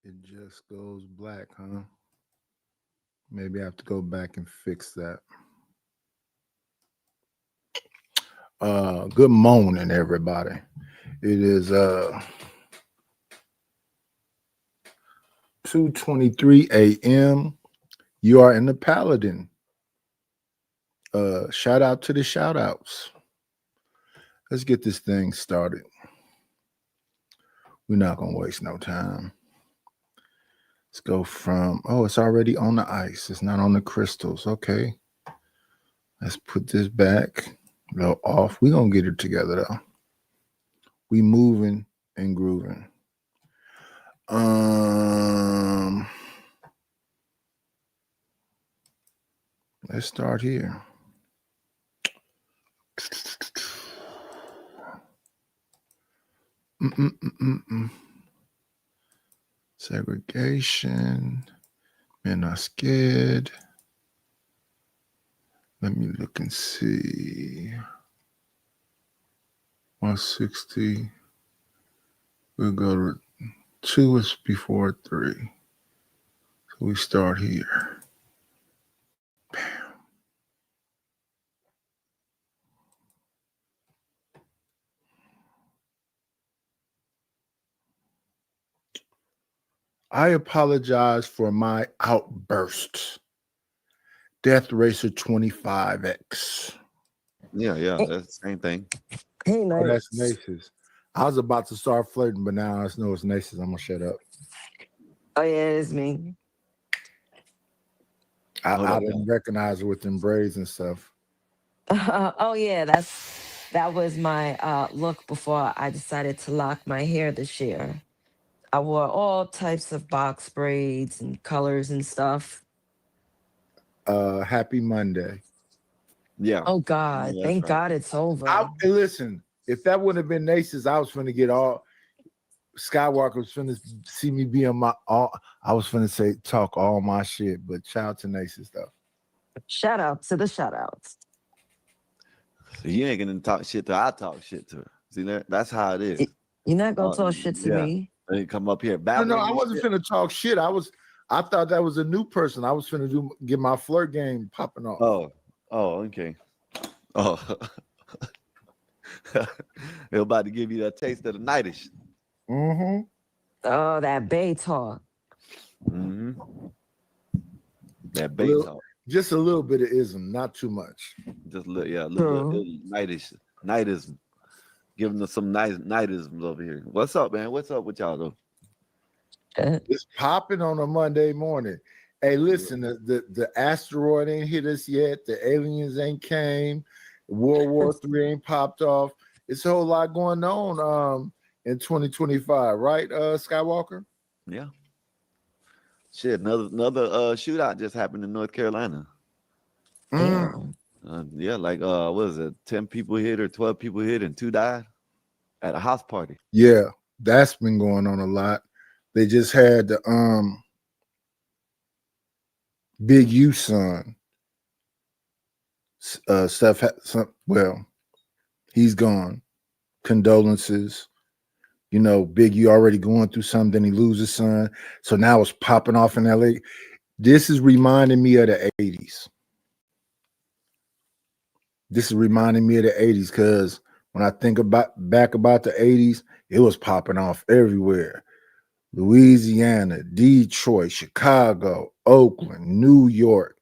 It just goes black, huh? Maybe I have to go back and fix that. Good morning, everybody. It is 2:23 a.m. You are in the Paladin. Shout out to the shout outs. Let's get this thing started. We're not gonna waste no time. Let's go from it's already on the ice. It's not on the crystals. Okay. Let's put this back. Go off. We're gonna get it together though. We moving and grooving. Let's start here. Segregation. Men are scared. Let me look and see. 160. We'll go to 2 is before 3. So we start here. Bam. I apologize for my outburst. Death Racer 25X. Yeah, that's the same thing. Hey, Oh, that's nice. Naces. I was about to start flirting, but now I know it's Naces. I'm gonna shut up. Oh yeah, it's me. I didn't recognize her with them braids and stuff. Oh yeah, that was my look before I decided to lock my hair this year. I wore all types of box braids and colors and stuff. Happy Monday. Yeah. Oh God, Yeah, thank that's right. God it's over. Hey, listen, if that wouldn't have been Naces, I was finna get all Skywalker was finna see me be on my all. I was finna say talk all my shit, but shout out to Naces though. Shout out to the shout outs. So you ain't gonna talk shit to her. I talk shit to her. See that? That's how it is. You're not gonna talk shit to Yeah. me. They come up here. No, I wasn't finna talk shit. I thought that was a new person. I was finna get my flirt game popping off. Oh, okay. Oh, they're about to give you that taste of the nightish. Mm-hmm. Oh, that bay talk. Mm-hmm. That bait talk. Just a little bit of ism, not too much. Just a little nightish, nightism. Giving us some nice nightisms over here. What's up, man? What's up with y'all though? It's popping on a Monday morning. Hey, listen, the asteroid ain't hit us yet. The aliens ain't came. World War III ain't popped off. It's a whole lot going on in 2025, right, Skywalker? Yeah. Shit, another shootout just happened in North Carolina. Yeah, like what is it? 10 people hit or 12 people hit and 2 died at a house party. Yeah, that's been going on a lot. They just had the Big U son stuff. Well, he's gone. Condolences. You know, Big U already going through something. He loses son, so now it's popping off in LA. This is reminding me of the 80s. This is reminding me of the 80s because when I think back about the 80s, it was popping off everywhere. Louisiana, Detroit, Chicago, Oakland, New York,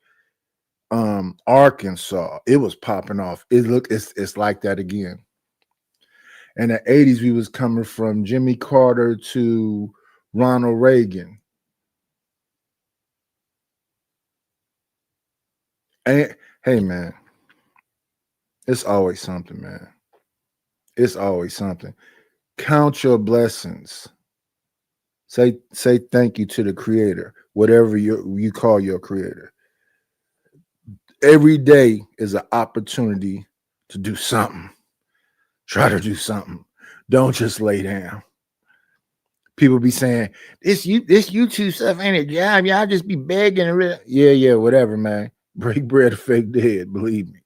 Arkansas. It was popping off. It's like that again. In the 80s, we was coming from Jimmy Carter to Ronald Reagan. And hey, man, it's always something, man. It's always something. Count your blessings. Say thank you to the creator, whatever you call your creator. Every day is an opportunity to do something. Try to do something. Don't just lay down. People be saying, this YouTube stuff ain't a job. Y'all just be begging. Yeah, whatever, man. Break bread or fake dead, believe me.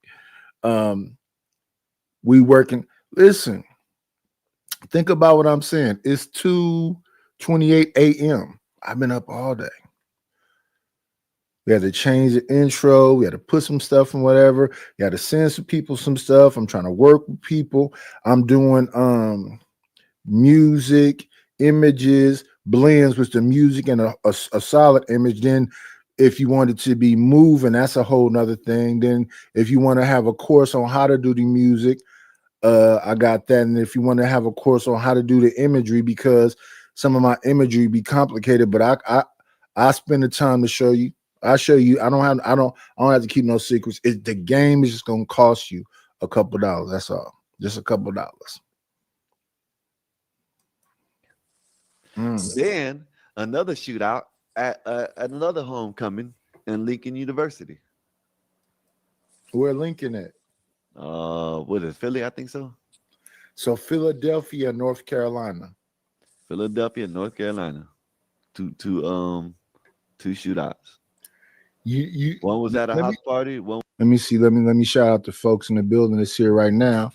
We working. Listen, think about what I'm saying. It's 2:28 a.m. I've been up all day. We had to change the intro. We had to put some stuff and whatever. We had to send some people some stuff. I'm trying to work with people. I'm doing music, images, blends with the music and a solid image. Then if you want it to be moving, that's a whole nother thing. Then if you want to have a course on how to do the music, I got that. And if you want to have a course on how to do the imagery, because some of my imagery be complicated, but I spend the time to show you. I show you. I don't have to keep no secrets. The game is just gonna cost you a couple dollars. That's all. Just a couple dollars. Then another shootout at another homecoming in Lincoln University. Where Lincoln at? What is it, Philly? I think so. So Philadelphia, North Carolina. Philadelphia, North Carolina. Two shootouts. One was at a house party. One. Let me see. Let me shout out the folks in the building that's here right now.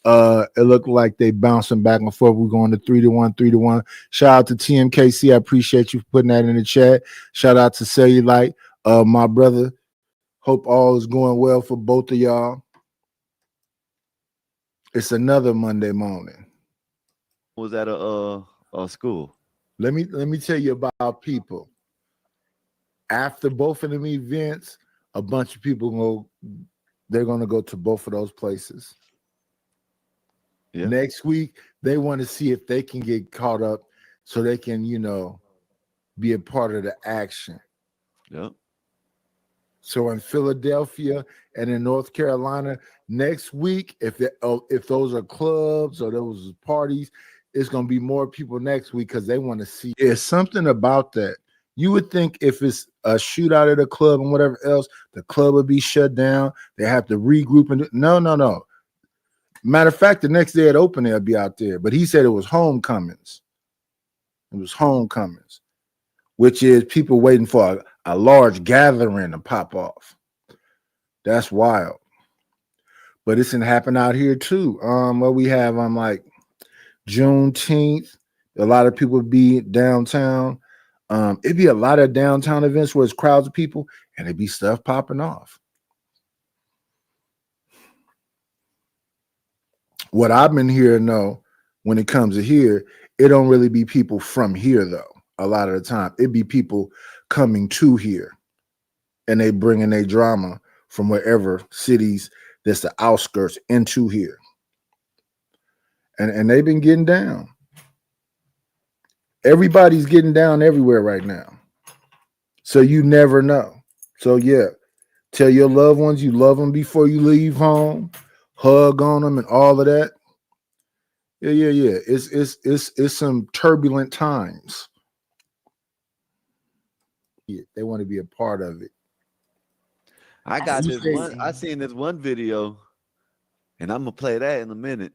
It looked like they bouncing back and forth. We're going to 3-1, 3-1. Shout out to TMKC. I appreciate you for putting that in the chat. Shout out to Cellulite, my brother. Hope all is going well for both of y'all. It's another Monday morning. Was at a school. Let me tell you about people. After both of them events, a bunch of people they're gonna go to both of those places. Yeah. Next week, they want to see if they can get caught up so they can, be a part of the action. Yep. So in Philadelphia and in North Carolina, next week, if those are clubs or those are parties, it's going to be more people next week because they want to see. There's something about that. You would think if it's a shootout at a club and whatever else, the club would be shut down. They have to regroup. And no. Matter of fact, the next day at open, they'll be out there. But he said it was homecomings. It was homecomings, which is people waiting for a large gathering to pop off. That's wild. But it's gonna happen out here too. What we have on like Juneteenth, a lot of people be downtown. It'd be a lot of downtown events where it's crowds of people and it'd be stuff popping off. What I've been hearing though, when it comes to here, it don't really be people from here though. A lot of the time, it'd be people coming to here, and they bringing their drama from wherever cities that's the outskirts into here, and they've been getting down. Everybody's getting down everywhere right now, so you never know. So yeah, tell your loved ones you love them before you leave home. Hug on them and all of that. Yeah. It's some turbulent times. Yeah, they want to be a part of it. I got this one. I seen this one video, and I'm gonna play that in a minute,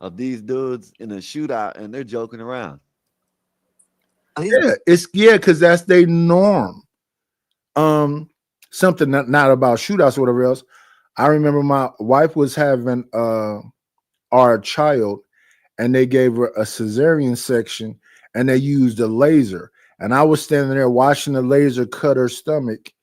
of these dudes in a shootout and they're joking around. Yeah, because that's their norm. Something not about shootouts or whatever else. I remember my wife was having our child, and they gave her a cesarean section, and they used a laser. And I was standing there watching the laser cut her stomach,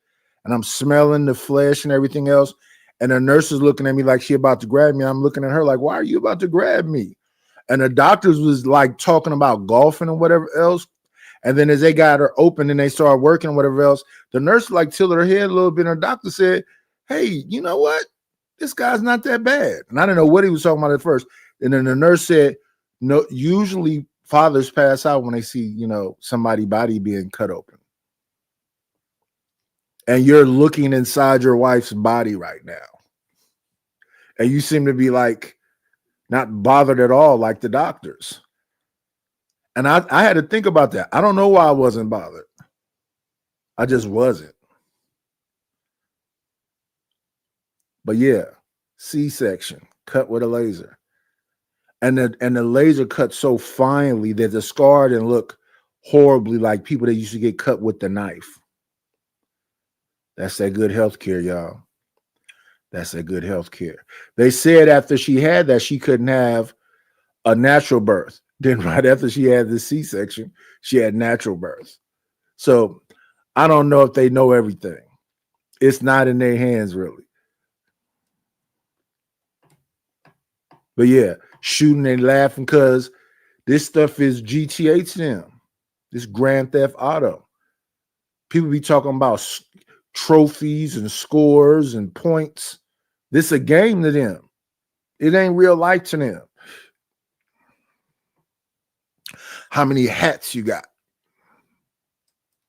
and I'm smelling the flesh and everything else. And the nurse is looking at me like she about to grab me. I'm looking at her like, why are you about to grab me? And the doctors was like talking about golfing and whatever else. And then as they got her open and they started working and whatever else, the nurse like tilted her head a little bit. And the doctor said, hey, you know what? This guy's not that bad. And I didn't know what he was talking about at first. And then the nurse said, no, usually fathers pass out when they see, somebody's body being cut open. And you're looking inside your wife's body right now. And you seem to be like not bothered at all, like the doctors. And I had to think about that. I don't know why I wasn't bothered. I just wasn't. But yeah, C-section, cut with a laser. And the laser cut so finely that the scar didn't look horribly like people that used to get cut with the knife. That's that good health care, y'all. That's that good health care. They said after she had that, she couldn't have a natural birth. Then right after she had the C-section, she had natural birth. So I don't know if they know everything. It's not in their hands, really. But yeah, shooting and laughing because this stuff is GTA to them. This Grand Theft Auto. People be talking about trophies and scores and points. This a game to them. It ain't real life to them. How many hats you got?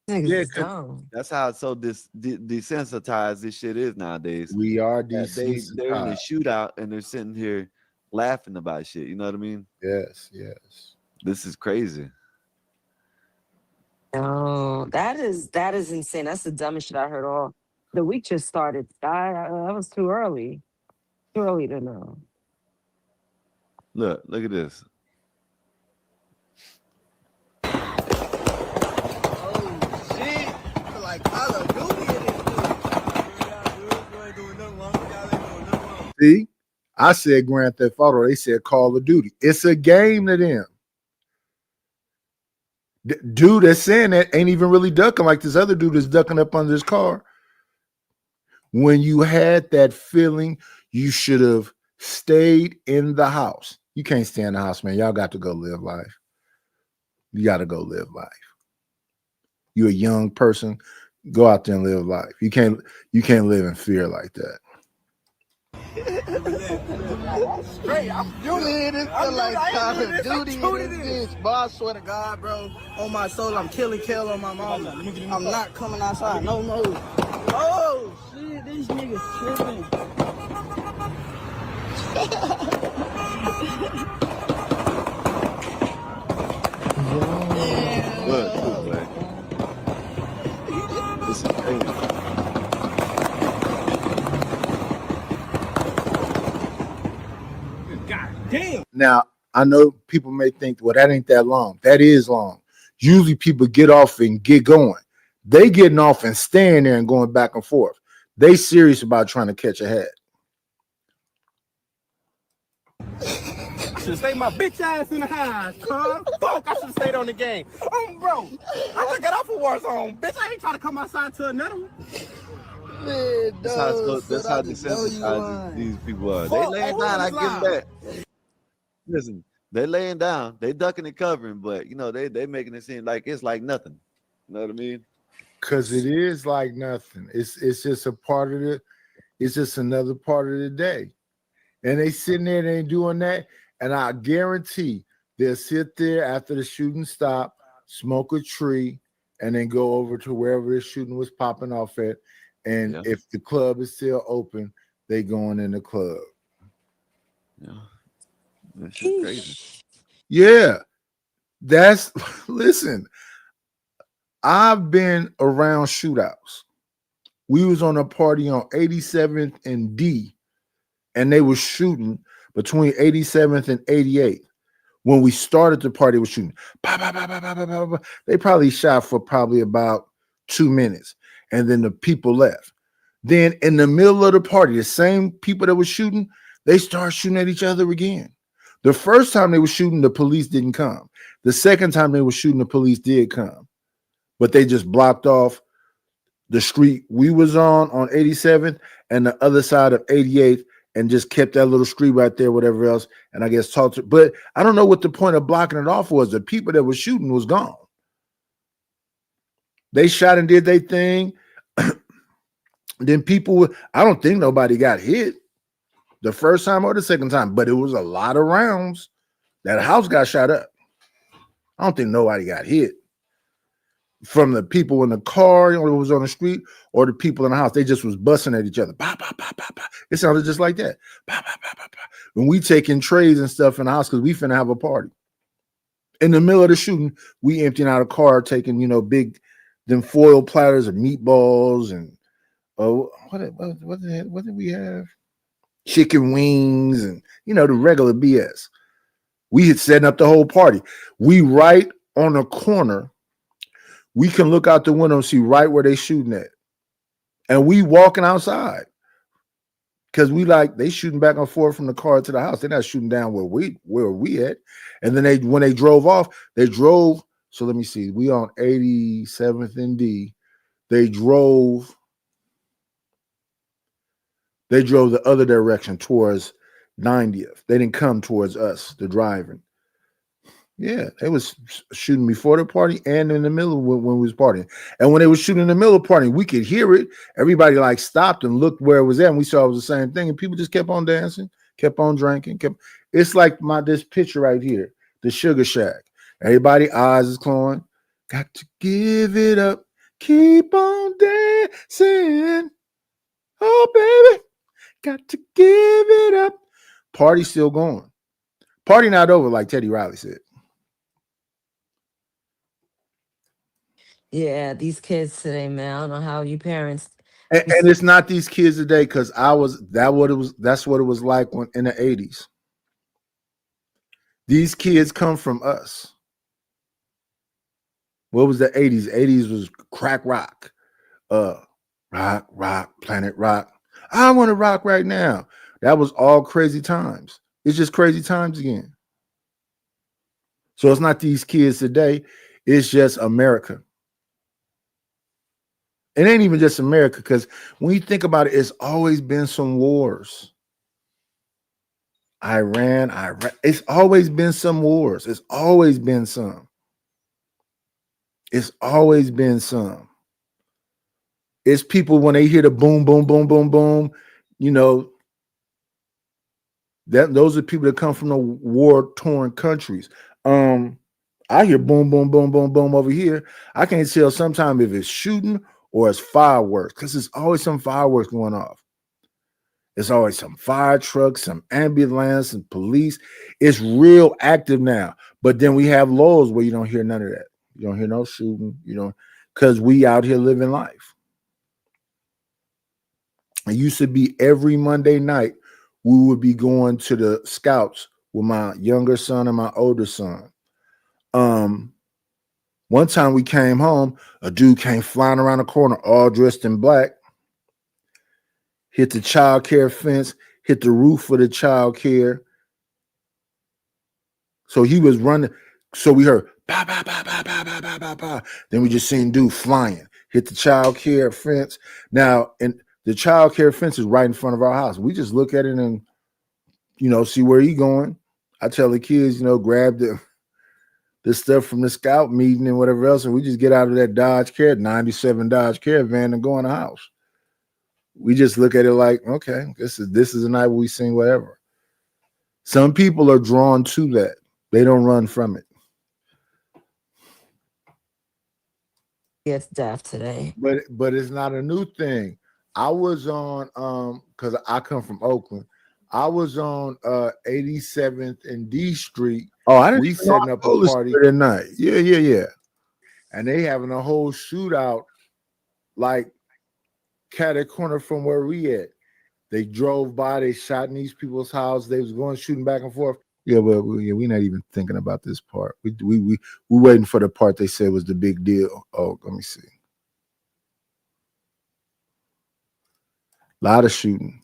Niggas is dumb. That's how it's so desensitized this shit is nowadays. We are They're in a shootout and they're sitting here laughing about shit. You know what I mean? Yes, yes. This is crazy. No, that is insane. That's the dumbest shit I heard all. The week just started. That was too early. Too early to know. Look at this. See, I said Grand Theft Auto. They said Call of Duty. It's a game to them. Dude that's saying that ain't even really ducking like this other dude is ducking up under his car. When you had that feeling, you should have stayed in the house. You can't stay in the house, man. Y'all got to go live life. You got to go live life. You're a young person. Go out there and live life. You can't live in fear like that. Straight, you live this like Call of Duty in this bitch, boy. I swear to God, bro. On my soul, I'm killing Kel on my mama. I'm not coming outside no more. Oh shit, this nigga's tripping. This is crazy. Damn. Now, I know people may think, well, that ain't that long. That is long. Usually people get off and get going. They getting off and staying there and going back and forth. They serious about trying to catch a head. I should stay my bitch ass in the house, cuz. Fuck, I should have stayed on the game. Bro, I just got off of Warzone. Bitch, I ain't trying to come outside to another one. Man, that's how desensitized these people are. They laying down, I give them that. Listen, they laying down, they ducking and covering, but you know, they making it seem like it's like nothing. You know what I mean? Because it is like nothing. It's just a part of it. It's just another part of the day. And they sitting there, they ain't doing that. And I guarantee they'll sit there after the shooting stop, smoke a tree, and then go over to wherever the shooting was popping off at. And if the club is still open, they going in the club. Yeah. That's crazy. Yeah. Listen, I've been around shootouts. We was on a party on 87th and D, and they were shooting between 87th and 88th. When we started the party, was shooting. Bah, bah, bah, bah, bah, bah, bah, bah. They probably shot for probably about 2 minutes, and then the people left. Then in the middle of the party, the same people that were shooting, they started shooting at each other again. The first time they were shooting, the police didn't come. The second time they were shooting, the police did come. But they just blocked off the street we was on 87th and the other side of 88th and just kept that little street right there, whatever else. And I guess talked to, but I don't know what the point of blocking it off was. The people that were shooting was gone. They shot and did their thing. Then people, I don't think nobody got hit the first time or the second time, but it was a lot of rounds. That house got shot up. I don't think nobody got hit. From the people in the car, you know, it was on the street, or the people in the house, they just was busting at each other. Bah, bah, bah, bah, bah. It sounded just like that. Bah, bah, bah, bah, bah. When we taking trays and stuff in the house because we finna have a party. In the middle of the shooting, we emptying out a car, taking, you know, big, them foil platters of meatballs and what did we have? Chicken wings and, you know, the regular BS. We had setting up the whole party. We right on a corner. We can look out the window and see right where they shooting at. And we walking outside. Because they shooting back and forth from the car to the house. They're not shooting down where we at. And then when they drove off, they drove So let me see. We on 87th and D. They drove the other direction towards 90th. They didn't come towards us, the driving. Yeah, they was shooting before the party and in the middle when we was partying. And when they was shooting in the middle of the party, we could hear it. Everybody like stopped and looked where it was at, and we saw it was the same thing. And people just kept on dancing, kept on drinking. It's like this picture right here, the Sugar Shack. Everybody eyes is closed. Got to give it up. Keep on dancing. Oh, baby. Got to give it up. Party still going. Party not over, like Teddy Riley said. Yeah, these kids today, man. I don't know how you parents. And it's not these kids today, because that's what it was like when in the 80s. These kids come from us. What was the 80s? 80s was crack rock. Rock, Planet Rock. I want to rock right now. That was all crazy times. It's just crazy times again. So it's not these kids today. It's just America. It ain't even just America, because when you think about it, it's always been some wars. Iran, Iraq. It's always been some wars. It's always been some. It's always been some. It's people when they hear the boom, boom, boom, boom, boom, you know, those are people that come from the war-torn countries. I hear boom, boom, boom, boom, boom over here. I can't tell sometimes if it's shooting or it's fireworks, because there's always some fireworks going off. There's always some fire trucks, some ambulance, and police. It's real active now. But then we have laws where you don't hear none of that. You don't hear no shooting. You don't, because we out here living life. It used to be every Monday night we would be going to the Scouts with my younger son and my older son. One time we came home, a dude came flying around the corner, all dressed in black, hit the child care fence, hit the roof of the child care. So he was running. So we heard, bah, bah, bah, bah, bah, bah, bah, bah, bah. Then we just seen dude flying, hit the child care fence. Now, and the child care fence is right in front of our house. We just look at it and, you know, see where he going. I tell the kids, you know, grab the stuff from the scout meeting and whatever else, and we just get out of that Dodge 97 Dodge Caravan and go in the house. We just look at it like, okay, this is the night we sing whatever. Some people are drawn to that. They don't run from it. It's deaf today. But it's not a new thing. I was on because I come from Oakland. I was on 87th and D Street. Oh, I didn't. We setting up a party tonight. Yeah. And they having a whole shootout, like cat a corner from where we at. They drove by. They shot in these people's house. They was going shooting back and forth. Yeah, but we're not even thinking about this part. We waiting for the part they said was the big deal. Oh, let me see. Lot of shooting.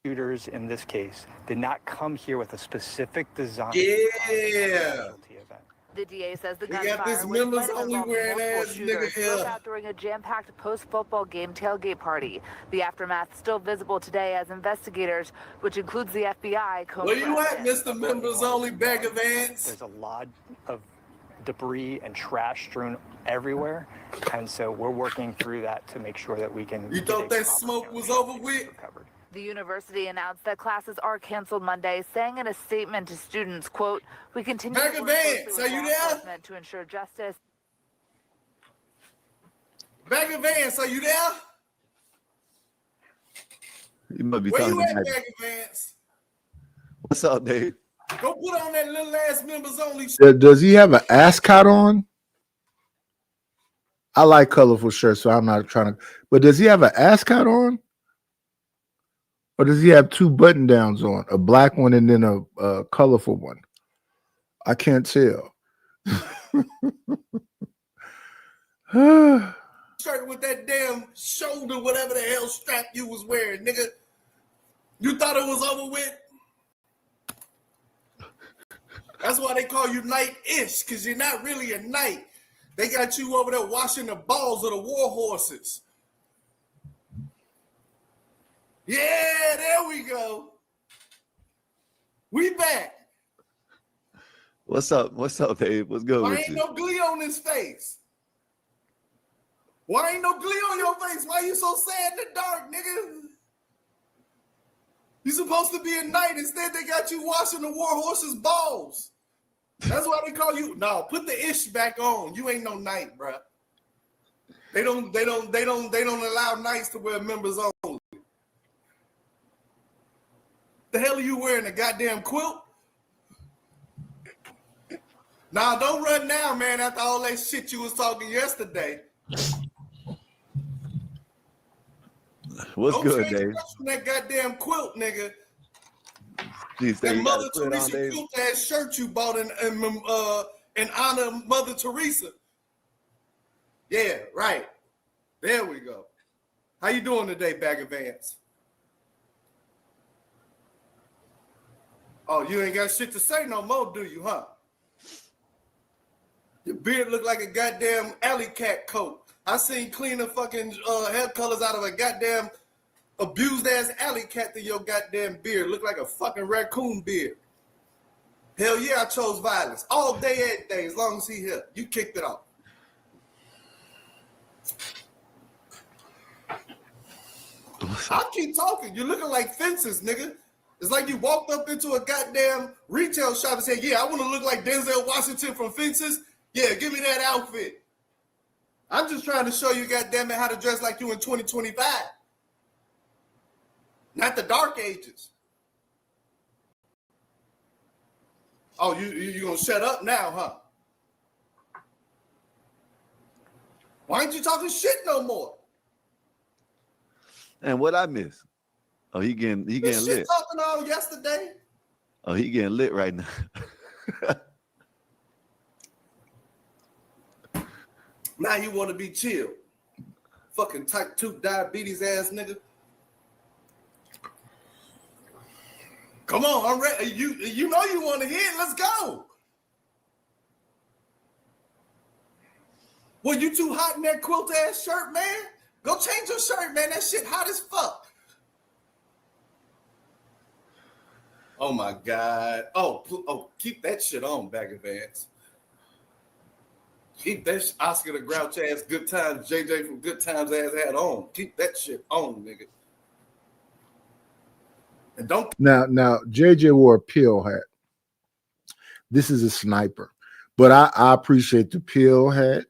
Shooters in this case did not come here with a specific design. Yeah. The DA says the We got this members only wearing ass nigga here. Out during a jam-packed post-football game tailgate party. The aftermath still visible today as investigators, which includes the FBI, Where you at, Mr. Members Only Bagger Vance? There's a lot of debris and trash strewn everywhere, and so we're working through that to make sure that we can. You thought that smoke was over with? Recovered. The university announced that classes are canceled Monday, saying in a statement to students, quote, "We continue to work Vance, closely are with you law there? enforcement to ensure justice." Bagger Vance, are you there? You must be Where talking you at, to Mike. Bagger Vance? What's up, Dave? Go put on that little ass Members Only. Does he have an ascot on? I like colorful shirts, so I'm not trying to. But does he have an ascot on? Or does he have two button downs on? A black one and then a colorful one? I can't tell. Shirt with that damn shoulder, whatever the hell strap you was wearing, nigga. You thought it was over with? That's why they call you knight-ish, because you're not really a knight. They got you over there washing the balls of the war horses. Yeah, there we go. We back. What's up? What's up, Dave? What's good Why with ain't you? no glee on his face? Why ain't no glee on your face? Why you so sad in the dark, nigga? You supposed to be a knight. Instead, they got you washing the war horse's balls. That's why they call you. No, put the ish back on. You ain't no knight, bro. They don't allow knights to wear members only. The hell are you wearing? A goddamn quilt? Nah, don't run now, man, after all that shit you was talking yesterday. What's Don't good, change Dave? from that goddamn quilt, nigga. Jeez, That you Mother got a Teresa Dave? quilt ass shirt you bought in honor of Mother Teresa. Yeah, right. There we go. How you doing today, Bag of Vance? Oh, you ain't got shit to say no more, do you, huh? Your beard look like a goddamn alley cat coat. I seen cleaner fucking hair colors out of a goddamn abused ass alley cat than your goddamn beard. Look like a fucking raccoon beard. Hell yeah, I chose violence. All day, every day, as long as he here. You kicked it off. I'll keep talking. You're looking like Fences, nigga. It's like you walked up into a goddamn retail shop and said, yeah, I want to look like Denzel Washington from Fences. Yeah, give me that outfit. I'm just trying to show you, goddamn it, how to dress like you in 2025. Not the dark ages. Oh, you gonna shut up now, huh? Why ain't you talking shit no more? And what I miss? Oh, he getting This shit lit. talking all yesterday. Oh, he getting lit right now. Now you want to be chill. Fucking type 2 diabetes ass nigga. Come on, I'm ready. You know you want to hit. Let's go. Well, you too hot in that quilt ass shirt, man? Go change your shirt, man. That shit hot as fuck. Oh my God. Oh, keep that shit on, Bag of Vance. Keep that Oscar the Grouch ass Good Times, JJ from Good Times ass hat on. Keep that shit on, nigga. And don't. Now, JJ wore a pill hat. This is a sniper, but I appreciate the pill hat.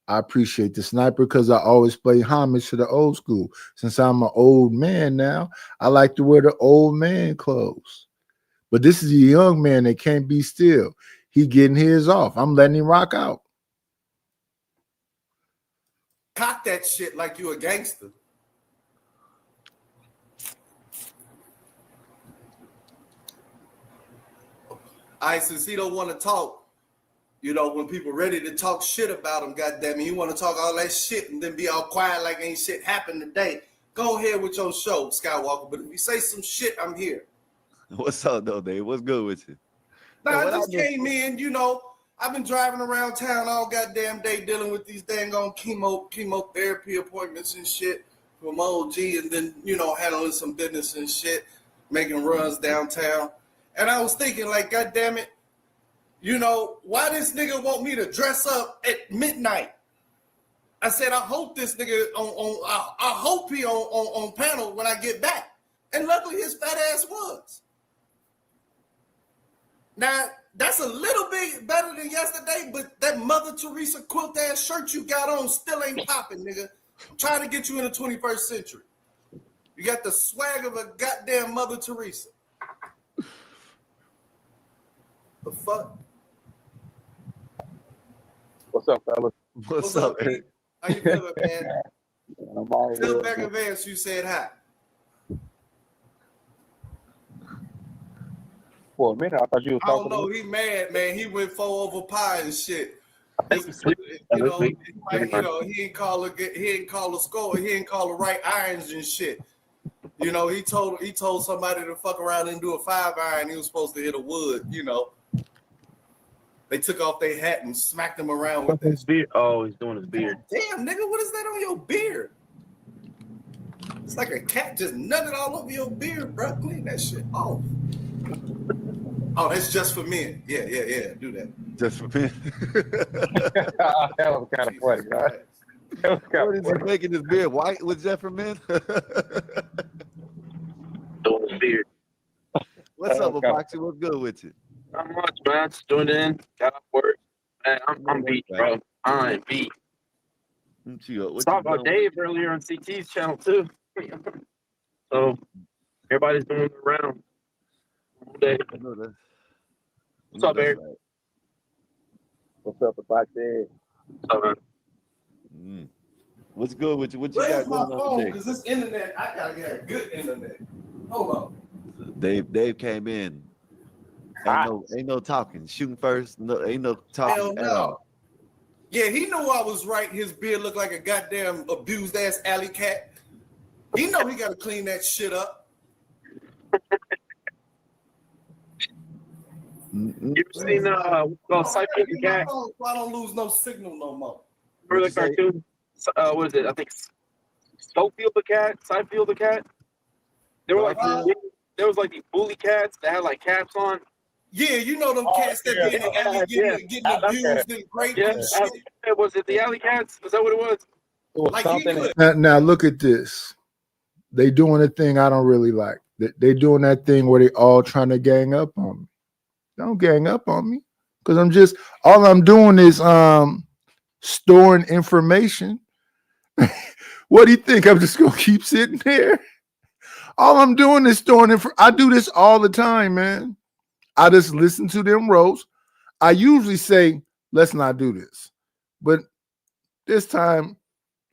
I appreciate the sniper because I always play homage to the old school. Since I'm an old man now, I like to wear the old man clothes. But this is a young man that can't be still. He getting his off. I'm letting him rock out. Cock that shit like you a gangster. Since he don't want to talk, you know, when people ready to talk shit about him, goddamn it, he want to talk all that shit and then be all quiet like ain't shit happened today. Go ahead with your show, Skywalker. But if you say some shit, I'm here. What's up, though, Dave? What's good with you? Nah, I just came in, you know. I've been driving around town all goddamn day dealing with these dang on chemotherapy appointments and shit from OG, and then, you know, handling some business and shit, making runs downtown. And I was thinking, like, goddamn it, you know, why this nigga want me to dress up at midnight? I said, I hope this nigga I hope he on panel when I get back. And luckily his fat ass was. Now, that's a little bit better than yesterday, but that Mother Teresa quilt ass shirt you got on still ain't popping, nigga. I'm trying to get you in the 21st century. You got the swag of a goddamn Mother Teresa. The fuck? What's up, fellas? What's up, Eric? How you feeling, man? I'm all Still good. back in advance, you said hi. For a minute, I thought you were I don't talking. know. He mad, man. He went 4 over pie and shit. You know, he ain't call a score. He ain't call the right irons and shit. You know, he told somebody to fuck around and do a 5 iron. He was supposed to hit a wood. You know, They took off their hat and smacked him around with that. His beard. Oh, he's doing his beard. Damn, nigga, what is that on your beard? It's like a cat just nutted all over your beard, bro. Clean that shit off. Oh, that's just for men. Yeah. Do that. Just for men. That was kind of funny, right? That was What kind is of he funny. making his beard white with Jeff for men? Doing his beard. What's up, Okay. Abachi? What's good with you? Not much, man. Just doing it in. Got off work. Man, I'm beat, bro. I'm beat. What you Let's talk about Dave earlier on CT's channel too. So everybody's doing the round. Dave. What's up, Eric? What's up, Abachi? What's good with you? What you Where's got my going on phone? today? Because this internet, I gotta get good internet. Hold on. Dave came in. Ain't no talking. Shooting first. No, ain't no talking Hell at no. all. Yeah, he knew I was right. His beard looked like a goddamn abused ass alley cat. He know he gotta clean that shit up. You ever seen Cypher the Cat? So I don't lose no signal no more. Remember the cartoon? What is it? I think Schofield the Cat, Seinfeld the Cat. There were like there was like these bully cats that had like caps on. Yeah, you know them cats that be in the alley getting abused and raped and shit. Was it the alley cats? Is that what it was? Like he could. Now look at this. They doing a thing I don't really like. They doing that thing where they all trying to gang up on me. Don't gang up on me, because all I'm doing is storing information. What do you think? I'm just gonna keep sitting there? All I'm doing is storing information. I do this all the time, man. I just listen to them roasts. I usually say, let's not do this. But this time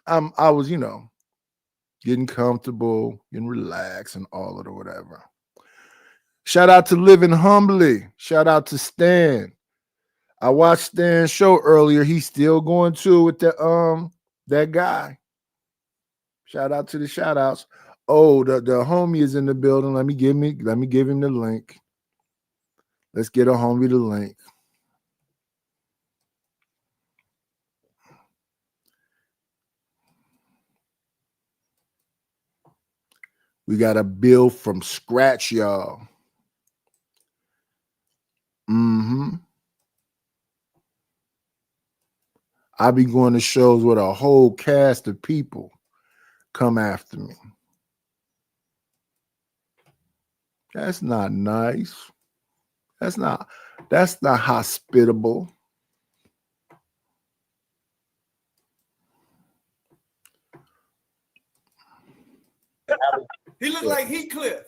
I was, getting comfortable, getting relaxed and all of the whatever. Shout out to Living Humbly. Shout out to Stan. I watched Stan's show earlier. He's still going to with that guy. Shout out to the shout outs. Oh, the homie is in the building. Let me give him the link. Let's get a homie the link. We got to build from scratch, y'all. I be going to shows with a whole cast of people come after me. That's not nice. That's not hospitable. He looked like Heathcliff.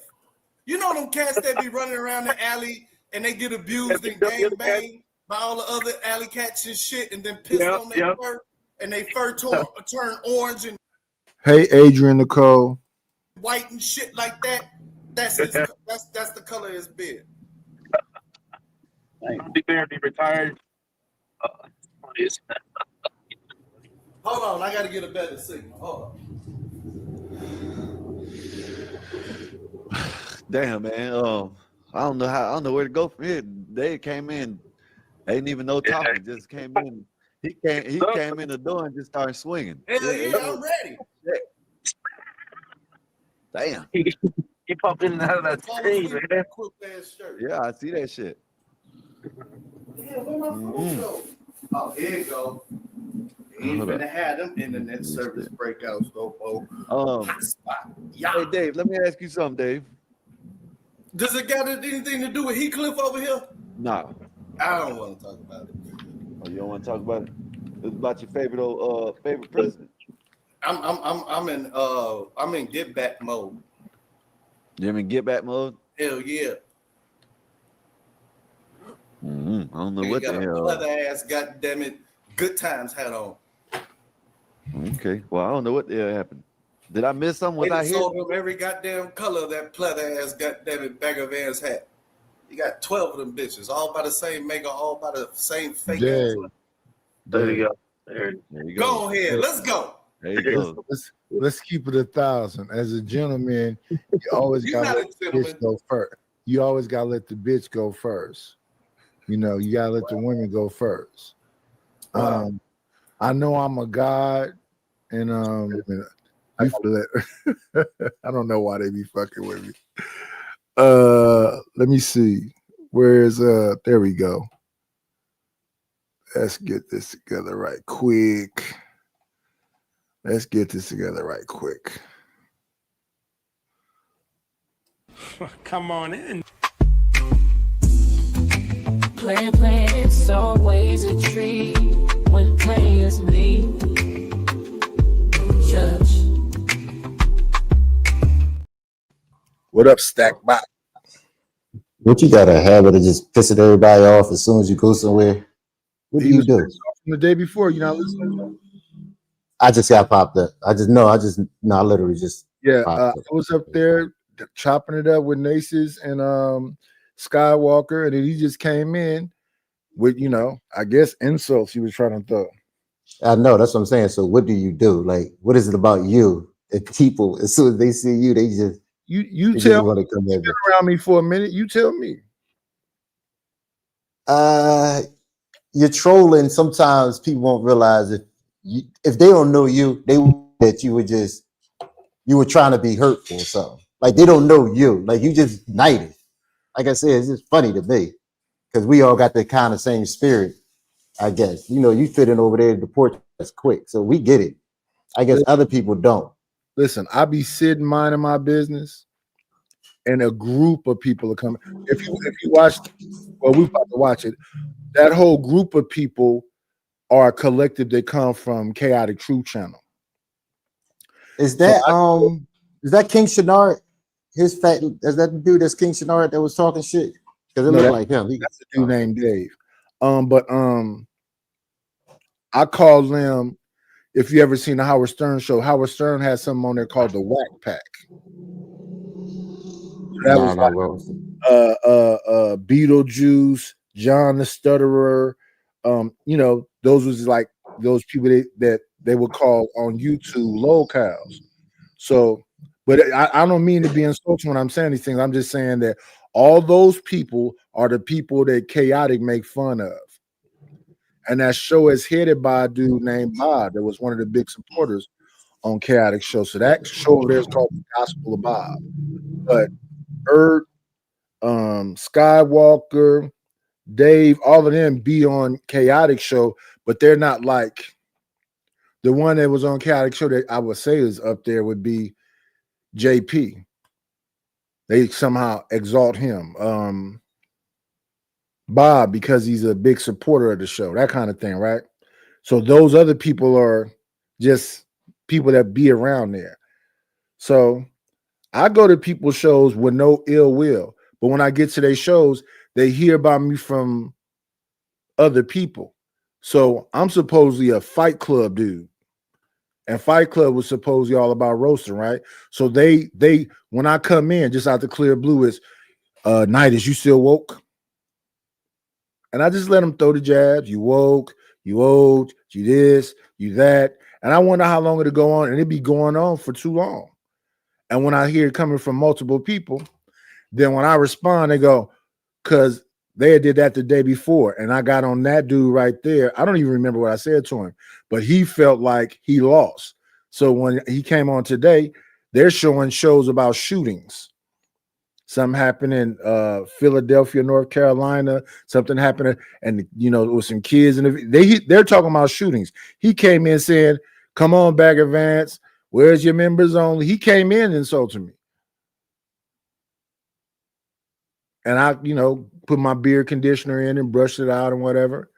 You know them cats that be running around the alley and they get abused and gang banged by all the other alley cats and shit, and then pissed on their fur, and they fur turn orange and Hey, Adrian Nicole. white and shit like that. That's the color of his beard. Big Bear be retired. Hold on, I gotta get a better signal. Hold on. Damn, man. I don't know where to go from here. They came in. They didn't even know talking. Just came in. He came in the door and just started swinging. Hell yeah, I'm ready. Damn. He popped in and out of that screen, man. Yeah, I see that shit. Yeah, where my phone go? Oh, here you go. He ain't finna have them internet service breakouts, though, Hey, Dave, let me ask you something, Dave. Does it got anything to do with Heathcliff over here? No. I don't want to talk about it. Oh, you don't want to talk about it? It's about your favorite president. I'm in get back mode. You in get back mode? Hell yeah. I don't know what the got hell. a leather ass, goddammit, good times hat on. Okay. Well, I don't know what the hell happened. Did I miss something? Was They I here? sold him every goddamn color of that pleather ass, goddammit, Bagger Vans hat. You got 12 of them bitches, all by the same maker, all by the same fake ass. There you go. There you go. Go ahead. Let's go. There you go. Let's keep it 1,000. As a gentleman, you always got to let the bitch go first. You always got to let the bitch go first. You know, you gotta let the women go first. Wow. I know I'm a god, and I don't know why they be fucking with me. Let me see. Where's there we go. Let's get this together right quick. Come on in. Plan, it's always a treat when players meet. Judge. What up, Stackbot? What you got a habit of just pissing everybody off as soon as you go somewhere? What do you do? From the day before, you know. Listen. I just got popped up. I literally just I was up there chopping it up with Naces and Skywalker, and then he just came in with, you know, I guess insults he was trying to throw. I know, that's what I'm saying. So what do you do? Like, what is it about you? If people, as soon as they see you, they just you tell me. You've been around me for a minute. You tell me. You're trolling. Sometimes people won't realize if they don't know you, they that you were trying to be hurtful or something. Like they don't know you. Like you just knighted. Like I said, it's just funny to me because we all got the kind of same spirit. I guess you know you fit in over there at the porch that's quick, so we get it. I guess other people don't. Listen, I be sitting minding my business, and a group of people are coming. If you watched, well, we're about to watch it. That whole group of people are a collective that come from Chaotic Truth Channel. Is that King Shenard? Is that the dude that's King Shenard that was talking shit? Because it looked like him. That's a dude named Dave. I call them. If you ever seen the Howard Stern show, Howard Stern has something on there called the Whack Pack. That was Beetlejuice, John the Stutterer. You know, those was like those people that they would call on YouTube locals. So, but I don't mean to be insulting when I'm saying these things. I'm just saying that all those people are the people that Chaotic make fun of. And that show is headed by a dude named Bob that was one of the big supporters on Chaotic show. So that show over there is called The Gospel of Bob. But Skywalker, Dave, all of them be on Chaotic show, but they're not like the one that was on Chaotic show that I would say is up there would be JP. They somehow exalt him. Bob, because he's a big supporter of the show, that kind of thing, right? So those other people are just people that be around there. So I go to people's shows with no ill will, but when I get to their shows, they hear about me from other people. So I'm supposedly a Fight Club dude, and Fight Club was supposedly all about roasting, right? So they when I come in just out the clear blue is Night, is you still woke? And I just let them throw the jabs. You woke, you old, you this, you that. And I wonder how long it'll go on, and it'd be going on for too long. And when I hear it coming from multiple people, then when I respond, they go, because they did that the day before. And I got on that dude right there. I don't even remember what I said to him, but he felt like he lost. So when he came on today, they're showing shows about shootings. Something happened in Philadelphia, North Carolina. Something happened, and you know, it was some kids, and they're talking about shootings. He came in saying, "Come on back, Advance. Where's your members only?" He came in and insulted me, and I, you know, put my beard conditioner in and brushed it out and whatever,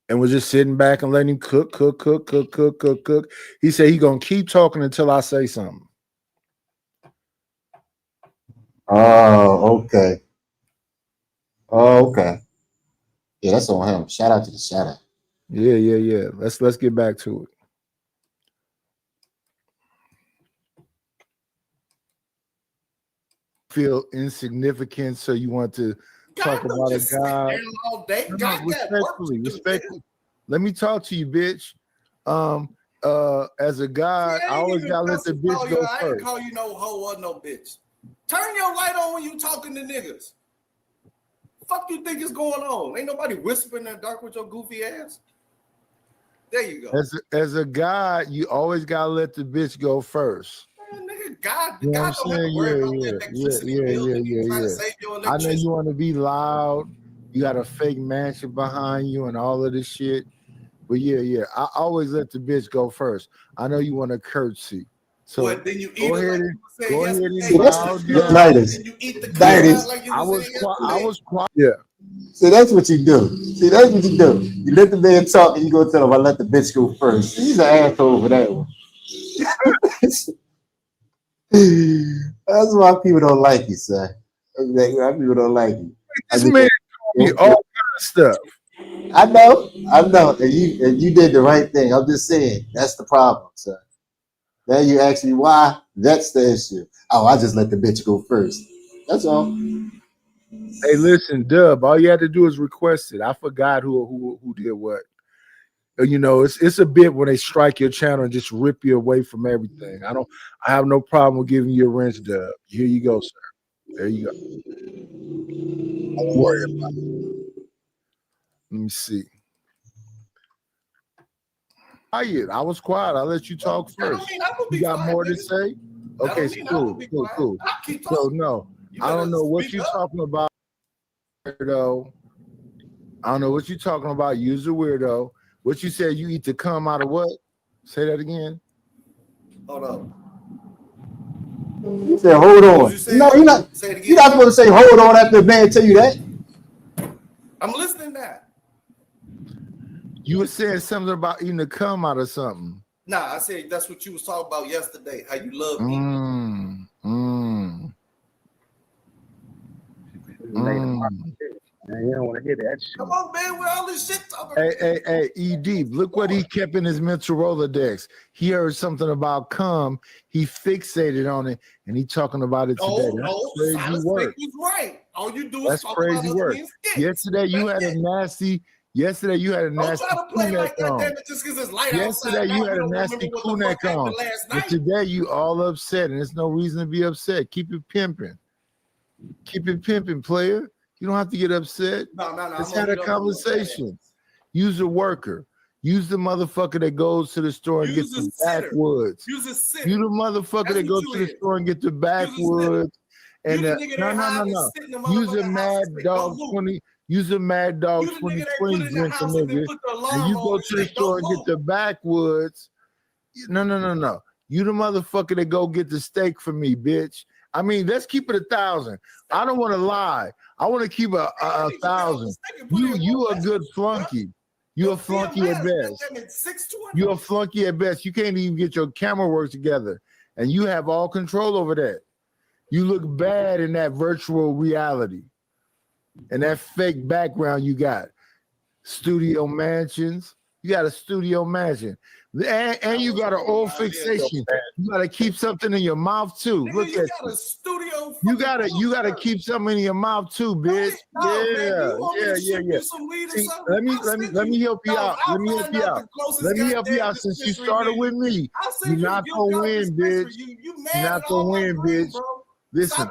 and was just sitting back and letting him cook. He said he gonna keep talking until I say something. Oh, okay. Oh, okay. Yeah, that's on him. Shout out to the shout out. Yeah. Let's get back to it. Feel insignificant, so you want to talk about a guy. Respectfully. Let me talk to you, bitch. As a guy, I always gotta let the bitch go first. I didn't call you no hoe or no bitch. Turn your light on when you talking to niggas. fuck you think is going on? Ain't nobody whispering in the dark with your goofy ass. There you go. As a guy, you always gotta let the bitch go first. Man, nigga, God, You know God what I'm don't have to saying? worry about the electricity bill. Nigga, trying to save your I know electricity. you want to be loud. You got a fake mansion behind you and all of this shit. But yeah. I always let the bitch go first. I know you want a curtsy. So Well, then you eat go it ahead like and you bow said down. then you eat the cookie like you I was saying quiet. yesterday. I was quiet. Yeah. See, that's what you do. You let the man talk and you go tell him, I let the bitch go first. He's an asshole for that one. That's why people don't like you, son. That's why people don't like you. This man told me all kind of stuff. I know. And you did the right thing. I'm just saying, that's the problem, son. Now you ask me why, that's the issue. Oh, I just let the bitch go first. That's all. Hey, listen, Dub. All you had to do is request it. I forgot who did what. You know, it's a bit when they strike your channel and just rip you away from everything. I have no problem with giving you a rinse, Dub. Here you go, sir. There you go. Don't worry about it. Let me see. I was quiet. I'll let you talk first. You got more to say? Okay, cool. So no, I don't know what you're talking about, weirdo. I don't know what you're talking about. Use a weirdo. What you said? You eat the cum out of what? Say that again. Hold on. You said, hold on. No, you're not. You're not supposed to say, hold on, after the man tell you that. I'm listening now. You were saying something about eating the cum out of something. Nah, I said that's what you was talking about yesterday. How you love eating. Man, you don't want to hear that shit. Come on, man, with all this shit talking. Hey, E-Deep, look what he kept in his mental Rolodex. He heard something about cum. He fixated on it, and he talking about it today. No, Crazy work. was right. All you do is That's talk crazy about work. Yesterday you had a nasty. Don't try to play like that, on. damn it, just because it's light Yesterday outside. you had a nasty crew neck on. But today you all upset, and there's no reason to be upset. Keep it pimping. Keep it pimping, player. You don't have to get upset. No. Let's have a conversation. Use a worker. Use the motherfucker that goes to the store and gets the backwoods. Use a sitter. You the motherfucker that goes to the store and get the backwoods. And no. Use a Mad Dog 20. Use a Mad Dog 2020 drink, nigga. And you go to the store and get the backwoods. No. You the motherfucker that go get the steak for me, bitch. I mean, let's keep it 1,000. I don't want to lie. I want to keep a 1,000. You a good flunky. You a flunky at best. You a flunky at best. You can't even get your camera work together, and you have all control over that. You look bad in that virtual reality and that fake background you got. Studio mansions. You got a studio mansion. And you got an old fixation. You gotta keep something in your mouth too. Look at you. You gotta keep something in your mouth too, bitch. Yeah. See, let me help you out. Let me help you out. Since you started with me, you're not gonna win, bitch. You're not gonna win, bitch. Listen,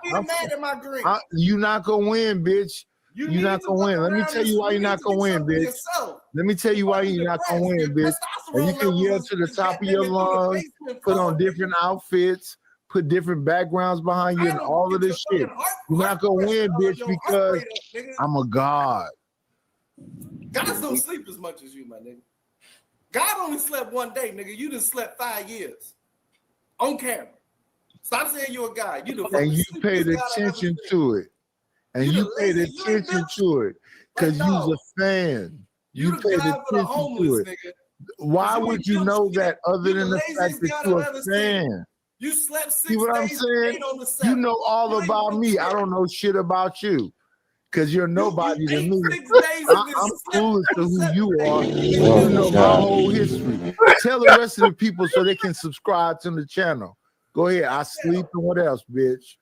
you're not gonna win, bitch. You're not gonna win. Let me tell you why you're not gonna win, bitch. Let me tell you why you're not gonna win, bitch. And you can yell to the top of your lungs, put on different outfits, put different backgrounds behind you, and all of this shit. You're not gonna win, bitch, because I'm a god. Gods don't sleep as much as you, my nigga. God only slept one day, nigga. You just slept 5 years on camera. Stop saying you're a god. And you paid attention to it. And you paid attention to it because you're a fan. You paid attention to it. Why would you know that other than the fact that you're a fan? You slept 6 See what I'm saying? You know all about me. I don't know shit about you because you're nobody to me. I'm clueless to who you are. You know my whole history. Tell the rest of the people so they can subscribe to the channel. Go ahead. I sleep and what else, bitch?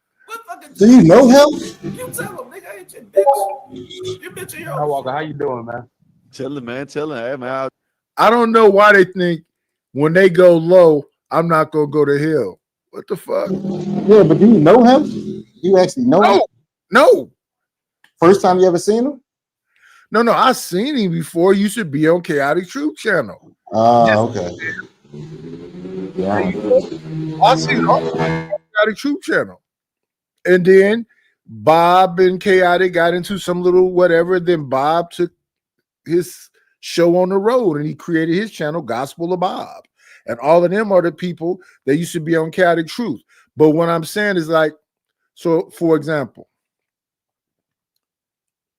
Do you know him? You tell him, nigga, I ain't your bitch. Your bitch in your Walker, how you doing, man? Chilling, man. Hey, man. I don't know why they think when they go low, I'm not gonna go to hell. What the fuck? Yeah, but do you know him? You actually know him? No. First time you ever seen him? No, I seen him before. He used to be on Chaotic Truth channel. Okay. Yeah. I seen him on Chaotic Truth channel. And then Bob and Chaotic got into some little whatever. Then Bob took his show on the road and he created his channel, Gospel of Bob. And all of them are the people that used to be on Chaotic Truth. But what I'm saying is like, so for example,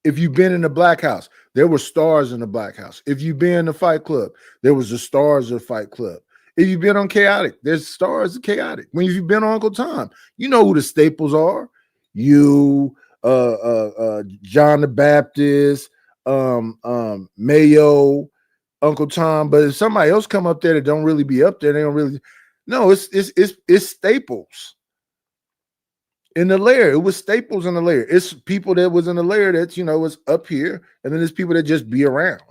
if you've been in the Black House, there were stars in the Black House. If you've been in the Fight Club, there was the stars of Fight Club. If you've been on Chaotic, there's stars of Chaotic. When you've been on Uncle Tom, you know who the staples are. You, John the Baptist, Mayo, Uncle Tom. But if somebody else come up there that don't really be up there, they don't really. No, it's staples. In the layer, it was staples in the layer. It's people that was in the layer that was up here, and then there's people that just be around.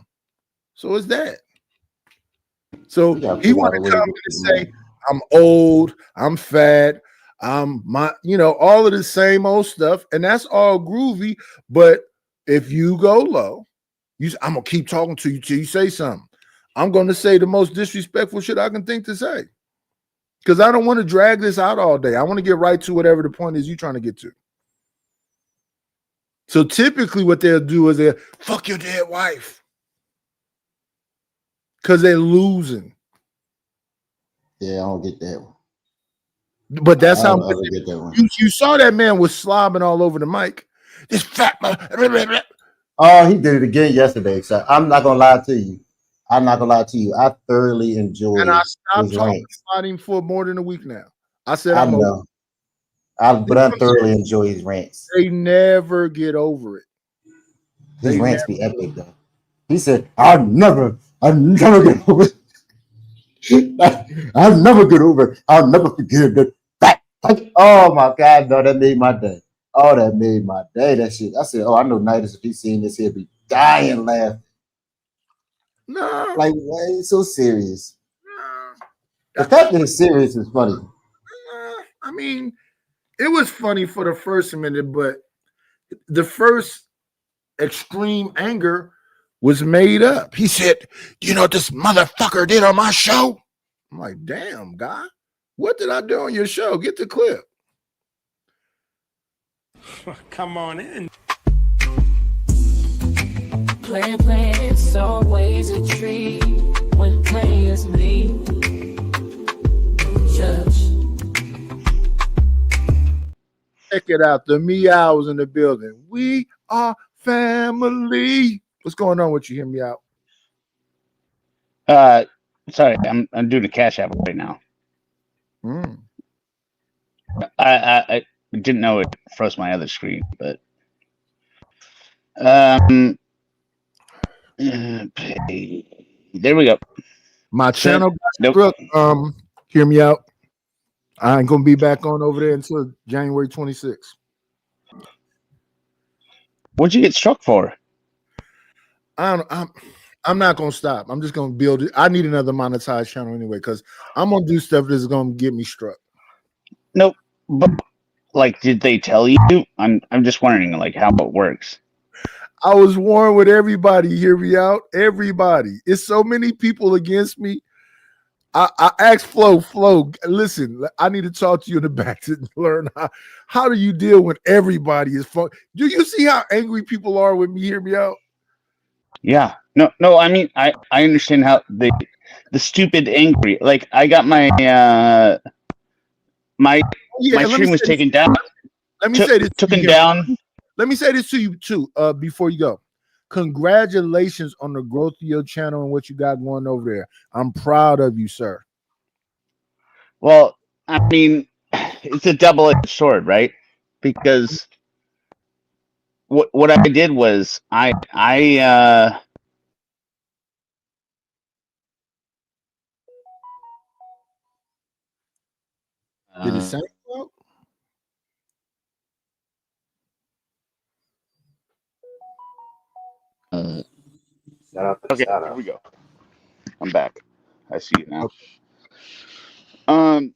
So it's that. So he wanted to come and say, "I'm old, I'm fat, I'm all of the same old stuff," and that's all groovy. But if you go low, I'm gonna keep talking to you till you say something. I'm gonna say the most disrespectful shit I can think to say. Because I don't want to drag this out all day. I want to get right to whatever the point is you're trying to get to. So typically what they'll do is they'll fuck your dead wife. Because they're losing. Yeah, I don't get that one. But that's how get that one. You saw that man was slobbing all over the mic. This fat man. Oh, he did it again yesterday. So I'm not gonna lie to you. I thoroughly enjoyed And I stopped his talking rants. about him for more than a week now. I said I I'm know. over. But I thoroughly enjoy his rants. They never get over it. His rants be epic though. He said, I'll never get over it. I'll never get over it. I'll never forgive that. Oh my God, no, that made my day. Oh, that made my day. That shit. I said, I know Nidus, if he's seen this, he'll be dying laughing. No. Like, why is so serious? The fact that it's serious is funny. I mean, it was funny for the first minute, but the first extreme anger was made up. He said, "You know what this motherfucker did on my show?" I'm like, "Damn, guy, what did I do on your show? Get the clip." Come on in. Play, it's always a treat when players leave. Judge. Check it out. The meows in the building. We are family. What's going on with you? Hear me out. Sorry, I'm doing a Cash App right now. I didn't know it froze my other screen, but there we go. My channel, Brooke, hear me out. I ain't gonna be back on over there until January 26th. What'd you get struck for? I'm not gonna stop. I'm just gonna build it. I need another monetized channel anyway, because I'm gonna do stuff that's gonna get me struck. Nope. But like, did they tell you? I'm just wondering like how it works. I was warned with everybody. Hear me out. Everybody. It's so many people against me. I asked Flo, listen, I need to talk to you in the back to learn how do you deal when everybody is fun. Do you see how angry people are with me? Hear me out. Yeah. No, I mean I understand how the stupid angry. Like I got my my stream was taken down. Let me say this. Taken down. Let me say this to you too, before you go. Congratulations on the growth of your channel and what you got going over there. I'm proud of you, sir. Well, I mean, it's a double-edged sword, right? Because what I did was I did it sound out? Okay, here we go. I'm back. I see you now. Okay.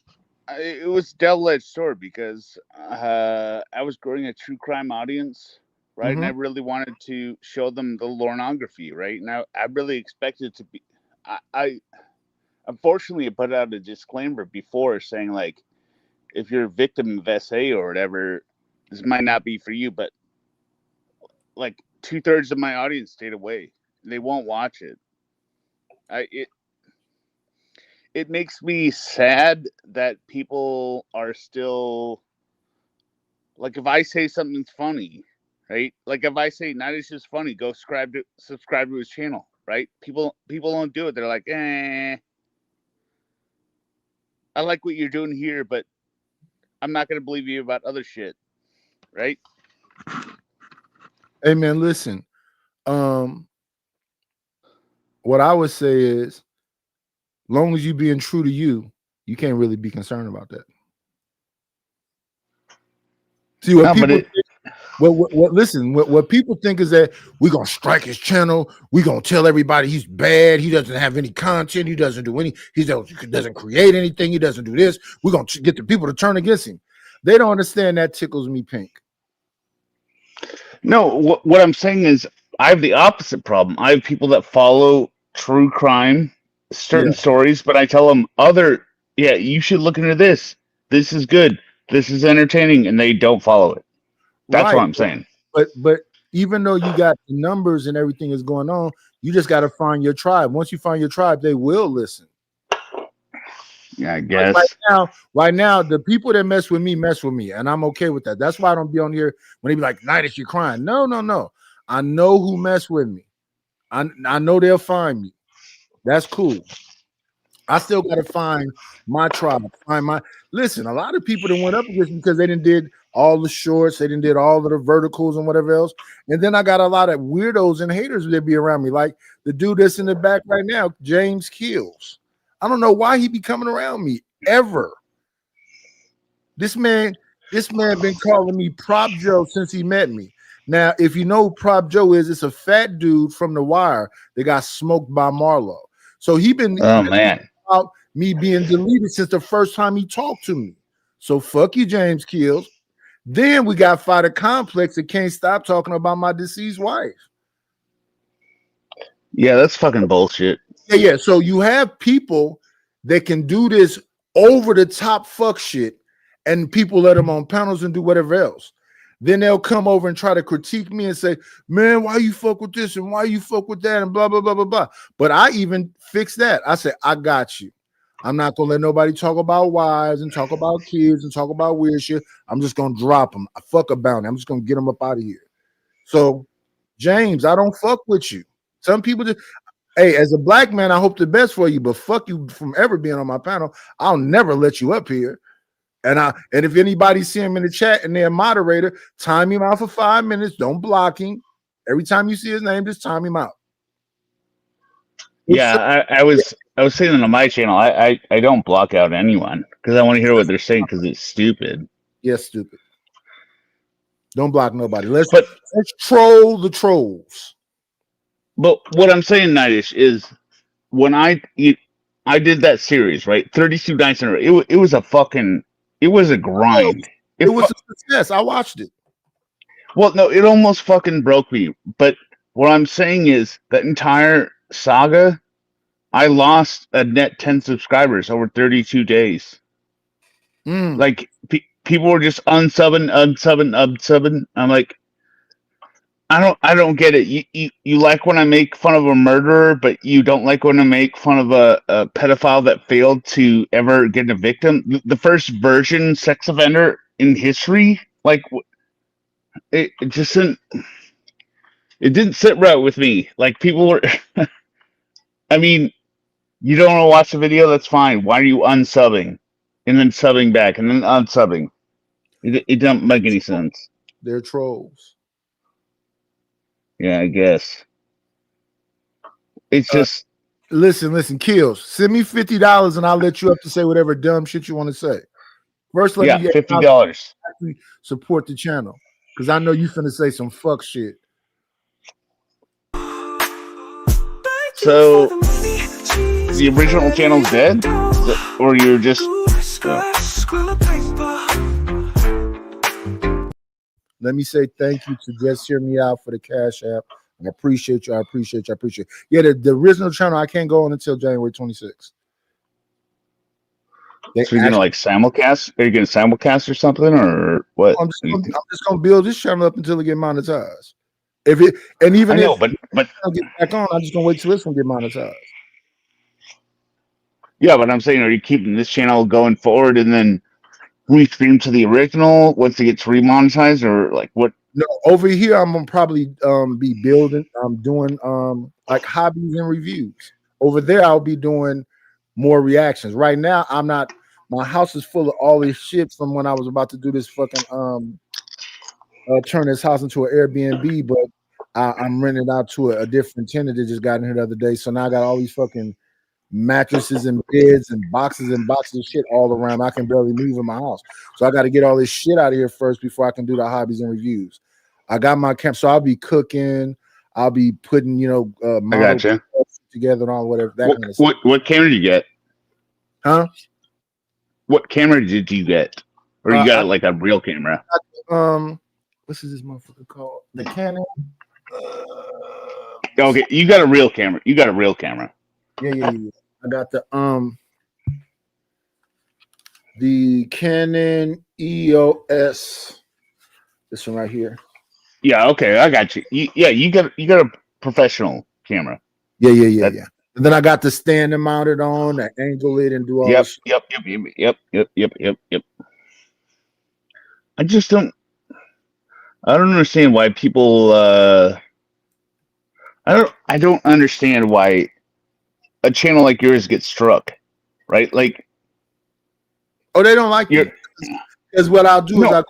It was double-edged sword because I was growing a true crime audience, right? And I really wanted to show them the pornography, right? Now I really expected to be. I unfortunately put out a disclaimer before saying like, if you're a victim of SA or whatever, this might not be for you. But like 2/3 of my audience stayed away. They won't watch it. It makes me sad that people are still like, if I say something's funny, right? Like if I say Nadish is funny, go subscribe to his channel, right? People don't do it. They're like, I like what you're doing here, but I'm not gonna believe you about other shit, right? Hey man, listen. What I would say is, long as you being true to you, you can't really be concerned about that. See what people think, what people think is that we're gonna strike his channel, we're gonna tell everybody he's bad, he doesn't have any content, he doesn't create anything, he doesn't do this. We're gonna get the people to turn against him. They don't understand that tickles me pink. No, what I'm saying is I have the opposite problem. I have people that follow true crime, certain stories, but I tell them you should look into this. This is good. This is entertaining, and they don't follow it. That's what I'm saying. But even though you got the numbers and everything is going on, you just got to find your tribe. Once you find your tribe, they will listen. Yeah, I guess. Right now, the people that mess with me, and I'm okay with that. That's why I don't be on here when they be like, Nadish, you're crying. No. I know who mess with me. I know they'll find me. That's cool. I still got to find my tribe. Listen, a lot of people that went up against me because they didn't did all the shorts, they didn't did all of the verticals and whatever else. And then I got a lot of weirdos and haters that be around me, like the dude that's in the back right now, James Kills. I don't know why he be coming around me ever. This man been calling me Prop Joe since he met me. Now, if you know who Prop Joe is, it's a fat dude from The Wire that got smoked by Marlo. So he been about me being deleted since the first time he talked to me. So fuck you, James Kills. Then we got Fighter Complex that can't stop talking about my deceased wife. Yeah, that's fucking bullshit. Yeah. So you have people that can do this over the top fuck shit, and people let them on panels and do whatever else. Then they'll come over and try to critique me and say, man, why you fuck with this and why you fuck with that and blah, blah, blah, blah, blah. But I even fixed that. I said, I got you. I'm not going to let nobody talk about wives and talk about kids and talk about weird shit. I'm just going to drop them. I fuck about it. I'm just going to get them up out of here. So, James, I don't fuck with you. Some people just, hey, as a black man, I hope the best for you, but fuck you from ever being on my panel. I'll never let you up here. And if anybody see him in the chat and they're a moderator, time him out for 5 minutes. Don't block him. Every time you see his name, just time him out. Yeah, I was saying that on my channel. I don't block out anyone because I want to hear what they're saying because it's stupid. Yes, stupid. Don't block nobody. Let's troll the trolls. But what I'm saying, Nadish, is when I did that series, right? 32 nights in a row. It was a fucking. It was a grind. It was a success. I watched it. Well, no, it almost fucking broke me. But what I'm saying is that entire saga, I lost a net 10 subscribers over 32 days. Like people were just unsubbing. I'm like, I don't get it. You like when I make fun of a murderer, but you don't like when I make fun of a pedophile that failed to ever get a victim. The first virgin sex offender in history, like it just didn't. It didn't sit right with me. Like people were. I mean, you don't want to watch the video. That's fine. Why are you unsubbing, and then subbing back, and then unsubbing? It doesn't make any sense. They're trolls. Yeah, I guess. It's just listen, Kills. Send me $50 and I'll let you up to say whatever dumb shit you want to say. First, let me get $50. Support the channel because I know you finna say some fuck shit. So the original channel's dead, or you're just. let me say thank you to Just Hear Me Out for the Cash App. I appreciate you. I appreciate you. I appreciate you. Yeah, the original channel I can't go on until January 26th. So you're gonna like simulcast? Are you gonna simulcast or something, or what? I'm just gonna build this channel up until it get monetized. If it and even I know, if but I'll get back on, I'm just gonna wait till this one get monetized. yeah, but I'm saying, are you keeping this channel going forward and then restream to the original once it gets remonetized, or like what? No, over here I'm gonna probably be building. I'm doing like hobbies and reviews. Over there I'll be doing more reactions. Right now I'm not. My house is full of all this shit from when I was about to do this fucking turn this house into an Airbnb, but I'm renting out to a different tenant that just got in here the other day. So now I got all these fucking mattresses and beds and boxes of shit all around. I can barely move in my house. So I got to get all this shit out of here first before I can do the hobbies and reviews. I got my camp, so I'll be cooking. I'll be putting, I gotcha. together and all whatever. That kind of stuff. What camera did you get? Huh? What camera did you get? Or you got like a real camera? What's this motherfucker called? The Canon. Okay, you got a real camera. You got a real camera. Yeah. I got the Canon EOS. This one right here. Yeah, okay, I got you. You got a professional camera. Yeah. And then I got the stand and mount it on, the angle it, and do all this. Yep. I don't understand why people. I don't understand why a channel like yours gets struck, right? Like, oh, they don't like it. Because what I'll do is I'll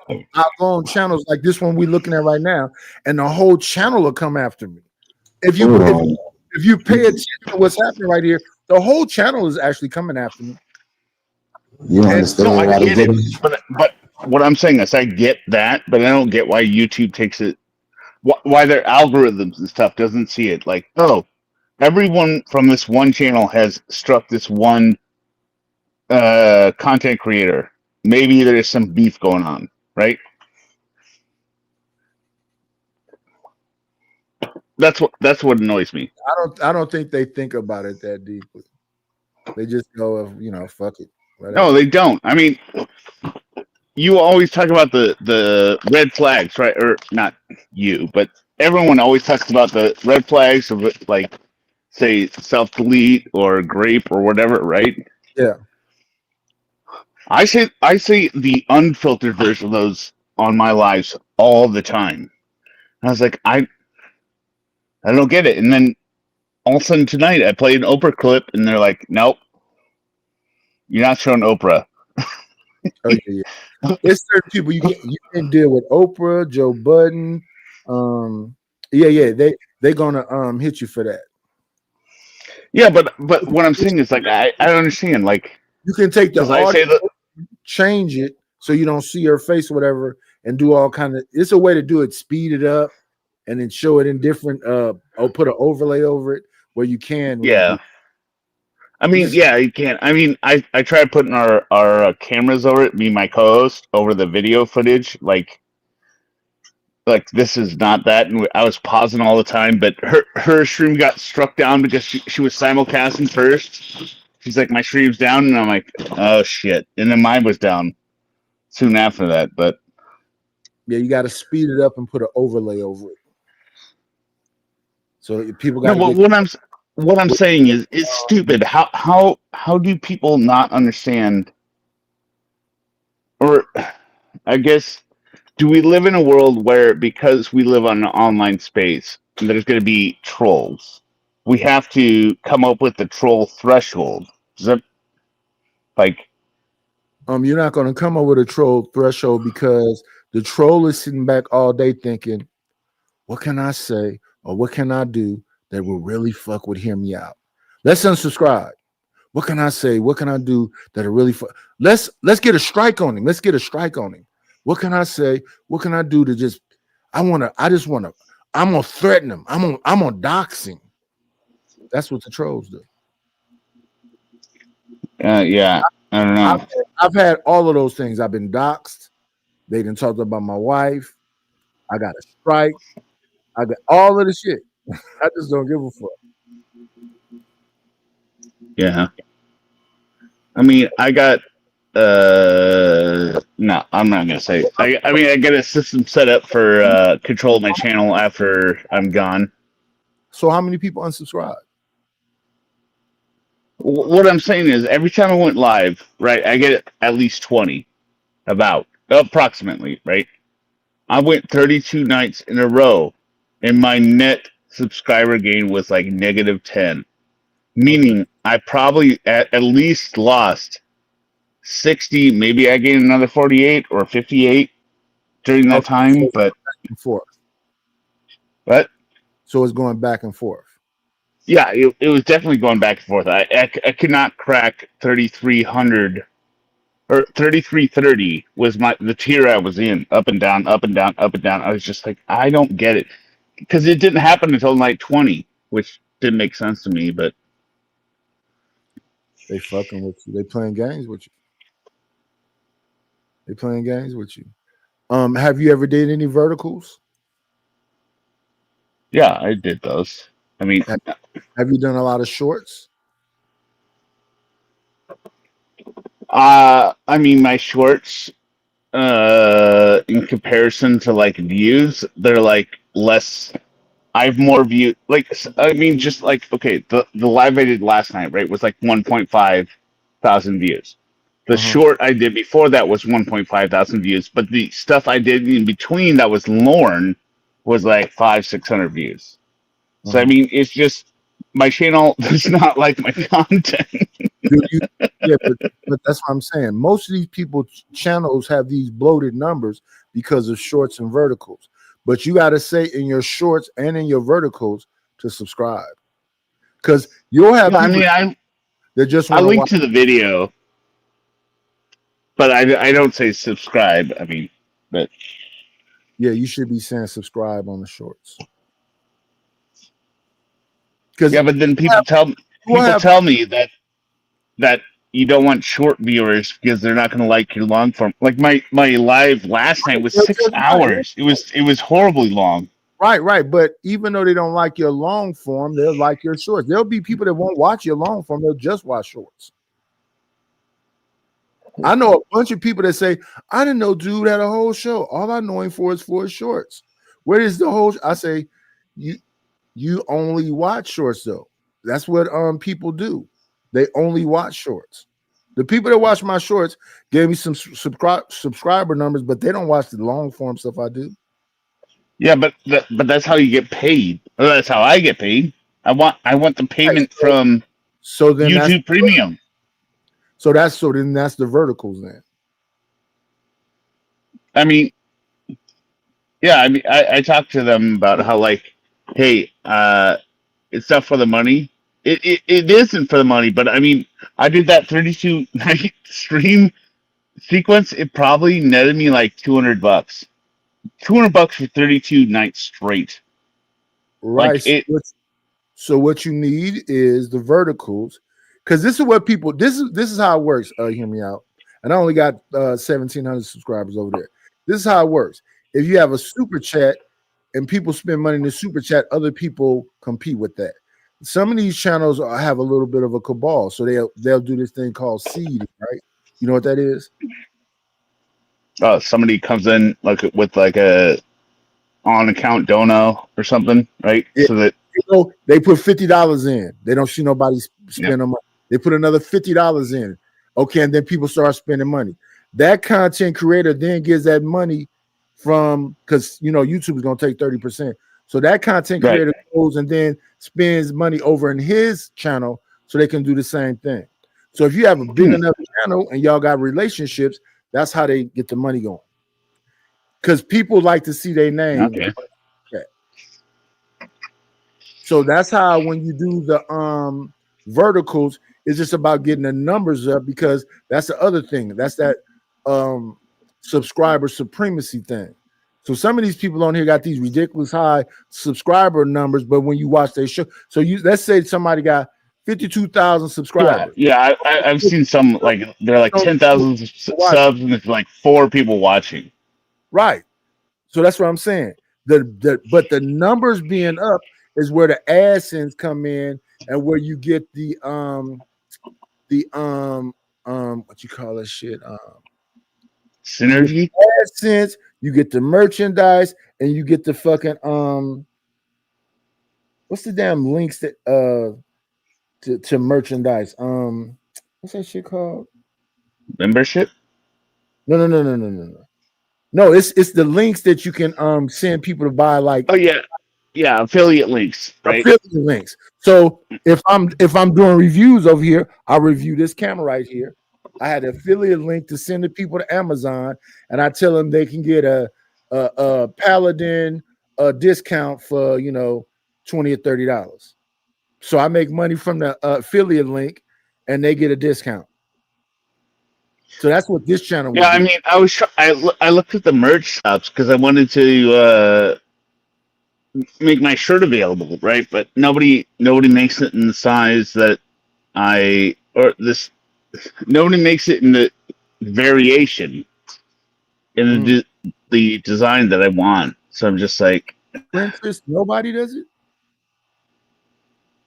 go on channels like this one we're looking at right now, and the whole channel will come after me. If you pay attention to what's happening right here, the whole channel is actually coming after me. You understand? No, I get it, but what I'm saying is I get that, but I don't get why YouTube takes it, why their algorithms and stuff doesn't see it. Like, oh, everyone from this one channel has struck this one content creator. Maybe there's some beef going on, right? That's what annoys me. I don't think they think about it that deeply. They just go, fuck it. Whatever. No, they don't. I mean, you always talk about the red flags, right? Or not you, but everyone always talks about the red flags of like, say, self-delete or grape or whatever, right? Yeah. I say the unfiltered version of those on my lives all the time. I was like, I don't get it. And then all of a sudden tonight I played an Oprah clip and they're like, nope, you're not showing Oprah. Oh yeah. It's certain people you can deal with. Oprah, Joe Budden. They're gonna hit you for that. Yeah, but what I'm saying is like I don't understand. Like, you can take the audio, change it so you don't see her face or whatever, and do all kind of. It's a way to do it. Speed it up, and then show it in different. Or put an overlay over it where you can. Yeah. I mean, yeah, you can. I mean, I tried putting our cameras over it, me and my co-host, over the video footage. Like this is not that, and I was pausing all the time. But her stream got struck down because she was simulcasting first. She's like, my stream's down, and I'm like, oh shit, and then mine was down soon after that. But yeah, you got to speed it up and put an overlay over it. So people got. No, what I'm saying is it's stupid. How do people not understand? Or I guess, do we live in a world where because we live on an online space, there's going to be trolls? We have to come up with the troll threshold. Is that like? You're not going to come up with a troll threshold because the troll is sitting back all day thinking, what can I say or what can I do that will really fuck with Hear Me Out? Let's unsubscribe. What can I say? What can I do that will really fuck? Let's get a strike on him. Let's get a strike on him. What can I say? What can I do to just? I'm gonna threaten him. I'm gonna dox him. That's what the trolls do. Yeah, I don't know. I've had all of those things. I've been doxxed. They didn't talk about my wife. I got a strike. I got all of the shit. I just don't give a fuck. Yeah. I mean, I got no, I'm not gonna say. I mean, I got a system set up for control my channel after I'm gone. So how many people unsubscribe? What I'm saying is, every time I went live, right, I get at least 20, approximately, right. I went 32 nights in a row, and my net subscriber gain was like -10, meaning I probably at least lost 60. Maybe I gained another 48 or 58 during that time. But back and forth. What? So it's going back and forth. Yeah, it was definitely going back and forth. I could not crack 3,300 or 3,330 was the tier I was in, up and down, up and down, up and down. I was just like, I don't get it, because it didn't happen until night 20, which didn't make sense to me. But they fucking with you. They playing games with you. They playing games with you. Have you ever did any verticals? Yeah, I did those. I mean, have you done a lot of shorts? I mean, my shorts, in comparison to like views, they're like less. I have more view. Like, I mean, just like, okay, the live I did last night, right, was like 1.5 thousand views. The short I did before that was 1.5 thousand views, but the stuff I did in between that was Lorne was like 500-600 views. So I mean, it's just my channel does not like my content. Yeah, but that's what I'm saying. Most of these people's channels have these bloated numbers because of shorts and verticals. But you got to say in your shorts and in your verticals to subscribe, because you'll have. Yeah, I mean, that just I link to the video, but I don't say subscribe. I mean, but yeah, you should be saying subscribe on the shorts. Yeah, but then people tell me that you don't want short viewers because they're not going to like your long form. Like my live last night was 6 hours. It was horribly long. Right. But even though they don't like your long form, they'll like your shorts. There'll be people that won't watch your long form; they'll just watch shorts. I know a bunch of people that say, "I didn't know dude had a whole show. All I know him for his shorts." Where is the whole? I say, you only watch shorts though. That's what people do. They only watch shorts. The people that watch my shorts gave me some subscriber numbers, but they don't watch the long form stuff I do. Yeah, but that's how you get paid. Or that's how I get paid. I want the payment from YouTube Premium. So that's the verticals then. I mean, yeah, I mean, I talked to them about how, like, hey, it's not for the money. It isn't for the money, but I mean, I did that 32 night stream sequence. It probably netted me like $200. $200 for 32 nights straight. Right. Like so what you need is the verticals, because this is what people. This is how it works. Hear me out. And I only got 1,700 subscribers over there. This is how it works. If you have a super chat and people spend money in the super chat, other people compete with that. Some of these channels have a little bit of a cabal, so they'll do this thing called seed, right? You know what that is? Somebody comes in like with like a on account dono or something, right? Yeah. So that they put $50 in. They don't see nobody spend no money. They put another $50 in. Okay, and then people start spending money. That content creator then gives that money from, because YouTube is gonna take 30%. So that content creator goes and then spends money over in his channel so they can do the same thing. So if you have a big enough channel and y'all got relationships, that's how they get the money going. Because people like to see their name. Okay. So that's how when you do the verticals, it's just about getting the numbers up, because that's the other thing. That's that subscriber supremacy thing. So some of these people on here got these ridiculous high subscriber numbers, but when you watch their show, so let's say somebody got 52,000 subscribers. Yeah, I've seen some, like, they're like 10,000 subs and it's like 4 people watching. Right. So that's what I'm saying. but the numbers being up is where the AdSense come in, and where you get the what you call that shit synergy. AdSense, you get the merchandise, and you get the fucking what's the damn links that to merchandise? What's that shit called? Membership? No. No, it's the links that you can send people to buy, like affiliate links, right? Affiliate links. So if I'm doing reviews over here, I'll review this camera right here. I had an affiliate link to send the people to Amazon, and I tell them they can get a Paladin discount for $20 or $30. So I make money from the affiliate link, and they get a discount. So that's what this channel. Yeah, I mean, I looked at the merch shops because I wanted to make my shirt available, right? But nobody makes it in the size that nobody makes it in the variation in the design that I want. So I'm just like, Pinterest, nobody does it.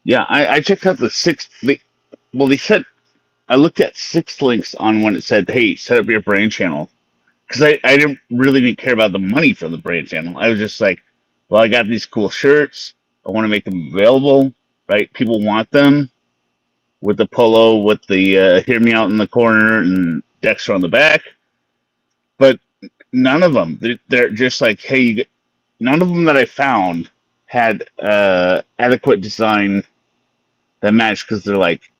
Yeah, I checked out they said I looked at 6 links on when it said, "Hey, set up your brand channel," because I didn't really care about the money for the brand channel. I was just like, well, I got these cool shirts. I want to make them available, right? People want them with the polo, with the "Hear Me Out" in the corner and Dexter on the back. But none of them, they're just like, hey, none of them that I found had adequate design that matched, because they're like,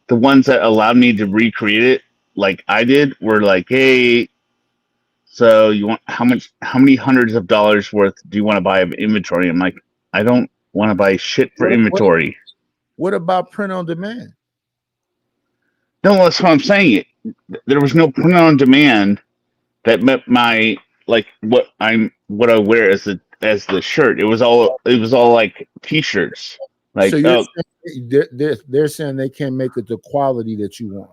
the ones that allowed me to recreate it like I did were like, hey, so you want how many hundreds of dollars worth do you want to buy of inventory? I'm like, I don't want to buy shit for inventory. What about print on demand? No, that's what I'm saying. There was no print on demand that met my, like, what I wear as the shirt. It was all like t-shirts. Like, so they're saying they can't make it the quality that you want.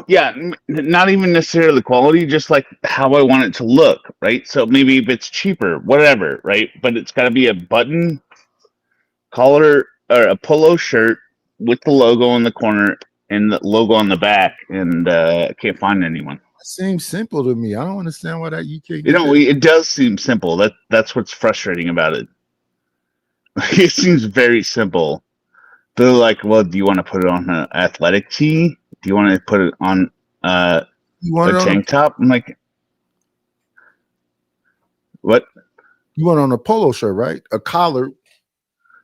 Yeah, not even necessarily the quality, just like how I want it to look, right? So maybe if it's cheaper, whatever, right? But it's got to be a button collar or a polo shirt with the logo in the corner and the logo on the back, and I can't find anyone. It seems simple to me. I don't understand why that you can't. It does seem simple. That's what's frustrating about it. It seems very simple. They're like, well, do you want to put it on an athletic tee? Do you want to put it on a tank top? I'm like, what? You want it on a polo shirt, right? A collar.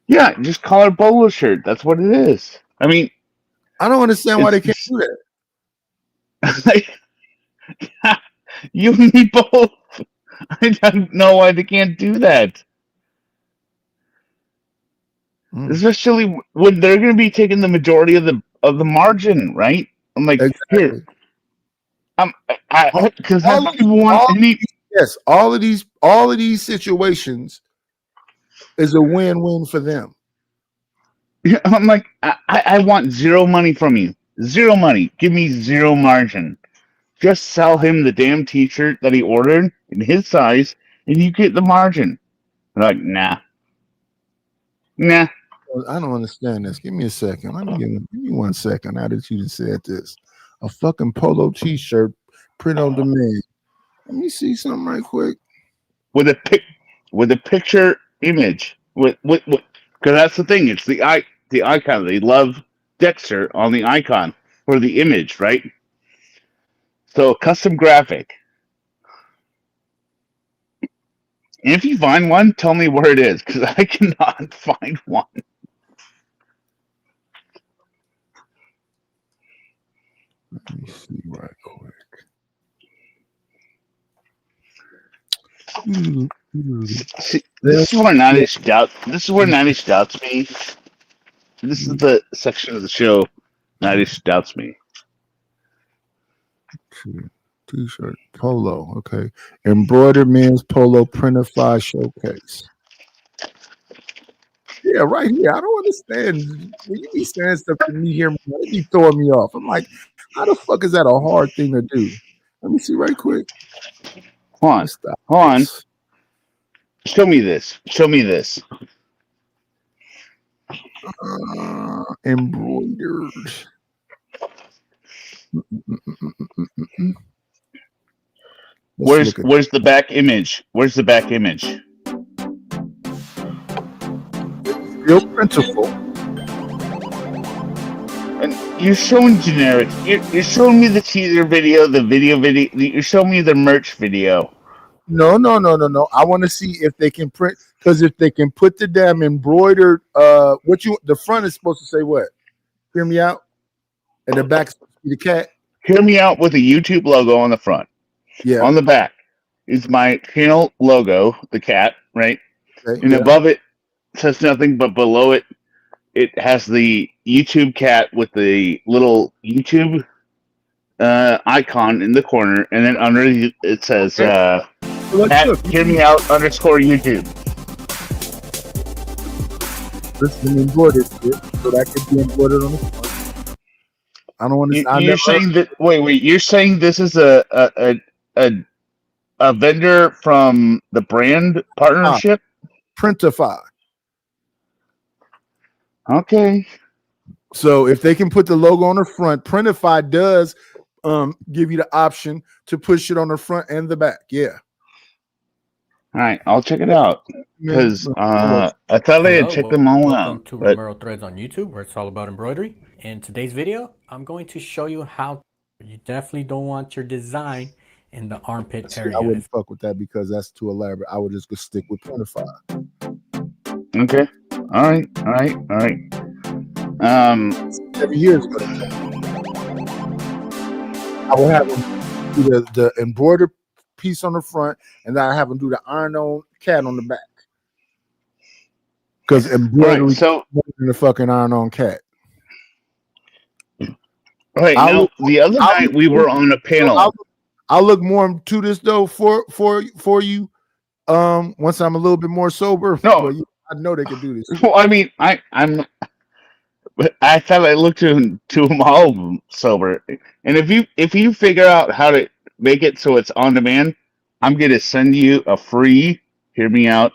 Yeah, just collar polo shirt. That's what it is. I mean, I don't understand why they can't do that. You and me both. I don't know why they can't do that. Especially when they're going to be taking the majority of the margin, right? I'm like, here. Because all of these situations is a win-win for them. Yeah, I'm like, I want zero money from you. Zero money. Give me zero margin. Just sell him the damn t-shirt that he ordered in his size, and you get the margin. I'm like, nah. I don't understand this. Give me a second. Give me 1 second. Now that you just said this, a fucking polo t-shirt, print on demand. Let me see something right quick. With a picture image. With because that's the thing. It's the icon. They love Dexter on the icon for the image, right? So custom graphic. And if you find one, tell me where it is, because I cannot find one. Let me see right quick. See, this is where Nanish doubts me. This is the section of the show Nanish doubts me. T-shirt, polo, okay. Embroidered men's polo printify showcase. Yeah, right here. I don't understand. When you be saying stuff to me here, it be throwing me off. I'm like, how the fuck is that a hard thing to do? Let me see right quick. Hold on. Show me this. Show me this. Embroidered. Where's the back image? Where's the back image? Real principle. And you're showing generic. You're showing me the teaser video, the video. You're showing me the merch video. No. I want to see if they can print, because if they can put the damn embroidered, the front is supposed to say what? Hear me out, and the back the cat. Hear me out with a YouTube logo on the front. Yeah. On the back is my channel logo, the cat, right? Okay, and above it says nothing, but below it, it has the YouTube cat with the little YouTube icon in the corner, and then underneath it says cat, hear me out _YouTube. This is an embroidered shit, so that could be embroidered on the front. I don't want to. You're saying that? Wait. You're saying this is a vendor from the brand partnership? Printify. Okay. So if they can put the logo on the front, Printify does give you the option to push it on the front and the back. Yeah. All right, I'll check it out because I thought I had checked them all Welcome out. to But Romero Threads on YouTube, where it's all about embroidery. In today's video, I'm going to show you how you definitely don't want your design in the armpit area. I wouldn't fuck with that because that's too elaborate. I would just go stick with Printify. okay, all right. 7 years ago, I would have them do the embroidered piece on the front, and then I have them do the iron-on cat on the back. Because embroidery is more than the fucking iron-on cat. Right now, the other night we were on a panel. I'll look more to this though for you. Once I'm a little bit more sober. No, I know they can do this. Well, I mean, I thought I looked to them all of them sober. And if you figure out how to make it so it's on demand, I'm gonna send you a free hear me out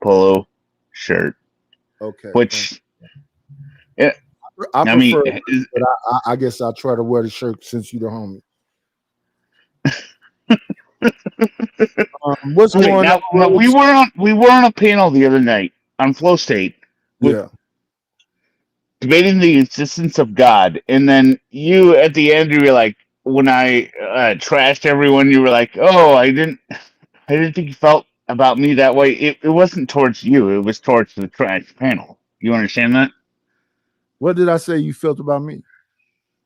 polo shirt. Okay. Which I mean, prefer, but I guess I'll try to wear the shirt since you're the homie. What's okay, going now, on? We were on a panel the other night on Flow State. Debating the existence of God, and then you at the end you were like, when I trashed everyone, you were like, "Oh, I didn't think you felt about me that way." It wasn't towards you; it was towards the trash panel. You understand that? What did I say you felt about me?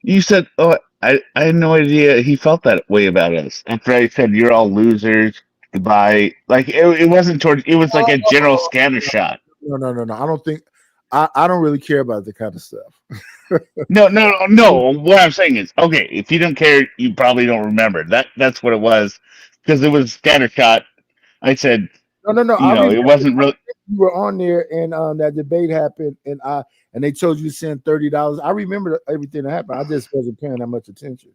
You said, "Oh, I had no idea he felt that way about us." After I said, "You're all losers, goodbye," like it wasn't towards. It was like a general scatter shot. No. I don't think. I don't really care about that kind of stuff. No. What I'm saying is, okay, if you don't care, you probably don't remember. That's what it was, because it was scattershot. I said, No. You know, it wasn't really. You were on there, and that debate happened, and they told you to send $30. I remember everything that happened. I just wasn't paying that much attention.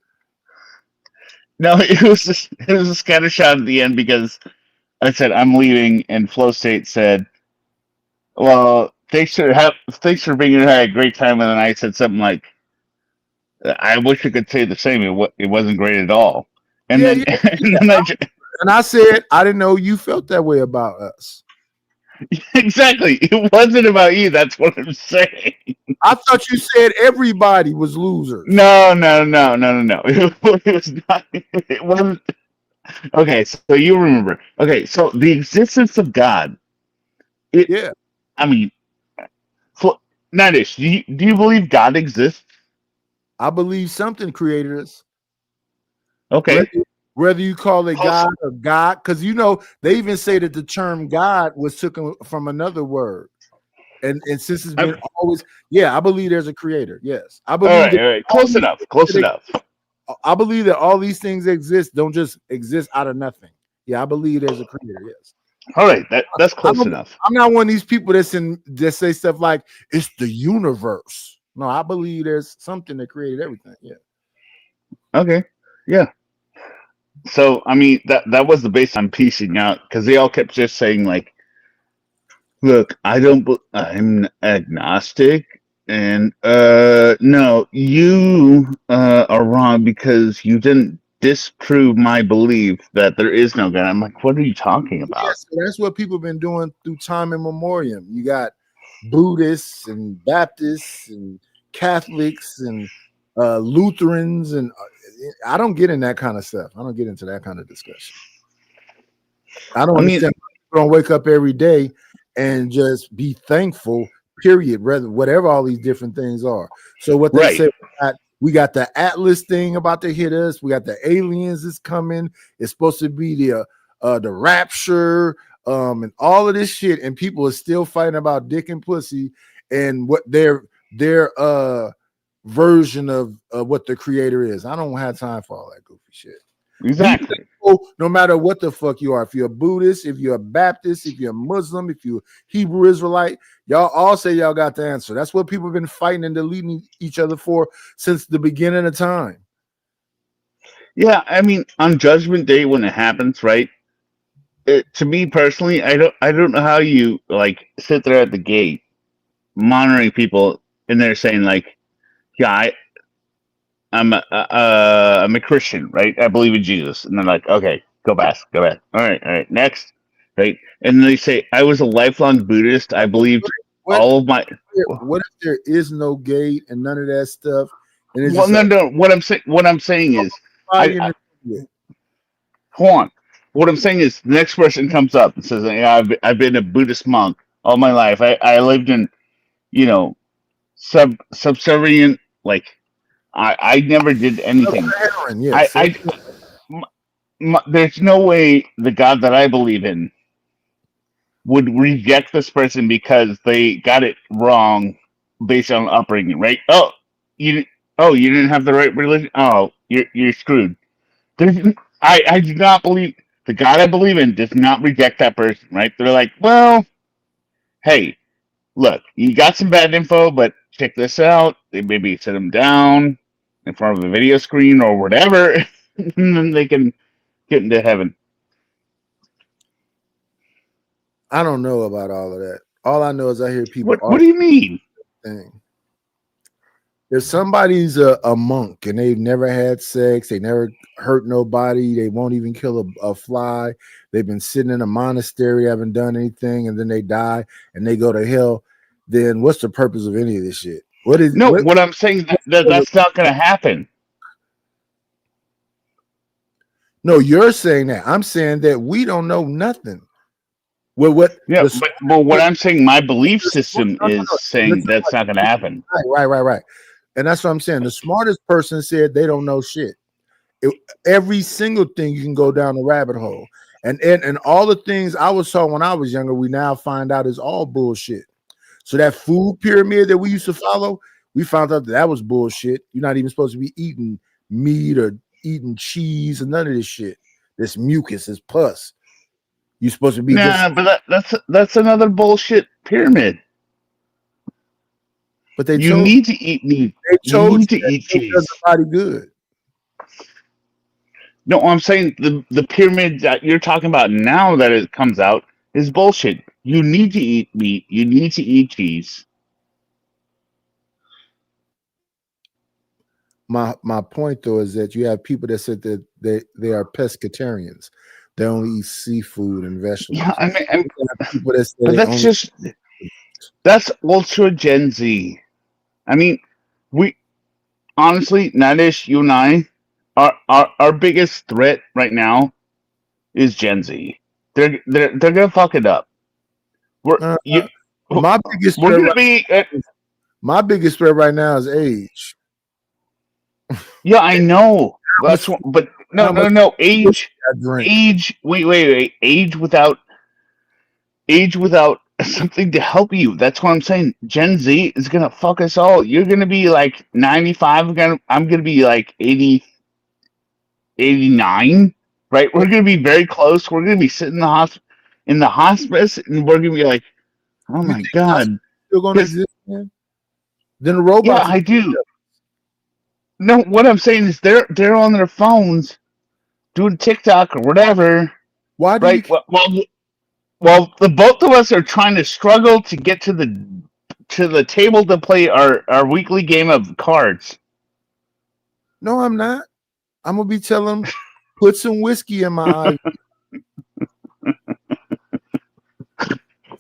No, it was a scattershot at the end because I said I'm leaving, and Flow State said, "Well, thanks for being here. I had a great time." And then I said something like, "I wish I could say the same. It wasn't great at all." And then I said I didn't know you felt that way about us. Exactly. It wasn't about you. That's what I'm saying. I thought you said everybody was losers. No. It was not. It wasn't. Okay, so you remember. Okay, so the existence of God. I mean, Nadish, do you believe God exists? I believe something created us. Okay. Whether you call it God or God, because they even say that the term God was taken from another word, and since it's been always, I believe there's a creator. Yes, I believe. All right. Close enough. I believe that all these things don't just exist out of nothing. Yeah, I believe there's a creator. Yes. All right, that's close enough. I'm not one of these people that say stuff like it's the universe. No, I believe there's something that created everything. Yeah. Okay. Yeah. So I mean that was the base I'm piecing out, because they all kept just saying like Look, I'm agnostic, and no, you are wrong because you didn't disprove my belief that there is no God. I'm like, what are you talking about? Yes, that's what people have been doing through time immemorial. You got Buddhists and Baptists and Catholics and Lutherans, and I don't get in that kind of stuff. I don't get into that kind of discussion. I don't understand. People don't wake up every day and just be thankful. Period. Rather, whatever all these different things are. So what they say, we got the Atlas thing about to hit us. We got the aliens is coming. It's supposed to be the rapture, and all of this shit, and people are still fighting about dick and pussy and what their version of what the creator is. I don't have time for all that goofy shit. Exactly. No matter what the fuck you are, if you're a Buddhist, if you're a Baptist, if you're a Muslim, if you're Hebrew Israelite, y'all all say y'all got the answer. That's what people have been fighting and deleting each other for since the beginning of time. Yeah, I mean, on Judgment Day when it happens, right? To me personally, I don't know how you like sit there at the gate monitoring people and they're saying like, yeah, I'm a Christian, right? I believe in Jesus, and they're like, okay, go back. All right, next, right? And then they say I was a lifelong Buddhist. I believed all of my. What if there is no gate and none of that stuff? And it's no. What I'm saying is, hold on. What I'm saying is, the next person comes up and says, yeah, I've been a Buddhist monk all my life. I lived in, subservient, like. I never did anything. Yes. There's no way the God that I believe in would reject this person because they got it wrong based on upbringing, right? You didn't have the right religion. Oh, you're screwed. I do not believe the God I believe in does not reject that person, right? They're like, well, hey, look, you got some bad info, but check this out. They maybe sit them down in front of the video screen or whatever, and then they can get into heaven. I don't know about all of that. All I know is I hear people. What do you mean? If somebody's a monk and they've never had sex, they never hurt nobody, they won't even kill a fly, they've been sitting in a monastery, haven't done anything, and then they die and they go to hell, then what's the purpose of any of this shit? What I'm saying that's not going to happen. No, you're saying that. I'm saying that we don't know nothing. Well, but what I'm saying, my belief system is saying that's not going to happen. Right. And that's what I'm saying. The smartest person said they don't know shit. Every single thing you can go down the rabbit hole. And all the things I was taught when I was younger, we now find out is all bullshit. So that food pyramid that we used to follow, we found out that was bullshit. You're not even supposed to be eating meat or eating cheese and none of this shit. This mucus, this pus. You're supposed to be. But that's another bullshit pyramid. But they need to eat meat. You need to eat cheese. Does the body good. No, I'm saying the pyramid that you're talking about now that it comes out is bullshit. You need to eat meat. You need to eat cheese. My point though is that you have people that said that they are pescatarians. They only eat seafood and vegetables. Yeah, I mean that's ultra Gen Z. I mean, we honestly, Nadish, you and I, our biggest threat right now is Gen Z. They're gonna fuck it up. My biggest threat right now is age. Yeah, I know. But no. Age. Wait. Age without something to help you. That's what I'm saying. Gen Z is gonna fuck us all. You're gonna be like 95. I'm gonna be like 80, 89. Right? We're gonna be very close. We're gonna be sitting in the hospice, and we're gonna be like, oh my god. Still gonna exist, man? Then the robots. Yeah, I do. No, what I'm saying is they're on their phones doing TikTok or whatever. Why do right? Well, the both of us are trying to struggle to get to the table to play our weekly game of cards. No, I'm not. I'm gonna be telling him, put some whiskey in my eye.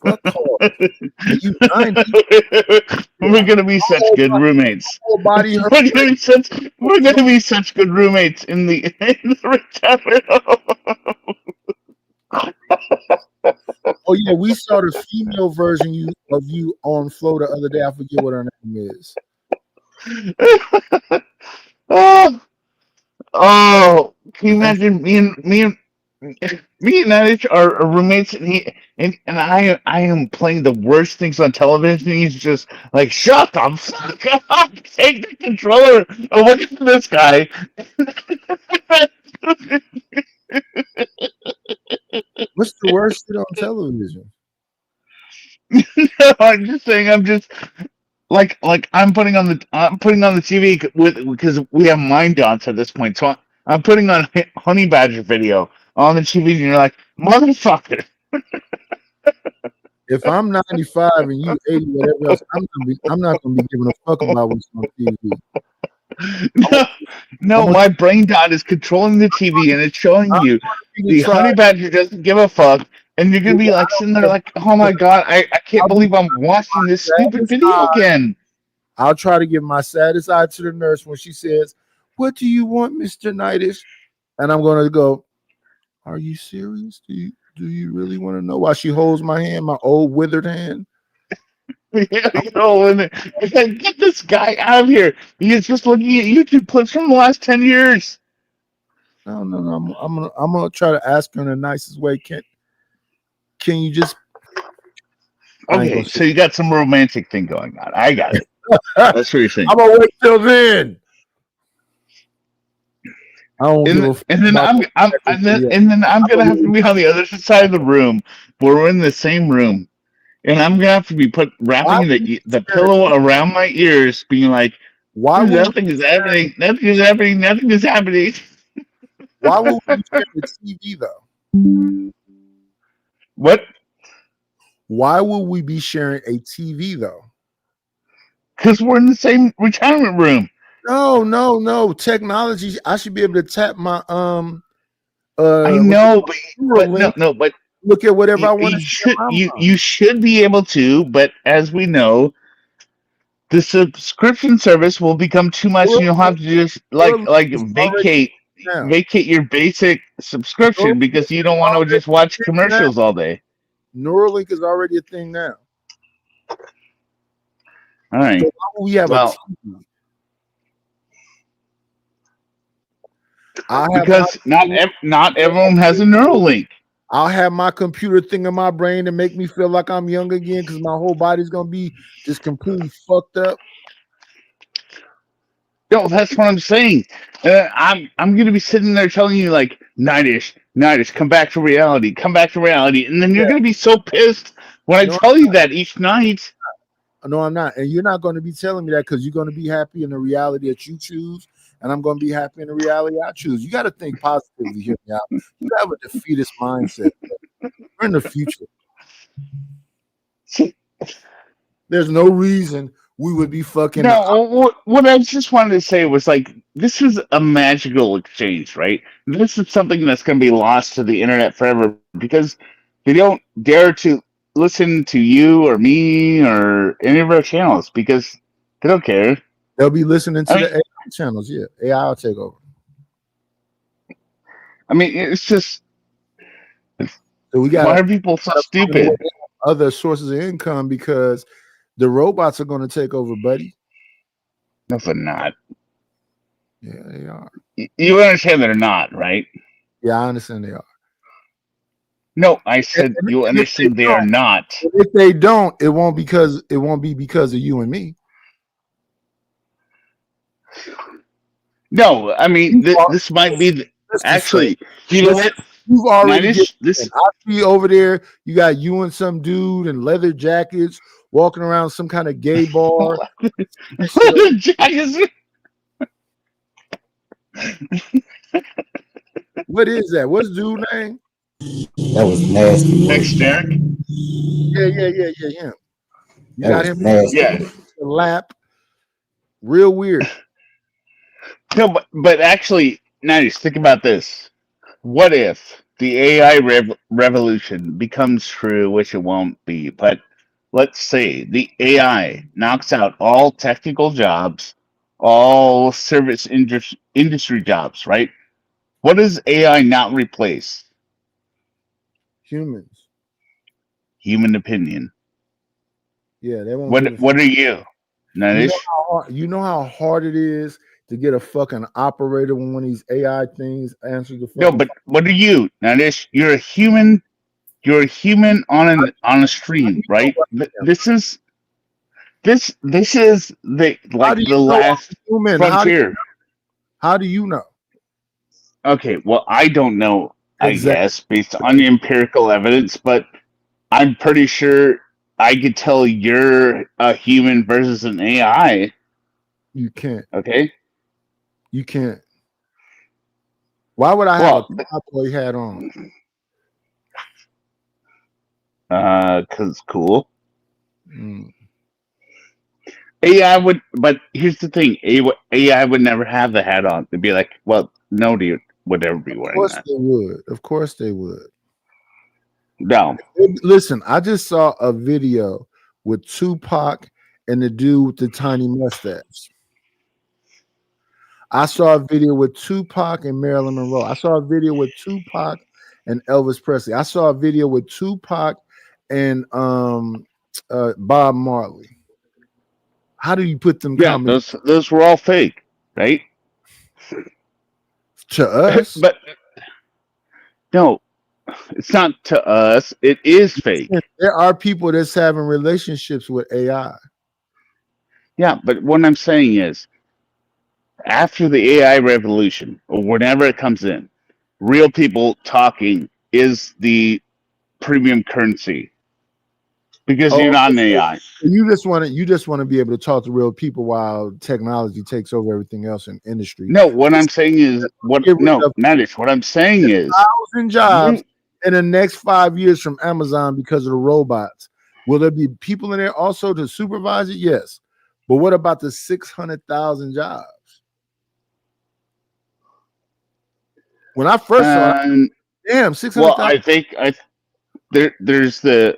Fuck off. You 90. We're gonna be such good roommates. Body hurt. We're gonna be such good roommates in the retirement home. Oh yeah, we saw the female version of you on Flow the other day. I forget what her name is. Oh, can you imagine me and Nadish are roommates, and I am playing the worst things on television. He's just like, shut the fuck up, take the controller away from this guy. What's the worst shit on television? No, I'm just saying. I'm just like I'm putting on the TV because we have Mind Dance at this point. So I'm putting on Honey Badger video on the TV, and you're like, motherfucker. If I'm 95 and you 80, whatever else, I'm not gonna be giving a fuck about what's on TV. No, my brain dot is controlling the TV and it's showing you the Honey Badger doesn't give a fuck, and you're gonna be like sitting there like, oh my god, I can't believe I'm watching this stupid video again. I'll try to give my saddest eye to the nurse when she says, "What do you want, Mr. Knightish?" And I'm gonna go, "Are you serious? Do you really want to know?" While she holds my hand, my old withered hand. Yeah, get this guy out of here. He is just looking at YouTube clips from the last 10 years. No. I'm gonna try to ask her in the nicest way. Can you just? Okay, so you got some romantic thing going on. I got it. That's what you're saying. I'm gonna wait till then. And then I'm gonna have to be on the other side of the room where we're in the same room, and I'm gonna have to be wrapping the pillow around my ears, being like, "Why? Nothing is happening. Nothing is happening. Nothing is happening." Why would we share the TV though? What? Why would we be sharing a TV though? Because we're in the same retirement room. No. Technology. I should be able to tap my I know, but look at whatever I want. You should be able to, but as we know, the subscription service will become too much, and you'll have to just vacate your basic subscription because you don't want to just watch commercials all day. Neuralink is already a thing now. All right. So why would we have a TV? Because not everyone has a Neuralink. I'll have my computer thing in my brain to make me feel like I'm young again because my whole body's gonna be just completely fucked up. No, that's what I'm saying. I'm gonna be sitting there telling you like, Knightish, come back to reality, and then you're gonna be so pissed when I tell you that each night. No, I'm not, and you're not going to be telling me that because you're going to be happy in the reality that you choose, and I'm going to be happy in the reality I choose. You got to think positively. Hear me out. You have a defeatist mindset. We're in the future. There's no reason we would be fucking. No, what I just wanted to say was like, this is a magical exchange, right? This is something that's going to be lost to the internet forever because they don't dare to listen to you or me or any of our channels because they don't care. They'll be listening to the AI channels. Yeah, AI will take over. I mean, it's just. So we got. Why are people so stupid? Other sources of income because the robots are going to take over, buddy. No, they're not. Yeah, they are. You understand they're not, right? Yeah, I understand they are. No, I said you understand they are not. If they don't, it won't be because of you and me. No, I mean this might be actually. You know what? You've already this. I see over there. You got you and some dude in leather jackets walking around some kind of gay bar. Leather jackets. What is that? What's dude's name? That was nasty. Next, Derek. Yeah. You That got was him nasty. Yeah. in the lap. Real weird. No, but actually, now just think about this. What if the AI revolution becomes true, which it won't be, but let's say the AI knocks out all technical jobs, all service industry jobs, right? What does AI not replace? Humans. Human opinion. Yeah, they won't give a What are you? Nanish? You know how hard it is to get a fucking operator when one of these AI things answers the phone? No, but what are you? Nanish, you're a human. You're a human on a stream, right? This is the last frontier. How do you know? Okay, well, I don't know, I Exactly. guess, based on the empirical evidence, but I'm pretty sure I could tell you're a human versus an AI. You can't. Okay? You can't. Why would I have a cowboy hat on? Because it's cool. Mm. AI would, but here's the thing: AI would never have the hat on. They'd be like, "Well, nobody would ever be wearing that." Of course they would. No. Listen, I just saw a video with Tupac and the dude with the tiny mustache. I saw a video with Tupac and Marilyn Monroe. I saw a video with Tupac and Elvis Presley. I saw a video with Tupac and Bob Marley. How do you put them? Yeah, those were all fake, right? To us, but no, it's not to us. It is fake. There are people that's having relationships with AI. Yeah, but what I'm saying is, after the AI revolution, or whenever it comes in, real people talking is the premium currency. Because you're not an AI. You just want to be able to talk to real people while technology takes over everything else in industry. No, what I'm saying is what I'm saying is 1,000 jobs in the next 5 years from Amazon because of the robots. Will there be people in there also to supervise it? Yes. But what about the 600,000 jobs? When I first saw it, damn, 600,000. Well, I think there's the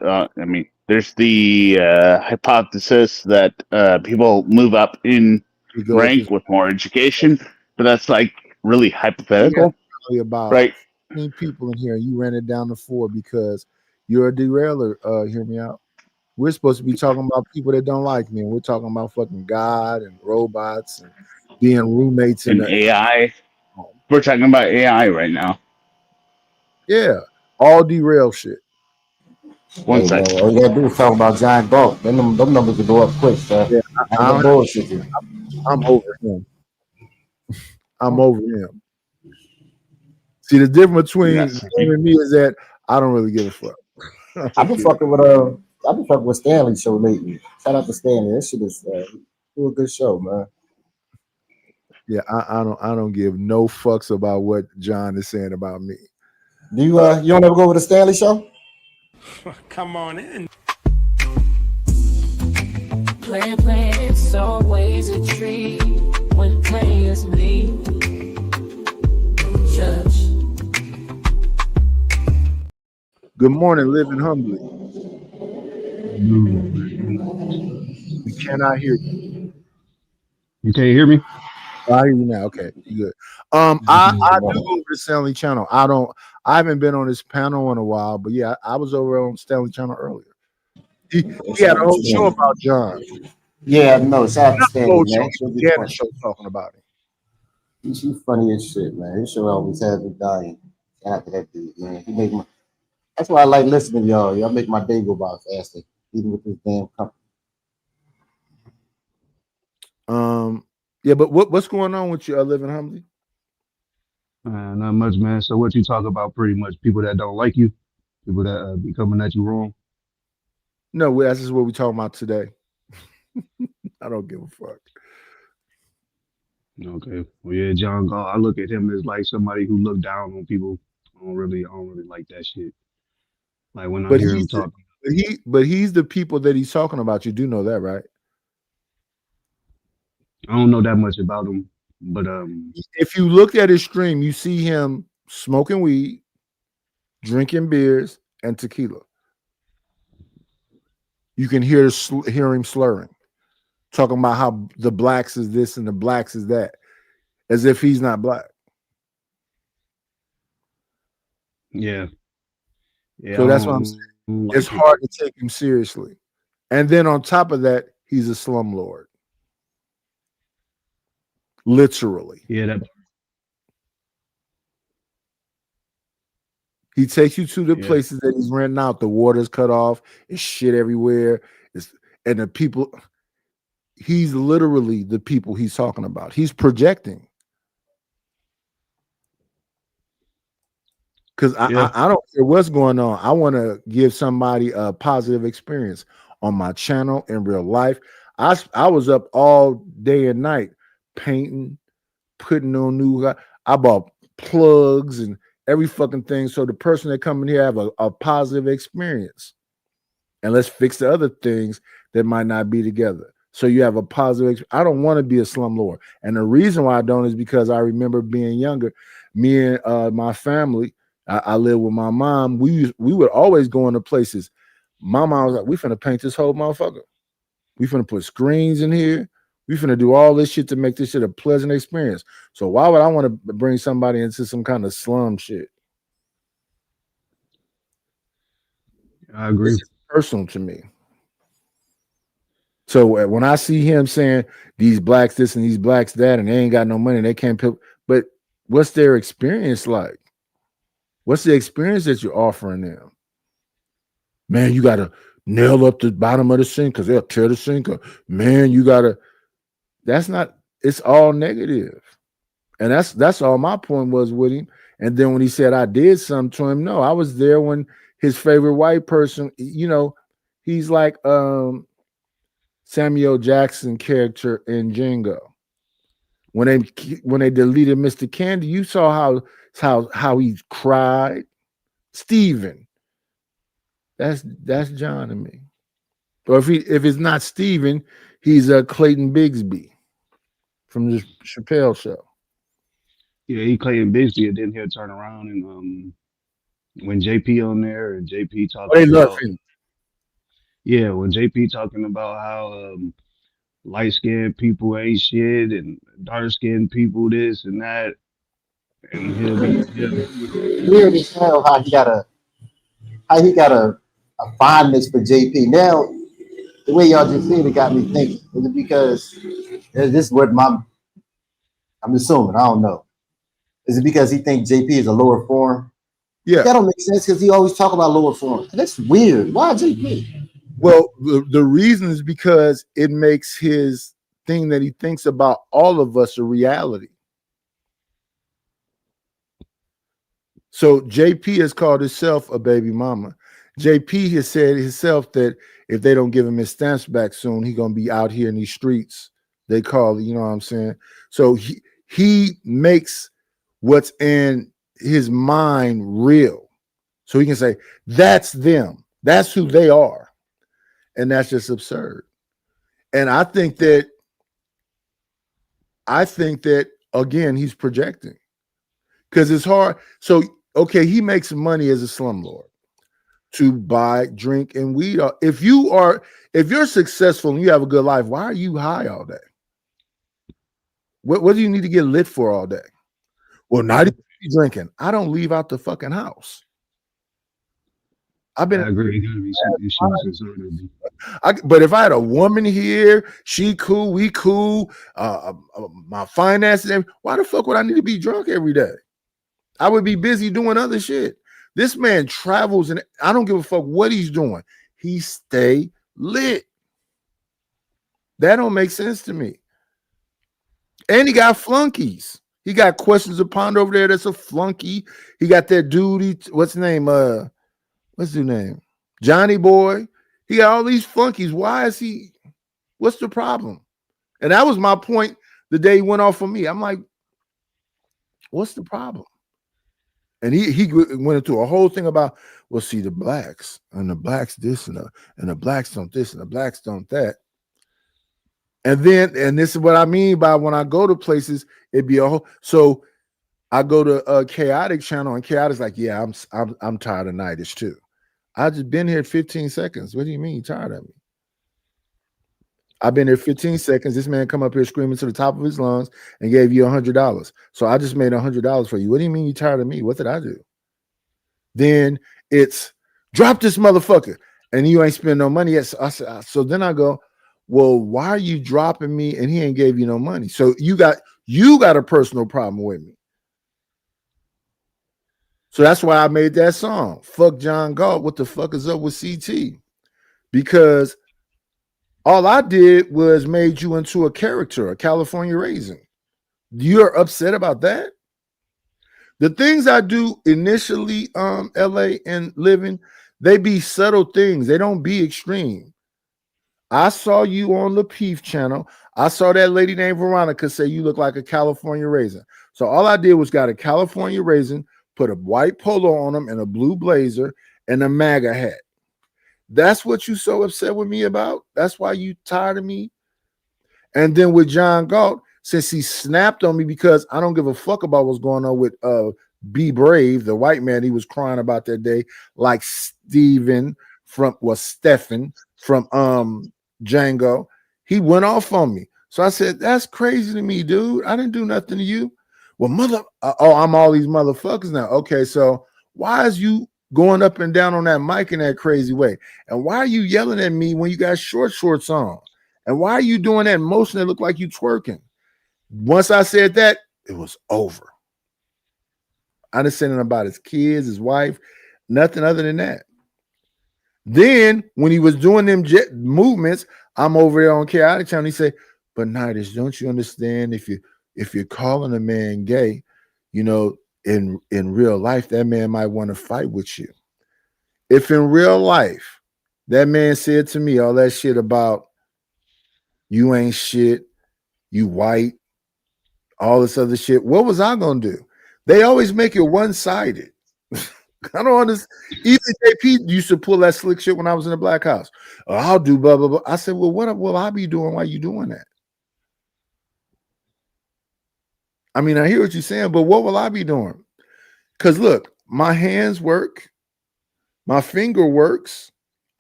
hypothesis that people move up in rank with more education, but that's like really hypothetical. About right? 15 people in here, you ran it down to 4 because you're a derailer. Hear me out. We're supposed to be talking about people that don't like me, and we're talking about fucking God and robots and being roommates and AI. We're talking about AI right now. Yeah, all derail shit. One second. All you gotta do is talk about Giant Bulk. Them numbers will go up quick, sir. Yeah, I'm bullshit you. I'm over him. I'm over him. See, the difference between him and me is that I don't really give a fuck. I've been fucking with Stanley show lately. Shout out to Stanley. That shit is a good show, man. Yeah, I don't give no fucks about what John is saying about me. Do you you don't ever go over to Stanley show? Come on in. Play, it's always a treat when players leave. Judge. Good morning, living humbly. We cannot hear you. You can't hear me? I hear you now. Okay, good. I do go over the Stanley channel. I haven't been on this panel in a while, but yeah, I was over on Stanley channel earlier. He had a whole show about John. Yeah, no, shout out to Stanley, man. He had a show talking about it. He's funny as shit, man. His show always has me dying. Shout out to that dude, man. He make my. That's why I like listening to y'all. Y'all make my day go by faster, even with this damn company. Yeah, but what's going on with you, living humbly? Not much, man. So what you talk about? Pretty much people that don't like you, people that be coming at you wrong. No, that's just what we're talking about today. I don't give a fuck. Okay. Well, yeah, John Gall. I look at him as like somebody who looked down on people I don't really like that shit. Like when I But hear him he's the, talk, but he's the people that he's talking about. You do know that, right? I don't know that much about him, but If you look at his stream, you see him smoking weed, drinking beers, and tequila. You can hear him slurring, talking about how the blacks is this and the blacks is that, as if he's not black. yeah, So I that's what I'm don't saying. like It's it. hard to take him seriously. And then on top of that, he's a slumlord. Literally. Yeah, that He takes you to the yeah, places that he's renting out. The water's cut off. It's shit everywhere. And the people, he's literally the people he's talking about. He's projecting. Because yeah. I don't care what's going on. I want to give somebody a positive experience on my channel in real life. I was up all day and night painting, putting on new. I bought plugs and every fucking thing, so the person that come in here have a positive experience. And let's fix the other things that might not be together. So you have a positive. I don't want to be a slumlord, and the reason why I don't is because I remember being younger. Me and my family. I live with my mom. We would always go into places. My mom was like, "We finna paint this whole motherfucker. We finna put screens in here. We finna do all this shit to make this shit a pleasant experience." So why would I want to bring somebody into some kind of slum shit? I agree. It's personal to me. So when I see him saying these blacks this and these blacks that, and they ain't got no money, they can't pay, but what's their experience like? What's the experience that you're offering them? Man, you gotta nail up the bottom of the sink because they'll tear the sink up. Man, you gotta. That's not. It's all negative, and that's all my point was with him. And then when he said I did something to him, no, I was there when his favorite white person. You know, he's like Samuel Jackson character in Django. When they deleted Mr. Candy, you saw how he cried. Steven. That's John to me. Or if it's not Steven, he's Clayton Bigsby from the Chappelle Show. Yeah, he Clayton Bigsby, and then he'll turn around and when JP on there and JP talking they love about, him. yeah, when JP talking about how light skinned people ain't shit and dark skinned people this and that, and he'll be Weird as hell how he got a fondness for JP. Now, the way y'all just said it got me thinking. Is it because this is what I'm assuming, I don't know. Is it because he thinks JP is a lower form? Yeah. That don't make sense because he always talk about lower form. That's weird. Why JP? Well, the reason is because it makes his thing that he thinks about all of us a reality. So JP has called himself a baby mama. JP has said himself that if they don't give him his stamps back soon, he's gonna be out here in these streets. They call it, you know what I'm saying? So he makes what's in his mind real. So he can say, that's them, that's who they are. And that's just absurd. And I think that again, he's projecting because it's hard. So, okay, he makes money as a slumlord to buy, drink, and weed. If you're successful and you have a good life, why are you high all day? What do you need to get lit for all day? Well, not even drinking. I don't leave out the fucking house. I agree. Gotta be some issues. But if I had a woman here, she cool, we cool, my finances, why the fuck would I need to be drunk every day? I would be busy doing other shit. This man travels, and I don't give a fuck what he's doing. He stay lit. That don't make sense to me. And he got flunkies. He got Questions of Ponder over there. That's a flunky. He got that dude. What's his name? What's his name? Johnny Boy. He got all these flunkies. Why is he? What's the problem? And that was my point the day he went off for me. I'm like, what's the problem? And he went into a whole thing about, well, see, the blacks this and the blacks don't this and the blacks don't that. And then, and this is what I mean by when I go to places, it'd be a whole. So I go to Chaotic channel, and Chaotic's like, yeah, I'm tired of Nightish too. I just been here 15 seconds. What do you mean you tired of me? I've been here 15 seconds. This man come up here screaming to the top of his lungs and gave you $100. So I just made $100 for you. What do you mean you tired of me? What did I do? Then it's drop this motherfucker, and you ain't spend no money yet. So then I go, well, why are you dropping me and he ain't gave you no money? So you got a personal problem with me. So that's why I made that song. Fuck John Galt. What the fuck is up with CT? Because all I did was made you into a character, a California raisin. You're upset about that? The things I do initially, LA and living, they be subtle things. They don't be extreme. I saw you on Lapeef channel. I saw that lady named Veronica say you look like a California raisin. So all I did was got a California raisin, put a white polo on them and a blue blazer and a MAGA hat. That's what you so upset with me about? That's why you tired of me? And then with John Galt, since he snapped on me because I don't give a fuck about what's going on with Be Brave, the white man he was crying about that day, like Stephen from Django, he went off on me. So I said, that's crazy to me, dude. I didn't do nothing to you. Well, I'm all these motherfuckers now. Okay, so why is you going up and down on that mic in that crazy way? And why are you yelling at me when you got shorts on? And why are you doing that motion that look like you twerking? Once I said that, it was over. I didn't say nothing about his kids, his wife, nothing other than that. Then when he was doing them jet movements, I'm over there on Chaotic channel. He said, but Nightish, don't you understand if you're calling a man gay, you know, in real life, that man might want to fight with you. If in real life, that man said to me all that shit about you ain't shit, you white, all this other shit, what was I gonna do? They always make it one-sided. I don't understand. Even JP used to pull that slick shit when I was in the Black House. Oh, I'll do blah, blah, blah. I said, well, what will I be doing while you doing that? I mean, I hear what you're saying, but what will I be doing? Because look, my hands work. My finger works.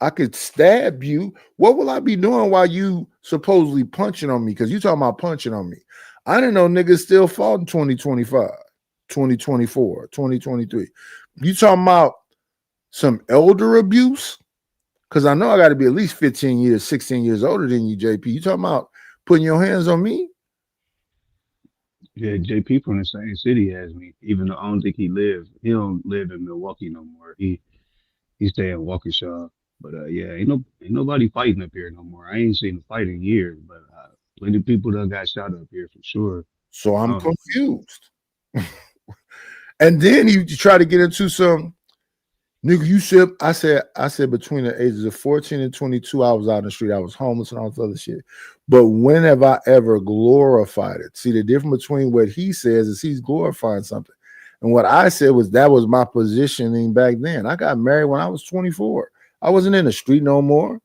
I could stab you. What will I be doing while you supposedly punching on me? Because you talking about punching on me. I didn't know niggas still fought in 2025, 2024, 2023. You talking about some elder abuse? Because I know I got to be at least 15 years, 16 years older than you, JP. You talking about putting your hands on me? Yeah, JP from the same city as me, even though I don't think he don't live in Milwaukee no more. He stay in Waukesha. But yeah, ain't nobody fighting up here no more. I ain't seen a fight in years, but plenty of people that got shot up here for sure. So I'm confused. And then you try to get into some nigga. You said I said between the ages of 14 and 22, I was out in the street. I was homeless and all this other shit. But when have I ever glorified it? See, the difference between what he says is he's glorifying something, and what I said was that was my positioning back then. I got married when I was 24. I wasn't in the street no more.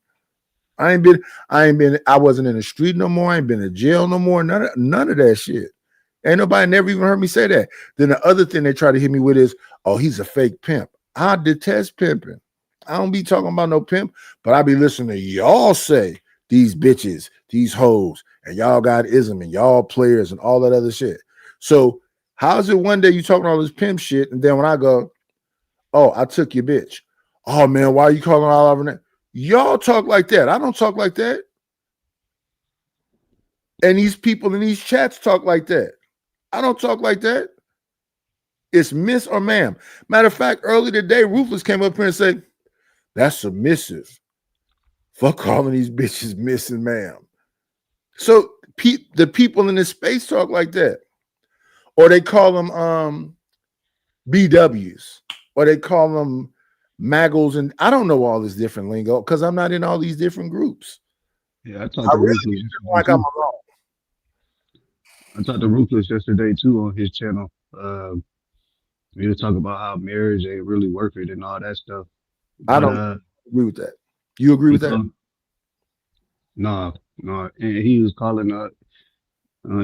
I wasn't in the street no more. I ain't been in jail no more. None of that shit. Ain't nobody never even heard me say that. Then the other thing they try to hit me with is, oh, he's a fake pimp. I detest pimping. I don't be talking about no pimp, but I be listening to y'all say these bitches, these hoes, and y'all got ism and y'all players and all that other shit. So how's it one day you talking all this pimp shit, and then when I go, oh, I took your bitch. Oh man, why are you calling all over that? Y'all talk like that. I don't talk like that. And these people in these chats talk like that. I don't talk like that. It's miss or ma'am. Matter of fact, early today, Ruthless came up here and said, that's submissive. Fuck calling these bitches miss and ma'am. So the people in this space talk like that. Or they call them BWs. Or they call them Maggles. And I don't know all this different lingo because I'm not in all these different groups. Yeah, I talked to Ruthless. Like I'm alone. I talked to Ruthless yesterday too on his channel. We was talking about how marriage ain't really worth it and all that stuff. I But don't agree with that. You agree he with that? called, no, and he was calling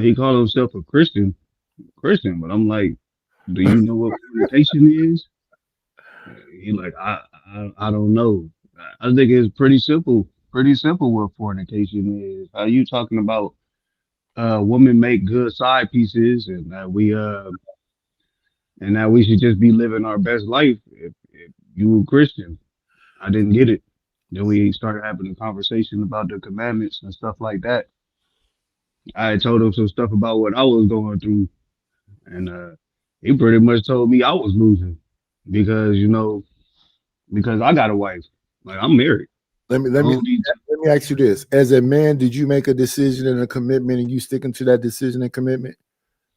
he called himself a Christian, but I'm like, do you know what fornication is? He like, I don't know. I think it's pretty simple what fornication is. Are you talking about women make good side pieces and that we should just be living our best life if you were Christian? I didn't get it. Then we started having a conversation about the commandments and stuff like that. I had told him some stuff about what I was going through, and he pretty much told me I was losing because because I got a wife. Like, I'm married. Let me I don't need to. let me ask you this: as a man, did you make a decision and a commitment, and you sticking to that decision and commitment?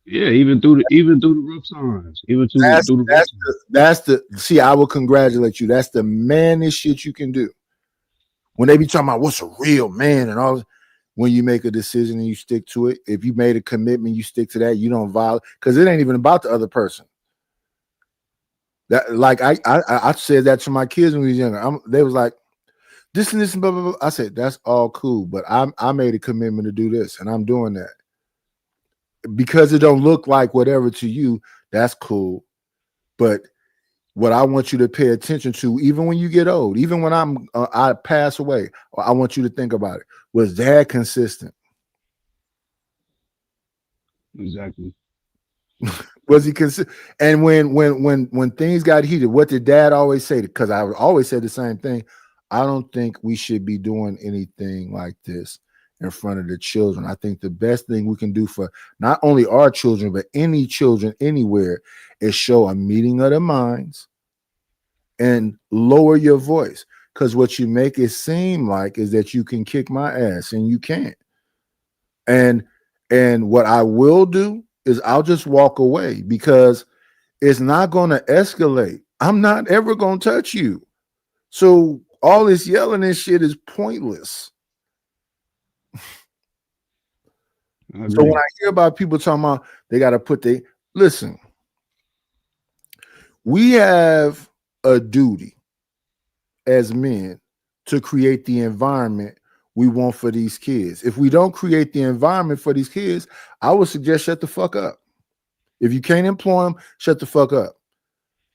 Yeah, even through the rough times, even through the rough times. That's the see. I will congratulate you. That's the manest shit you can do. When they be talking about what's a real man and all, when you make a decision and you stick to it, if you made a commitment, you stick to that. You don't violate, because it ain't even about the other person. That, like, I said that to my kids when we was younger. They was like, this and this and blah blah blah. I said that's all cool, but I made a commitment to do this, and I'm doing that. Because it don't look like whatever to you, that's cool. But what I want you to pay attention to, even when you get old, even when I pass away, I want you to think about it. Was Dad consistent? Exactly. Was he consistent? And when things got heated, what did Dad always say? Because I always said the same thing. I don't think we should be doing anything like this in front of the children. I think the best thing we can do for not only our children, but any children anywhere is show a meeting of the minds and lower your voice. Because what you make it seem like is that you can kick my ass, and you can't. And what I will do is I'll just walk away, because it's not going to escalate. I'm not ever going to touch you. So all this yelling and shit is pointless. So when I hear about people talking about they got to listen, we have a duty as men to create the environment we want for these kids. If we don't create the environment for these kids, I would suggest shut the fuck up. If you can't employ them, shut the fuck up.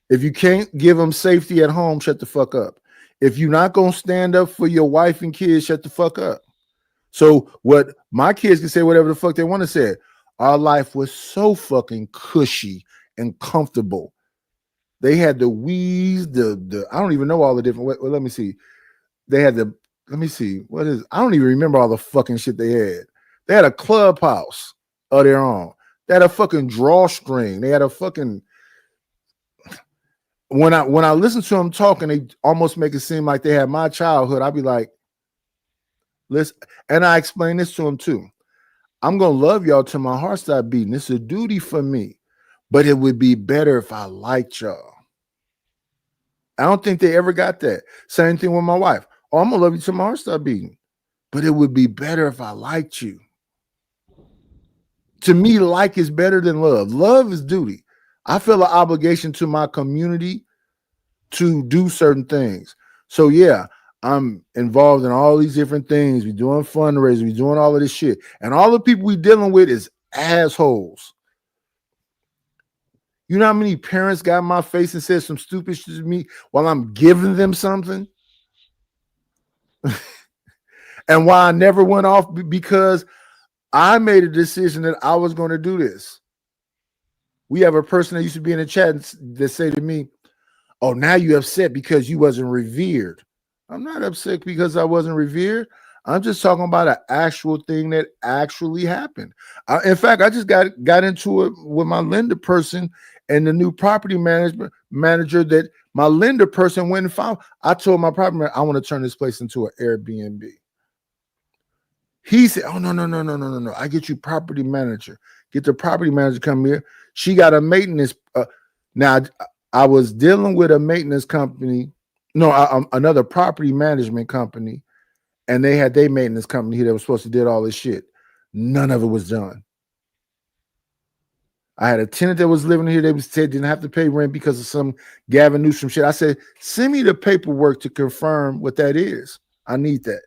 If you can't give them safety at home, shut the fuck up. If you're not going to stand up for your wife and kids, shut the fuck up. So what my kids can say whatever the fuck they want to say. Our life was so fucking cushy and comfortable. They had the wheeze, the I don't even know all the different. Well, let me see. They had the, let me see. What is, I don't even remember all the fucking shit they had. They had a clubhouse of their own. They had a fucking drawstring. They had a fucking, when I listen to them talking, they almost make it seem like they had my childhood. I'd be like, listen, and I explain this to them too. I'm gonna love y'all till my heart stop beating. It's a duty for me, but it would be better if I liked y'all. I don't think they ever got that. Same thing with my wife. Oh, I'm gonna love you till my heart stop beating, but it would be better if I liked you. To me, like is better than love. Love is duty. I feel an obligation to my community to do certain things. So yeah, I'm involved in all these different things. We're doing fundraisers, we're doing all of this shit. And all the people we're dealing with is assholes. You know how many parents got in my face and said some stupid shit to me while I'm giving them something? And why I never went off? Because I made a decision that I was going to do this. We have a person that used to be in the chat that say to me, oh, now you're upset because you wasn't revered. I'm not upset because I wasn't revered. I'm just talking about an actual thing that actually happened. In fact, I just got into it with my lender person and the new property manager that my lender person went and found. I told my property manager, I want to turn this place into an Airbnb. He said, oh, no. I get you property manager. Get the property manager come here. She got a maintenance. Now, I was dealing with a maintenance company. No, another property management company. And they had their maintenance company that was supposed to do all this shit. None of it was done. I had a tenant that was living here. They said didn't have to pay rent because of some Gavin Newsom shit. I said, send me the paperwork to confirm what that is. I need that.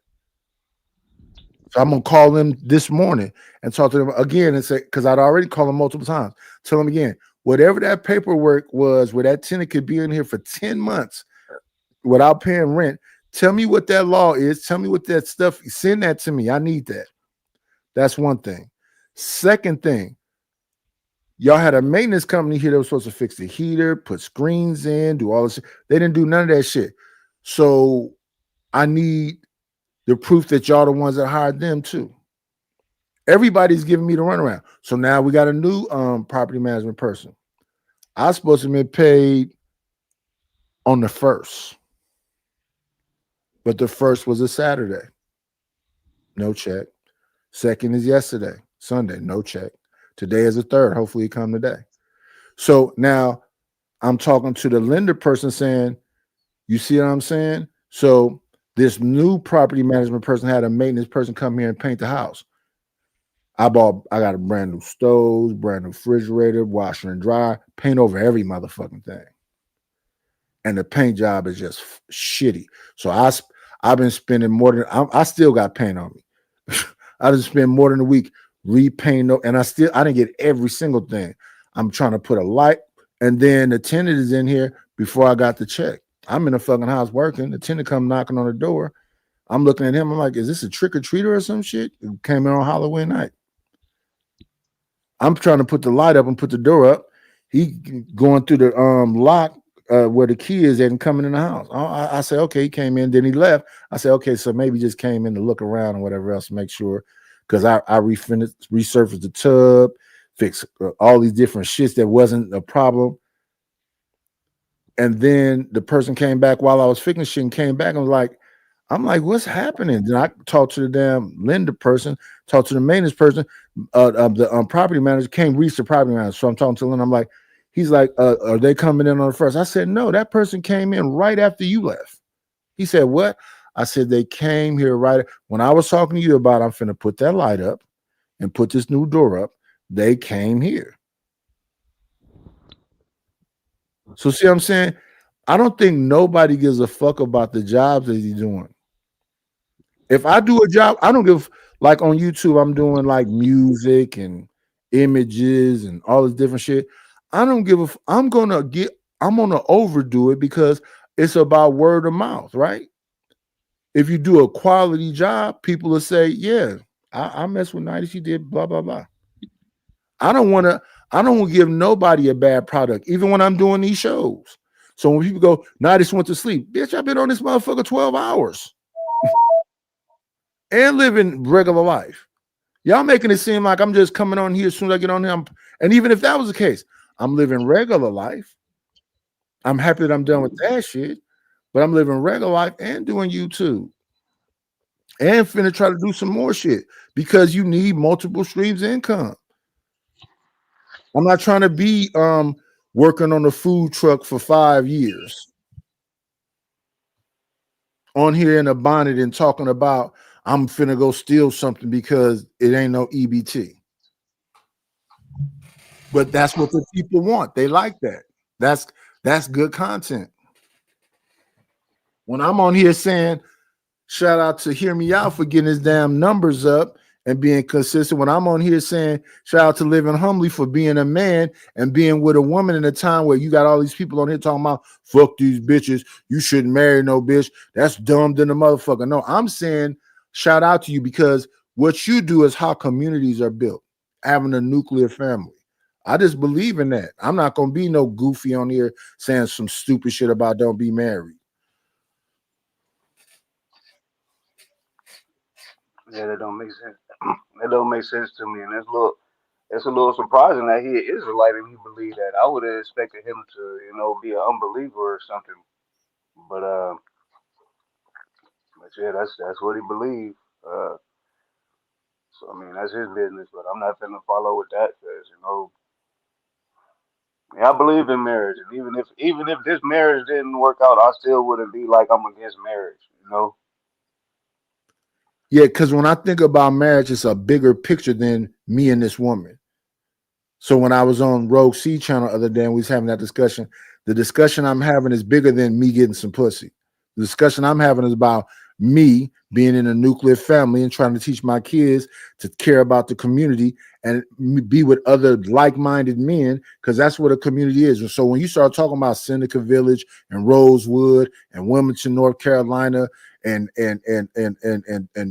So I'm gonna call them this morning and talk to them again and say, because I'd already called them multiple times. Tell them again, whatever that paperwork was, where that tenant could be in here for 10 months without paying rent. Tell me what that law is. Tell me what that stuff. Send that to me. I need that. That's one thing. Second thing. Y'all had a maintenance company here that was supposed to fix the heater, put screens in, do all this. They didn't do none of that shit. So I need the proof that y'all the ones that hired them too. Everybody's giving me the runaround. So now we got a new property management person. I was supposed to be paid on the 1st. But the 1st was a Saturday. No check. 2nd is yesterday, Sunday, no check. Today is the 3rd. Hopefully it come today. So now I'm talking to the lender person saying, you see what I'm saying? So this new property management person had a maintenance person come here and paint the house. I got a brand new stove, brand new refrigerator, washer and dryer, paint over every motherfucking thing. And the paint job is just shitty. So I've been spending more than I still got paint on me. I just spend more than a week repainting, and I didn't get every single thing. I'm trying to put a light, and then the tenant is in here before I got the check. I'm in the fucking house working. The tenant come knocking on the door. I'm looking at him. I'm like, is this a trick or treater or some shit? It came in on Halloween night. I'm trying to put the light up and put the door up. He going through the lock where the key is at and coming in the house. I said, okay, he came in, then he left. I said, okay, so maybe he just came in to look around and whatever else, make sure. Because I resurfaced the tub, fixed all these different shits that wasn't a problem. And then the person came back while I was fixing shit and came back and was like, I'm like, what's happening? Then I talked to the damn lender person, talked to the maintenance person, the property manager reached the property manager. So I'm talking to him. I'm like, he's like, are they coming in on the 1st? I said, no, that person came in right after you left. He said, what? I said, they came here right when I was talking to you about, I'm finna put that light up and put this new door up. They came here. So see what I'm saying? I don't think nobody gives a fuck about the jobs that he's doing. If I do a job, I don't give, like on YouTube, I'm doing like music and images and all this different shit. I don't give I'm gonna overdo it because it's about word of mouth, right? If you do a quality job, people will say, yeah, I mess with Nighty, she did blah, blah, blah. I don't want to give nobody a bad product, even when I'm doing these shows. So when people go, Nighty just went to sleep, bitch, I've been on this motherfucker 12 hours and living regular life. Y'all making it seem like I'm just coming on here as soon as I get on here. And even if that was the case, I'm living regular life. I'm happy that I'm done with that shit, but I'm living regular life and doing YouTube. And finna try to do some more shit because you need multiple streams of income. I'm not trying to be working on a food truck for 5 years on here in a bonnet and talking about I'm finna go steal something because it ain't no EBT. But that's what the people want. They like that. That's good content. When I'm on here saying, shout out to Hear Me Out for getting his damn numbers up and being consistent. When I'm on here saying, shout out to Living Humbly for being a man and being with a woman in a time where you got all these people on here talking about, fuck these bitches. You shouldn't marry no bitch. That's dumb than a motherfucker. No, I'm saying shout out to you because what you do is how communities are built, having a nuclear family. I just believe in that. I'm not going to be no goofy on here saying some stupid shit about don't be married. Yeah, that don't make sense. That don't make sense to me, and it's a little surprising that he is Israelite and he believe that. I would have expected him to, be an unbeliever or something. But yeah, that's what he believed. So I mean, that's his business. But I'm not gonna follow with that because I believe in marriage, and even if this marriage didn't work out, I still wouldn't be like I'm against marriage. Yeah, because when I think about marriage, it's a bigger picture than me and this woman. So when I was on Rogue C channel the other day and we was having that discussion, the discussion I'm having is bigger than me getting some pussy. The discussion I'm having is about me being in a nuclear family and trying to teach my kids to care about the community and be with other like-minded men, because that's what a community is. And so when you start talking about Seneca Village and Rosewood and Wilmington, North Carolina, and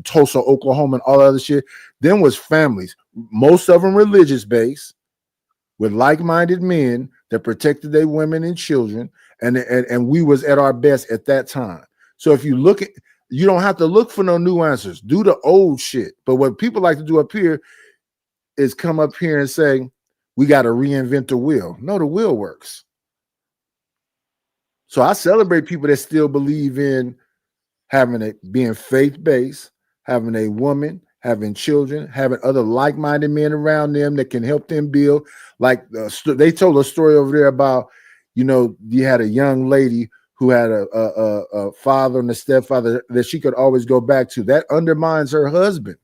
Tulsa, Oklahoma, and all that other shit, then was families, most of them religious based, with like-minded men that protected their women and children, and we was at our best at that time. So if you look at, you don't have to look for no new answers. Do the old shit. But what people like to do up here is come up here and say, we got to reinvent the wheel. No, the wheel works. So I celebrate people that still believe in being faith-based, having a woman, having children, having other like-minded men around them that can help them build. Like they told a story over there about, you had a young lady who had a father and a stepfather that she could always go back to. That undermines her husband.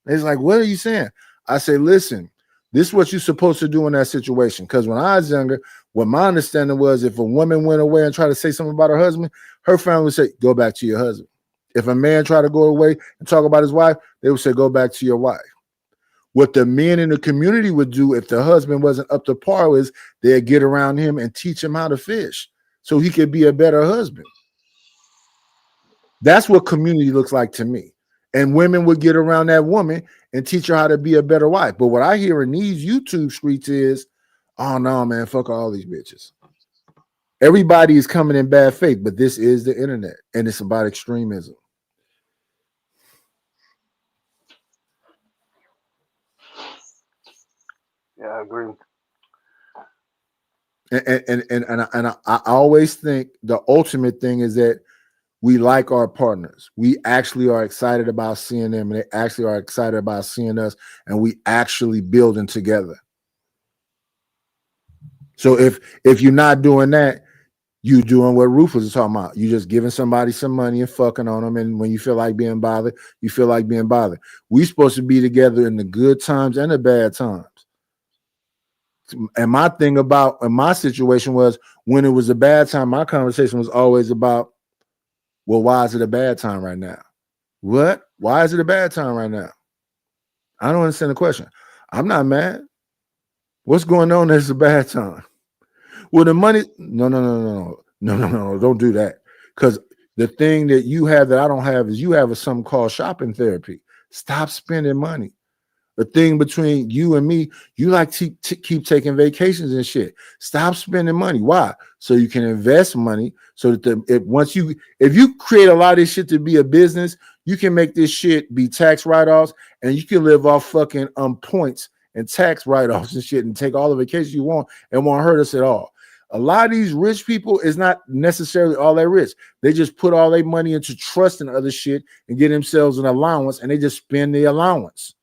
It's like, what are you saying? I say, listen, this is what you're supposed to do in that situation. Because when I was younger, what my understanding was, if a woman went away and tried to say something about her husband, her family would say, go back to your husband. If a man tried to go away and talk about his wife, they would say, go back to your wife. What the men in the community would do if the husband wasn't up to par is they'd get around him and teach him how to fish so he could be a better husband. That's what community looks like to me. And women would get around that woman and teach her how to be a better wife. But what I hear in these YouTube streets is, oh no, man, fuck all these bitches. Everybody is coming in bad faith, but this is the internet and it's about extremism. Yeah, I agree. And I always think the ultimate thing is that we like our partners. We actually are excited about seeing them, and they actually are excited about seeing us, and we actually building together. So if you're not doing that, you doing what Rufus is talking about. You just giving somebody some money and fucking on them, and when you feel like being bothered, you feel like being bothered. We supposed to be together in the good times and the bad times. And my thing about in my situation was, when it was a bad time, my conversation was always about, well, why is it a bad time right now? What? Why is it a bad time right now? I don't understand the question. I'm not mad. What's going on that's a bad time? Well, the money, no, don't do that. Because the thing that you have that I don't have is you have something called shopping therapy. Stop spending money. The thing between you and me, you like to keep taking vacations and shit. Stop spending money. Why? So you can invest money. So that if you create a lot of this shit to be a business, you can make this shit be tax write-offs, and you can live off fucking points and tax write-offs and shit, and take all the vacations you want and won't hurt us at all. A lot of these rich people is not necessarily all that rich. They just put all their money into trust and other shit and get themselves an allowance, and they just spend the allowance.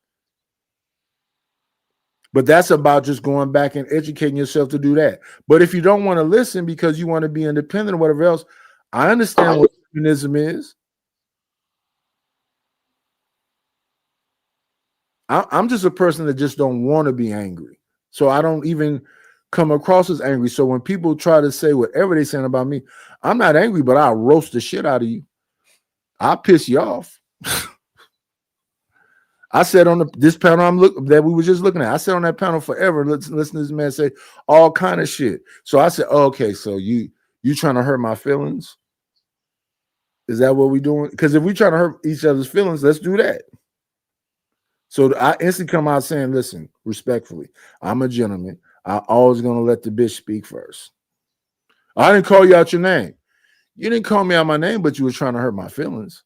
But that's about just going back and educating yourself to do that. But if you don't want to listen because you want to be independent or whatever else, I understand what feminism is. I'm just a person that just don't want to be angry. So I don't even come across as angry. So when people try to say whatever they're saying about me, I'm not angry, but I'll roast the shit out of you. I'll piss you off. I said on this panel that we were just looking at, I sat on that panel forever, listen to this man say all kind of shit. So I said, oh, okay, so you trying to hurt my feelings? Is that what we doing? Because if we trying to hurt each other's feelings, let's do that. So I instantly come out saying, listen, respectfully, I'm a gentleman. I'm always going to let the bitch speak first. I didn't call you out your name. You didn't call me out my name, but you were trying to hurt my feelings.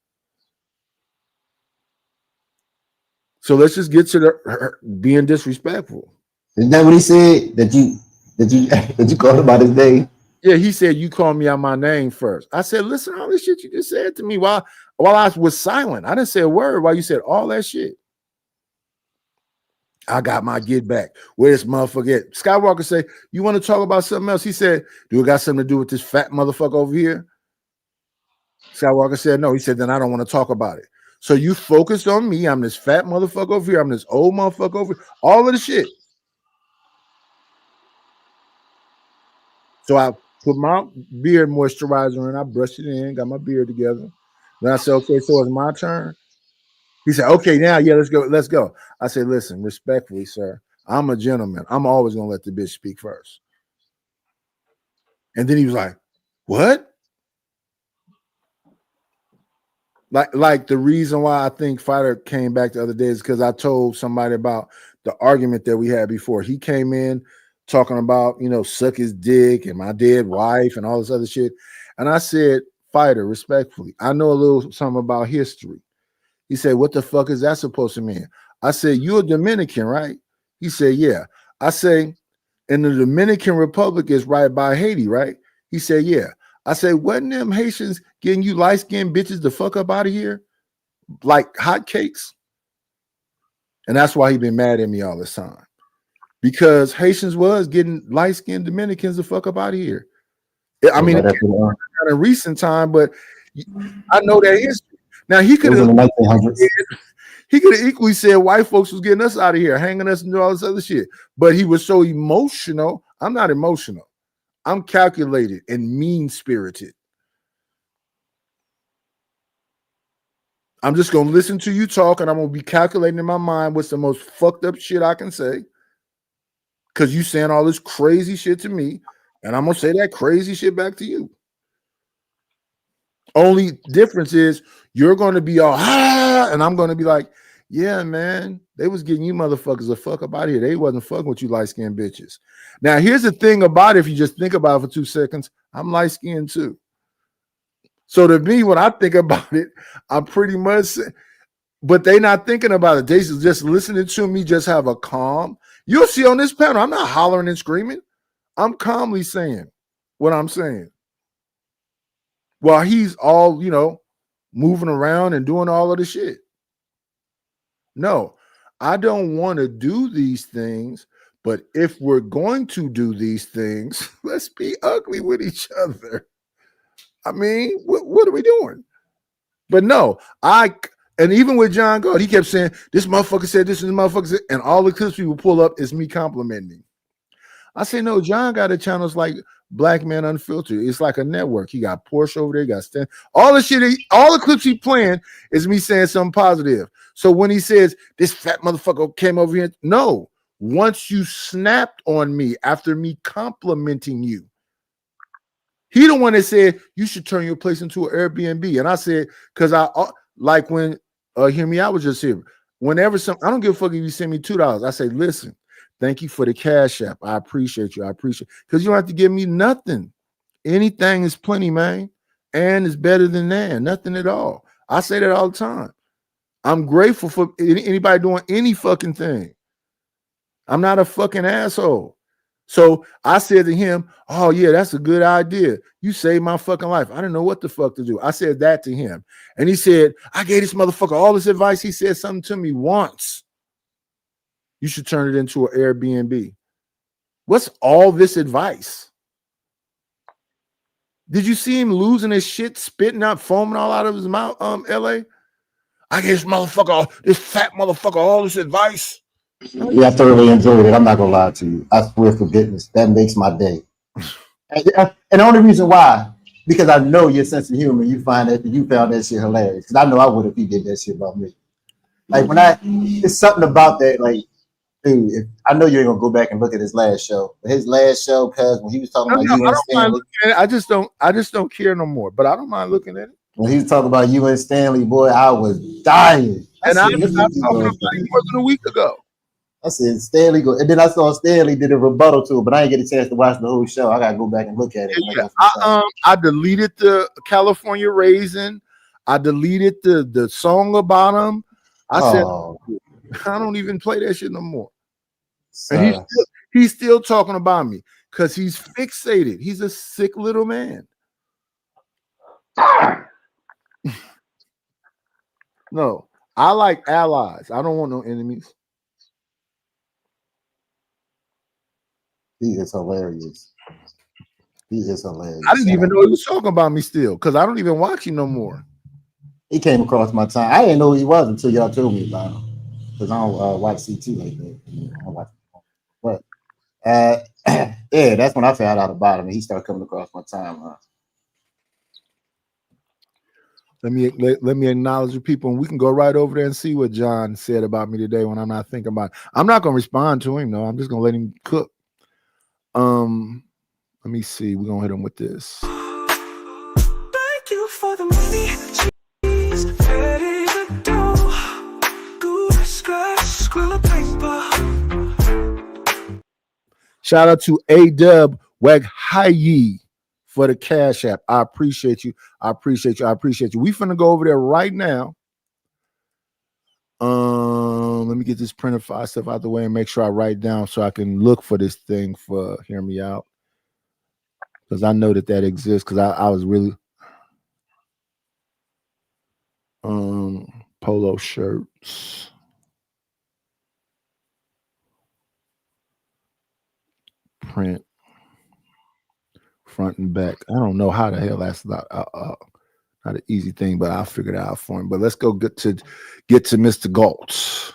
So let's just get to the being disrespectful. Isn't that what he said? That you called him out his name? Yeah, he said you called me out my name first. I said, listen, all this shit you just said to me while I was silent. I didn't say a word while you said all that shit. I got my get back. Where this motherfucker at? Skywalker said, you want to talk about something else? He said, do it got something to do with this fat motherfucker over here? Skywalker said, no. He said, then I don't want to talk about it. So you focused on me. I'm this fat motherfucker over here. I'm this old motherfucker over here. All of the shit. So I put my beard moisturizer in. I brushed it in, got my beard together. Then I said, okay, so it's my turn. He said, okay, now, yeah, let's go. Let's go. I said, listen, respectfully, sir, I'm a gentleman. I'm always going to let the bitch speak first. And then he was like, what? Like the reason why I think Fighter came back the other day is because I told somebody about the argument that we had before. He came in talking about, suck his dick and my dead wife and all this other shit. And I said, Fighter, respectfully, I know a little something about history. He said, what the fuck is that supposed to mean? I said, you're a Dominican, right? He said, yeah. I say, and the Dominican Republic is right by Haiti, right? He said, yeah. I say, wasn't them Haitians getting you light-skinned bitches the fuck up out of here? Like hotcakes? And that's why he been mad at me all this time. Because Haitians was getting light-skinned Dominicans the fuck up out of here. I mean, it's not a recent time, but I know that history. Now he could have equally said white folks was getting us out of here, hanging us and all this other shit. But he was so emotional. I'm not emotional. I'm calculated and mean-spirited. I'm just gonna listen to you talk, and I'm gonna be calculating in my mind what's the most fucked up shit I can say. Because you saying all this crazy shit to me, and I'm gonna say that crazy shit back to you. Only difference is you're gonna be all and I'm gonna be like, yeah, man, they was getting you motherfuckers the fuck up out of here. They wasn't fucking with you light-skinned bitches. Now, here's the thing about it, if you just think about it for 2 seconds, I'm light-skinned too. So to me, when I think about it, I'm pretty much, but they not thinking about it. They just listening to me, just have a calm. You'll see on this panel, I'm not hollering and screaming. I'm calmly saying what I'm saying. While he's all, moving around and doing all of the shit. No, I don't want to do these things, but if we're going to do these things, let's be ugly with each other. I mean, what are we doing? But no, and even with John God, he kept saying, this motherfucker said this and this motherfucker said, and all the clips people pull up is me complimenting. I say, no, John got a channel like Black Man Unfiltered. It's like a network. He got Porsche over there, he got Stan. All the shit, all the clips he playing is me saying something positive. So when he says this fat motherfucker came over here, no, once you snapped on me after me complimenting you, he the one that said you should turn your place into an Airbnb. And I said, because I like when hear me, I was just here. Whenever I don't give a fuck if you send me $2. I say, listen, thank you for the Cash App. I appreciate you. Because you don't have to give me nothing. Anything is plenty, man. And it's better than that. Nothing at all. I say that all the time. I'm grateful for anybody doing any fucking thing. I'm not a fucking asshole. So I said to him, oh, yeah, that's a good idea. You saved my fucking life. I didn't know what the fuck to do. I said that to him. And he said, I gave this motherfucker all this advice. He said something to me once. You should turn it into an Airbnb. What's all this advice? Did you see him losing his shit, spitting out, foaming all out of his mouth, LA? I gave this fat motherfucker, all this advice. Yeah, I thoroughly enjoyed it. I'm not gonna lie to you. I swear for goodness, that makes my day. And the only reason why, because I know your sense of humor, you found that shit hilarious. Because I know I would if he did that shit about me. Like it's something about that, like, dude, I know you ain't gonna go back and look at his last show. But his last show, because when he was talking about you and Stanley, I just don't care no more. But I don't mind looking at it. When he was talking about you and Stanley, boy, I was dying. And I was talking about it more than a week ago. I said Stanley go, and then I saw Stanley did a rebuttal to it, but I didn't get a chance to watch the whole show. I gotta go back and look at it. Yeah, I deleted the California Raisin. I deleted the song about him. I said I don't even play that shit no more. And he's still talking about me because he's fixated. He's a sick little man. No, I like allies. I don't want no enemies. He is hilarious. He is hilarious. I didn't even know he was talking about me still because I don't even watch him no more. He came across my time. I didn't know who he was until y'all told me about him because I don't watch CT like that. I watch, but Yeah, that's when I found out about him. And he started coming across my timeline. Let me acknowledge the people, and we can go right over there and see what John said about me today when I'm not thinking about it. I'm not gonna respond to him, no. I'm just gonna let him cook. Let me see. We're gonna hit him with this. Thank you for the money. Cheese, ready to do. Good scratch, squirrel paper. Shout out to A-Dub Waghayi for the Cash App. I appreciate you. I appreciate you. I appreciate you. We finna go over there right now. Let me get this printer file stuff out the way and make sure I write down so I can look for this thing for Hear Me Out. Because I know that exists, because I was really polo shirts. Print front and back. I don't know how the hell that's not an easy thing, but I'll figure it out for him. But let's go get to Mr. Galt.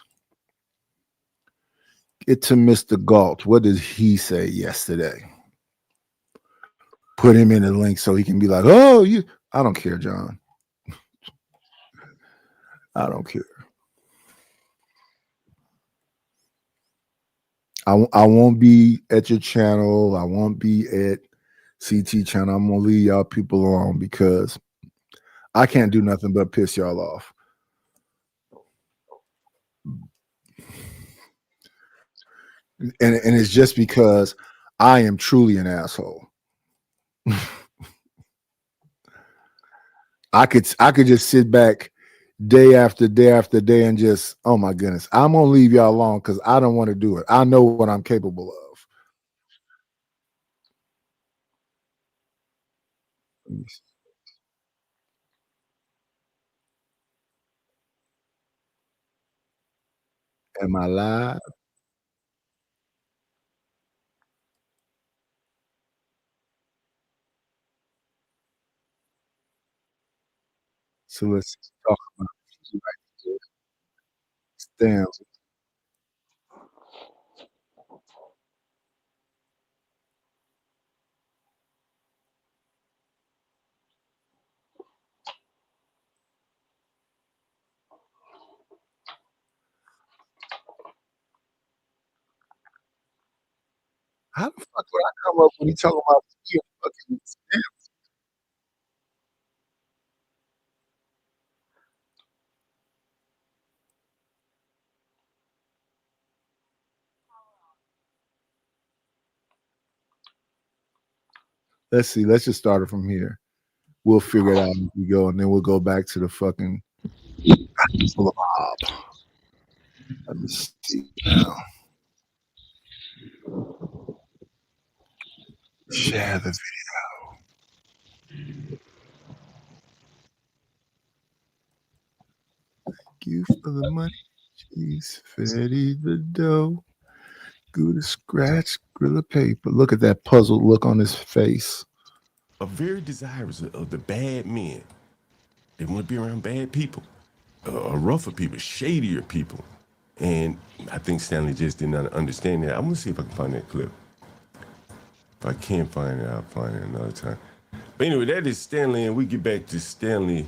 Get to Mr. Galt. What did he say yesterday? Put him in the link so he can be like, oh, you. I don't care, John. I don't care. I won't be at your channel. I won't be at CT channel. I'm gonna leave y'all people alone because I can't do nothing but piss y'all off. And it's just because I am truly an asshole. I could just sit back day after day after day and just, oh my goodness, I'm gonna leave y'all alone because I don't want to do it. I know what I'm capable of. Am I live? So let's talk about Damn. How the fuck would I come up when he talking about fucking stamps? Let's see. Let's just start it from here. We'll figure it out as we go, and then we'll go back to the fucking blob. Let me see now. Share the video. Thank you for the money. Jeez, Fetty the dough. Good to scratch, grill of paper. Look at that puzzled look on his face. Are very desirous of the bad men. They want to be around bad people, rougher people, shadier people. And I think Stanley just did not understand that. I'm going to see if I can find that clip. If I can't find it, I'll find it another time. But anyway, that is Stanley, and we get back to Stanley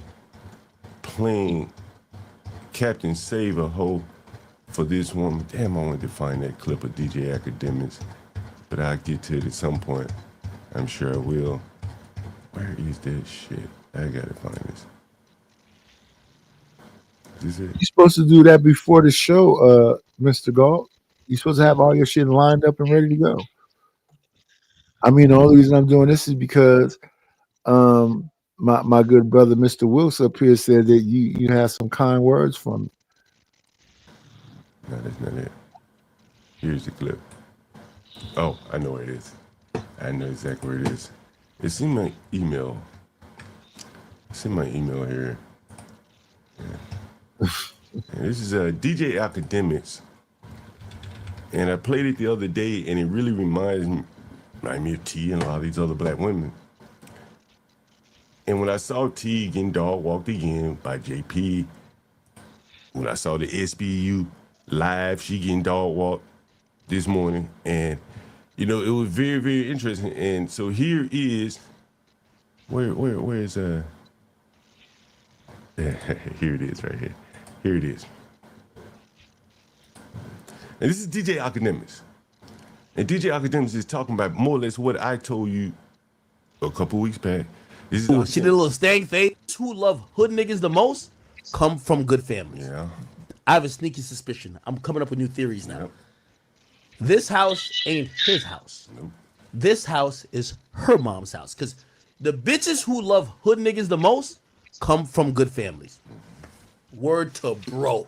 playing Captain Save-A-Ho for this woman. Damn, I wanted to find that clip of DJ Academics, but I'll get to it at some point. I'm sure I will. Where is that shit? I gotta find this. Is it? You're supposed to do that before the show, Mr. Galt. You're supposed to have all your shit lined up and ready to go. I mean, the only reason I'm doing this is because my good brother, Mr. Wilkes, up here said that you have some kind words for me. No, that's not it. Here's the clip. Oh, I know where it is. I know exactly where it is. It's in my email. It's in my email here. Yeah. This is DJ Academics. And I played it the other day, and it really reminds me of T and a lot of these other black women. And when I saw T getting dog walked again by JP, when I saw the SBU live, she getting dog walked this morning, and You know, it was very, very interesting. And so here is where is here it is right here. Here it is. And this is DJ Academics. And DJ Academics is talking about more or less what I told you a couple weeks back. This is She did a little stank face. Who love hood niggas the most come from good families. Yeah. I have a sneaky suspicion. I'm coming up with new theories now. Yep. This house ain't his house. Nope. This house is her mom's house. Because the bitches who love hood niggas the most come from good families. Word to bro.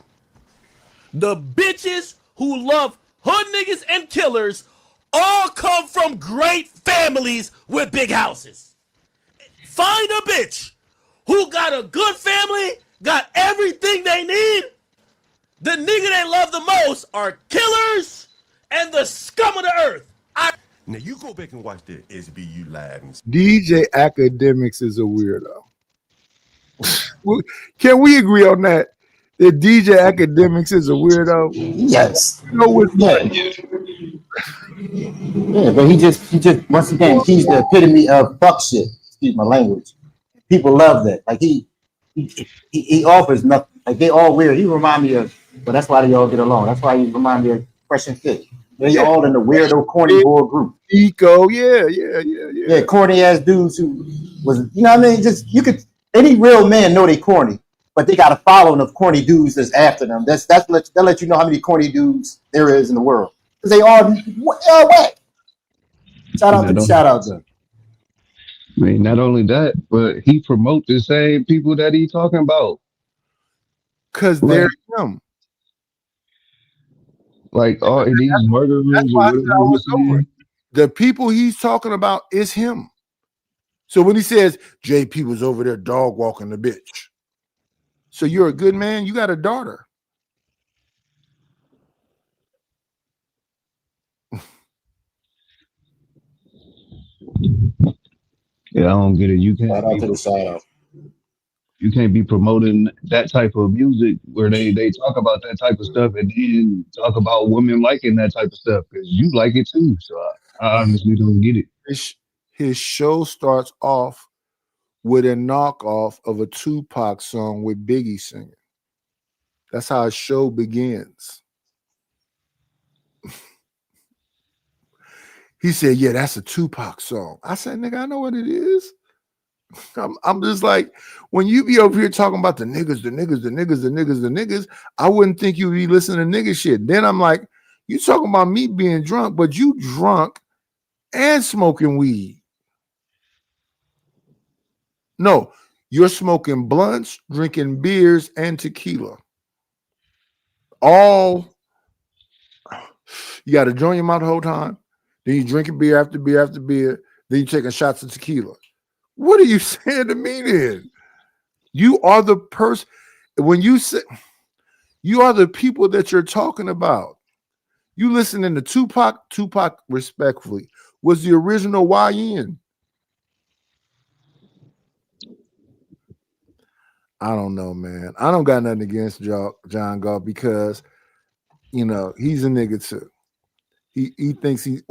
The bitches who love hood niggas and killers all come from great families with big houses. Find a bitch who got a good family, got everything they need. The nigga they love the most are killers and the scum of the earth. Now you go back and watch the SBU live. DJ Academics is a weirdo. Can we agree on that? That DJ Academics is a weirdo? Yes. Yeah, but he just once again, he's the epitome of fuck shit. Excuse my language. People love that. Like he offers nothing. Like they all weird. He remind me of, but that's why they all get along. That's why he remind me of Fresh and Fit. They all in the weirdo corny boy group. Eco, yeah. Corny ass dudes who was, you know what I mean? Just you could, any real man know they corny, but they got a following of corny dudes that's after them. They'll let you know how many corny dudes there is in the world. Because they all whack. Shout out to them. I mean, not only that, but he promotes the same people that he talking about. Because they're him. Like all these murderers. That's why I said I was over it. The people he's talking about is him. So when he says JP was over there dog walking the bitch, so you're a good man. You got a daughter. Yeah, I don't get it. You can't. Shout out to the shout out. You can't be promoting that type of music where they talk about that type of stuff and then talk about women liking that type of stuff because you like it too. So I honestly don't get it. His show starts off with a knockoff of a Tupac song with Biggie singing. That's how his show begins. He said, yeah, that's a Tupac song. I said, nigga, I know what it is. I'm just like, when you be over here talking about the niggas, I wouldn't think you'd be listening to nigga shit. Then I'm like, you talking about me being drunk, but you drunk and smoking weed. No, you're smoking blunts, drinking beers, and tequila. All, you got to join your mouth the whole time. Then you drinking beer after beer after beer. Then you taking shots of tequila. What are you saying to me then? You are the person, when you say, you are the people that you're talking about. You listening to Tupac respectfully, was the original YN. I don't know, man. I don't got nothing against John Galt because, you know, he's a nigga too. He thinks he's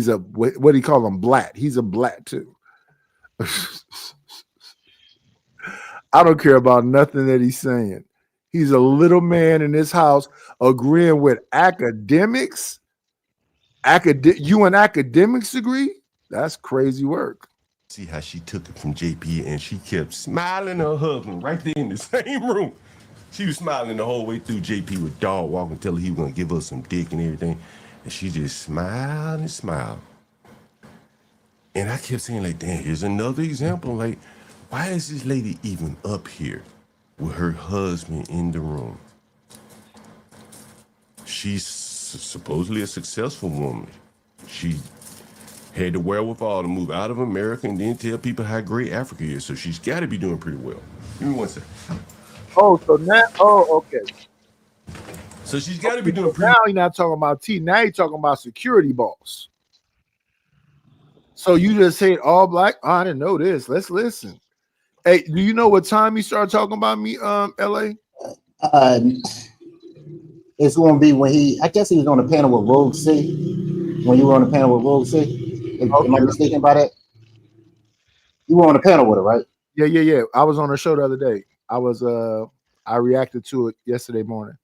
a, what do you call him? Black. He's a black too. I don't care about nothing that he's saying. He's a little man in his house agreeing with academics. You and academics agree? That's crazy work. See how she took it from JP and she kept smiling at her husband right there in the same room. She was smiling the whole way through. JP was dog walking, telling he was going to give her some dick and everything. And she just smiled and smiled. And I kept saying, like, damn, here's another example. Like, why is this lady even up here with her husband in the room? She's supposedly a successful woman. She had the wherewithal to move out of America and then tell people how great Africa is. So she's got to be doing pretty well. Give me one second. Okay. So she's got to be doing pretty well. Now you're not talking about T. Now you're talking about security boss. So you just said all black? Oh, I didn't know this. Let's listen. Hey, do you know what time you started talking about me, LA? It's going to be when I guess he was on a panel with Rogue C. when you were on the panel with Rogue C? Am I Okay. mistaken by that? You were on the panel with her, right? Yeah. I was on her show the other day. I reacted to it yesterday morning.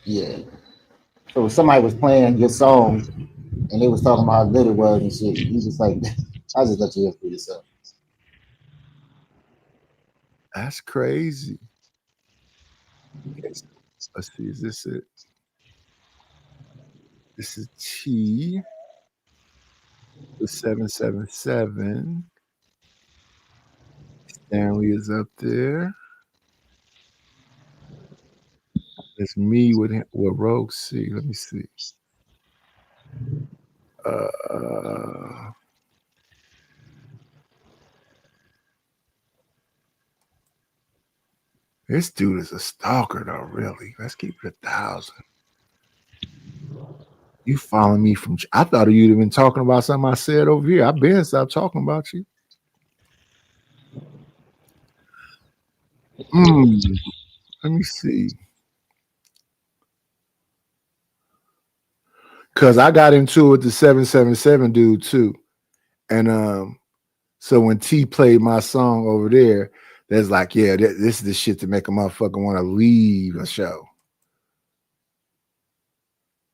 Yeah. So somebody was playing your song and they was talking about how good it was and shit. You just like, I just let you hear for yourself. That's crazy. Let's see, is this it? This is T. The 777. Stanley is up there. It's me with Rogue C. Let me see. This dude is a stalker, though. Really, let's keep it 1,000. You following me from? I thought you'd have been talking about something I said over here. I've been stopped talking about you. Let me see. Cause I got into it with the 777 dude too, and so when T played my song over there, that's like, yeah, this is the shit to make a motherfucker want to leave a show.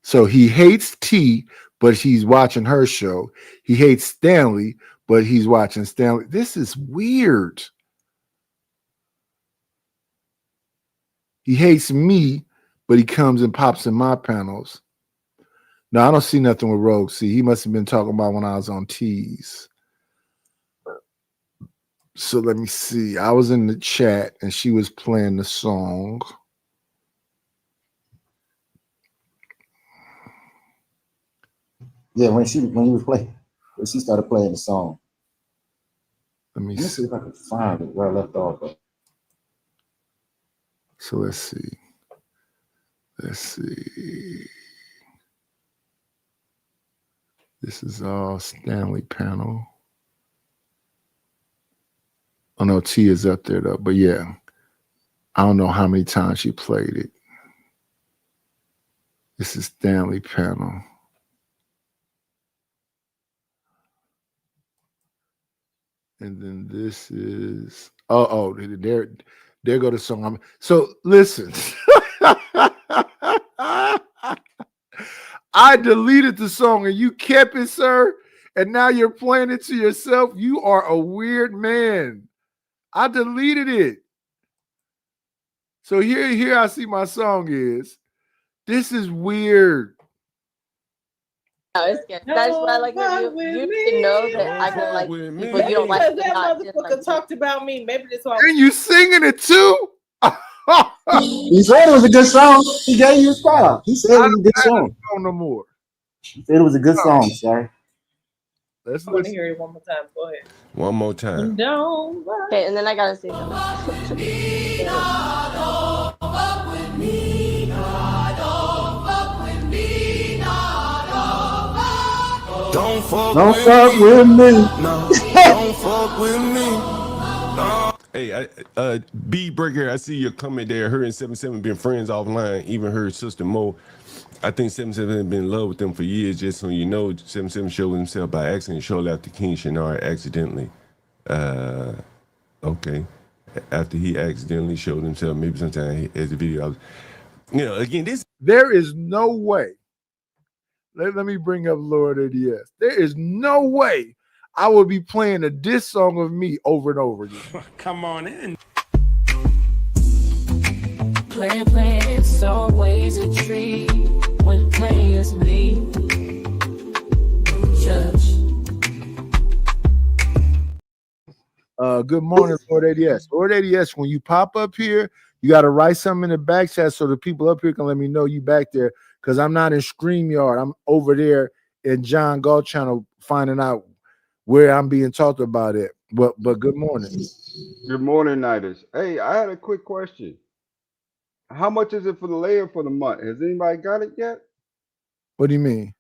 So he hates T, but he's watching her show. He hates Stanley, but he's watching Stanley. This is weird. He hates me, but he comes and pops in my panels. No, I don't see nothing with Rogue. See, he must have been talking about when I was on T's. So let me see. I was in the chat and she was playing the song. Yeah, when you was playing, when she started playing the song. Let me see if I can find it where I left off. So let's see. Let's see. This is all Stanley panel. Oh no, T is up there though. But yeah, I don't know how many times she played it. This is Stanley panel. And then this is there go the song. So listen. I deleted the song and you kept it, sir. And now you're playing it to yourself. You are a weird man. I deleted it. So here I see my song is. This is weird. No, it's good. That's why I like you to know that I don't like people you don't like. Because that motherfucker talked about me. Maybe that's why. And you singing it too? He said it was a good song. He gave you a spot. He said it was a good song. No more. He said it was a good song, sorry. I want to hear it one more time. Go ahead. One more time. Don't. Okay, and then I gotta say something. Don't fuck with me. No, don't fuck with me. No. Hey, B Breaker, I see your comment there. Her and 77 been friends offline. Even her sister Mo. I think 77 has been in love with them for years. Just so you know, 77 showed himself by accident shortly after King Shinar accidentally. Okay. After he accidentally showed himself, maybe sometime as the video. Again, this. There is no way. Let me bring up Lord ADS. There is no way I would be playing a diss song of me over and over again. Come on in. Plan, it's always a treat when players meet. Judge. Good morning, Lord ADS. Lord ADS, when you pop up here, you got to write something in the back chat so the people up here can let me know you back there. Because I'm not in StreamYard. I'm over there in John Galt channel finding out where I'm being talked about it. But good morning. Good morning, Nighters. Hey, I had a quick question. How much is it for the layer for the month? Has anybody got it yet? What do you mean?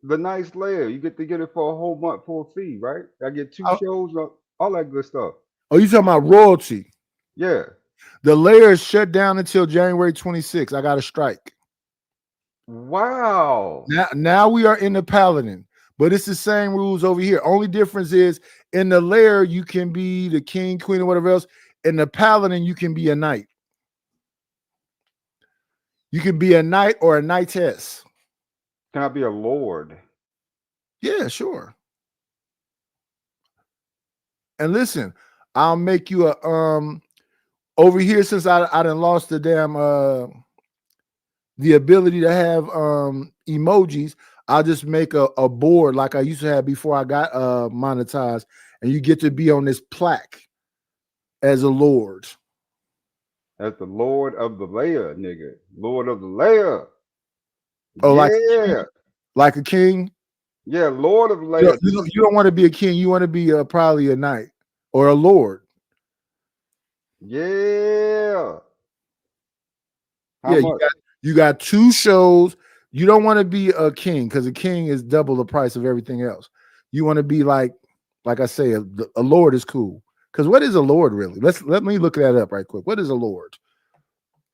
The nice layer. You get to get it for a whole month for a fee, right? I get 2 shows, all that good stuff. Oh, you talking about royalty? Yeah. The layer is shut down until January 26th. I got a strike. Wow. Now we are in the Paladin, but it's the same rules over here. Only difference is in the lair you can be the king, queen, or whatever else. In the Paladin, you can be a knight. You can be a knight or a knightess. Can I be a lord? Yeah, sure. And listen, I'll make you a over here, since I done lost the damn the ability to have emojis. I'll just make a board like I used to have before I got monetized, and you get to be on this plaque as a lord. As the Lord of the Lair, nigga. Lord of the Lair. Oh, yeah. like a king. Yeah, Lord of the Lair. You don't want to be a king. You want to be probably a knight or a lord. Yeah. How Yeah, much? you got 2 shows. You don't want to be a king because a king is double the price of everything else. You want to be like I say, a lord is cool. Because what is a lord really? Let me look that up right quick. What is a lord?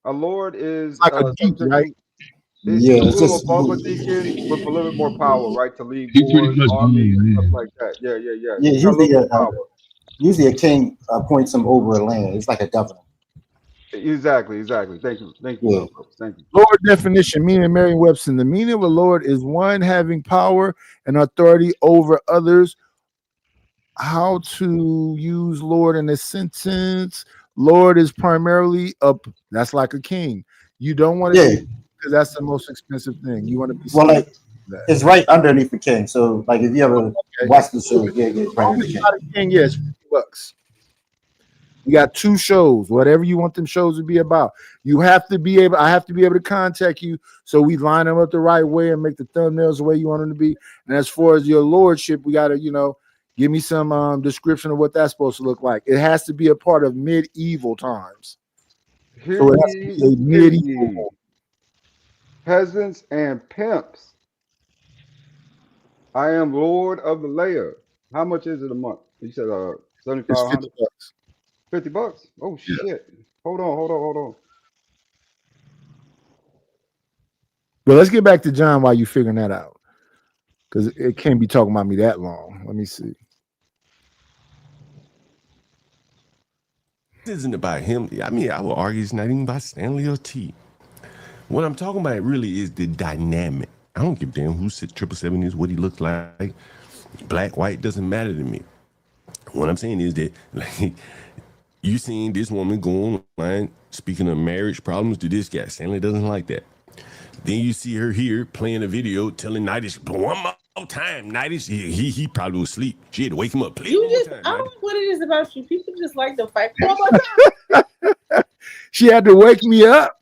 A lord is Like a duke, right? It's a little above a deacon with a little bit more power, right? To lead He pretty wars, much armies, going, stuff man. like that. Yeah. Yeah, He's got a little more power. usually a king appoints him over a land. It's like a governor. Exactly. Thank you, Yeah. folks. Thank you. Lord definition, meaning Merriam-Webster. The meaning of a lord is one having power and authority over others. How to use Lord in a sentence? Lord is primarily that's like a king. You don't want to be, because that's the most expensive thing. You want to be Well, it's right underneath the king. So, like, if you ever watch the show, it's right under the king. Not a king, yes, $50. You got 2 shows, whatever you want them shows to be about. You have to be able. I have to be able to contact you, so we line them up the right way and make the thumbnails the way you want them to be. And as far as your lordship, we got to, give me some description of what that's supposed to look like. It has to be a part of medieval times. So it has to be a medieval. Peasants and pimps. I am Lord of the Lair. How much is it a month? You said $7,500. $50. Oh shit! Hold on. But let's get back to John while you figuring that out, because it can't be talking about me that long. Let me see. This isn't about him. I mean, I would argue it's not even about Stanley or T. What I'm talking about really is the dynamic. I don't give a damn who 777 is, what he looks like. Black, white, doesn't matter to me. What I'm saying is that, like, you seen this woman go online speaking of marriage problems to this guy. Stanley doesn't like that. Then you see her here playing a video telling Nightish, one more time, Nightish. He probably was asleep. She had to wake him up. Play You one more just, time, I don't Nightish. know what it is about you. People just like to fight. One more time. She had to wake me up.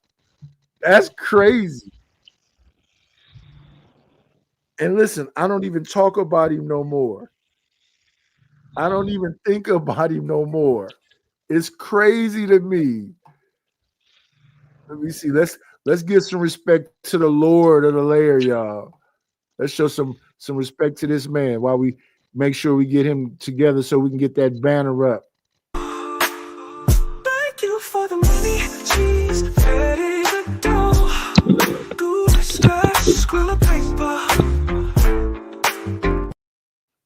That's crazy. And listen, I don't even talk about him no more. I don't even think about him no more. It's crazy to me. Let me see. Let's give some respect to the Lord of the Lair, y'all. Let's show some respect to this man while we make sure we get him together so we can get that banner up. Thank you for the money, cheese, ready to go. Do the stash, squill of paper.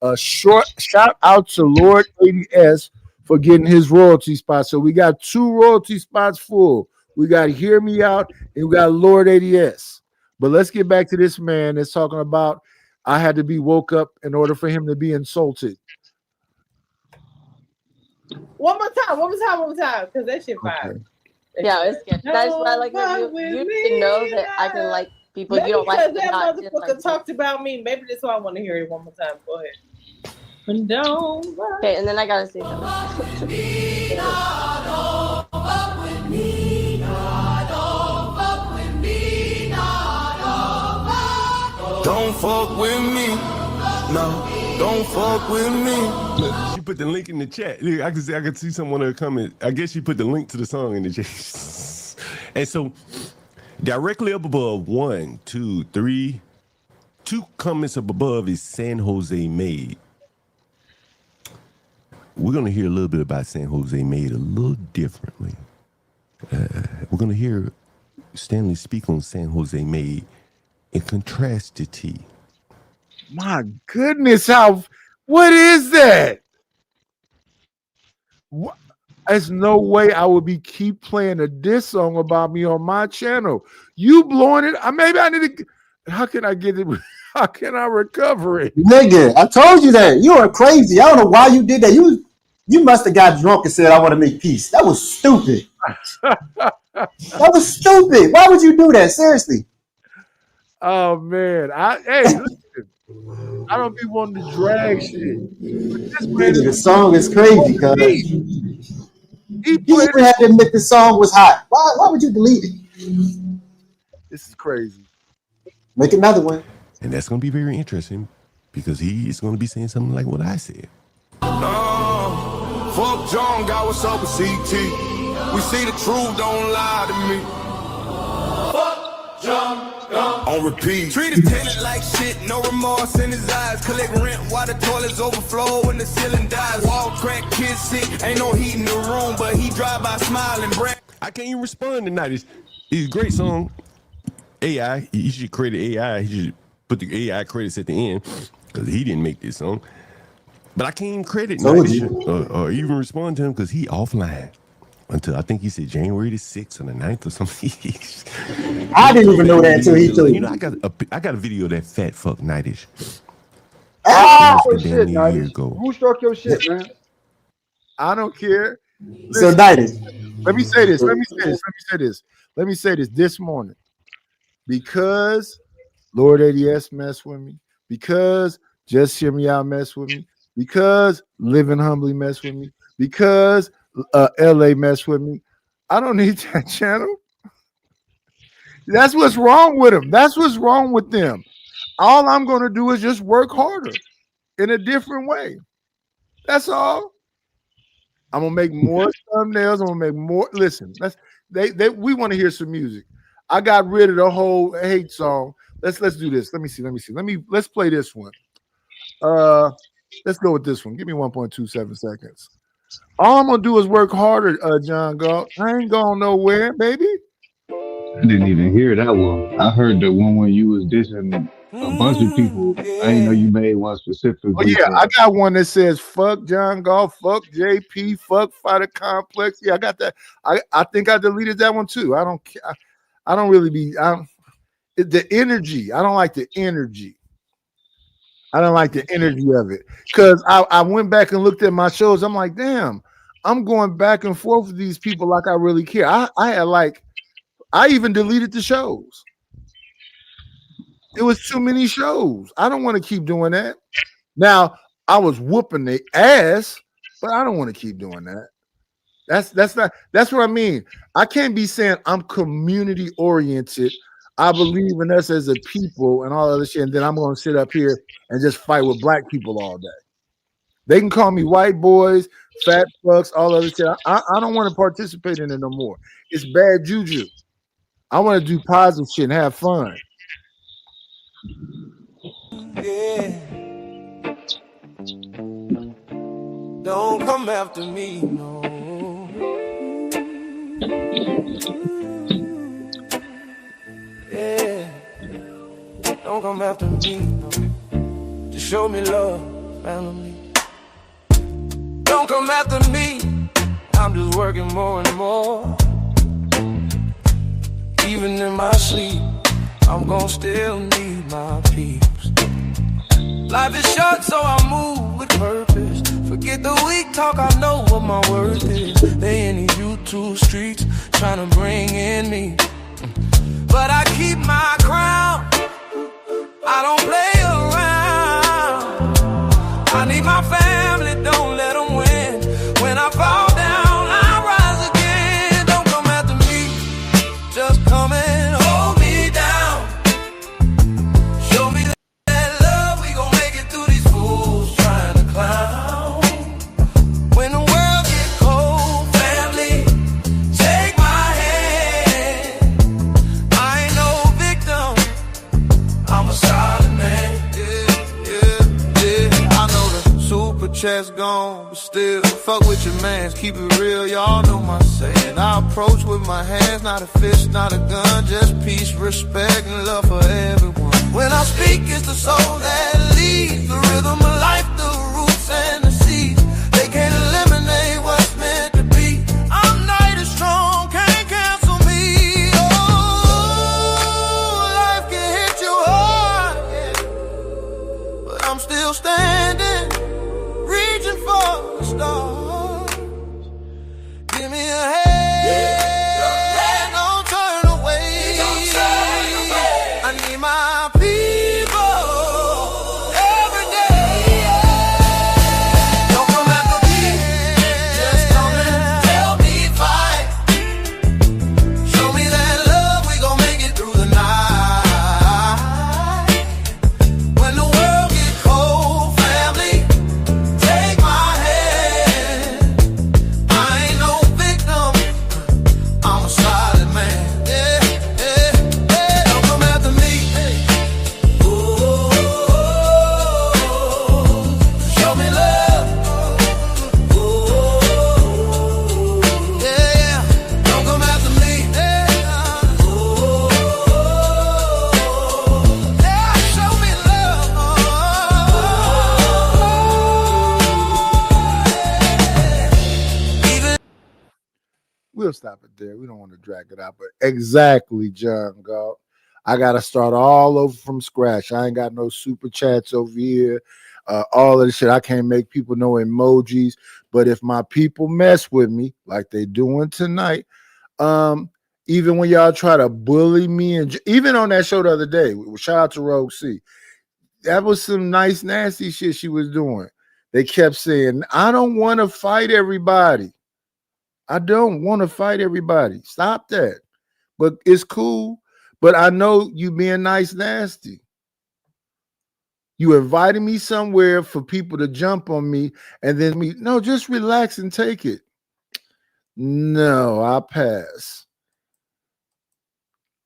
A short shout out to Lord ADS for getting his royalty spot. So we got 2 royalty spots full. We got Hear Me Out and we got Lord ADS. But let's get back to this man that's talking about I had to be woke up in order for him to be insulted. One more time, because that shit fire. Yeah, it's good. That's why I like you to know that I can like people you don't like. Because that motherfucker talked about me. Maybe that's why I want to hear it one more time. Go ahead. Okay, and then I gotta say something. Don't fuck with me. No, don't fuck with me. Look, she put the link in the chat. Look, I can see someone in the comment. I guess she put the link to the song in the chat. And so directly up above, 1, 2, 3, 2 comments up above is San Jose Made. We're going to hear a little bit about San Jose Made a little differently. We're going to hear Stanley speak on San Jose Made and contrastivity. My goodness, what is that? There's no way I would keep playing a diss song about me on my channel. You blowing it. Maybe I need to. How can I get it? How can I recover it? Nigga, I told you that. You are crazy. I don't know why you did that. You must have got drunk and said, I want to make peace. That was stupid. That was stupid. Why would you do that? Seriously. Oh, man. Listen. I don't be wanting to drag shit. The song is crazy, cuz. You even had to admit the song was hot. Why would you delete it? This is crazy. Make another one. And that's going to be very interesting because he is going to be saying something like what I said. Fuck John, God, what's up with CT? We see the truth, don't lie to me. Fuck John, God. On repeat. Treat his tenant like shit, no remorse in his eyes. Collect rent while the toilets overflow and the ceiling dies. Wall crack, kids sick, ain't no heat in the room, but he drive by smiling. I can't even respond tonight. It's a great song. AI, he should credit AI. He should put the AI credits at the end because he didn't make this song. But I can't even credit or even respond to him because he offline until I think he said January the 6th or the 9th or something. I didn't even know that until he told me. You know, I got a video of that fat fuck Nightish. Shit, Nightish. Who struck your shit, man? I don't care. So Nightish. Let me say this. This morning. Because Lord ADS messed with me, because Just Hear Me Out messed with me, because Living Humbly messed with me, because LA messed with me. I don't need that channel. That's what's wrong with them. That's what's wrong with them. All I'm going to do is just work harder in a different way. That's all. I'm going to make more thumbnails. I'm going to make more. Listen, we want to hear some music. I got rid of the whole hate song. Let's do this. Let me see. Let's play this one. Let's go with this one. Give me 1.27 seconds. All I'm gonna do is work harder, John Galt. I ain't going nowhere, baby. I didn't even hear that one. I heard the one when you was dissing a bunch of people. I didn't know you made one specifically. Oh yeah, I got one that says "fuck John Galt," "fuck JP," "fuck Fighter Complex." Yeah, I got that. I think I deleted that one too. I don't care. I don't really be. The energy. I don't like the energy. I don't like the energy of it because I went back and looked at my shows. I'm like, damn, I'm going back and forth with these people like I really care. I even deleted the shows. It was too many shows. I don't want to keep doing that. Now I was whooping their ass, but I don't want to keep doing that. That's what I mean. I can't be saying I'm community oriented. I believe in us as a people and all other shit, and then I'm going to sit up here and just fight with black people all day. They can call me white boys, fat fucks, all other shit. I don't want to participate in it no more. It's bad juju. I want to do positive shit and have fun. Yeah. Don't come after me, no. Yeah. Don't come after me, no. Just show me love, family. Don't come after me. I'm just working more and more. Even in my sleep, I'm gonna still need my peeps. Life is short, so I move with purpose. Forget the weak talk, I know what my worth is. They in these YouTube streets trying to bring in me, but I keep my crown. I don't play around. I need my family, don't let them win. When I fall down, I rise again. Don't come after me, just come and hold me down. Show me that love, we gon' make it through these fools trying to clown. When the world get cold, family, take my hand. I ain't no victim, I'm a solid man. Yeah. I know the super chat's gone, but still, fuck with your mans, keep it real, y'all know my saying. I approach with my hands, not a fist, not a gun, just peace, respect, and love for everyone. When I speak, it's the soul that leads. The rhythm of life, the roots and the seeds. They can't eliminate what's meant to be. I'm night is strong, can't cancel me. Oh, life can hit you hard, but I'm still standing, reaching for the stars. Give me a hand. We'll stop it there. We don't want to drag it out, but exactly, John Galt. I got to start all over from scratch. I ain't got no super chats over here. All of the shit. I can't make people know emojis. But if my people mess with me like they doing tonight, even when y'all try to bully me, and even on that show the other day, shout out to Rogue C, that was some nice, nasty shit she was doing. They kept saying, I don't want to fight everybody. I don't want to fight everybody. Stop that. But it's cool. But I know you being nice, nasty. You invited me somewhere for people to jump on me, and then no, just relax and take it. No, I pass.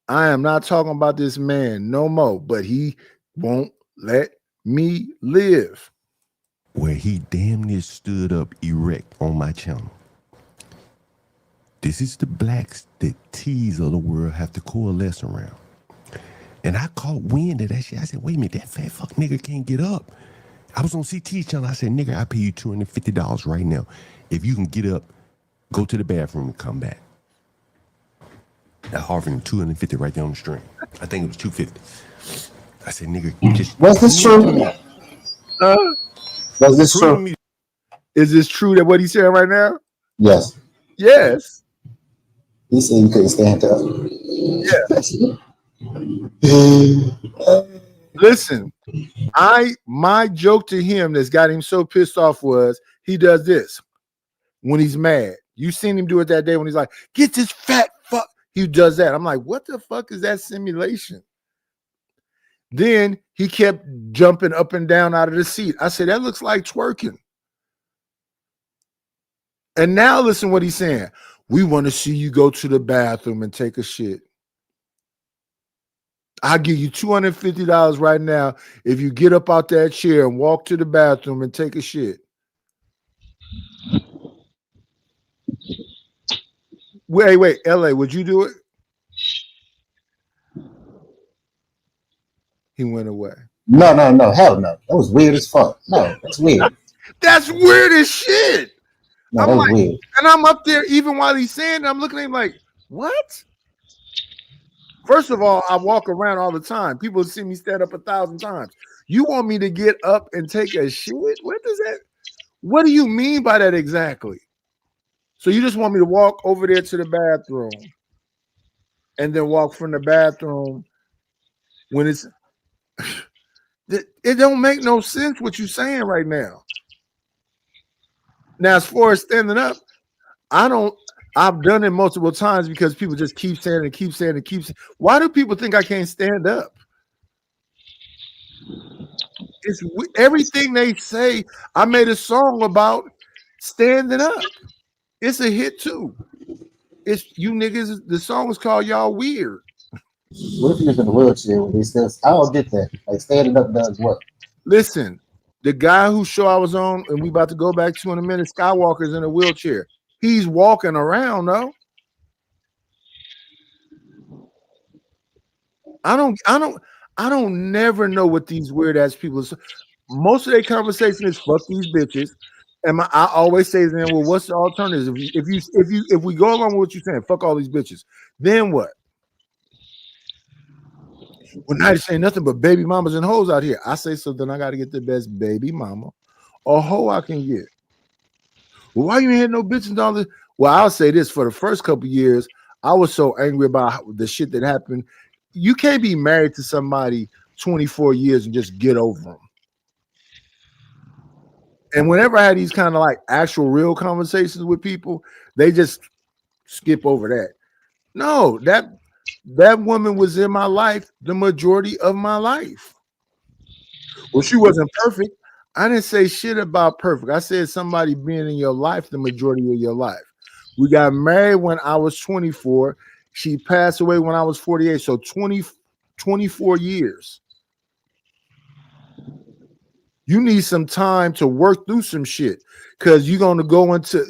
I am not talking about this man no more, but he won't let me live. Where he damn near stood up erect on my channel. This is the blacks that T's of the world have to coalesce around. And I caught wind of that shit. I said, wait a minute, that fat fuck nigga can't get up. I was on CT's channel. I said, nigga, I pay you $250 right now. If you can get up, go to the bathroom and come back. That offered him $250 right there on the stream. I think it was $250. I said, nigga, just... Was this true? Was this true? Is this true that what he's saying right now? Yes. Yes. He said you couldn't stand up. Yeah. Listen, my joke to him that's got him so pissed off was he does this when he's mad. You seen him do it that day when he's like, get this fat fuck. He does that. I'm like, what the fuck is that simulation? Then he kept jumping up and down out of the seat. I said, that looks like twerking. And now listen what he's saying. We want to see you go to the bathroom and take a shit. I'll give you $250 right now if you get up out that chair and walk to the bathroom and take a shit. Wait, LA, would you do it? He went away. No, hell no. That was weird as fuck. No, that's weird. That's weird as shit. No, I'm that's like, weird. and I'm up there even while he's saying it, I'm looking at him like, what? First of all, I walk around all the time. People see me stand up 1,000 times. You want me to get up and take a shit? What do you mean by that exactly? So you just want me to walk over there to the bathroom and then walk from the bathroom when it's it don't make no sense what you're saying right now. Now, as far as standing up, I've done it multiple times because people just keep saying and keep saying and keep saying. Why do people think I can't stand up? It's everything they say. I made a song about standing up. It's a hit too. It's you niggas. The song is called Y'all Weird. What if he was in the wheelchair when he says, I don't get that. Like standing up does what? Listen, the guy whose show I was on, and we about to go back to in a minute, Skywalker's in a wheelchair. He's walking around, though. I I don't never know what these weird ass people. Most of their conversation is fuck these bitches. And I always say to them, well, what's the alternative? If we go along with what you're saying, fuck all these bitches, then what? Well, now you're saying nothing but baby mamas and hoes out here. I say, so then I got to get the best baby mama or hoe I can get. Well, why you ain't had no bitches and all this? Well, I'll say this: for the first couple of years, I was so angry about the shit that happened. You can't be married to somebody 24 years and just get over them. And whenever I had these kind of like actual real conversations with people, they just skip over that. No, that woman was in my life the majority of my life. Well, she wasn't perfect. I didn't say shit about perfect. I said somebody being in your life the majority of your life. We got married when I was 24. She passed away when I was 48. So 24 years. You need some time to work through some shit because you're going to go into,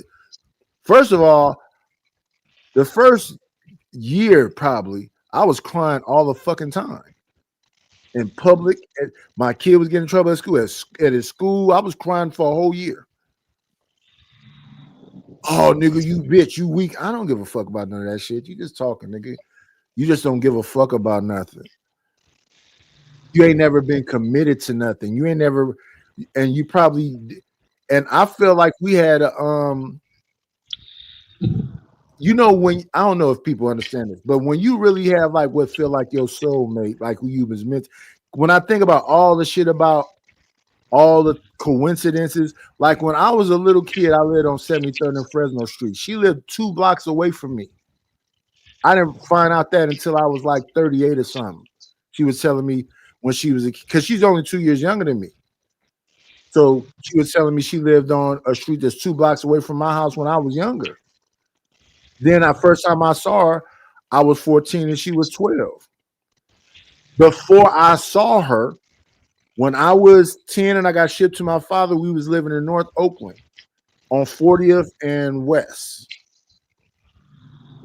first of all, the first year probably, I was crying all the fucking time. In public, my kid was getting in trouble at school. At his school, I was crying for a whole year. Oh, nigga, you bitch, you weak. I don't give a fuck about none of that shit. You just talking, nigga. You just don't give a fuck about nothing. You ain't never been committed to nothing. You ain't never, and you probably, and I feel like we had a, you know, when I don't know if people understand this, but when you really have like what feel like your soulmate, like who you was meant. When I think about all the shit about all the coincidences, like when I was a little kid, I lived on 73rd and Fresno Street. She lived 2 blocks away from me. I didn't find out that until I was like 38 or something. She was telling me when she was because she's only 2 years younger than me. So she was telling me she lived on a street that's 2 blocks away from my house when I was younger. Then the first time I saw her, I was 14 and she was 12. Before I saw her, when I was 10 and I got shipped to my father, we was living in North Oakland on 40th and West.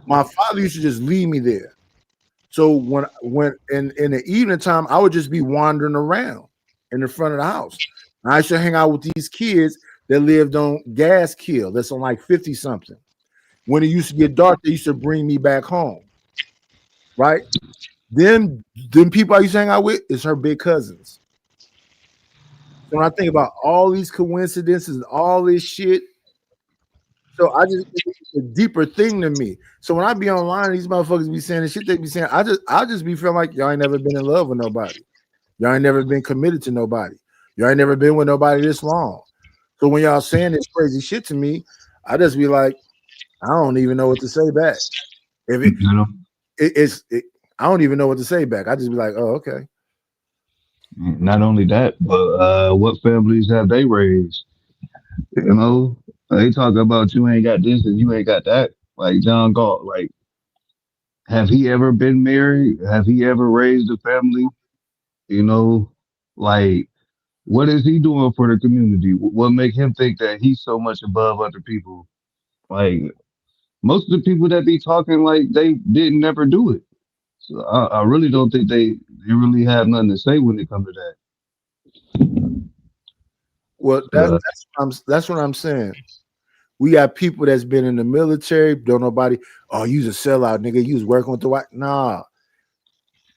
My father used to just leave me there. So when in the evening time, I would just be wandering around in the front of the house. And I used to hang out with these kids that lived on Gaskill. That's on like 50 something. When it used to get dark, they used to bring me back home. Right? Then people I used to hang out with is her big cousins. So when I think about all these coincidences and all this shit, so I just it's a deeper thing to me. So when I be online, these motherfuckers be saying the shit they be saying. I just be feeling like y'all ain't never been in love with nobody. Y'all ain't never been committed to nobody. Y'all ain't never been with nobody this long. So when y'all saying this crazy shit to me, I just be like, I don't even know what to say back. If I don't even know what to say back. I just be like, oh, okay. Not only that, but what families have they raised? You know, they talk about you ain't got this and you ain't got that. Like John Galt, like, have he ever been married? Have he ever raised a family? You know, like, what is he doing for the community? What make him think that he's so much above other people? Like, most of the people that be talking like they didn't never do it. So I really don't think they really have nothing to say when it comes to that. Well, that's what I'm saying. We got people that's been in the military. Don't nobody. Oh, you's a sellout, nigga. You was working with the white. Nah,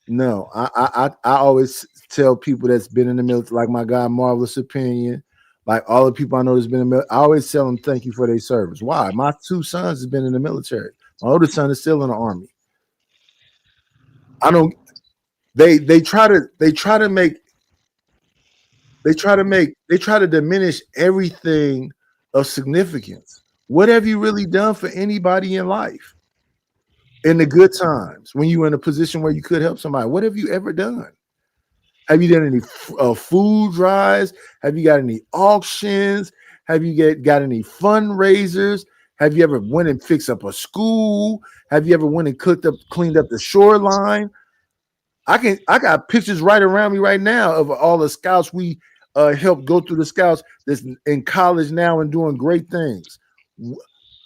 no. I always tell people that's been in the military, like my guy Marvelous Opinion, like all the people I know that's been in the military. I always tell them thank you for their service. Why? My 2 sons has been in the military. My older son is still in the army. I don't. They try to diminish everything of significance. What have you really done for anybody in life? In the good times, when you were in a position where you could help somebody, what have you ever done? Have you done any food drives? Have you got any auctions? Have you got any fundraisers? Have you ever went and fixed up a school? Have you ever went and cleaned up the shoreline? I got pictures right around me right now of all the scouts we helped go through the scouts that's in college now and doing great things.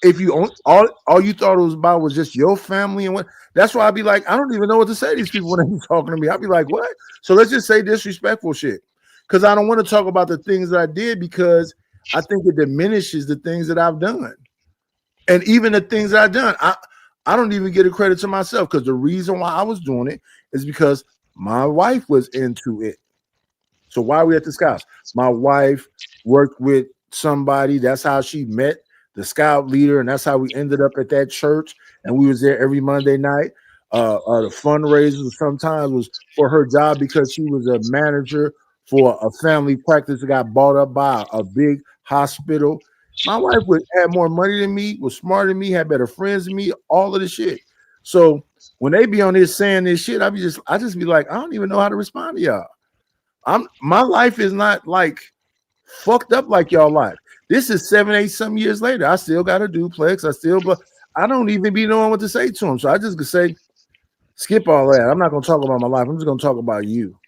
if you all you thought it was about was just your family and what, that's why I'd be like, I don't even know what to say to these people when they're talking to me. I'd be like, what? So let's just say disrespectful shit. Because I don't want to talk about the things that I did because I think it diminishes the things that I've done. And even the things that I've done, I don't even get a credit to myself because the reason why I was doing it is because my wife was into it. So why are we at the Scouts? My wife worked with somebody. That's how she met the Scout leader, and that's how we ended up at that church. And we was there every Monday night. The fundraisers sometimes was for her job because she was a manager for a family practice that got bought up by a big hospital. My wife had more money than me, was smarter than me, had better friends than me, all of the shit. So when they be on this saying this shit, I just be like, I don't even know how to respond to y'all. My life is not like fucked up like y'all life. This is 7, 8 some years later. I still got a duplex. But I don't even be knowing what to say to them. So I just could say, skip all that. I'm not gonna talk about my life. I'm just gonna talk about you.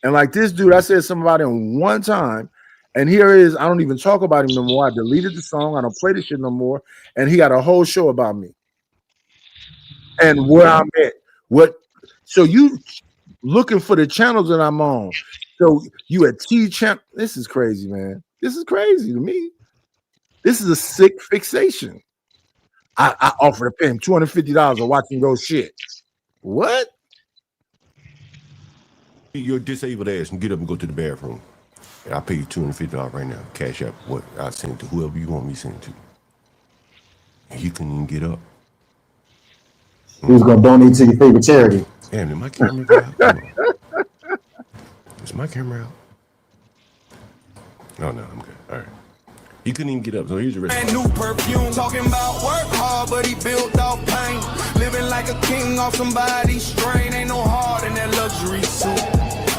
And like this dude, I said something about him one time, and here it is. I don't even talk about him no more. I deleted the song. I don't play this shit no more. And he got a whole show about me and where I'm at. So you looking for the channels that I'm on. So you a T channel. This is crazy, man. This is crazy to me. This is a sick fixation. I offer to pay him $250 to watch him go shit. What? Your disabled ass and get up and go to the bathroom. And I'll pay you $250 right now. Cash up what I'll send it to whoever you want me to send it to. And you couldn't even get up. Who's gonna donate to your favorite charity? Damn, did my camera go out? Come on. Is my camera out? Oh no, I'm good. All right. He couldn't even get up, so here's the rest. Brand new perfume, talking about work hard, but he built off pain. Living like a king off somebody's strain. Ain't no heart in that luxury suit.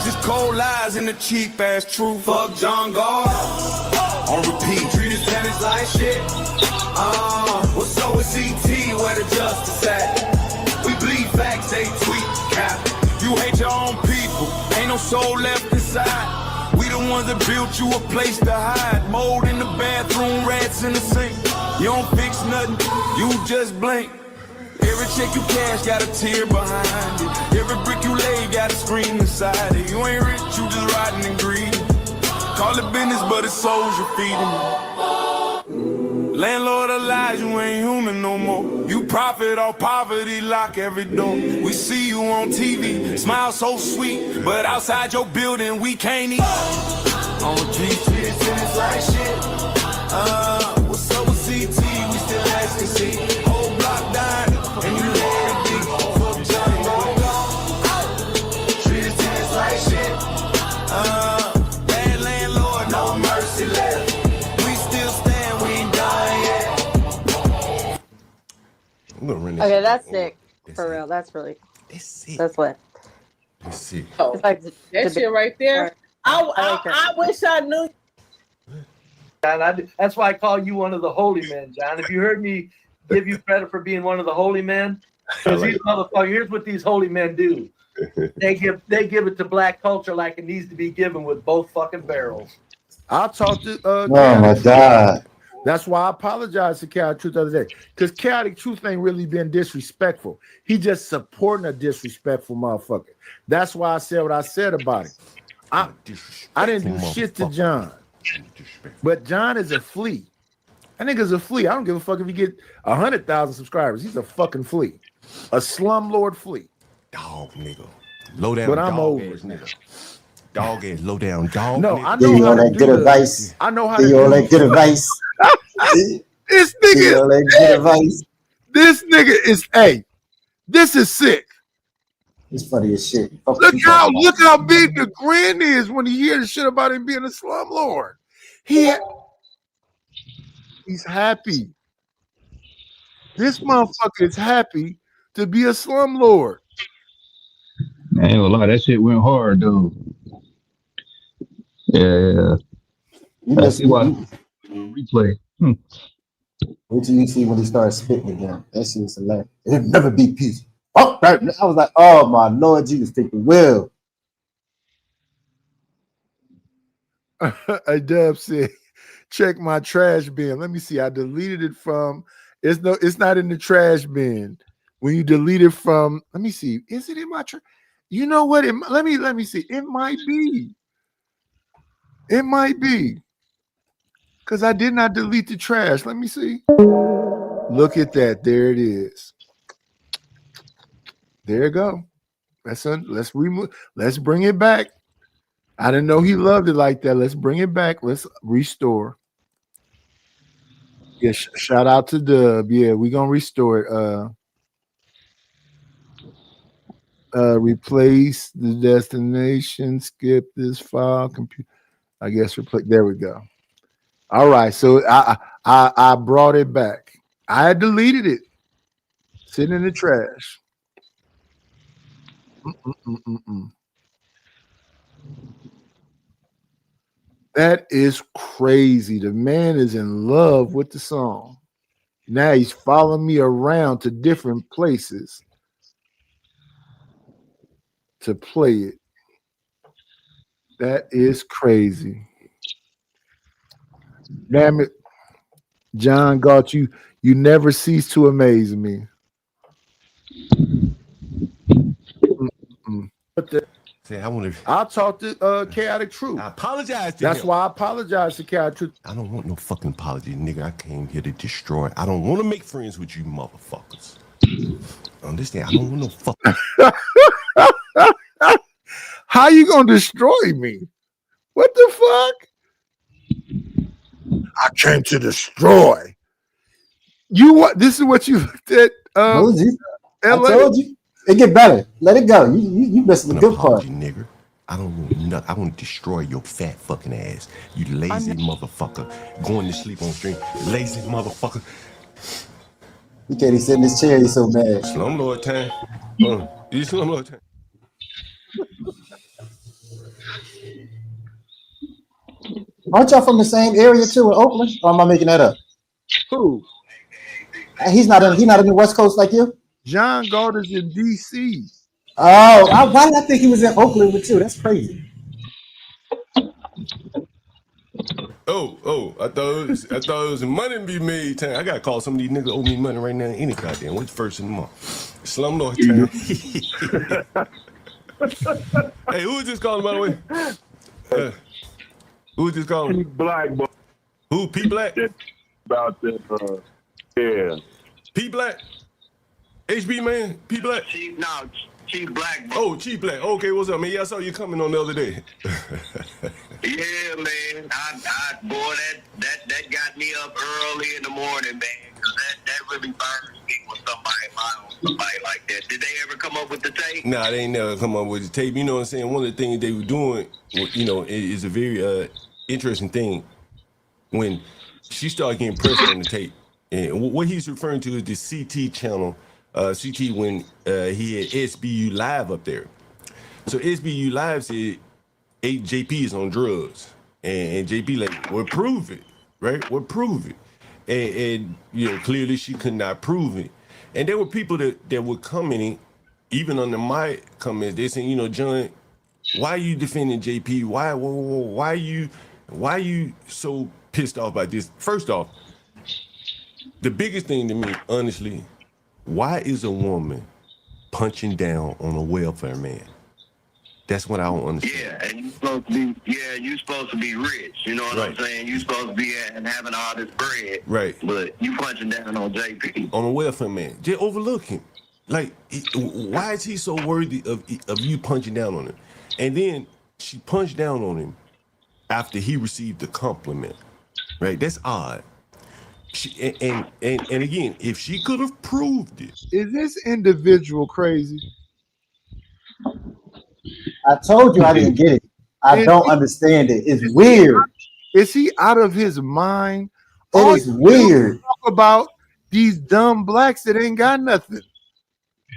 Just cold lies and the cheap ass truth. Fuck John Gard on repeat. Treat his tenants like shit. What's up with CT? Where the justice at? We bleed facts, they tweet cap. You hate your own people. Ain't no soul left inside. We the ones that built you a place to hide. Mold in the bathroom, rats in the sink. You don't fix nothing, you just blink. Every check you cash got a tear behind it. Every brick you lay got a scream inside it. You ain't rich, you just riding in greed. Call it business, but it's souls you're feeding. Landlord of lies, you ain't human no more. You profit off poverty, lock every door. We see you on TV, smile so sweet, but outside your building we can't eat. On G, it's like shit. What's up with CT? We still asking see. Whole block dying, and you let it be. Fuck Johnny, go. Treat his tenants like shit. Bad landlord, no mercy left. We still stand, we ain't dying yet. I'm gonna run this. Okay, that's sick. For real, that's really. That's what. Let's see. Oh, It's like that shit right there. I wish I knew. John, that's why I call you one of the holy men, John. If you heard me give you credit for being one of the holy men, because these motherfuckers, here's what these holy men do. They give it to black culture like it needs to be given with both fucking barrels. I'll talk to Oh my God. That's why I apologize to Chaotic Truth the other day. Because Chaotic Truth ain't really been disrespectful. He just supporting a disrespectful motherfucker. That's why I said what I said about it. I didn't do shit to John. But John is a flea. That nigga's a flea. I don't give a fuck if he get 100,000 subscribers. He's a fucking flea. A slumlord flea. Dog nigga. Low down. But I'm dog over ass it now. nigga. Dog ass, low down dog. No, nigga. I know how to do good the- advice. I know how Give to you all do that good advice. This Give you all nigga, that good advice. this nigga is, hey, this is sick. It's funny as shit. Fuck Look you talking about. how big the grin is when he hears shit about him being a slumlord. He's happy. This motherfucker is happy to be a slumlord. I ain't gonna lie, that shit went hard though. Yeah. You I must see why replay. Wait till you see when he starts spitting again. That shit was hilarious. It'll never be peace. Oh, I was like, oh my Lord Jesus, take the wheel. A Dub said, check my trash bin. Let me see. I deleted it from. It's not in the trash bin. When you delete it from, let me see. Is it in my trash? You know what? Let me see. It might be. It might be. Because I did not delete the trash. Let me see. Look at that. There it is. There you go. Let's bring it back. I didn't know he loved it like that. Let's bring it back. Let's restore. Yeah, shout out to Dub. Yeah, we're gonna restore it. Replace the destination, skip this file, computer. I guess replace. There we go. All right, so I brought it back. I had deleted it, sitting in the trash. That is crazy. The man is in love with the song. Now he's following me around to different places to play it. That is crazy. Damn it. John Galt, you never cease to amaze me. I'll talk to Chaotic Truth. I apologize to That's him. why I apologize to Chaotic Truth. I don't want no fucking apology, nigga. I came here to destroy. I don't want to make friends with you motherfuckers. Understand? I don't want no fucking. How you gonna destroy me? What the fuck? I came to destroy. You what? This is what you looked at. Moses, I LA? told you. It get better. Let it go. You missed the good part. Nigga. I don't want nothing. I want to destroy your fat fucking ass. You lazy motherfucker. Going to sleep on stream. Lazy motherfucker. You can't even sit in this chair. You're so mad. Slumlord time. You slumlord time. Aren't y'all from the same area too in Oakland? Or am I making that up? Who? He's not in the West Coast like you? John Galt is in DC. Oh, why did I think he was in Oakland with you? That's crazy. I thought it was money to be made time. I gotta call some of these niggas owe me money right now. Any goddamn what's first in the month? Slumlord time. Hey, who is this calling by the way? Who is this calling? P Black, boy. Who? P Black? About that, yeah. P Black? HB man? P Black? Chief Black. Oh, Chief Black. Okay, what's up, man? Yeah, I saw you coming on the other day. Yeah, man. I boy, that got me up early in the morning, man. Cause that really burns me when somebody like that. Did they ever come up with the tape? Nah, they ain't never come up with the tape. You know what I'm saying? One of the things they were doing, you know, is a very interesting thing. When she started getting pressed on the tape, and what he's referring to is the CT channel. CT when he had SBU Live up there. So SBU Live said JP is on drugs. And JP like, well, prove it, right? Well, prove it. And you know, clearly she could not prove it. And there were people that were commenting, even under my comments, they saying, you know, John, why are you defending JP? Why are you so pissed off by this? First off, the biggest thing to me, honestly, why is a woman punching down on a welfare man? That's what I don't understand. Yeah, and you supposed to be rich. You know what I'm saying? You supposed to be and having all this bread. Right. But you punching down on JP. On a welfare man. Just overlook him. Like, why is he so worthy of you punching down on him? And then she punched down on him after he received the compliment. Right? That's odd. And again, if she could have proved it. Is this individual crazy? I told you I didn't get it. I don't understand it. It's weird. Is he out of his mind? It is weird. Talk about these dumb blacks that ain't got nothing.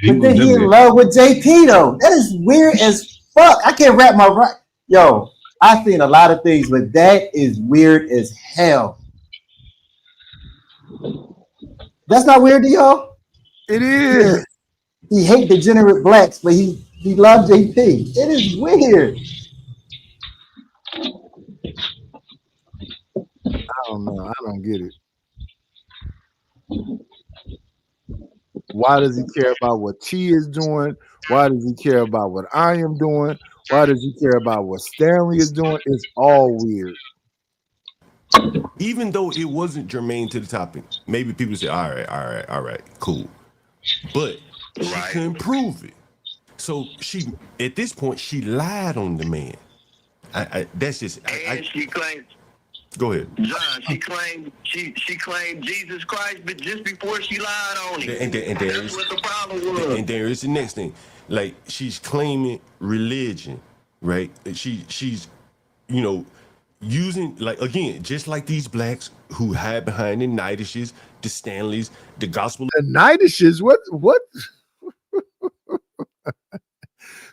But then he in love with JP though. That is weird as fuck. I can't wrap my right. Yo, I've seen a lot of things, but that is weird as hell. That's not weird to y'all? It is. He hate degenerate blacks, but he loves JP. It is weird. don't know. I don't get it. Why does he care about what T is doing? Why does he care about what I am doing? Why does he care about what Stanley is doing? It's all weird. Even though it wasn't germane to the topic, maybe people say, all right, cool. But she couldn't prove it. So she, at this point, she lied on the man. That's just. She claimed. Go ahead, John. She claimed Jesus Christ, but just before she lied on him. That's what the problem was. And there is the next thing. Like, she's claiming religion, right? She's, you know, using, like, again, just like these blacks who hide behind the Nidishes, the Stanleys, the gospel. The Nidishes? What?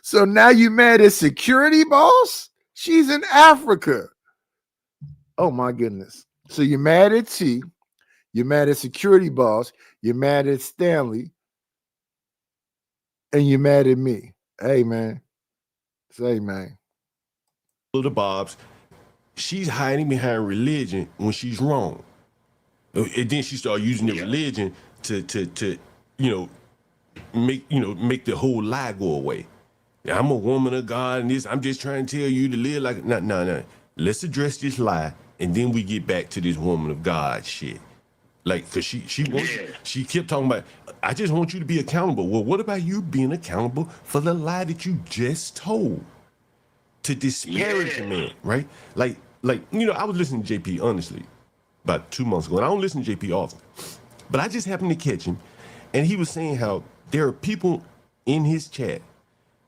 So now you mad at security boss? She's in Africa. Oh my goodness. So you're mad at T, you're mad at security boss, you're mad at Stanley, and you're mad at me. Hey man. Say man. The Bobs, she's hiding behind religion when she's wrong. And then she started using the religion to make the whole lie go away. I'm a woman of God, and this, I'm just trying to tell you to live like no. Let's address this lie, and then we get back to this woman of God shit. Like, cause she kept talking about, I just want you to be accountable. Well, what about you being accountable for the lie that you just told? To disparage the man, right? Like, I was listening to JP honestly about 2 months ago, and I don't listen to JP often, but I just happened to catch him, and he was saying how there are people in his chat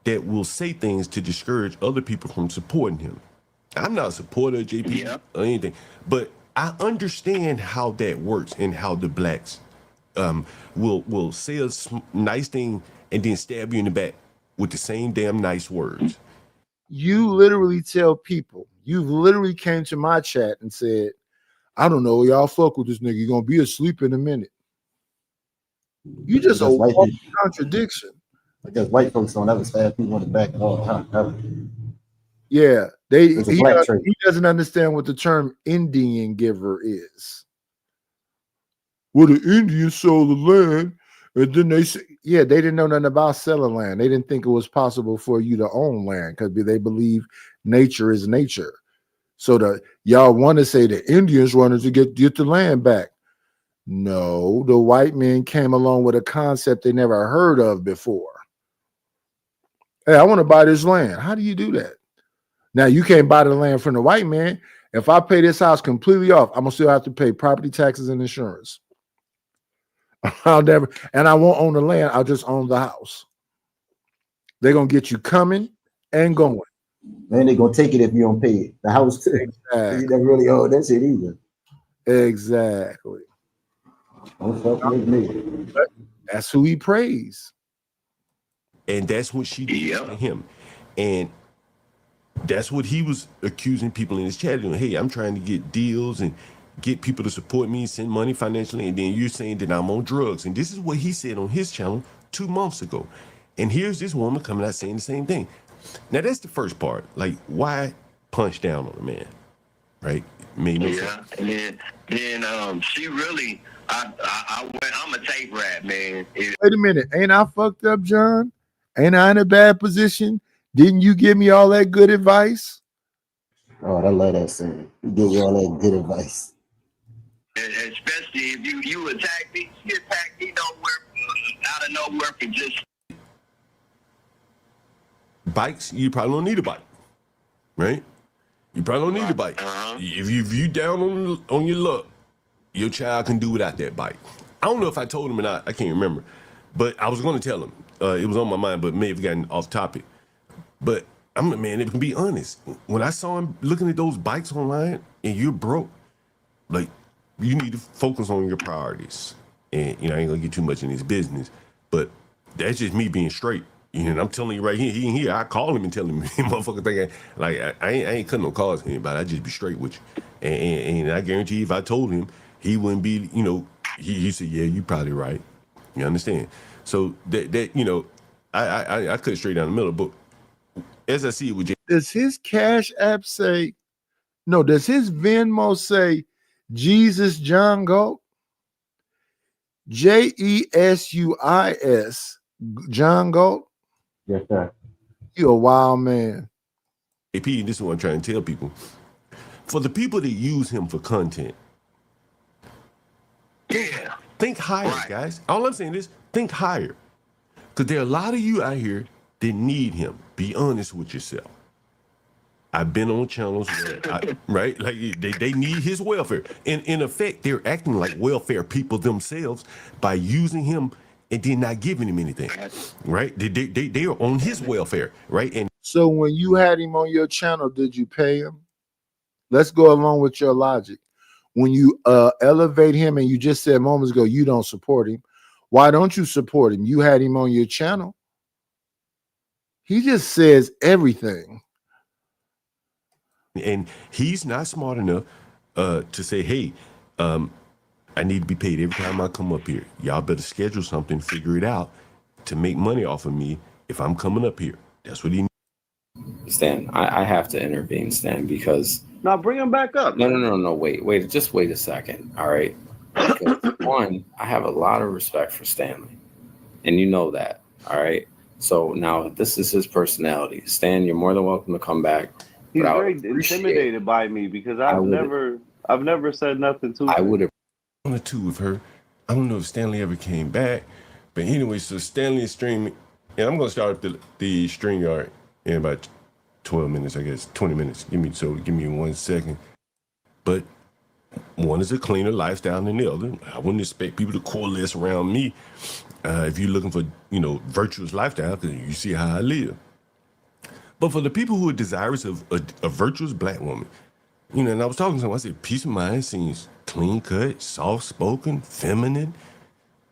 that will say things to discourage other people from supporting him. I'm not a supporter of JP or anything, but I understand how that works and how the blacks will say a nice thing and then stab you in the back with the same damn nice words. You literally tell people, you've literally came to my chat and said, I don't know, y'all fuck with this nigga. You're gonna be asleep in a minute. You just a walking contradiction. I guess white folks don't ever stab people in the back at all. Yeah, he doesn't understand what the term Indian giver is. Well, the Indians sold the land, and then they say, they didn't know nothing about selling land. They didn't think it was possible for you to own land because they believe nature is nature. So y'all want to say the Indians wanted to get the land back. No, the white men came along with a concept they never heard of before. Hey, I want to buy this land. How do you do that? Now, you can't buy the land from the white man. If I pay this house completely off, I'm going to still have to pay property taxes and insurance. I won't own the land. I'll just own the house. They're going to get you coming and going. Man, they're going to take it if you don't pay it. The house, too. Exactly. You never really owe that shit either. Exactly. Don't fuck with me. That's who he praised. And that's what she did to him. And that's what he was accusing people in his chat of. Hey, I'm trying to get deals and get people to support me, send money financially, and then you're saying that I'm on drugs. And this is what he said on his channel 2 months ago. And here's this woman coming out saying the same thing. Now, that's the first part. Like, why punch down on a man? Right? Made no sense. And then she really, I'm a tape rat, man. Wait a minute. Ain't I fucked up, John? Ain't I in a bad position? Didn't you give me all that good advice? Oh, I love that saying. You give you all that good advice. Especially if you attack me, she attacked me out of nowhere for just bikes. You probably don't need a bike, right? You probably don't need a bike. If you down on your luck, your child can do without that bike. I don't know if I told him or not. I can't remember, but I was going to tell him. It was on my mind, but may have gotten off topic. But I'm a man that can be honest. When I saw him looking at those bikes online and you're broke, like, you need to focus on your priorities. And, I ain't gonna get too much in his business, but that's just me being straight. And I'm telling you right here, he ain't here. I call him and tell him, motherfucker, think I ain't cutting no calls to anybody. I just be straight with you. And I guarantee you, if I told him, he wouldn't be, he said, yeah, you probably right. You understand? So that I cut straight down the middle, but as I see it with does his Cash App say, no, does his Venmo say Jesus John Galt. Jesuis John Galt. Yes, sir. You a wild man. AP, this is what I'm trying to tell people. For the people that use him for content, think higher, guys. All I'm saying is think higher. Because there are a lot of you out here that need him. Be honest with yourself. I've been on channels where, right? Like they need his welfare. And in effect, they're acting like welfare people themselves by using him and then not giving him anything, right? They are on his welfare, right? And so when you had him on your channel, did you pay him? Let's go along with your logic. When you elevate him and you just said moments ago you don't support him, why don't you support him? You had him on your channel. He just says everything. And he's not smart enough to say, hey, I need to be paid every time I come up here. Y'all better schedule something, figure it out to make money off of me if I'm coming up here. That's what he needs. Stan, I have to intervene, Stan, because... No, bring him back up. No, wait, just wait a second, all right? Because one, I have a lot of respect for Stanley, and you know that, all right? So now this is his personality. Stan, you're more than welcome to come back. He's very intimidated by me because I've never said nothing to him. I would have one or two with her. I don't know if Stanley ever came back, but anyway, so Stanley is streaming, and I'm gonna start up the StreamYard in about 12 minutes, I guess, 20 minutes. Give me 1 second. But one is a cleaner lifestyle than the other. I wouldn't expect people to coalesce around me if you're looking for, virtuous lifestyle, because you see how I live. But for the people who are desirous of a virtuous black woman, and I was talking to someone, I said, peace of mind seems clean cut, soft spoken, feminine.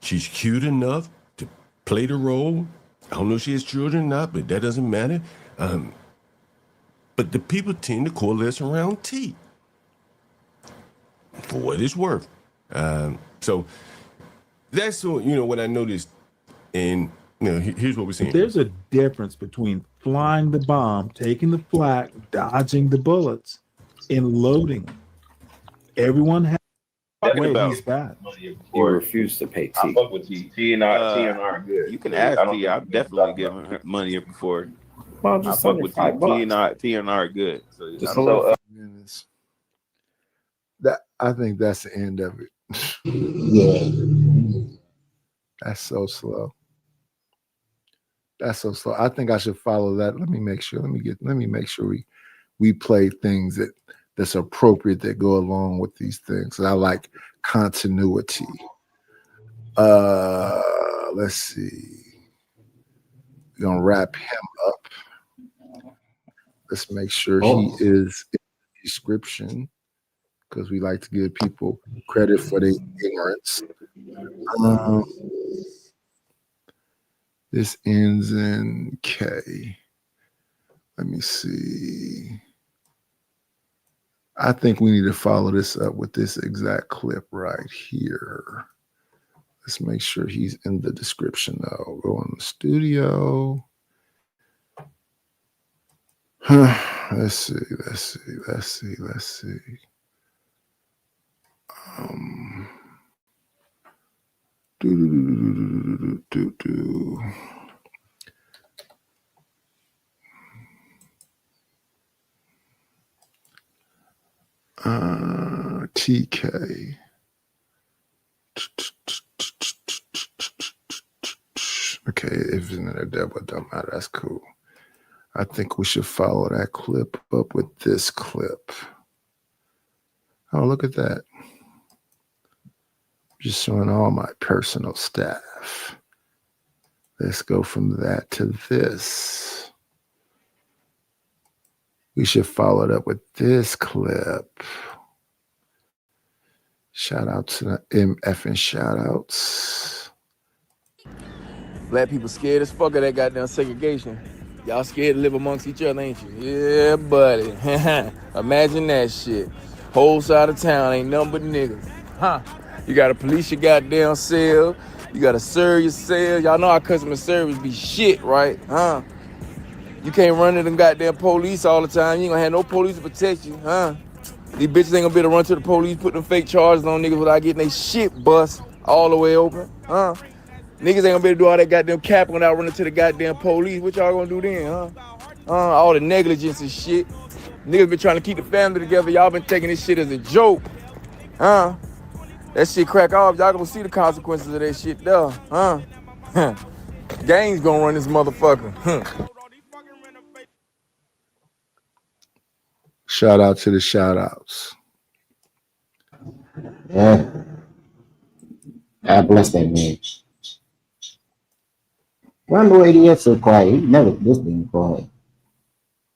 She's cute enough to play the role. I don't know if she has children or not, but that doesn't matter. But the people tend to coalesce around T, for what it's worth. So that's what I noticed. And here's what we're saying. There's a difference between flying the bomb, taking the flak, dodging the bullets, and loading. Everyone has he's bad. You refuse to pay T. I fuck with T. T and R good. You can ask T. I've definitely given her money before. Well, I fuck with T. T and R good. So just a little. I think that's the end of it. Yeah. That's so slow. That's so slow. I think I should follow that. Let me make sure. Let me make sure we play things that's appropriate that go along with these things. I like continuity. Let's see. We're gonna wrap him up. Let's make sure he is in the description, because we like to give people credit for their ignorance. This ends in K. Let me see. I think we need to follow this up with this exact clip right here. Let's make sure he's in the description though. Go in the studio. Let's see. TK. Okay, if it's in there, but don't matter. That's cool. I think we should follow that clip up with this clip. Oh, look at that. Just showing all my personal stuff. Let's go from that to this. We should follow it up with this clip. Shout out to the MF and shout outs. Black people scared as fuck of that goddamn segregation. Y'all scared to live amongst each other, ain't you? Yeah, buddy. Imagine that shit. Whole side of town ain't nothing but niggas. Huh? You gotta police your goddamn cell. You gotta serve your cell. Y'all know our customer service be shit, right? Huh? You can't run to them goddamn police all the time. You ain't gonna have no police to protect you, huh? These bitches ain't gonna be able to run to the police, put them fake charges on niggas without getting their shit bust all the way open. Huh? Niggas ain't gonna be able to do all that goddamn cap without running to the goddamn police. What y'all gonna do then, huh? All the negligence and shit. Niggas been trying to keep the family together. Y'all been taking this shit as a joke. Huh? That shit crack off. Y'all gonna see the consequences of that shit there. Huh? Gangs gonna run this motherfucker. Shout out to the shout outs. Yeah. God bless that man. Why the ADF so quiet? He never this thing quiet.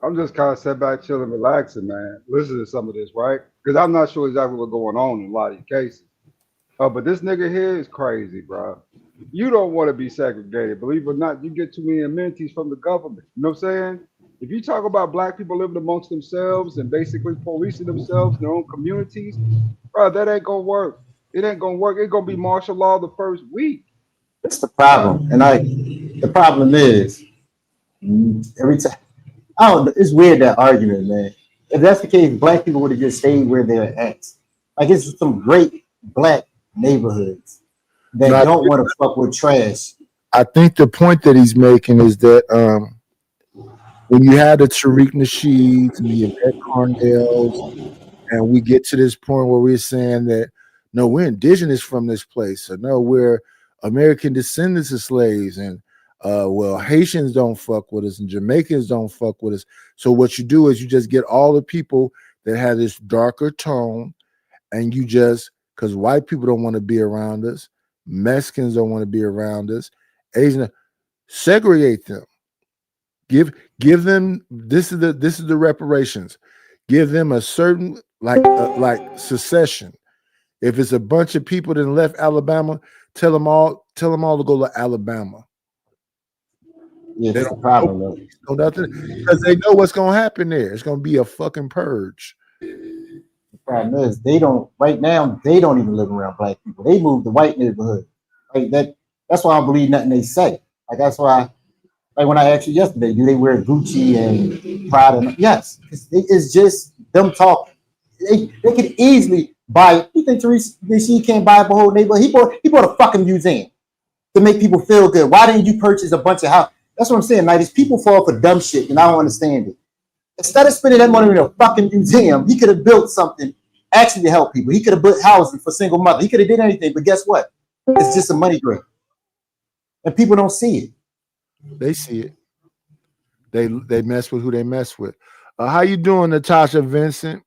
I'm just kind of sat back, chilling, relaxing, man. Listen to some of this, right? Because I'm not sure exactly what's going on in a lot of these cases. But this nigga here is crazy, bro. You don't want to be segregated. Believe it or not, you get too many amenities from the government. You know what I'm saying? If you talk about black people living amongst themselves and basically policing themselves in their own communities, bro, that ain't gonna work. It ain't gonna work. It's gonna be martial law the first week. That's the problem. And the problem is every time I don't know, it's weird that argument, man. If that's the case, black people would have just stayed where they're at. Like it's some great black neighborhoods that don't want to fuck with trash. I think the point that he's making is that when you had the Tariq Nasheeds and the Yvette Carnells, and we get to this point where we're saying that no, we're indigenous from this place, or no, we're American descendants of slaves, and well, Haitians don't fuck with us and Jamaicans don't fuck with us. So what you do is you just get all the people that have this darker tone, and you just, because white people don't want to be around us, Mexicans don't want to be around us, Asian, segregate them. Give them, this is the reparations. Give them a certain like secession. If it's a bunch of people that left Alabama, tell them all to go to Alabama. Yeah, that's the problem. Because they know what's gonna happen there. It's gonna be a fucking purge. The problem is they don't right now, they don't even live around black people. They moved to white neighborhood. Like that's why I don't believe nothing they say. Like that's why, like when I asked you yesterday, do they wear Gucci and Prada? Yes, it's just them talking. They could easily buy. You think Tariq can't buy a whole neighborhood? He bought a fucking museum to make people feel good. Why didn't you purchase a bunch of houses? That's what I'm saying. Like, these people fall for dumb shit, and I don't understand it. Instead of spending that money in a fucking museum, he could have built something actually to help people. He could have built housing for single mothers. He could have did anything, but guess what? It's just a money grab, and people don't see it. They see it. They mess with who they mess with. How you doing, Natasha Vincent?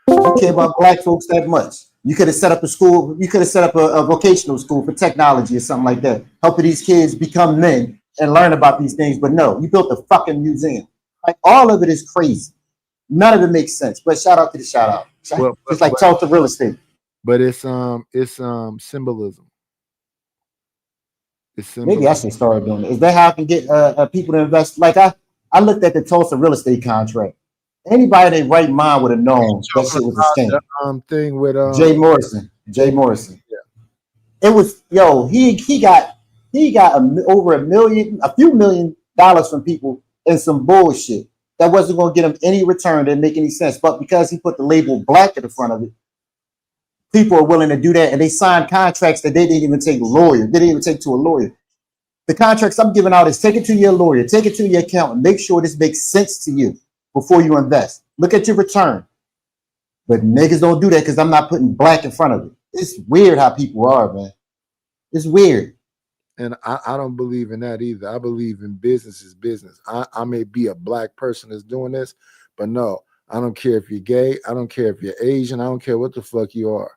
You care about black folks that much. You could have set up a school. You could have set up a vocational school for technology or something like that, helping these kids become men and learn about these things. But no, you built a fucking museum. Like, all of it is crazy. None of it makes sense. But shout out to the shout out. It's like Tulsa real estate. But it's symbolism. It's symbolism. Maybe I should start doing it. Is that how I can get people to invest? Like I looked at the Tulsa real estate contract. Anybody in their right mind would have known that shit was a scam. Thing with Jay Morrison. Yeah. It was he got over a few million dollars from people and some bullshit that wasn't going to get him any return. Didn't make any sense. But because he put the label black at the front of it, people are willing to do that, and they signed contracts that they didn't even take to a lawyer. The contracts I'm giving out is take it to your lawyer, take it to your accountant, make sure this makes sense to you before you invest. Look at your return. But niggas don't do that because I'm not putting black in front of it. It's weird how people are, man. It's weird. And I don't believe in that either. I believe in business is business. I may be a black person that's doing this, but no, I don't care if you're gay. I don't care if you're Asian. I don't care what the fuck you are.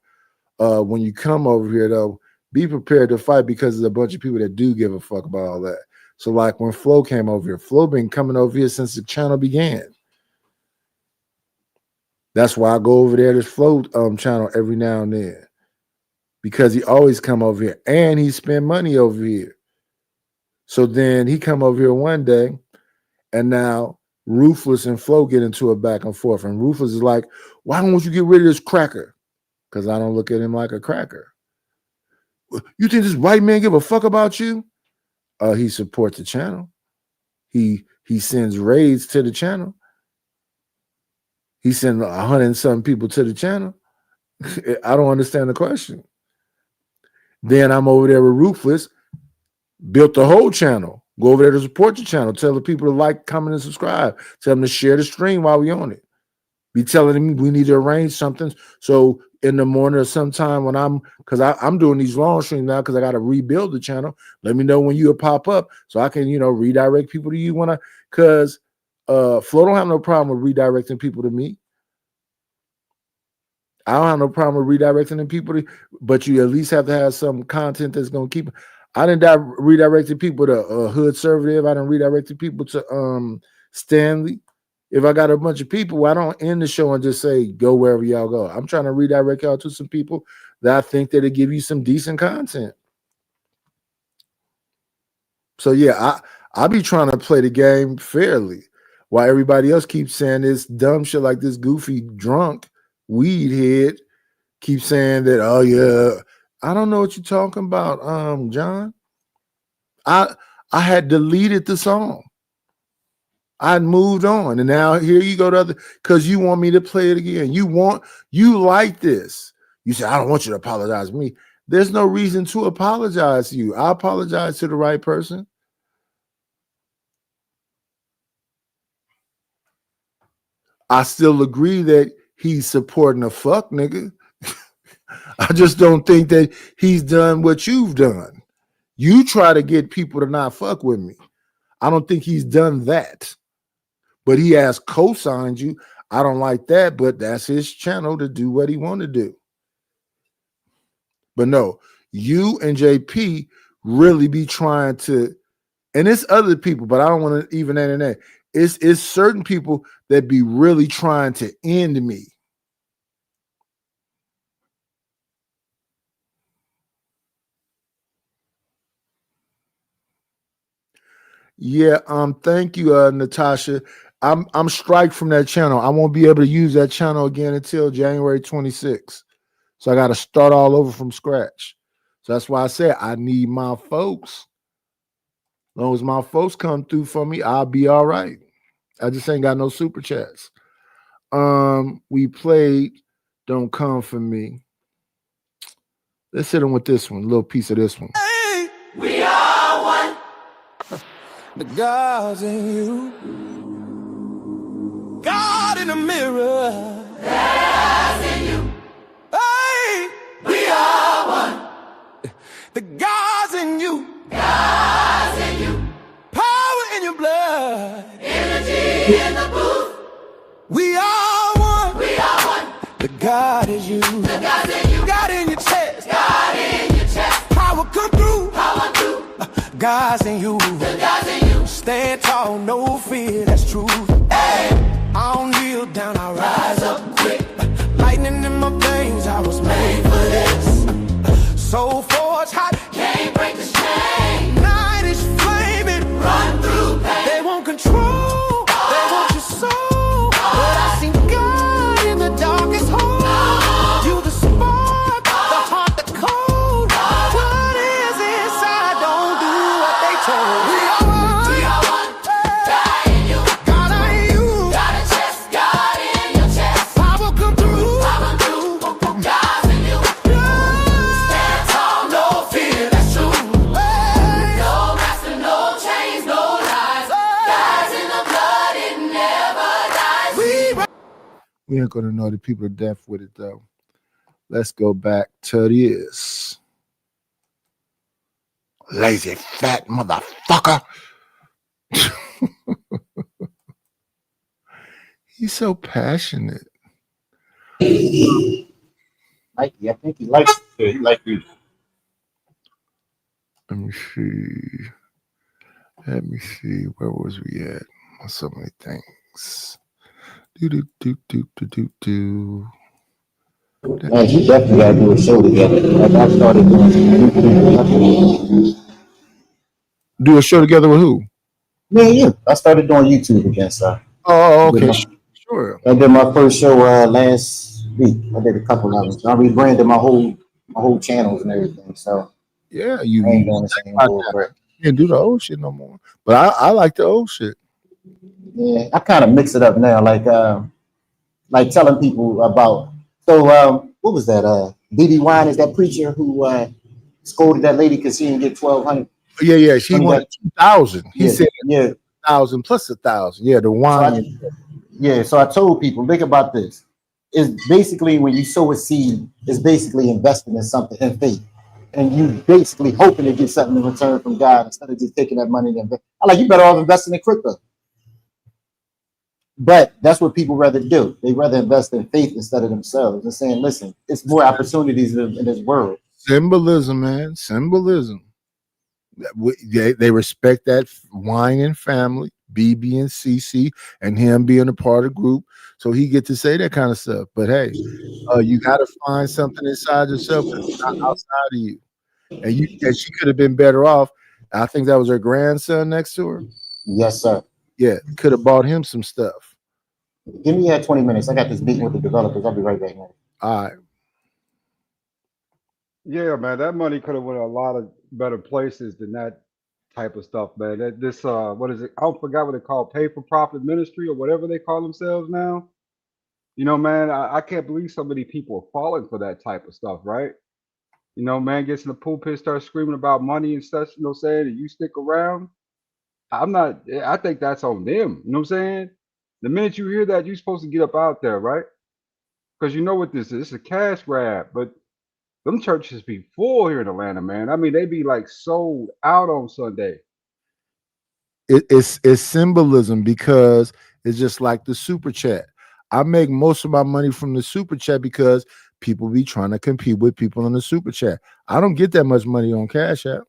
When you come over here, though, be prepared to fight, because there's a bunch of people that do give a fuck about all that. So like when Flo came over here, Flo been coming over here since the channel began. That's why I go over there to Flo channel every now and then, because he always come over here and he spend money over here. So then he come over here one day, and now Ruthless and Flo get into a back and forth, and Ruthless is like, why don't you get rid of this cracker? Because I don't look at him like a cracker. You think this white man give a fuck about you? He supports the channel. He sends raids to the channel. He sent 100 and something people to the channel. I don't understand the question. Then I'm over there with Ruthless, built the whole channel. Go over there to support the channel. Tell the people to like, comment, and subscribe. Tell them to share the stream while we on it. Be telling them we need to arrange something. So in the morning or sometime when because I'm doing these long streams now because I got to rebuild the channel. Let me know when you pop up so I can, redirect people to you because Flo don't have no problem with redirecting people to me. I don't have no problem with redirecting them people, but you at least have to have some content that's going to keep. I didn't redirected people to Hood Conservative. I didn't redirected people to Stanley. If I got a bunch of people, I don't end the show and just say, go wherever y'all go. I'm trying to redirect y'all to some people that I think that'll give you some decent content. So, yeah, I be trying to play the game fairly while everybody else keeps saying this dumb shit like this goofy drunk weed head keeps saying that, oh, yeah. I don't know what you're talking about, John. I had deleted the song. I'd moved on, and now here you go to other because you want me to play it again. You like this. You say, I don't want you to apologize to me. There's no reason to apologize to you. I apologize to the right person. I still agree that he's supporting a fuck nigga. I just don't think that he's done what you've done. You try to get people to not fuck with me. I don't think he's done that. But he has co-signed you. I don't like that, but that's his channel to do what he want to do. But no, you and JP really be trying to, and it's other people, but I don't want to even add in that. It's certain people that be really trying to end me. Yeah, thank you, Natasha. I'm striked from that channel. I won't be able to use that channel again until January 26th. So I got to start all over from scratch. So that's why I said I need my folks. As long as my folks come through for me, I'll be all right. I just ain't got no super chats. We played Don't Come For Me. Let's hit them with this one, a little piece of this one. We are one. The God's in you. God in the mirror. God's in you. Hey, we are one. The God's in you. God's in you. Power in your blood. Energy in the booth. We are one. We are one. The God is you. The God's in you. God in your chest. God in your chest. Power come through. Power through. God's in you. The God's in you. Stand tall, no fear, that's true. Hey, I don't kneel down, I rise up quick. Lightning in my veins, I was made for this. Soul forge hot, can't break the chain. Night is flaming, run through pain. They won't control, they want your soul. But I see God in the darkest hole. You the spark, the heart, the cold. What is inside, don't do what they told. We are one. God in you. God in you. Got a chest, God in your chest. Power come through. Power through. God's in you. Stand tall, no fear, that's true. No master, no chains, no lies. God's in the blood, it never dies. We ain't gonna know the people are deaf with it though. Let's go back to this. Lazy fat motherfucker. He's so passionate. I think he likes it. He likes you. Let me see. Where was we at? So many things. Do. Man, you definitely gotta do a show together. Like I started doing YouTube. Do a show together with who? Me and you. I started doing YouTube again, sir. Oh, okay. Sure. I did my first show last week. I did a couple of them. So I rebranded my whole channels and everything. So yeah, you ain't doing the same bullcrap. You can't do the old shit no more. But I like the old shit. Yeah, I kind of mix it up now. Like like telling people about. So what was that? B.B. Wine is that preacher who scolded that lady because she didn't get 1,200. Yeah. She wanted 2,000. He said yeah, 1,000 plus 1,000. Yeah, the wine. So I told people, think about this. It's basically when you sow a seed, it's basically investing in something in faith. And you basically hoping to get something in return from God instead of just taking that money and invest. I like you better off investing in crypto. But that's what people rather do. They rather invest in faith instead of themselves. They're saying, listen, it's more opportunities in this world. Symbolism, man. Symbolism. They respect that wine and family, BB and CC, and him being a part of the group. So he get to say that kind of stuff. But hey, you got to find something inside yourself that's not outside of you. And she could have been better off. I think that was her grandson next to her. Yes, sir. Yeah, could have bought him some stuff. Give me 20 minutes. I got this meeting with the developers. I'll be right back, man. All right. Yeah, man, that money could have went a lot of better places than that type of stuff, man. This what is it? I forgot what they call, pay for profit ministry or whatever they call themselves now. You know, man, I can't believe so many people are falling for that type of stuff, right? You know, man gets in the pulpit, starts screaming about money and such, you know, saying, and you stick around. I think that's on them. You know what I'm saying? The minute you hear that, you're supposed to get up out there, right? Because you know what this is. It's a cash grab. But them churches be full here in Atlanta, man. I mean, they be like sold out on Sunday. It's symbolism because it's just like the super chat. I make most of my money from the super chat because people be trying to compete with people on the super chat. I don't get that much money on Cash App.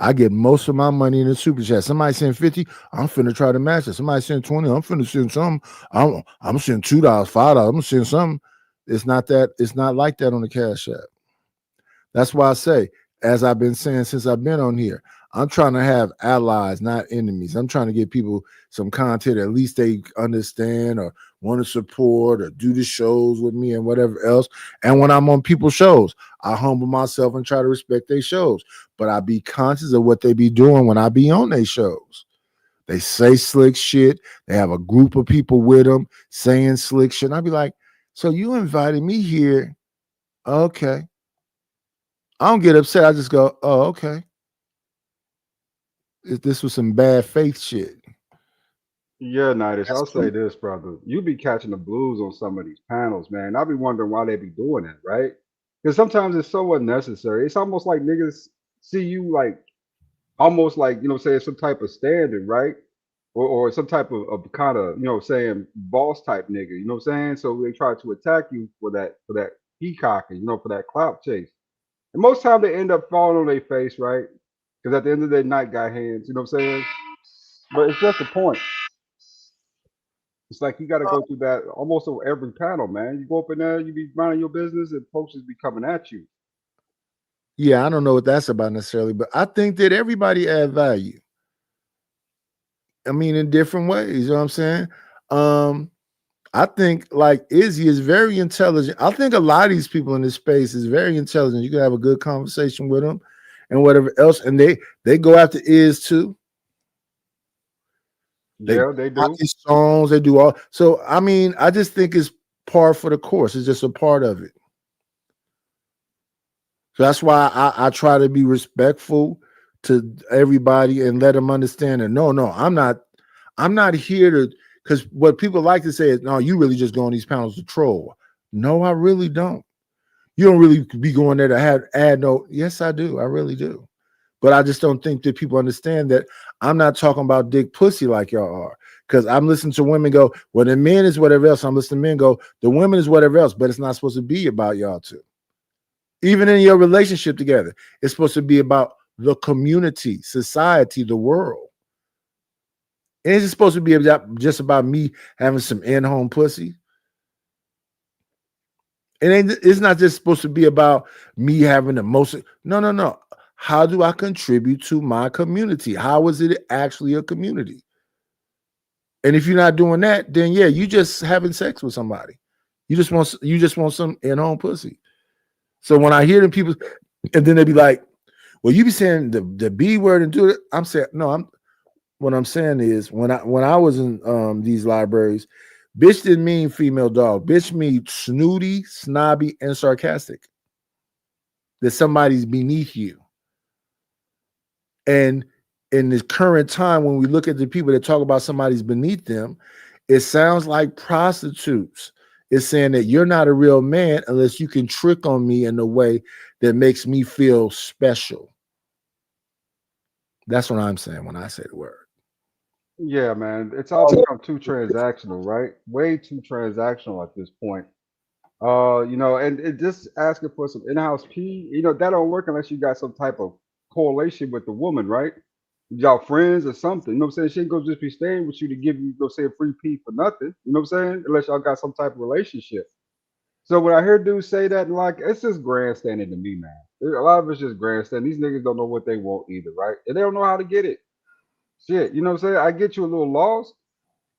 I get most of my money in the super chat. Somebody send 50, I'm finna try to match it. Somebody send 20, I'm finna send something. I'm sending $2, $5, I'm gonna send something. It's not like that on the Cash App. That's why I say, as I've been saying since I've been on here, I'm trying to have allies, not enemies. I'm trying to get people some content at least they understand or want to support or do the shows with me and whatever else. And when I'm on people's shows, I humble myself and try to respect their shows. But I be conscious of what they be doing when I be on their shows. They say slick shit. They have a group of people with them saying slick shit. And I be like, so you invited me here. Okay. I don't get upset. I just go, oh, okay. This was some bad faith shit. Yeah, Nidus, I'll say this, brother. You be catching the blues on some of these panels, man. I'll be wondering why they be doing that, right? Because sometimes it's so unnecessary. It's almost like niggas see you like almost like, you know, saying some type of standard, right? Or some type of kind of, you know, saying boss type nigga, you know what I'm saying? So they try to attack you for that peacocking, you know, for that clout chase. And most time they end up falling on their face, right? Because at the end of the night, got hands, you know what I'm saying? But it's just a point. It's like you got to go through that almost on every panel, man. You go up in there, you be minding your business, and folks just be coming at you. Yeah, I don't know what that's about necessarily, but I think that everybody add value. I mean, in different ways, you know what I'm saying? I think like Izzy is very intelligent. I think a lot of these people in this space is very intelligent. You can have a good conversation with them and whatever else. And they go after Iz too. Yeah, they do. These songs, they do all. So, I mean, I just think it's par for the course. It's just a part of it. So that's why I try to be respectful to everybody and let them understand that no, I'm not here to, because what people like to say is, no, you really just go on these panels to troll. No, I really don't. You don't really be going there to add no. Yes, I do. I really do. But I just don't think that people understand that I'm not talking about dick pussy like y'all are. Because I'm listening to women go, well, the men is whatever else. I'm listening to men go, the women is whatever else, but it's not supposed to be about y'all two. Even in your relationship together, it's supposed to be about the community, society, the world. And it's supposed to be just about me having some in-home pussy. And it's not just supposed to be about me having the most. No. How do I contribute to my community? How is it actually a community? And if you're not doing that, then yeah, you just having sex with somebody. You just want some in-home pussy. So when I hear them people, and then they be like, well, you be saying the B word and do it. I'm saying, no, what I'm saying is when I was in these libraries, Bitch didn't mean female dog. Bitch means snooty, snobby, and sarcastic. That somebody's beneath you. And in this current time, when we look at the people that talk about somebody's beneath them, it sounds like prostitutes. It's saying that you're not a real man unless you can trick on me in a way that makes me feel special. That's what I'm saying when I say the word. Yeah, man. It's all become too transactional, right? Way too transactional at this point. You know, and it just asking for some in-house pee, you know, that don't work unless you got some type of correlation with the woman, right? Y'all friends or something. You know what I'm saying? She ain't gonna just be staying with you to give you, go say, a free pee for nothing. You know what I'm saying? Unless y'all got some type of relationship. So when I hear dudes say that, and like, it's just grandstanding to me, man. A lot of it's just grandstanding. These niggas don't know what they want either, right? And they don't know how to get it. Shit, you know what I'm saying? I get you a little lost,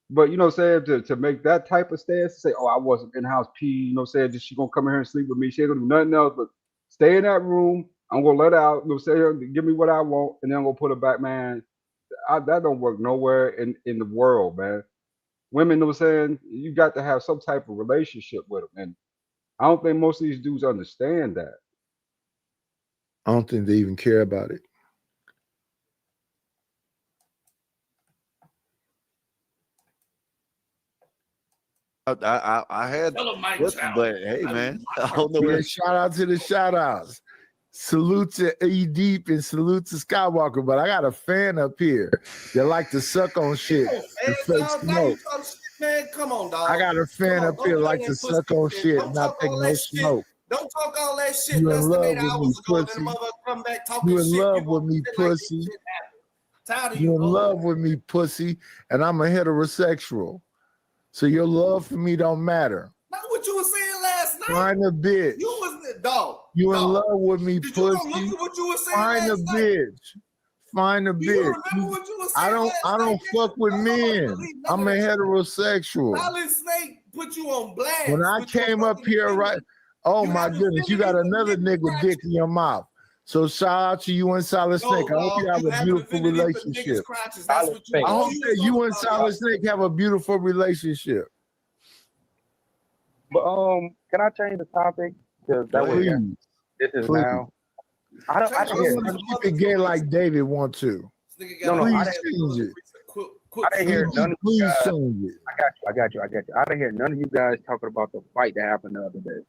but you know what I'm saying, to make that type of stance, to say, oh, I wasn't in-house pee, you know what I'm saying, just she gonna come in here and sleep with me. She ain't gonna do nothing else but stay in that room. I'm gonna let her out, you know what I'm saying, give me what I want, and then I'm gonna put her back, man. That don't work nowhere in the world, man. Women, you know what I'm saying, you got to have some type of relationship with them. And I don't think most of these dudes understand that. I don't think they even care about it. I had, but hey, man, I don't know. Yeah, shout out to the shout outs. Salute to E Deep and salute to Skywalker. But I got a fan up here that like to suck on shit. And fake smoke. Man, come on, dog. I got a fan up here like to suck on shit and not take no smoke. Don't talk all that shit. You in Less love than 8 with me, hours ago, pussy. then mother come back talking You in shit. love with me, pussy. Tired of You you. in love with me, pussy. And I'm a heterosexual. So your love for me don't matter. Not what you were saying last night. Find a bitch. You was the dog. You in love with me, Did you pussy. go look at what you were saying Find a last night? bitch. Find a Do bitch. you remember what you were saying I don't fuck with men. I'm a heterosexual. Solid Snake put you on blast. When I came up here, right? Oh my goodness, you got another nigga dick in your mouth. So shout out to you and Solid Snake. I hope you have a beautiful relationship. I hope that you and Solid Snake have a beautiful relationship. But can I change the topic? Because that way, Please. this is Please. now. I don't hear. Keep it gay like David want to. No, Please I didn't, change it. I didn't hear none of you guys. Change it. I got you. I didn't hear none of you guys talking about the fight that happened the other day.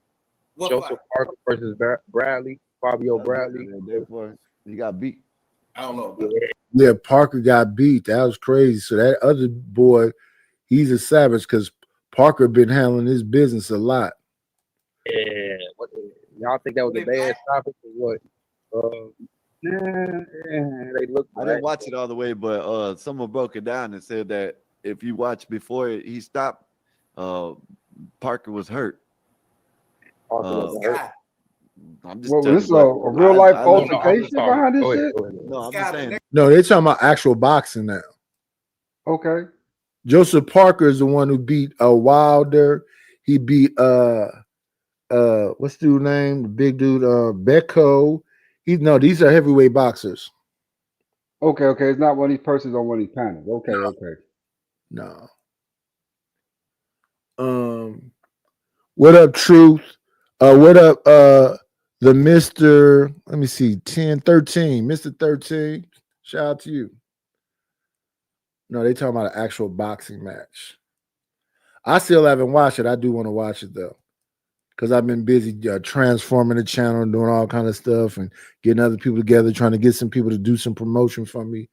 What Joseph Parker versus Bradley, Fabio Bradley. He got beat. I don't know. Yeah, Parker got beat. That was crazy. So that other boy, he's a savage because Parker been handling his business a lot. Yeah. Y'all think that was a bad topic or what? They look. I didn't watch it all the way, but someone broke it down and said that if you watch before he stopped, Parker was hurt. I'm just Well, telling this is you a what- real life I- altercation behind this shit. No, I'm just saying. No, they're talking about actual boxing now. Okay. Joseph Parker is the one who beat Wilder. He beat what's the dude's name? The big dude, Becco. These are heavyweight boxers. Okay. It's not one of these persons on one of these panels. Okay. No. What up, Truth? What up, the Mr. Let me see, 1013, Mr. 13. Shout out to you. No, they talking about an actual boxing match. I still haven't watched it. I do want to watch it though, because I've been busy transforming the channel and doing all kind of stuff and getting other people together, trying to get some people to do some promotion for me.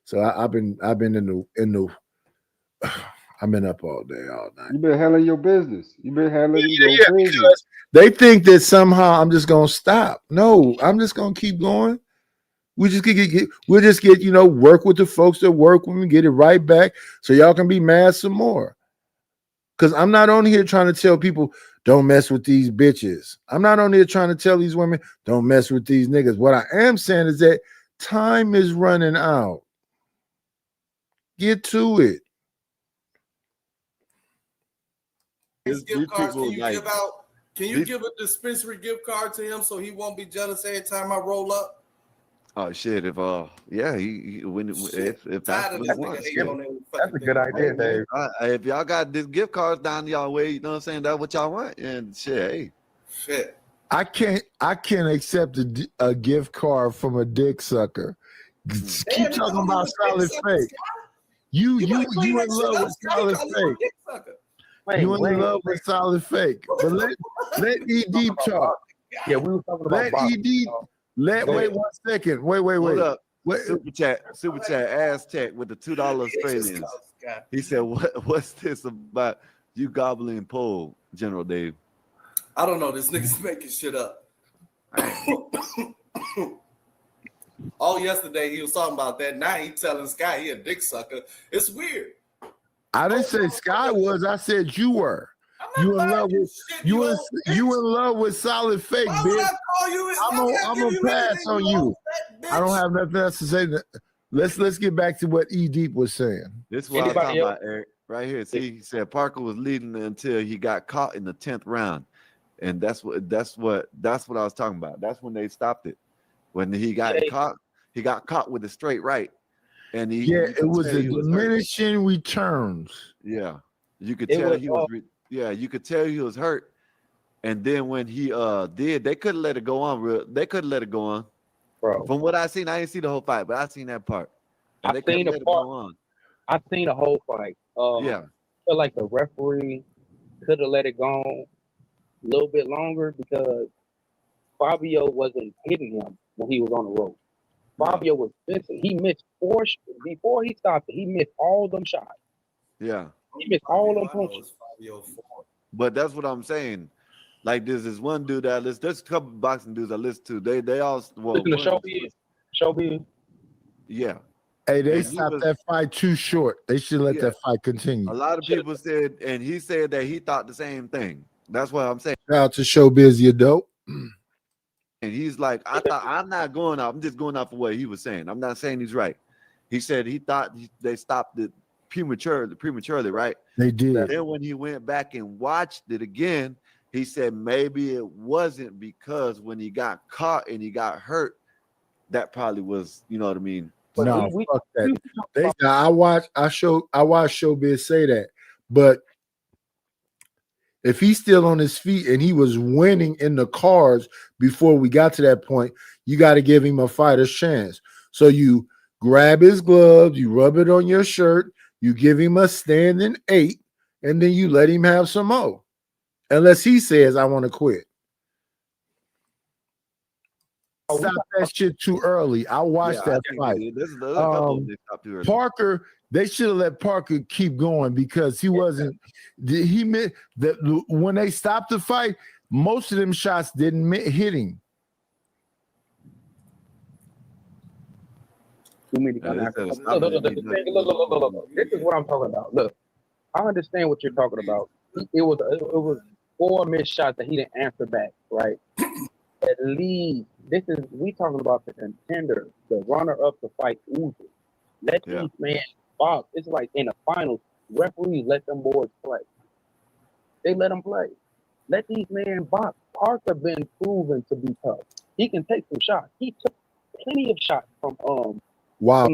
So I've been I've been up all day, all night. You've been handling your business. You've been handling your business. Because they think that somehow I'm just gonna stop. No, I'm just gonna keep going. We'll just get work with the folks that work with me, get it right back, so y'all can be mad some more. Because I'm not on here trying to tell people don't mess with these bitches. I'm not on here trying to tell these women don't mess with these niggas. What I am saying is that time is running out. Get to it. Gift cards, can you give out? Can you give a dispensary gift card to him so he won't be jealous every time I roll up? Oh shit! If when if that's Tired of what he this nigga wants, hating on them That's a fucking good niggas. idea, Dave. if y'all got this gift cards down y'all way, you know what I'm saying? That's what y'all want, and shit. Hey, Shit. I can't accept a gift card from a dick sucker. Keep talking about solid fake. You in love with solid fake. You in love with solid fake. But let E Deep talk. Yeah, we were talking about Let E Deep. Wait 1 second. Wait. hold up. Super chat, Aztec with the $2 Australians. He said, "What's this about you gobbling pole, General Dave?" I don't know. This nigga's making shit up. All yesterday he was talking about that. Now he telling Sky he a dick sucker. It's weird. I didn't say Sky was. I said you were. You in love with you in love with solid fake, bitch. I'm gonna pass on you. I don't have nothing else to say. Let's get back to what E Deep was saying. This is what I'm talking about, Eric. Right here. See, he said Parker was leading until he got caught in the 10th round, and that's what I was talking about. That's when they stopped it. When he got caught with a straight right, and it was a diminishing returns. Yeah, you could tell he was. You could tell he was hurt, and then when he they couldn't let it go on. They couldn't let it go on. Bro, from what I seen, I didn't see the whole fight, but I seen that part. I seen the part. I seen the whole fight. I feel like the referee could have let it go on a little bit longer because Fabio wasn't hitting him when he was on the rope. Fabio was missing. He missed before he stopped it. He missed all them shots. Yeah, he missed all them punches. But that's what I'm saying. Like there's this one dude that there's a couple boxing dudes I listen to. They all Showbiz. Yeah. Hey, they stopped that fight too short. They should let that fight continue. A lot of people said, and he said that he thought the same thing. That's what I'm saying. Shout out to Showbiz, you dope. And he's like, I'm not going off. I'm just going off of what he was saying. I'm not saying he's right. He said he thought they stopped it prematurely, right? They did. Then when he went back and watched it again, he said maybe it wasn't because when he got caught and he got hurt, that probably was, you know what I mean? No, fuck that. I watched Showbiz say that, but if he's still on his feet and he was winning in the cards before we got to that point, you got to give him a fighter's chance. So you grab his gloves, you rub it on your shirt, you give him a standing 8, and then you let him have some more. Unless he says, I want to quit. Stop that shit too early. I watched that fight. Parker, they should have let Parker keep going because he wasn't. He meant that when they stopped the fight, most of them shots didn't hit him. Look. This is what I'm talking about. Look, I understand what you're talking about. It was 4 missed shots that he didn't answer back, right? At least we talking about the contender, the runner-up to fight Usyk. Let these men box. It's like in the finals, referees let them boys play. They let them play. Let these men box. Parker been proven to be tough. He can take some shots. He took plenty of shots from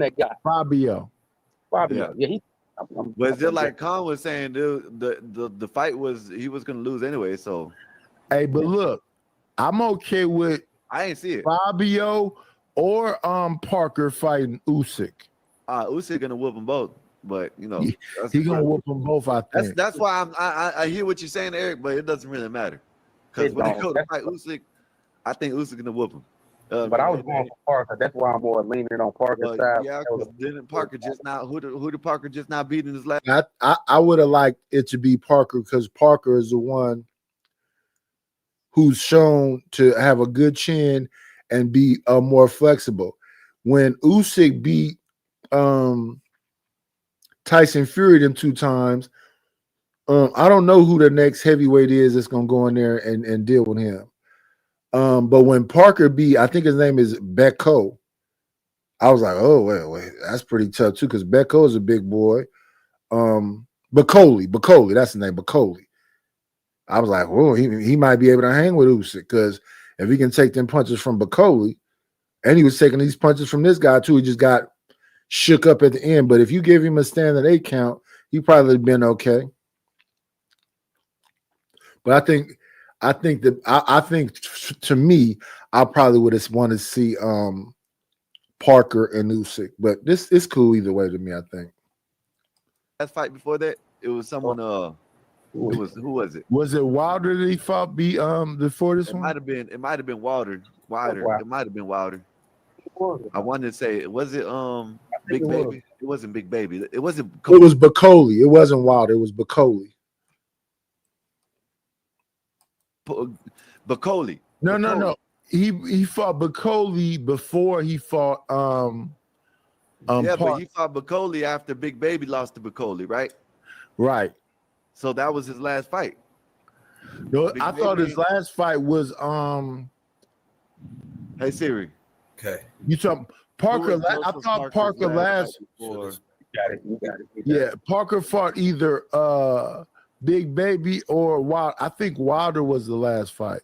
that guy. Fabio. Yeah, but just like Khan was saying, dude, the fight he was gonna lose anyway. So hey, but look, I'm okay with I ain't see it. Fabio or Parker fighting Usyk. Usyk gonna whoop them both, but you know he's gonna whoop them both. I think that's why I hear what you're saying, Eric, but it doesn't really matter because when they go to fight Usyk, I think Usyk gonna whoop him. But I was going for Parker. That's why I'm more leaning on Parker's side. Yeah, didn't Parker just not who did Parker just not beat in his last? I would have liked it to be Parker because Parker is the one who's shown to have a good chin and be more flexible. When Usyk beat Tyson Fury them 2 times, I don't know who the next heavyweight is that's gonna go in there and deal with him. But when Parker beat, I think his name is Becko, I was like, oh, wait, that's pretty tough too, because Becko is a big boy. Bacoli, that's his name, Bacoli. I was like, whoa, he might be able to hang with Usyk because if he can take them punches from Bacoli, And he was taking these punches from this guy too. He just got shook up at the end. But if you give him a standing 8 count, he probably been okay. But I think to me, I probably would have wanted to see Parker and Usyk. But this is cool either way to me, I think. Last fight before that, it was someone who was it? Was it Wilder that he fought before this one? It might have been Wilder. It might have been Wilder. I wanted to say, was it Big Baby? It wasn't Big Baby. It wasn't. It was Bacoli. It wasn't Wilder. It was Bacoli. Bacoli. No. He fought Bacoli before he fought but he fought Bacoli after Big Baby lost to Bacoli, right? Right. So that was his last fight. No, I thought his last fight was Hey Siri. Okay. You talking Parker? I thought Parker last. You got it. Yeah, Parker fought either Big Baby or Wilder. I think Wilder was the last fight.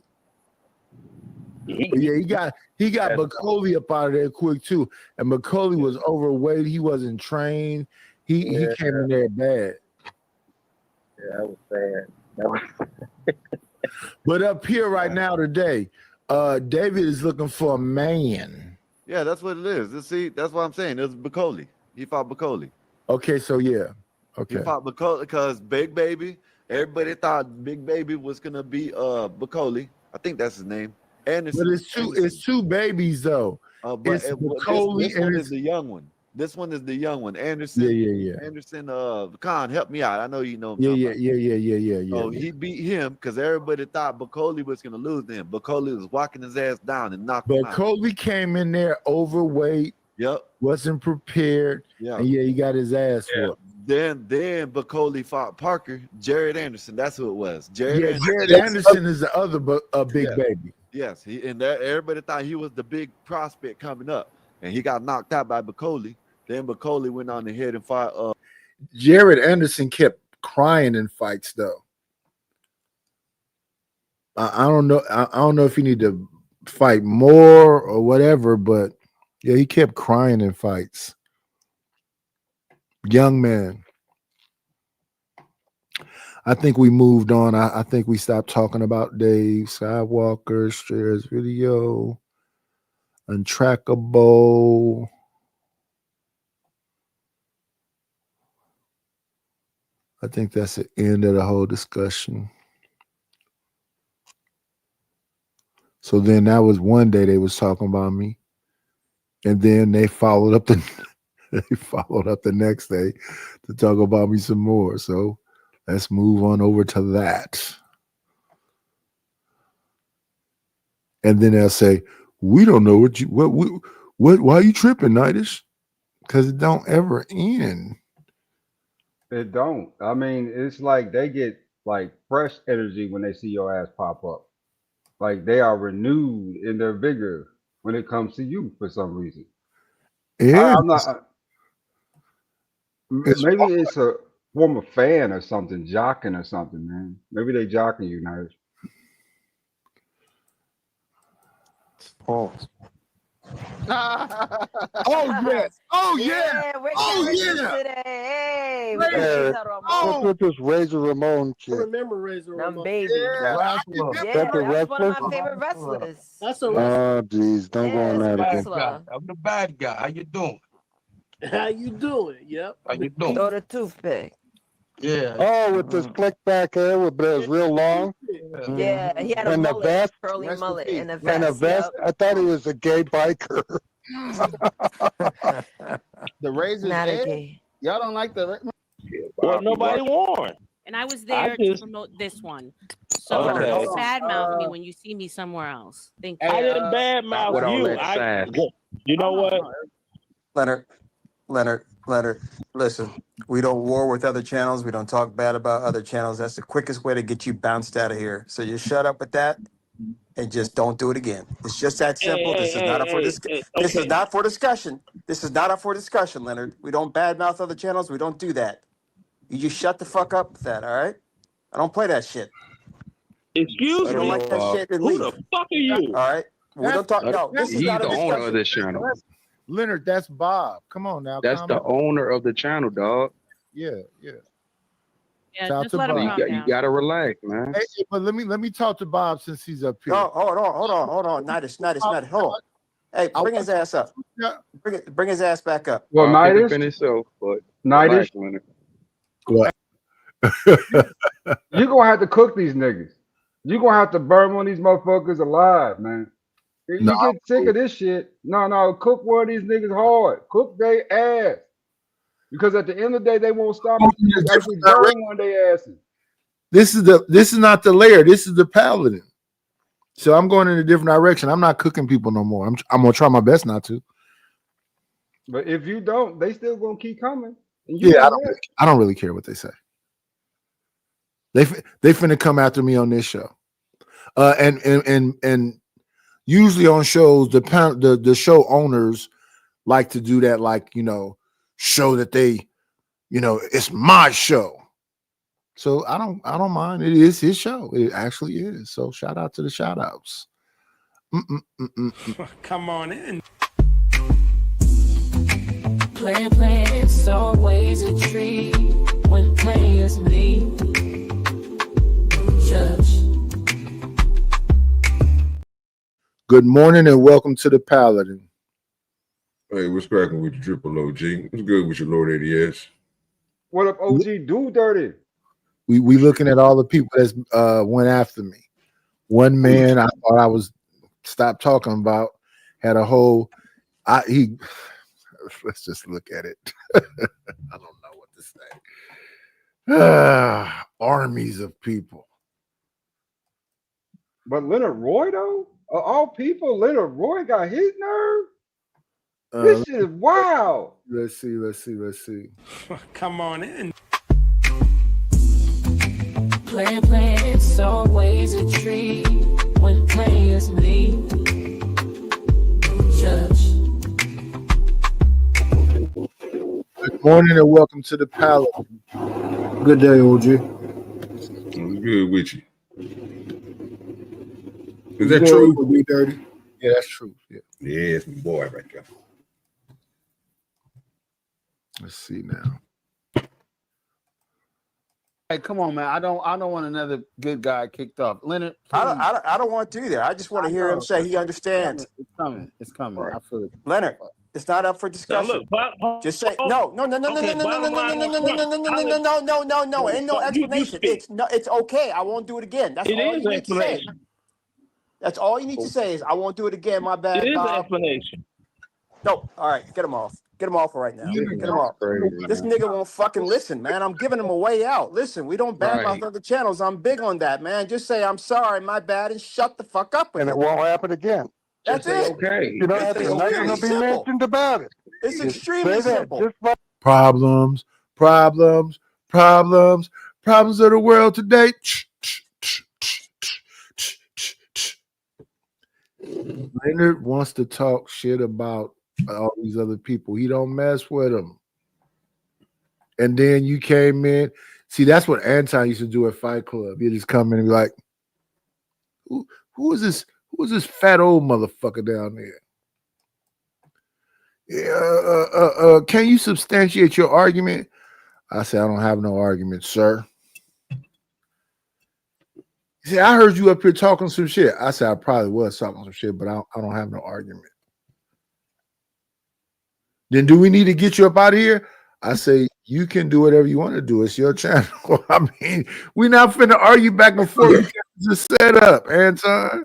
But yeah, he got Bacoli up out of there quick too. And Bacoli was overweight. He wasn't trained. He came in there bad. Yeah, that was bad. But up here right now today, David is looking for a man. Yeah, that's what it is. See, that's what I'm saying. It was Bacoli. He fought Bacoli. Okay, so yeah. Okay. He fought Bacoli because Big Baby, everybody thought Big Baby was gonna be Bacoli. I think that's his name. Anderson. But it's two babies though. But it's Bacoli this one is the young one. This one is the young one. Anderson. Yeah. Anderson. Khan, help me out. I know you know him. Yeah. So he beat him because everybody thought Bacoli was gonna lose to him. Bacoli was walking his ass down and knocked him out. Bacoli came in there overweight. Yep. Wasn't prepared. Yeah. And he got his ass whooped. Then Bacoli fought Parker. Jared Anderson. That's who it was. Jared Anderson is the other Big Baby. Yes, everybody thought he was the big prospect coming up, and he got knocked out by Bacoli. Then Bacoli went on ahead and fought. Jared Anderson kept crying in fights, though. I don't know. I don't know if he need to fight more or whatever, but yeah, he kept crying in fights. Young man. I think we moved on. I think we stopped talking about Dave Skywalker, Strays video, Untrackable. I think that's the end of the whole discussion. So then that was one day they was talking about me, and then they followed up the next day to talk about me some more. So let's move on over to that. And then they'll say, we don't know why are you tripping, Nightish? Because it don't ever end. It don't. I mean, it's like they get like fresh energy when they see your ass pop up. Like they are renewed in their vigor when it comes to you for some reason. Yeah. I'm not. Maybe it's a form of fan or something, jocking or something, man. Maybe they jocking you, Nightish. Pause. Oh yes! Oh yeah! Oh yeah! Hey, What's with this Razor Ramon chick? Remember Razor Ramon? baby. That's That's one of my favorite wrestlers. That's a Oh, geez, don't go on that again. wrestler. I'm the bad guy. How you doing? How you doing? Yep. How you doing? Throw the toothpick. Yeah. Oh, with this click back hair, but it was real long. Yeah, he had a And the mullet, vest? curly mullet, and a vest. And a vest. Yep. I thought he was a gay biker. The Razor's Not a dead? gay. Y'all don't like the Well, nobody won. And I was I there to just- promote this one. So Okay. don't badmouth me when you see me somewhere else. Thank you. I didn't badmouth you. You know what? Leonard, listen, we don't war with other channels. We don't talk bad about other channels. That's the quickest way to get you bounced out of here. So just shut up with that and just don't do it again. It's just that simple. This is not up for This is not for discussion. This is not up for discussion, Leonard. We don't badmouth other channels. We don't do that. You just shut the fuck up with that, all right? I don't play that shit. Excuse You don't me. like that shit, then Who leave. the fuck are you? All right? We don't talk. No, this is He's not a the owner of discussion. this channel. Leonard, that's Bob. Come on now. That's calm the down. owner of the channel, dog. Yeah. Yeah, Shout out just to let him Bob. calm You down. gotta relax, man. Hey, but let me talk to Bob since he's up here. Oh, hold on. Nidus. Hold on. Hey, bring his ass up. Bring his ass back up. Well, I'll Nidus, defend himself, but Nidus, relax, Leonard. What? you're gonna have to cook these niggas. You're gonna have to burn one of these motherfuckers alive, man. If you No, get sick of this shit, no, cook one of these niggas hard. Cook their ass. Because at the end of the day, they won't stop until you actually burn one of their asses. This is not the lair. This is the paladin. So I'm going in a different direction. I'm not cooking people no more. I'm gonna try my best not to. But if you don't, they still gonna keep coming. And you Yeah, know that. I don't really care what they say. They finna come after me on this show, and usually on shows the show owners like to do that, like show that they, it's my show. So I don't mind. It is his show. It actually is. So shout out to the shout outs. Come on in. Plan, it's always a treat when players meet. Judge. Good morning and welcome to the Paladin. Hey, what's cracking with the triple OG? What's good with your Lord ADS? What up, OG? Do dirty. We looking at all the people that's went after me. One man I thought I was stopped talking about had a whole let's just look at it. I don't know what to say. Armies of people. But Leonard Roy, though, of all people, Leonard Roy got his nerve. This shit is wild. Let's see. Come on in. Plan, it's always a treat when players meet. Judge. Good morning and welcome to the Paladin. Good day, OG. I'm good with you. Is that true? Be dirty. Yeah, that's true. Yeah. Yeah, it's my boy right there. Let's see now. Hey, come on, man. I don't want another good guy kicked off. Leonard, I don't want to either. I just want to hear him say he understands. It's coming. I feel it. Leonard, it's not up for discussion. Just say no. Ain't no explanation. It's okay. I won't do it again. That's all you need to say. That's all you need to say is I won't do it again. My bad. It is Bob. explanation. No, all right, get him off. Get him off right now. Get him off. This nigga won't fucking listen, man. I'm giving him a way out. Listen, we don't badmouth other channels. I'm big on that, man. Just say I'm sorry, my bad, and shut the fuck up. And it won't happen again. That's it. Okay. You don't have to nothing to be mentioned about it. It's Just extremely say that, simple. just like Problems of the world today. Leonard wants to talk shit about all these other people. He don't mess with them. And then you came in. See, that's what Anton used to do at Fight Club. He'd just come in and be like, who is this? Who is this fat old motherfucker down there? Yeah, can you substantiate your argument? I said, I don't have no argument, sir. He said, I heard you up here talking some shit. I said, I probably was talking some shit, but I don't have no argument. Then do we need to get you up out of here? I say, you can do whatever you want to do. It's your channel. I mean, we're not finna argue back and forth. Just set up, Anton.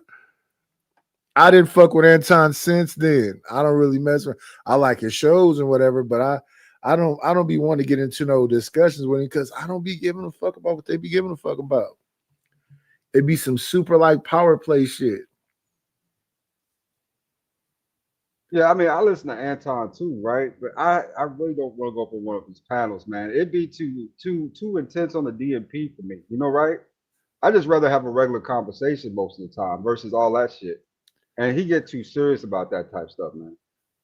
I didn't fuck with Anton since then. I don't really mess with. I like his shows and whatever, but I don't be wanting to get into no discussions with him because I don't be giving a fuck about what they be giving a fuck about. It be some super like power play shit. Yeah, I mean, I listen to Anton too, right? But I really don't want to go up on one of his panels, man. It'd be too intense on the DMP for me, you know, right? I just rather have a regular conversation most of the time versus all that shit. And he get too serious about that type stuff, man.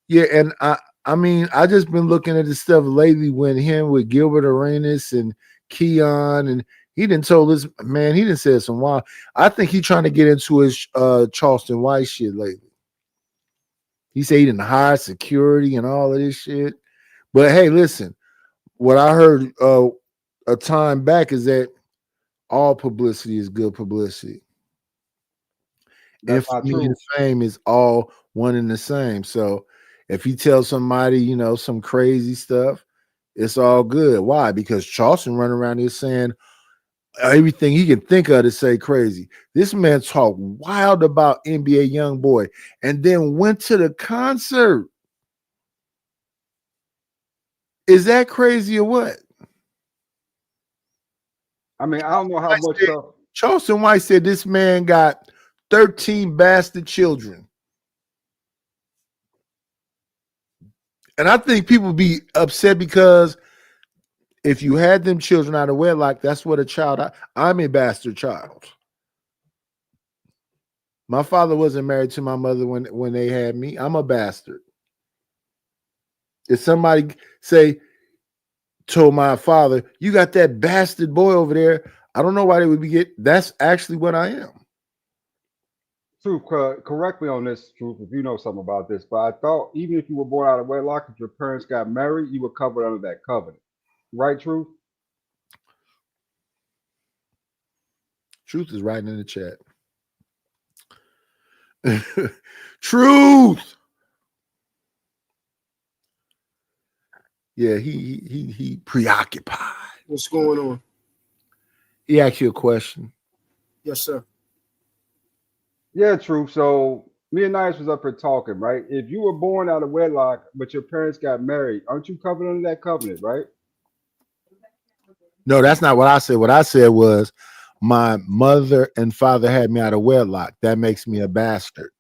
Yeah, and I mean, I just been looking at this stuff lately with him with Gilbert Arenas and Keon, and he didn't told this man, he didn't say some wild. I think he trying to get into his Charleston White shit lately. He said he didn't hire security and all of this shit. But hey, listen, what I heard a time back is that all publicity is good publicity. That's not Infamy true. and fame is all one and the same. So if you tell somebody, you know, some crazy stuff, it's all good. Why? Because Charleston running around here saying everything he can think of to say crazy. This man talked wild about NBA YoungBoy and then went to the concert. Is that crazy or what? I mean, I don't know how much stuff. Charleston White said this man got 13 bastard children. And I think people be upset because if you had them children out of wedlock, that's what a child. I'm a bastard child. My father wasn't married to my mother when they had me. I'm a bastard. If somebody told my father, you got that bastard boy over there, I don't know why they would be that's actually what I am. Truth, correct me on this, Truth, if you know something about this, but I thought even if you were born out of wedlock, if your parents got married, you were covered under that covenant. Right, Truth? Truth is writing in the chat. Truth. Yeah, he preoccupied. What's going on? He asked you a question. Yes, sir. Yeah, Truth. So me and Nice was up here talking, right? If you were born out of wedlock, but your parents got married, aren't you covered under that covenant, right? No, that's not what I said. What I said was my mother and father had me out of wedlock. That makes me a bastard.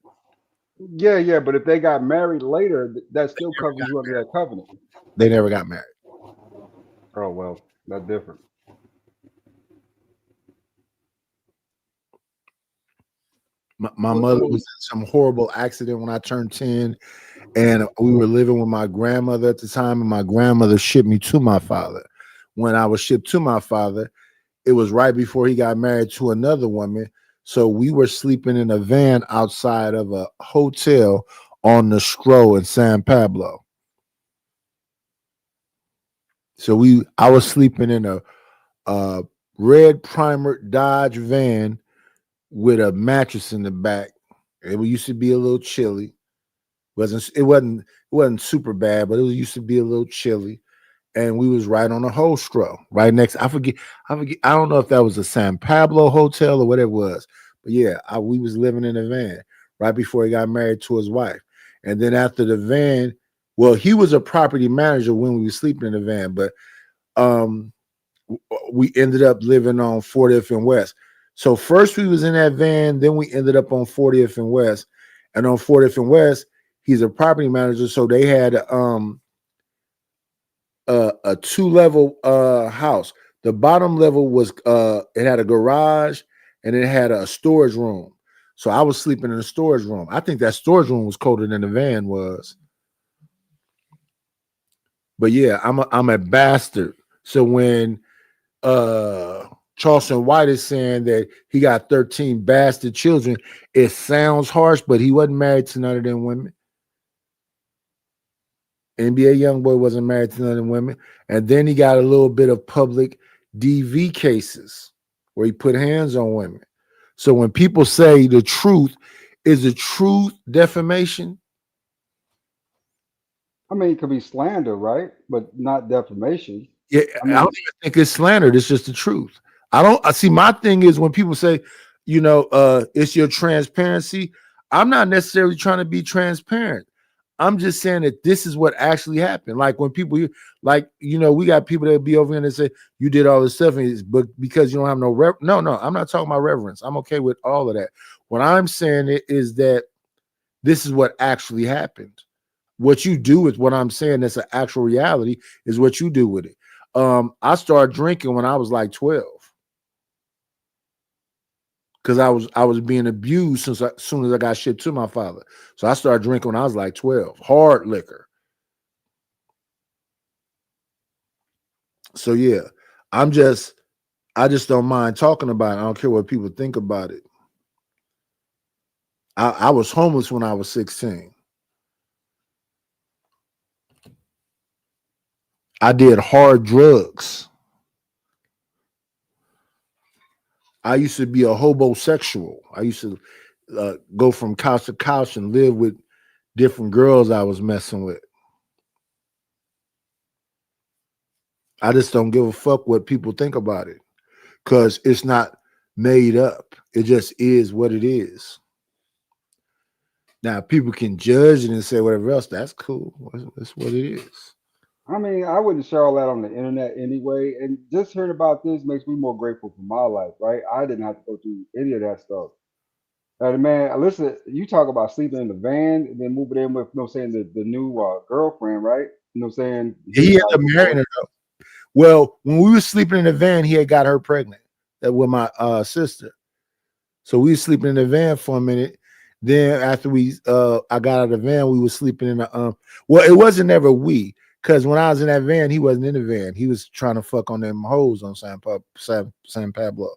Yeah, but if they got married later, that still covers you under that covenant. They never got married. Oh, well, that's different. My mother was in some horrible accident when I turned 10, and we were living with my grandmother at the time, and my grandmother shipped me to my father. When I was shipped to my father, it was right before he got married to another woman. So we were sleeping in a van outside of a hotel on the Stro in San Pablo. So I was sleeping in a red primer Dodge van with a mattress in the back. It used to be a little chilly. It wasn't super bad, but it used to be a little chilly. And we was right on the Stro, right next. I forget. I don't know if that was a San Pablo hotel or what it was, but yeah, we was living in a van right before he got married to his wife. And then after the van, well, he was a property manager when we were sleeping in the van, but we ended up living on 40th and West. So first we was in that van, then we ended up on 40th and West. And on 40th and West, he's a property manager, so they had a 2-level house. The bottom level was it had a garage and it had a storage room. So I was sleeping in the storage room. I think that storage room was colder than the van was. But yeah, I'm a bastard. So when Charleston White is saying that he got 13 bastard children, it sounds harsh, but he wasn't married to none of them women. NBA YoungBoy wasn't married to none of them women. And then he got a little bit of public DV cases where he put hands on women. So when people say the truth, is the truth defamation? I mean, it could be slander, right? But not defamation. Yeah, I don't even think it's slandered. It's just the truth. I see. My thing is when people say, it's your transparency. I'm not necessarily trying to be transparent. I'm just saying that this is what actually happened. Like when people, we got people that be over here and they say you did all this stuff, but because you don't have no no, I'm not talking about reverence. I'm okay with all of that. What I'm saying is that this is what actually happened. What you do with what I'm saying that's an actual reality is what you do with it. I started drinking when I was like 12 because I was being abused as soon as I got shipped to my father. So I started drinking when I was like 12, hard liquor. So yeah, I just don't mind talking about it. I don't care what people think about it. I was homeless when I was 16. I did hard drugs. I used to be a hobosexual. I used to go from couch to couch and live with different girls I was messing with. I just don't give a fuck what people think about it because it's not made up. It just is what it is. Now, people can judge it and say whatever else. That's cool. That's what it is. I mean, I wouldn't share all that on the internet anyway. And just hearing about this makes me more grateful for my life, right? I didn't have to go through any of that stuff. And man, listen, you talk about sleeping in the van and then moving in with, saying the new girlfriend, right? Saying He ended up marrying her though. Well, when we were sleeping in the van, he had got her pregnant with my sister. So we were sleeping in the van for a minute. Then after I got out of the van, we were sleeping in the well, it wasn't ever we, because when I was in that van, he wasn't in the van. He was trying to fuck on them hoes on San Pablo.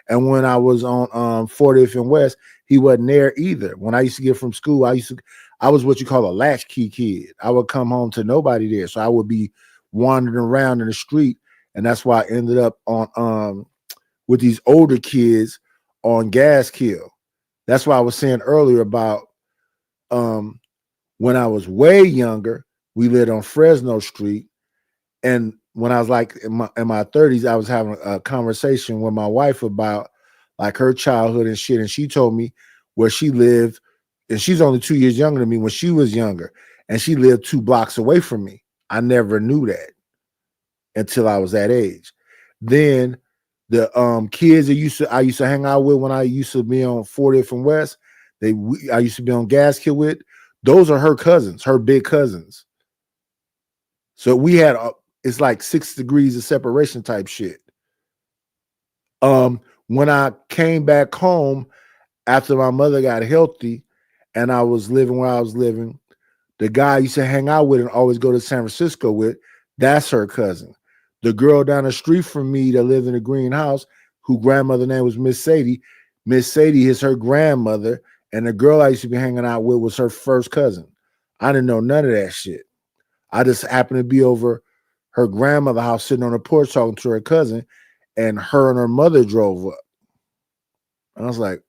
And when I was on 40th and West, he wasn't there either. When I used to get from school, I was what you call a latchkey kid. I would come home to nobody there. So I would be wandering around in the street. And that's why I ended up on with these older kids on Gaskill. That's why I was saying earlier about when I was way younger, we lived on Fresno Street. And when I was like in my 30s, I was having a conversation with my wife about like her childhood and shit. And she told me where she lived, and she's only 2 years younger than me when she was younger. And she lived 2 blocks away from me. I never knew that until I was that age. Then the kids that I used to hang out with when I used to be on 40th and West, I used to be on Gaskill with, those are her cousins, her big cousins. So we had it's like 6 degrees of separation type shit. When I came back home after my mother got healthy and I was living where I was living, the guy I used to hang out with and always go to San Francisco with, that's her cousin. The girl down the street from me that lived in the green house, whose grandmother name was Miss Sadie is her grandmother, and the girl I used to be hanging out with was her first cousin. I didn't know none of that shit. I just happened to be over her grandmother's house sitting on the porch talking to her cousin, and her and her mother drove up. And I was like,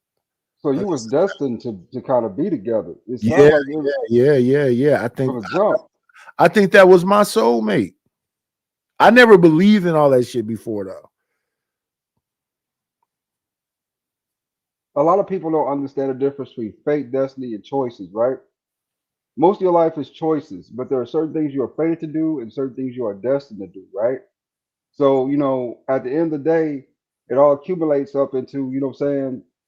so you was destined to kind of be together. It yeah, sounds like it was yeah. from the jump. I think that was my soulmate. I never believed in all that shit before, though. A lot of people don't understand the difference between fate, destiny, and choices, right? Most of your life is choices, but there are certain things you are fated to do and certain things you are destined to do, right? So, at the end of the day, it all accumulates up into,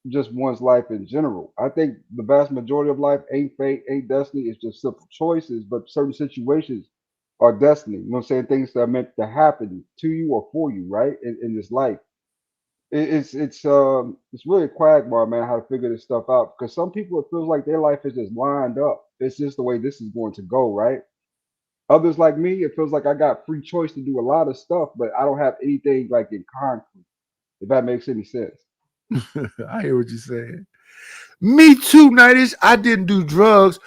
just one's life in general. I think the vast majority of life ain't fate, ain't destiny. It's just simple choices, but certain situations are destiny. Things that are meant to happen to you or for you, right? In this life. It's really a quagmire, man, how to figure this stuff out. Because some people, it feels like their life is just lined up. It's just the way this is going to go, right? Others like me, it feels like I got free choice to do a lot of stuff, but I don't have anything like in concrete, if that makes any sense. I hear what you're saying. Me too, Nightish. I didn't do drugs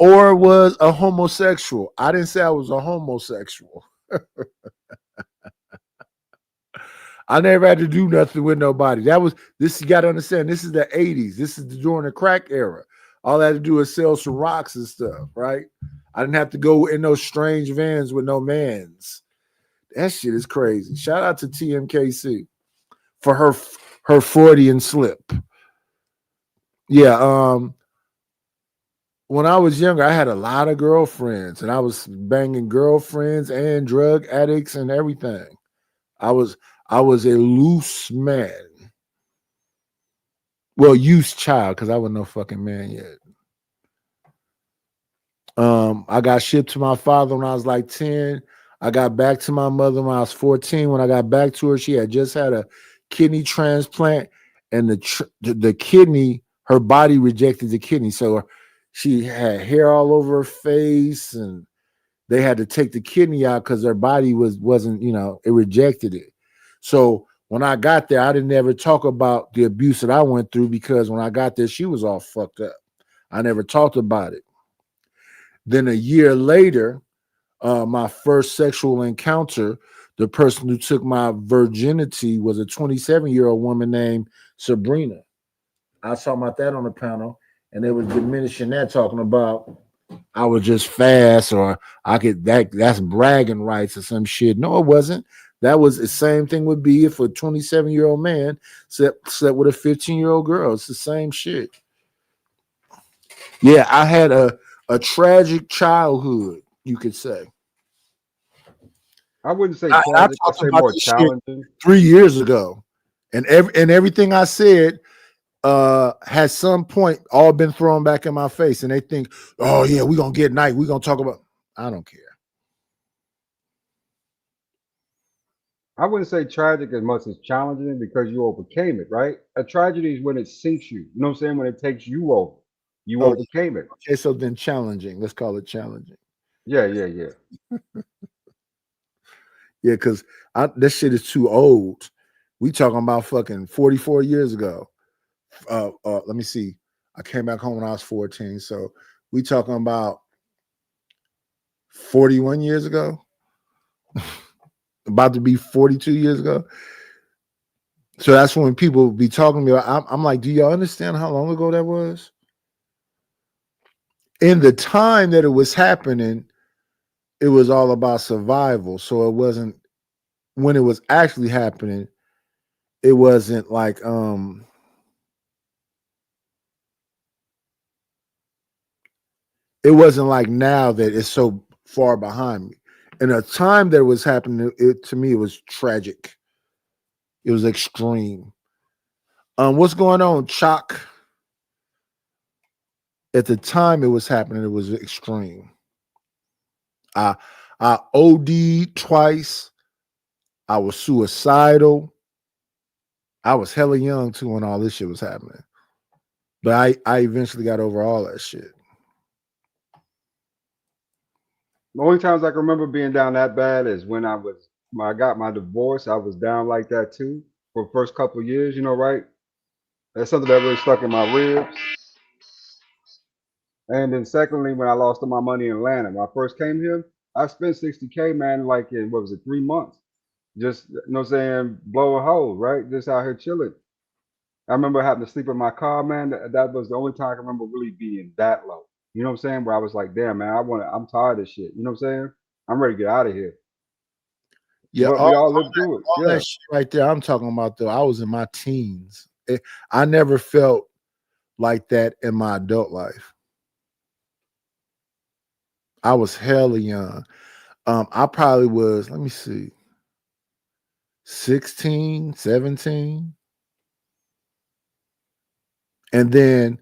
or was a homosexual. I didn't say I was a homosexual. I never had to do nothing with nobody. This you got to understand, this is the 80s. This is during the crack era. All I had to do is sell some rocks and stuff, right? I didn't have to go in those strange vans with no mans. That shit is crazy. Shout out to TMKC for her Freudian slip. Yeah, when I was younger, I had a lot of girlfriends, and I was banging girlfriends and drug addicts and everything. I was a loose man. Well, used child, because I wasn't no fucking man yet. I got shipped to my father when I was like 10. I got back to my mother when I was 14. When I got back to her, she had just had a kidney transplant, and the kidney, her body rejected the kidney. So she had hair all over her face, and they had to take the kidney out because her body wasn't, it rejected it. So when I got there, I didn't ever talk about the abuse that I went through, because when I got there, she was all fucked up. I never talked about it. Then a year later, my first sexual encounter, the person who took my virginity was a 27-year-old woman named Sabrina. I was talking about that on the panel, and they were diminishing that, talking about I was just fast, or I could that's bragging rights or some shit. No, it wasn't. That was the same thing would be if a 27-year-old man slept with a 15-year-old girl. It's the same shit. Yeah, I had a tragic childhood, you could say. I wouldn't say I tragic. I'd talked say about more this shit challenging. 3 years ago, and everything I said has some point all been thrown back in my face, and they think, oh yeah, we're gonna get night, we're gonna talk about. I don't care. I wouldn't say tragic as much as challenging because you overcame it, right? A tragedy is when it sinks you. You know what I'm saying? When it takes you over. You Oh, overcame it. okay, so then challenging. Let's call it challenging. Yeah. Yeah, because this shit is too old. We talking about fucking 44 years ago. Let me see. I came back home when I was 14. So we talking about 41 years ago. About to be 42 years ago. So that's when people be talking to me. I'm like, do y'all understand how long ago that was? In the time that it was happening, it was all about survival. So it wasn't, when it was actually happening, it wasn't like it wasn't like now that it's so far behind me. In a time that it was happening, to me, it was tragic. It was extreme. What's going on, Chalk? At the time it was happening, it was extreme. I OD'd twice. I was suicidal. I was hella young too when all this shit was happening. But I eventually got over all that shit. The only times I can remember being down that bad is when I got my divorce. I was down like that too for the first couple of years, you know, right? That's something that really stuck in my ribs. And then secondly, when I lost all my money in Atlanta, when I first came here, I spent 60K, man, like in, what was it, 3 months? Just, you know what I'm saying, blowing holes, right? Just out here chilling. I remember having to sleep in my car, man. That was the only time I can remember really being that low. You know what I'm saying? Where I was like, damn, man, I'm tired of shit. You know what I'm saying? I'm ready to get out of here. Yeah, But we all lived through it. all Yeah. that shit right there I'm talking about, though, I was in my teens. I never felt like that in my adult life. I was hella young. I probably was, let me see, 16, 17. And then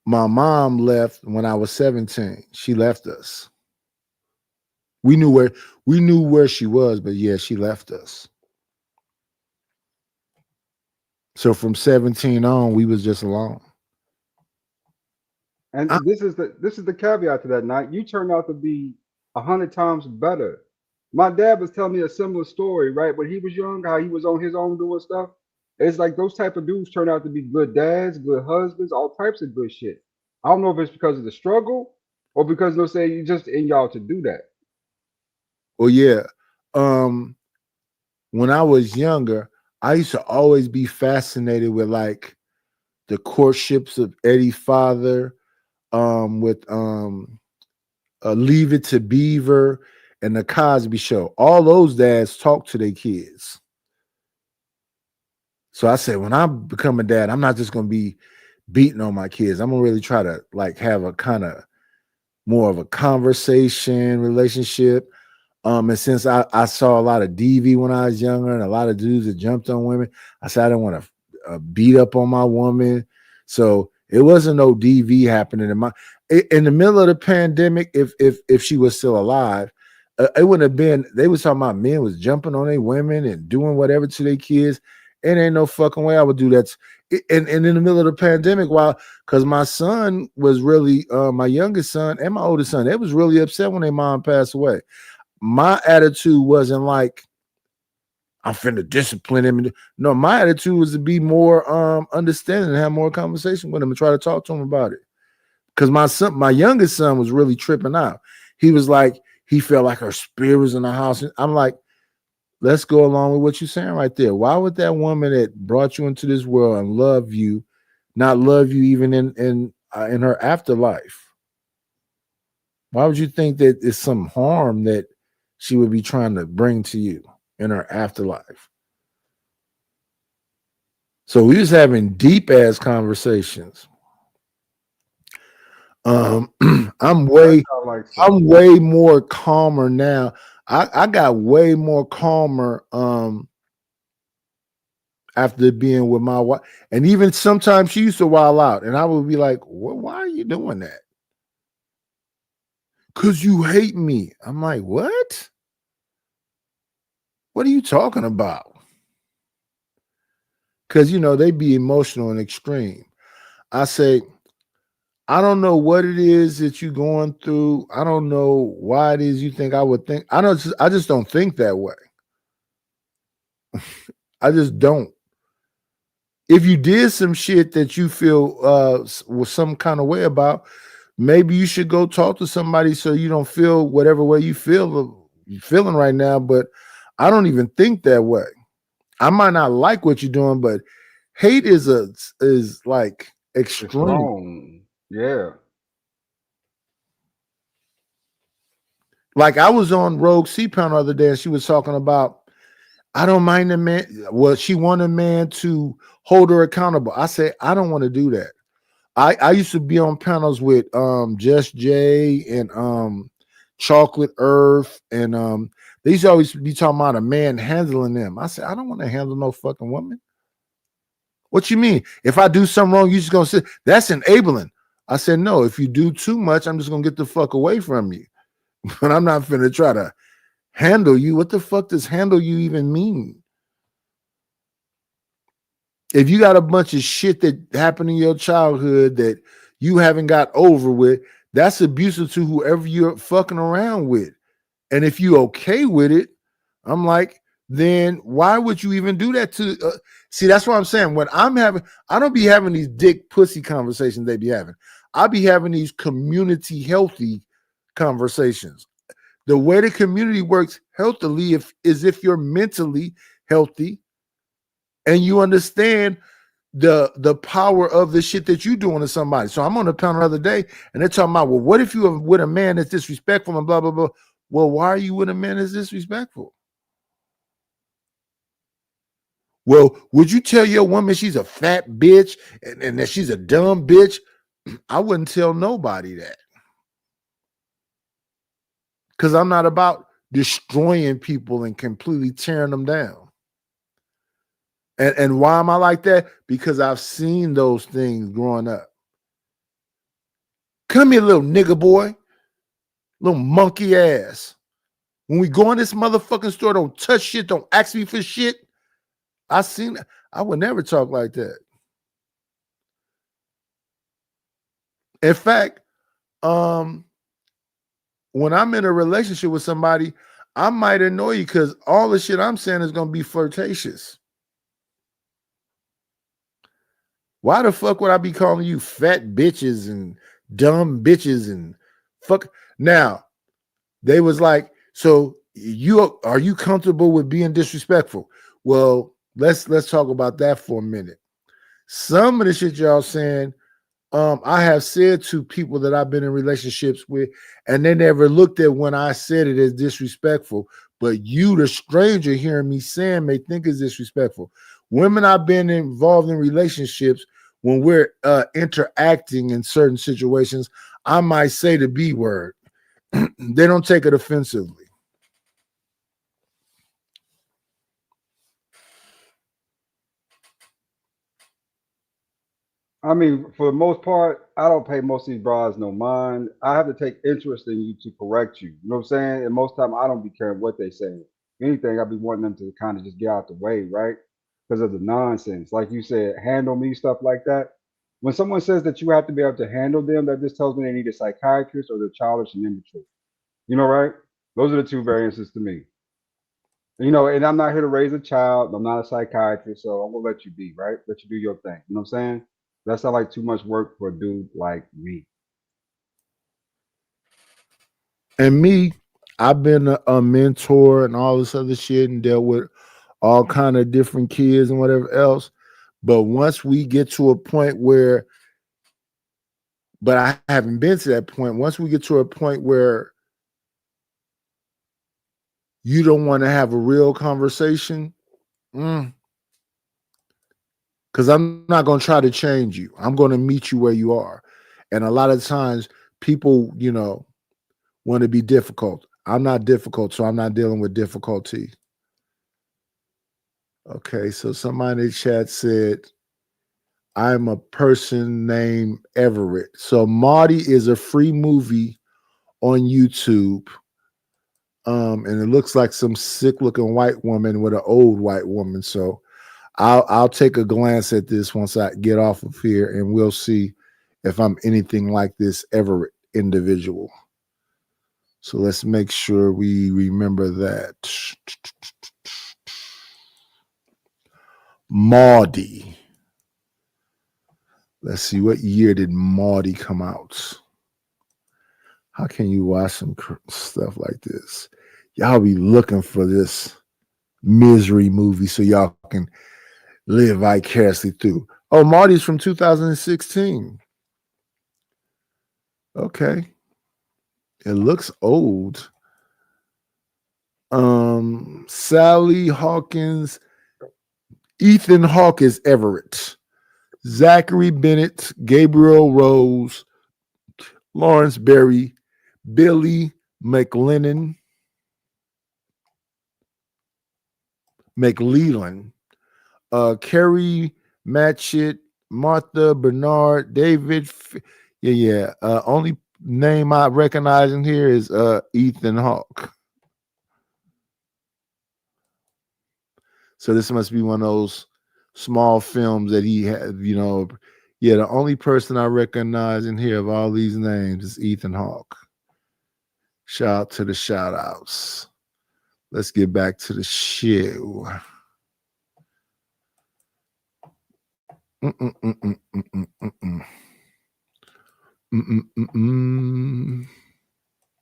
my mom left when I was 17. She left us. We knew where she was, but yeah, she left us. So from 17 on, we was just alone. And this is the caveat to that night. You turned out to be 100 times better. My dad was telling me a similar story, right? When he was young, how he was on his own doing stuff. It's like those type of dudes turn out to be good dads, good husbands, all types of good shit. I don't know if it's because of the struggle or because they'll say you just in y'all to do that. Well, yeah. When I was younger, I used to always be fascinated with like the courtships of Eddie Father, with Leave It to Beaver and the Cosby Show. All those dads talk to their kids. So I said, when I become a dad, I'm not just gonna be beating on my kids. I'm gonna really try to like have a kind of more of a conversation relationship. And since I saw a lot of DV when I was younger and a lot of dudes that jumped on women, I said I didn't want to beat up on my woman. So it wasn't no DV happening in the middle of the pandemic. If she was still alive, it wouldn't have been. They was talking about men was jumping on their women and doing whatever to their kids. It ain't no fucking way I would do that. And in the middle of the pandemic, because my son was really my youngest son and my oldest son, they was really upset when their mom passed away. My attitude wasn't like I'm finna discipline him. No, my attitude was to be more understanding and have more conversation with him and try to talk to him about it. Because my youngest son was really tripping out. He was like, he felt like her spirit was in the house. I'm like, let's go along with what you're saying right there. Why would that woman that brought you into this world and love you not love you even in her afterlife? Why would you think that it's some harm that she would be trying to bring to you in her afterlife? So we was having deep ass conversations. I'm way more calmer now. I got way more calmer after being with my wife. And even sometimes she used to wild out, and I would be like, why are you doing that? Because you hate me. I'm like, what? What are you talking about? Because, you know, they be emotional and extreme. I say, I don't know what it is that you're going through. I don't know why it is you think I would think. I just don't think that way. I just don't. If you did some shit that you feel was some kind of way about, maybe you should go talk to somebody so you don't feel whatever way you're feeling right now. But I don't even think that way. I might not like what you're doing, but hate is like extreme. Yeah. Like I was on Rogue C-Pound the other day, and she was talking about, I don't mind a man. Well, she wanted a man to hold her accountable. I say, I don't want to do that. I used to be on panels with Just Jay and Chocolate Earth, and they used to always be talking about a man handling them. I said, I don't want to handle no fucking woman. What you mean? If I do something wrong, you just gonna say that's enabling. I said, no, if you do too much, I'm just gonna get the fuck away from you. But I'm not finna try to handle you. What the fuck does handle you even mean? If you got a bunch of shit that happened in your childhood that you haven't got over with, that's abusive to whoever you're fucking around with. And if you okay with it, I'm like, then why would you even do that to see? That's what I'm saying. When I don't be having these dick pussy conversations they be having. I be having these community healthy conversations. The way the community works healthily is if you're mentally healthy and you understand the power of the shit that you doing to somebody. So I'm on the panel the other day and they're talking about, well, what if you are with a man that's disrespectful and blah, blah, blah. Well, why are you with a man that's disrespectful? Well, would you tell your woman she's a fat bitch and that she's a dumb bitch? I wouldn't tell nobody that. Because I'm not about destroying people and completely tearing them down. And why am I like that? Because I've seen those things growing up. Come here, little nigga boy. Little monkey ass. When we go in this motherfucking store, don't touch shit, don't ask me for shit. I seen it. I would never talk like that. In fact, when I'm in a relationship with somebody, I might annoy you because all the shit I'm saying is gonna be flirtatious. Why the fuck would I be calling you fat bitches and dumb bitches and fuck? Now, they was like, so are you comfortable with being disrespectful? Well, let's talk about that for a minute. Some of the shit y'all saying, I have said to people that I've been in relationships with, and they never looked at when I said it as disrespectful. But you, the stranger, hearing me saying may think it's disrespectful. Women I've been involved in relationships, when we're interacting in certain situations, I might say the B word. They don't take it offensively. I mean, for the most part, I don't pay most of these bras no mind. I have to take interest in you to correct you. You know what I'm saying? And most time, I don't be caring what they say. If anything, I be wanting them to kind of just get out the way, right? Because of the nonsense. Like you said, handle me, stuff like that. When someone says that you have to be able to handle them, that just tells me they need a psychiatrist or they're childish and immature. You know, right? Those are the two variances to me. You know, and I'm not here to raise a child. I'm not a psychiatrist, so I'm gonna let you be, right? Let you do your thing. You know what I'm saying? That sounds like too much work for a dude like me. And me, I've been a mentor and all this other shit and dealt with all kind of different kids and whatever else. But once we get to a point where, but I haven't been to that point. Once we get to a point where you don't want to have a real conversation, because I'm not going to try to change you. I'm going to meet you where you are. And a lot of times people, you know, want to be difficult. I'm not difficult, so I'm not dealing with difficulty. Okay, so somebody in the chat said, I'm a person named Everett. So Marty is a free movie on YouTube. And it looks like some sick-looking white woman with an old white woman. So I'll take a glance at this once I get off of here, and we'll see if I'm anything like this Everett individual. So let's make sure we remember that. Marty. Let's see, what year did Marty come out? How can you watch some stuff like this? Y'all be looking for this misery movie so y'all can live vicariously through. Oh, Marty's from 2016. Okay. It looks old. Sally Hawkins, Ethan Hawke is Everett. Zachary Bennett, Gabriel Rose, Lawrence Berry, Billy McLennan, Kerry Matchett, Martha Bernard, David. Only name I recognize in here is Ethan Hawke. So this must be one of those small films that he had, you know. Yeah, the only person I recognize in here of all these names is Ethan Hawke. Shout out to the shout outs. Let's get back to the show.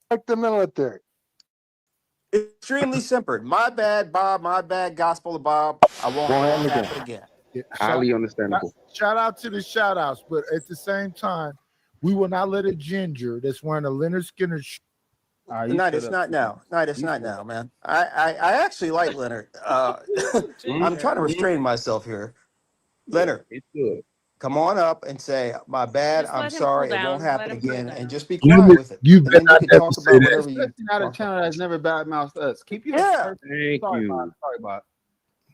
Like the military. Extremely simple. My bad, Bob. My bad, Gospel of Bob. I won't happen again. Highly understandable. Shout out to the shout outs, but at the same time, we will not let a ginger that's wearing a Leonard Skinner shirt. Night, it's not now. Night, it's not now, man. I actually like Leonard. I'm trying to restrain myself here. Leonard, come on up and say, my bad, Just I'm let him sorry, cool it won't down. happen Let him cool again, down. and just be quiet with it. You And then you can talk about whatever you Especially not a channel that's never badmouthed us. Keep your Yeah. Thank sorry, you. Bob. Sorry, Bob.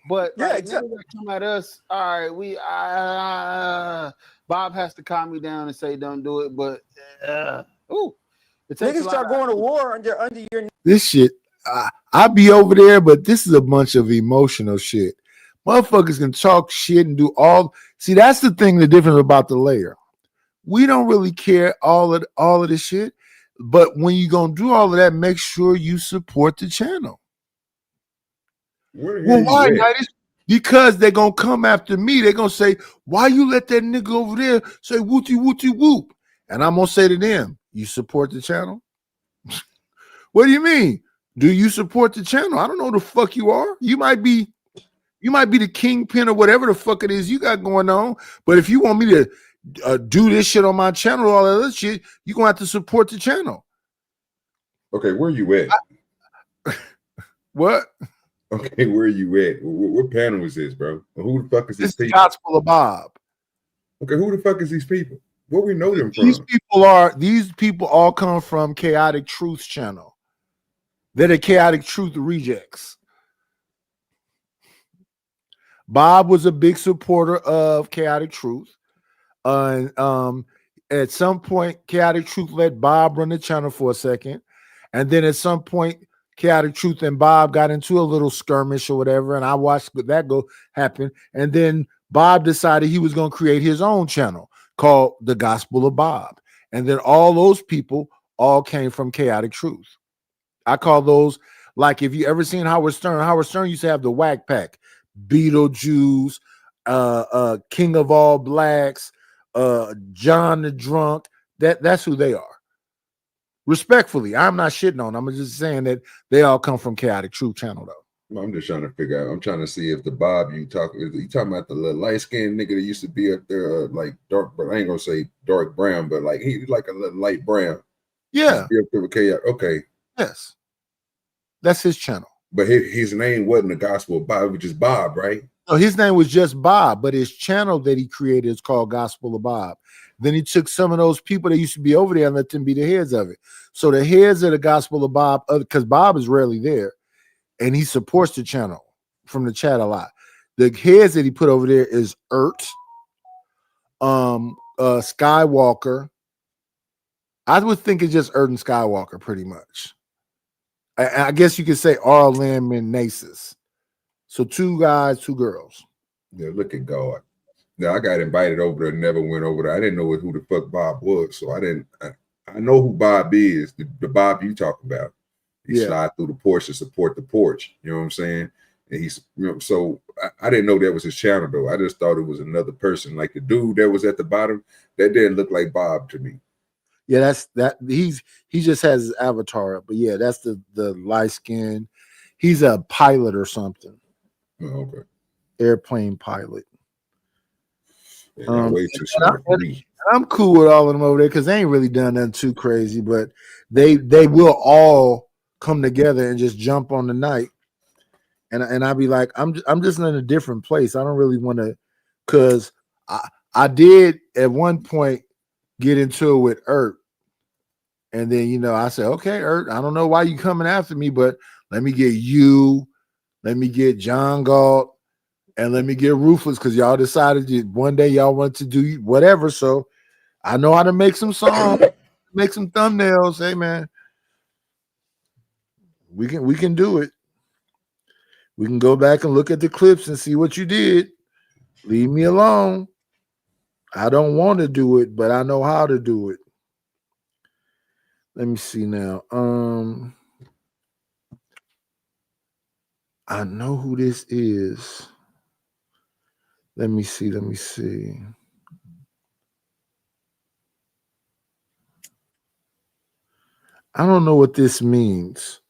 But Yeah, like, exactly. niggas that come at us, all right, Bob has to calm me down and say don't do it, but it takes Niggas a lot start of- going to war under your This shit, I be over there, but this is a bunch of emotional shit. Motherfuckers can talk shit and do all. See, that's the thing, the difference about the layer. We don't really care all of this shit, but when you gonna do all of that, make sure you support the channel. Well, why, Nightis? Because they're gonna come after me. They're gonna say, why you let that nigga over there say wooty wooty whoop? And I'm gonna say to them, you support the channel? What do you mean? Do you support the channel? I don't know who the fuck you are. You might be the kingpin or whatever the fuck it is you got going on. But if you want me to do this shit on my channel, all that other shit, you're gonna have to support the channel. Okay, where you at? What? Okay, where you at? What panel is this, bro? Who the fuck is This these is people? Gospel of Bob. Okay, who the fuck is these people? Where we know them These from? these people all come from Chaotic Truth channel. They're the Chaotic Truth rejects. Bob was a big supporter of Chaotic Truth. At some point, Chaotic Truth let Bob run the channel for a second. And then at some point, Chaotic Truth and Bob got into a little skirmish or whatever. And I watched that go happen. And then Bob decided he was going to create his own channel called The Gospel of Bob. And then all those people all came from Chaotic Truth. I call those, like, if you ever seen Howard Stern used to have the Whack Pack, Beetlejuice, King of All Blacks, John the Drunk. That's who they are. Respectfully, I'm not shitting on them. I'm just saying that they all come from Chaotic Truth channel though. I'm just trying to figure out. I'm trying to see if the Bob you talking about the little light skinned nigga that used to be up there, like dark. But I ain't gonna say dark brown, but like he was like a little light brown. Yeah. Be up there with Chaotic. Okay. Yes. That's his channel. But his name wasn't the Gospel of Bob, it was just Bob, right? No, his name was just Bob, but his channel that he created is called Gospel of Bob. Then he took some of those people that used to be over there and let them be the heads of it. So the heads of the Gospel of Bob, because Bob is rarely there, and he supports the channel from the chat a lot. The heads that he put over there is Skywalker. I would think it's just and Skywalker, pretty much. I guess you could say Arlen and Nasus. So 2 guys, 2 girls. Yeah, look at God. Now I got invited over there, never went over there. I didn't know who the fuck Bob was, so I know who Bob is, the Bob you talk about. He slide through the porch to support the porch. You know what I'm saying? And he's, so I didn't know that was his channel though. I just thought it was another person. Like the dude that was at the bottom, that didn't look like Bob to me. Yeah, that's that. He just has his avatar up, but yeah, that's the light skin. He's a pilot or something. Oh, okay. Airplane pilot. Yeah, I'm cool with all of them over there because they ain't really done nothing too crazy, but they will all come together and just jump on the night. And I'd be like, I'm just in a different place. I don't really want to, because I did at one point get into it with Ert. And then, I said, okay, Ert, I don't know why you coming after me, but let me get you, let me get John Galt, and let me get Ruthless, because y'all decided one day y'all want to do whatever. So I know how to make some songs, make some thumbnails. Hey, man, we can do it. We can go back and look at the clips and see what you did. Leave me alone. I don't want to do it, but I know how to do it. Let me see now. I know who this is. Let me see. I don't know what this means.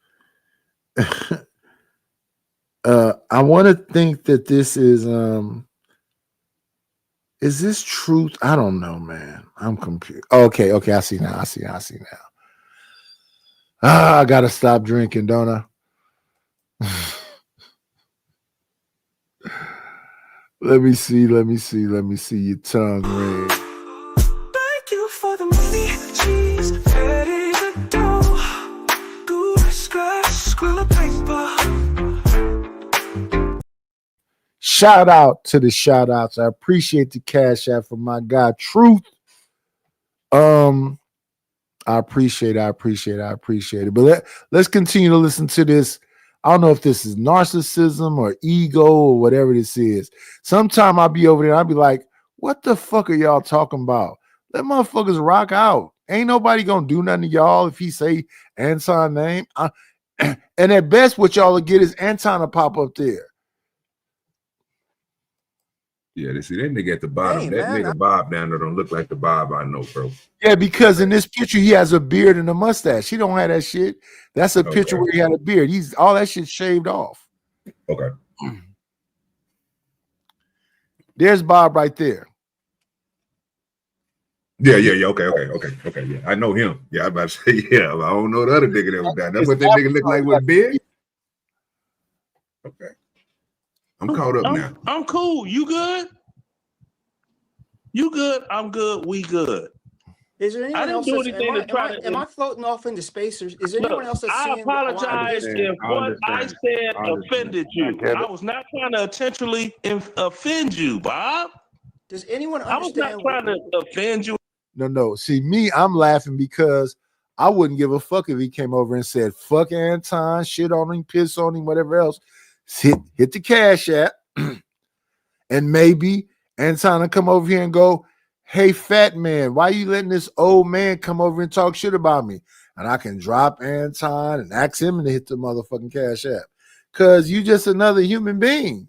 I want to think that this is this truth? I don't know, man. I'm confused. Okay, I see now. I gotta stop drinking, don't I? Let me see your tongue ring. Thank you for the money, cheese, ready to do. Good scratch, scroll of paper. Shout out to the shout outs. I appreciate the cash out from my guy Truth. I appreciate it. But let's continue to listen to this. I don't know if this is narcissism or ego or whatever this is. Sometime I'll be over there and I'll be like, what the fuck are y'all talking about? Let motherfuckers rock out. Ain't nobody gonna do nothing to y'all if he say Anton name. And at best, what y'all will get is Anton to pop up there. Yeah, they see that nigga at the bottom. Hey, that man, nigga Bob down there don't look like the Bob I know, bro. Yeah, because in this picture he has a beard and a mustache. He don't have that shit. That's a picture where he had a beard. He's all that shit shaved off. Okay. There's Bob right there. Yeah. Okay. Yeah, I know him. Yeah, I'm about to say, yeah, I don't know the other nigga that was down. That's what that nigga look like with a beard. Okay. I'm caught up now. I'm cool. You good? You good? I'm good. We good. Is there anyone I didn't else do that's, anything to try to. am I floating off into space? Or is there anyone else that's I seeing? apologize if what I said offended you. I was not trying to intentionally offend you, Bob. Does anyone I was not trying to offend you. No. See, me, I'm laughing because I wouldn't give a fuck if he came over and said, fuck Anton, shit on him, piss on him, whatever else. Hit the cash app. And maybe Anton will come over here and go, hey, fat man, why you letting this old man come over and talk shit about me? And I can drop Anton and ask him to hit the motherfucking cash app. Because you just another human being.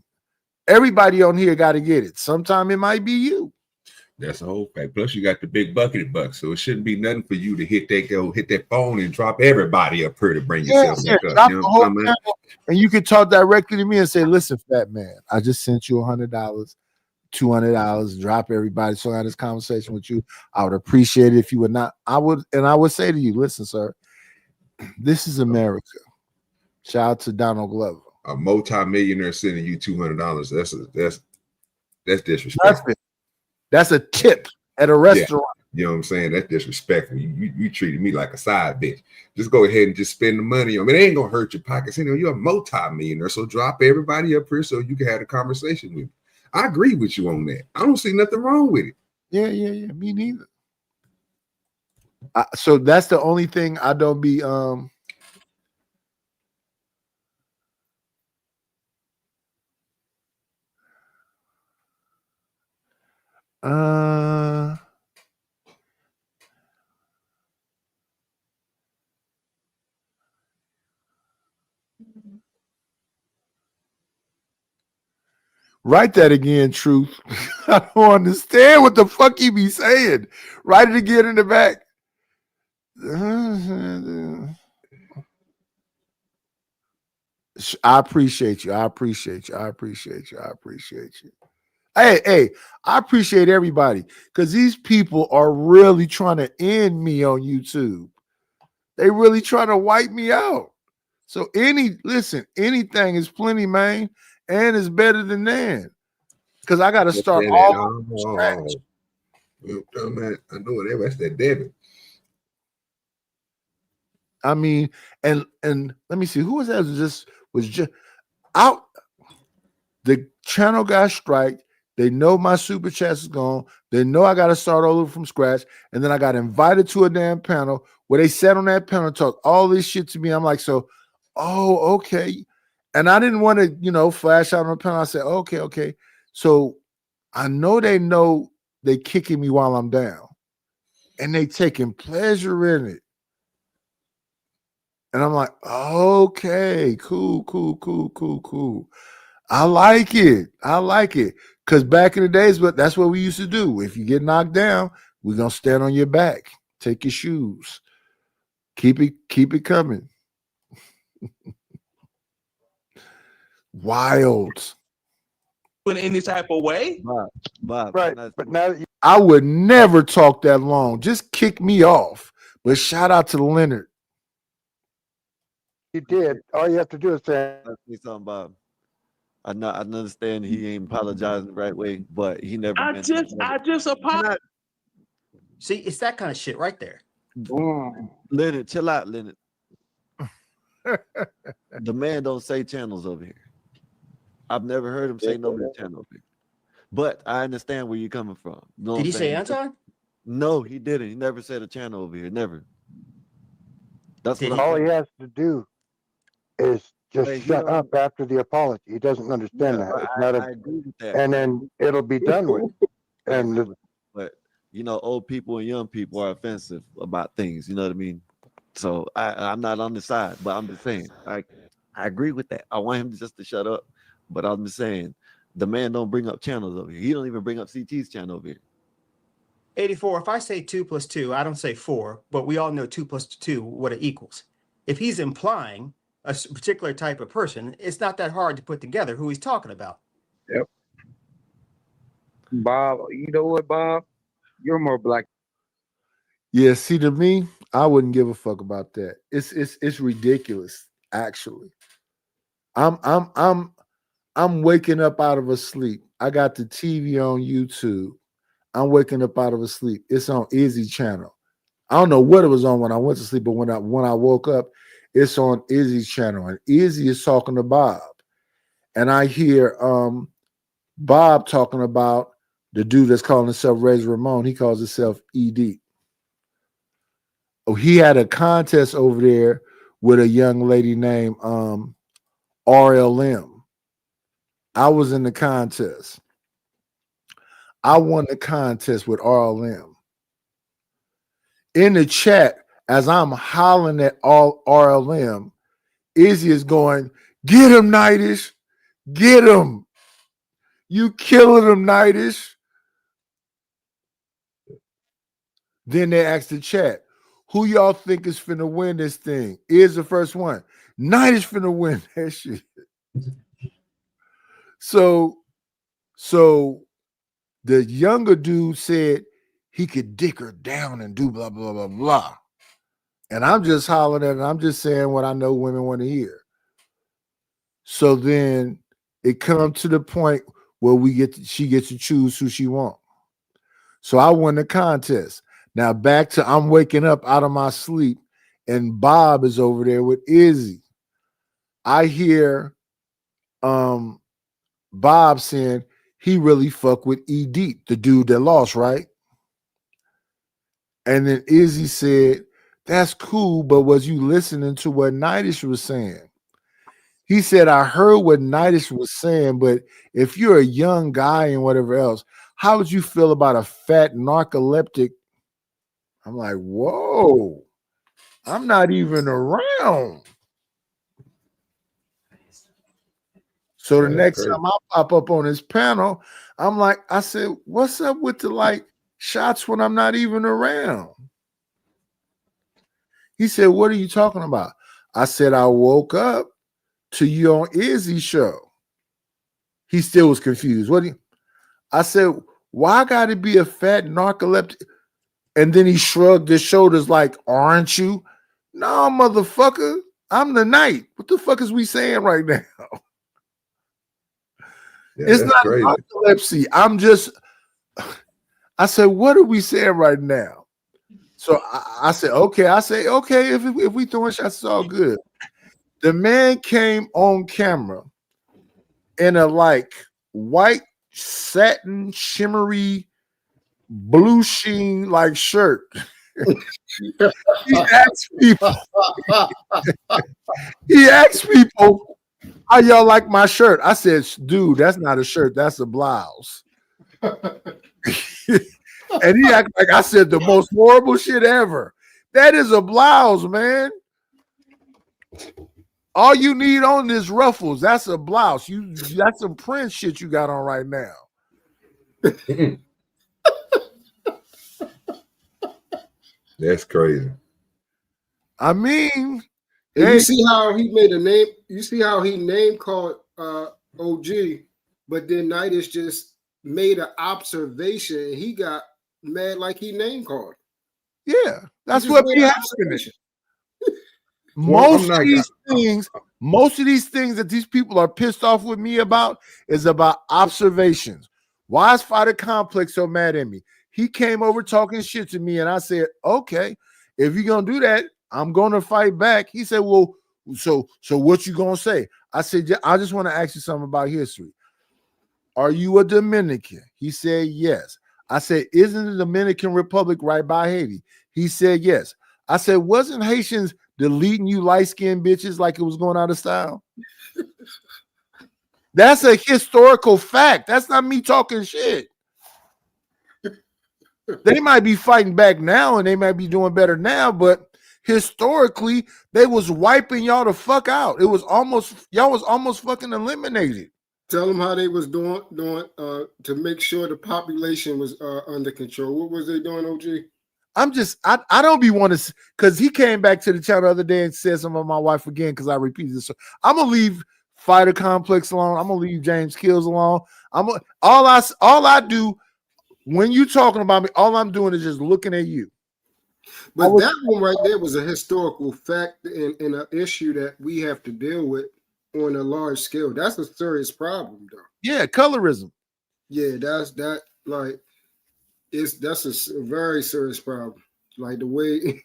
Everybody on here got to get it. Sometime it might be you. That's the whole fact. Plus, you got the big bucket bucks, so it shouldn't be nothing for you to hit that phone and drop everybody up here to bring yourself back up. Drop You know the what whole I'm saying? channel, and you can talk directly to me and say, "Listen, fat man, I just sent you $100, $200. Drop everybody so I had this conversation with you. I would appreciate it if you would not. I would say to you, listen, sir, this is America. Shout out to Donald Glover. A multi-millionaire sending you $200. That's disrespectful. That's a tip at a restaurant. Yeah, you know what I'm saying? That's disrespectful. You treated me like a side bitch. Just go ahead and just spend the money on me. It ain't gonna hurt your pockets. You know, you're a multi-millionaire, so drop everybody up here so you can have a conversation with me. I agree with you on that. I don't see nothing wrong with it. Yeah. Me neither. So that's the only thing I don't be write that again, Truth. I don't understand what the fuck you be saying. Write it again in the back. I appreciate you. Hey, I appreciate everybody because these people are really trying to end me on YouTube. They really trying to wipe me out. So anything is plenty, man, and it's better than that. Because I got to start all over from scratch. I know it. That's that debit. I mean, and let me see who was that. Was just out. The channel got striked. They know my super chat is gone. They know I got to start all over from scratch. And then I got invited to a damn panel where they sat on that panel and talked all this shit to me. I'm like, okay. And I didn't want to, flash out on the panel. I said, okay. So I know they kicking me while I'm down. And they taking pleasure in it. And I'm like, okay, cool. I like it. Because back in the days, that's what we used to do. If you get knocked down, we're going to stand on your back. Take your shoes. Keep it coming. Wild. In any type of way? Bob. Right. But now I would never talk that long. Just kick me off. But shout out to Leonard. you did. All you have to do is say, Let's say something, Bob. I understand he ain't apologizing the right way, but he never. I just apologize. See, it's that kind of shit right there. Leonard, chill out, Leonard. The man don't say channels over here. I've never heard him say no channel over here. But I understand where you're coming from. You know Did he say Anton? No, he didn't. He never said a channel over here. Never. That's what all he has to do is just shut up after the apology. He doesn't understand that. It's not I agree with that. and then it'll be done with. And but old people and young people are offensive about things. You know what I mean? So I'm not on the side, but I'm just saying I agree with that. I want him just to shut up, but I'm just saying the man don't bring up channels over here. He don't even bring up CT's channel over here. 84, if I say 2 + 2, I don't say 4, but we all know 2 + 2, what it equals. If he's implying a particular type of person, it's not that hard to put together who he's talking about. Yep. Bob, you know what, Bob? You're more black. Yeah, see, to me, I wouldn't give a fuck about that. It's ridiculous, actually. I'm waking up out of a sleep. I got the TV on YouTube. I'm waking up out of a sleep. It's on Izzy channel. I don't know what it was on when I went to sleep, but when I woke up, it's on Izzy's channel, and Izzy is talking to Bob, and I hear Bob talking about the dude that's calling himself Razor Ramon. He calls himself ED. Oh, he had a contest over there with a young lady named RLM. I was in the contest. I won the contest with RLM. In the chat, as I'm hollering at RLM, Izzy is going, "Get him, Nightish. Get him. You killing him, Nightish." Then they asked the chat, who y'all think is finna win this thing? Is the first one. Night is finna win that shit. So the younger dude said he could dick her down and do blah, blah, blah, blah. And I'm just hollering at it. I'm just saying what I know women want to hear. So then it comes to the point where she gets to choose who she wants. So I won the contest. Now back to I'm waking up out of my sleep and Bob is over there with Izzy. I hear Bob saying he really fuck with E Deep, the dude that lost, right? And then Izzy said, that's cool, but was you listening to what Nightish was saying? He said, I heard what Nightish was saying, but if you're a young guy and whatever else, how would you feel about a fat narcoleptic? I'm like, whoa, I'm not even around. So the next time I pop up on his panel, I'm like, I said, what's up with the like shots when I'm not even around? He said, what are you talking about? I said, I woke up to you on Izzy's show. He still was confused. I said, why got to be a fat narcoleptic? And then he shrugged his shoulders like, aren't you? No, motherfucker, I'm the Night. What the fuck is we saying right now? Yeah, it's not crazy. narcolepsy. I said, what are we saying right now? So I said, okay. I say, okay, if we throwing shots, it's all good. The man came on camera in a like white satin shimmery blue sheen like shirt. He asked people, how y'all like my shirt? I said, dude, that's not a shirt, that's a blouse. And he acted like I said the most horrible shit ever. That is a blouse, man. All you need on is ruffles. That's a blouse. That's some Prince shit you got on right now. That's crazy. I mean, you see how he made a name. You see how he name called OG, but then Nightish just made an observation and he got mad like he name called. Yeah, that's what be happening. Most of these things that these people are pissed off with me about is about observations. Why is Fighter Complex so mad at me? He came over talking shit to me, and I said, okay, if you're gonna do that, I'm gonna fight back. He said, well, so what you gonna say? I said, I just want to ask you something about history. Are you a Dominican? He said, yes. I said, isn't the Dominican Republic right by Haiti? He said, yes. I said, wasn't Haitians deleting you light-skinned bitches like it was going out of style? That's a historical fact. That's not me talking shit. They might be fighting back now and they might be doing better now, but historically, they was wiping y'all the fuck out. It was almost, y'all was almost fucking eliminated. Tell them how they was doing to make sure the population was under control. What was they doing, OG? I don't be wanting to, because he came back to the channel the other day and said something about my wife again because I repeated this. So I'm gonna leave Fighter Complex alone. I'm gonna leave James Kills alone. All I do when you talking about me, all I'm doing is just looking at you. But that one right there was a historical fact and an issue that we have to deal with on a large scale. That's a serious problem, though. Yeah, colorism. Yeah, that's a very serious problem. Like the way,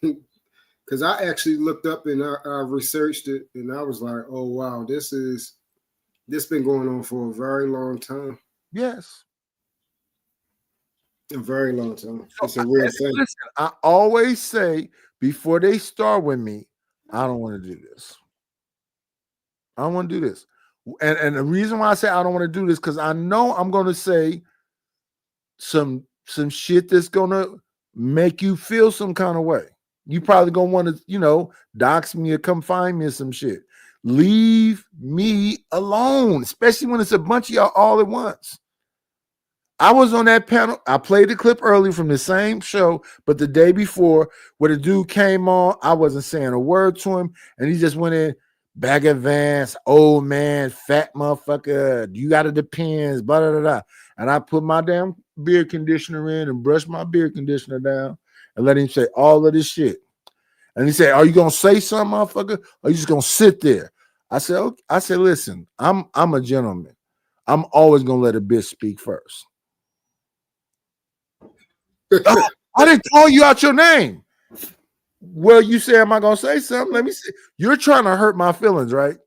because I actually looked up and I researched it, and I was like, oh wow, this been going on for a very long time. Yes. A very long time. It's a real thing. Listen, I always say before they start with me, I don't want to do this. I don't want to do this. And the reason why I say I don't want to do this, because I know I'm going to say some shit that's going to make you feel some kind of way. You probably going to want to, dox me or come find me or some shit. Leave me alone, especially when it's a bunch of y'all all at once. I was on that panel. I played the clip early from the same show, but the day before, where the dude came on, I wasn't saying a word to him, and he just went in, back advance, old man, fat motherfucker, you got it depends, blah, blah, blah, blah. And I put my damn beard conditioner in and brushed my beard conditioner down and let him say all of this shit. And he said, "Are you gonna say something, motherfucker? Or are you just gonna sit there?" I said, "Okay." I said, "Listen, I'm a gentleman. I'm always gonna let a bitch speak first." Oh, I didn't call you out your name. Well, you say, "Am I gonna say something?" Let me see. You're trying to hurt my feelings, right?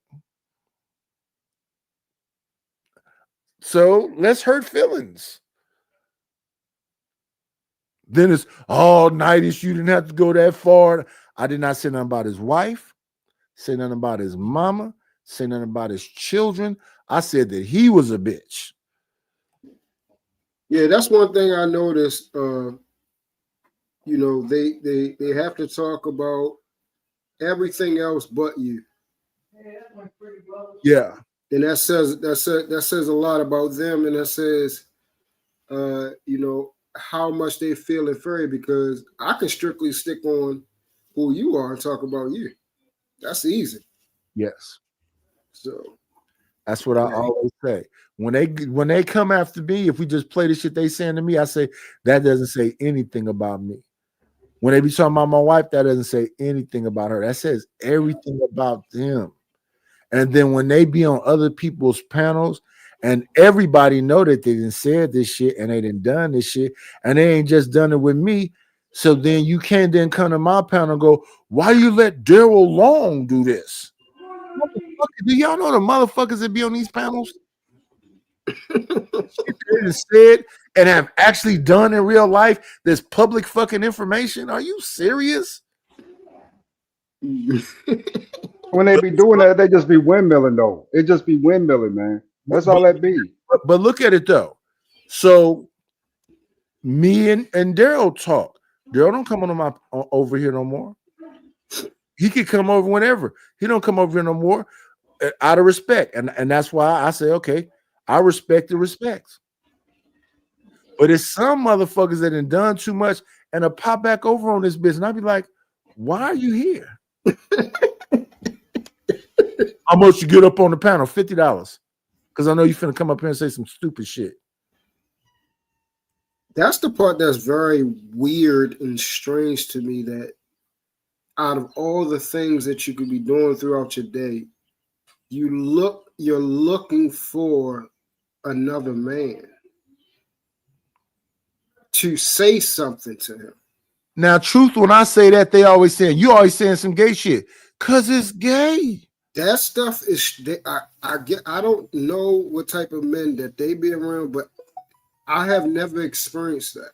So let's hurt feelings. Then it's all nightish. You didn't have to go that far. I did not say nothing about his wife, say nothing about his mama, say nothing about his children. I said that he was a bitch. Yeah, that's one thing I noticed. You know, they have to talk about everything else but you. Yeah. And that says a lot about them, and that says you know, how much they feel inferior, because I can strictly stick on who you are and talk about you. That's easy. Yes. So that's what I always say. When they come after me, if we just play the shit they saying to me, I say that doesn't say anything about me. When they be talking about my wife, that doesn't say anything about her. That says everything about them. And then when they be on other people's panels, and everybody know that they done said this shit and they done done this shit, and they ain't just done it with me. So then you can't then come to my panel and go, "Why you let Daryl Long do this?" Do y'all know the motherfuckers that be on these panels? Shit they done said and have actually done in real life. There's public fucking information. Are you serious? When they be doing that, they just be windmilling though. It just be windmilling, man. That's all that be. But look at it though. So me and Daryl talk. Daryl don't come on over here no more. He could come over whenever. He don't come over here no more out of respect. And that's why I say, okay, I respect the respect. But it's some motherfuckers that done too much and pop back over on this business. And I'd be like, why are you here? How much you get up on the panel? $50. Because I know you finna come up here and say some stupid shit. That's the part that's very weird and strange to me, that out of all the things that you could be doing throughout your day, you're looking for another man to say something to him. Now, truth, when I say that, they always saying, you always saying some gay shit. Cause it's gay. That stuff is I don't know what type of men that they be around, but I have never experienced that.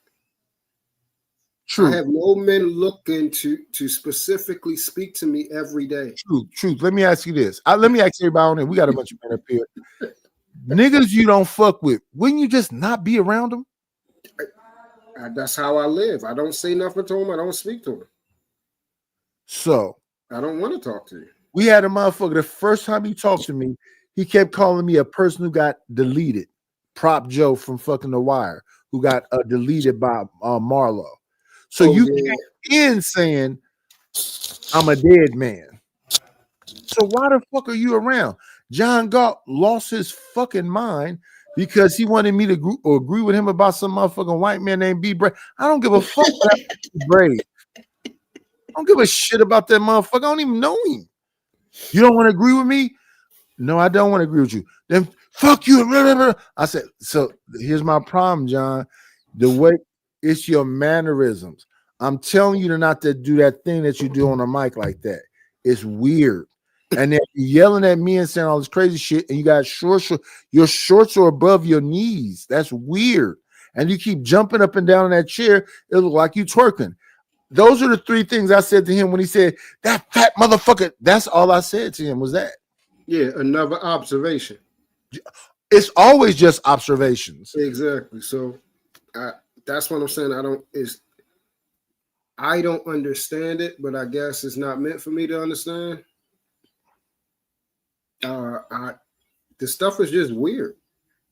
True. I have no men looking to specifically speak to me every day. Truth. Let me ask you this. Let me ask everybody on there. We got a bunch of men up here. Niggas you don't fuck with, wouldn't you just not be around them? That's how I live. I don't say nothing to them. I don't speak to them. So I don't want to talk to you. We had a motherfucker. The first time he talked to me, he kept calling me a person who got deleted. Prop Joe from fucking The Wire, who got deleted by Marlo. So you came in saying I'm a dead man. So why the fuck are you around? John Galt lost his fucking mind because he wanted me to agree with him about some motherfucking white man named B. Brave. I don't give a fuck about B. Brave. I don't give a shit about that motherfucker. I don't even know him. You don't want to agree with me? No, I don't want to agree with you. Then fuck you. I said, so here's my problem, John. The way it's your mannerisms. I'm telling you to not to do that thing that you do on a mic like that. It's weird. And then you're yelling at me and saying all this crazy shit, and you got your shorts are above your knees. That's weird. And you keep jumping up and down in that chair. It look like you twerking. Those are the three things I said to him when he said, that fat motherfucker. That's all I said to him was that. Yeah, another observation. It's always just observations. Exactly. So that's what I'm saying. I don't understand it, but I guess it's not meant for me to understand. The stuff is just weird.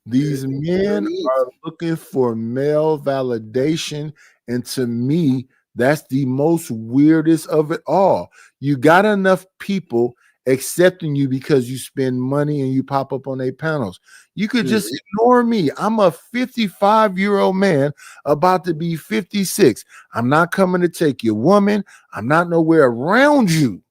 These men are looking for male validation. And to me, that's the most weirdest of it all. You got enough people accepting you because you spend money and you pop up on their panels. You could just ignore me. I'm a 55-year-old man about to be 56. I'm not coming to take your woman. I'm not nowhere around you.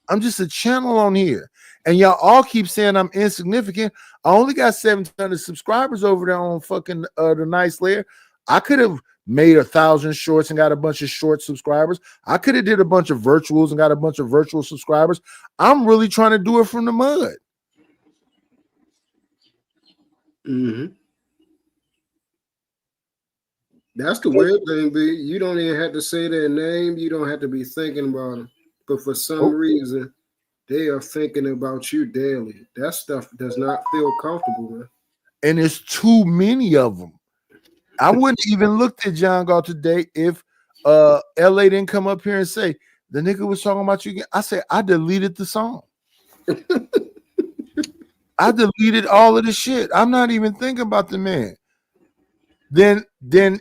I'm just a channel on here. And y'all all keep saying I'm insignificant. I only got 700 subscribers over there on fucking the Nice Layer. I could have made 1,000 shorts and got a bunch of short subscribers. I could have did a bunch of virtuals and got a bunch of virtual subscribers. I'm really trying to do it from the mud. That's the weird thing, B. You don't even have to say their name. You don't have to be thinking about them. But for some reason, they are thinking about you daily. That stuff does not feel comfortable, man. And there's too many of them. I wouldn't even look at John Gall today if LA didn't come up here and say the nigga was talking about you again. I said I deleted the song. I deleted all of the shit. I'm not even thinking about the man. Then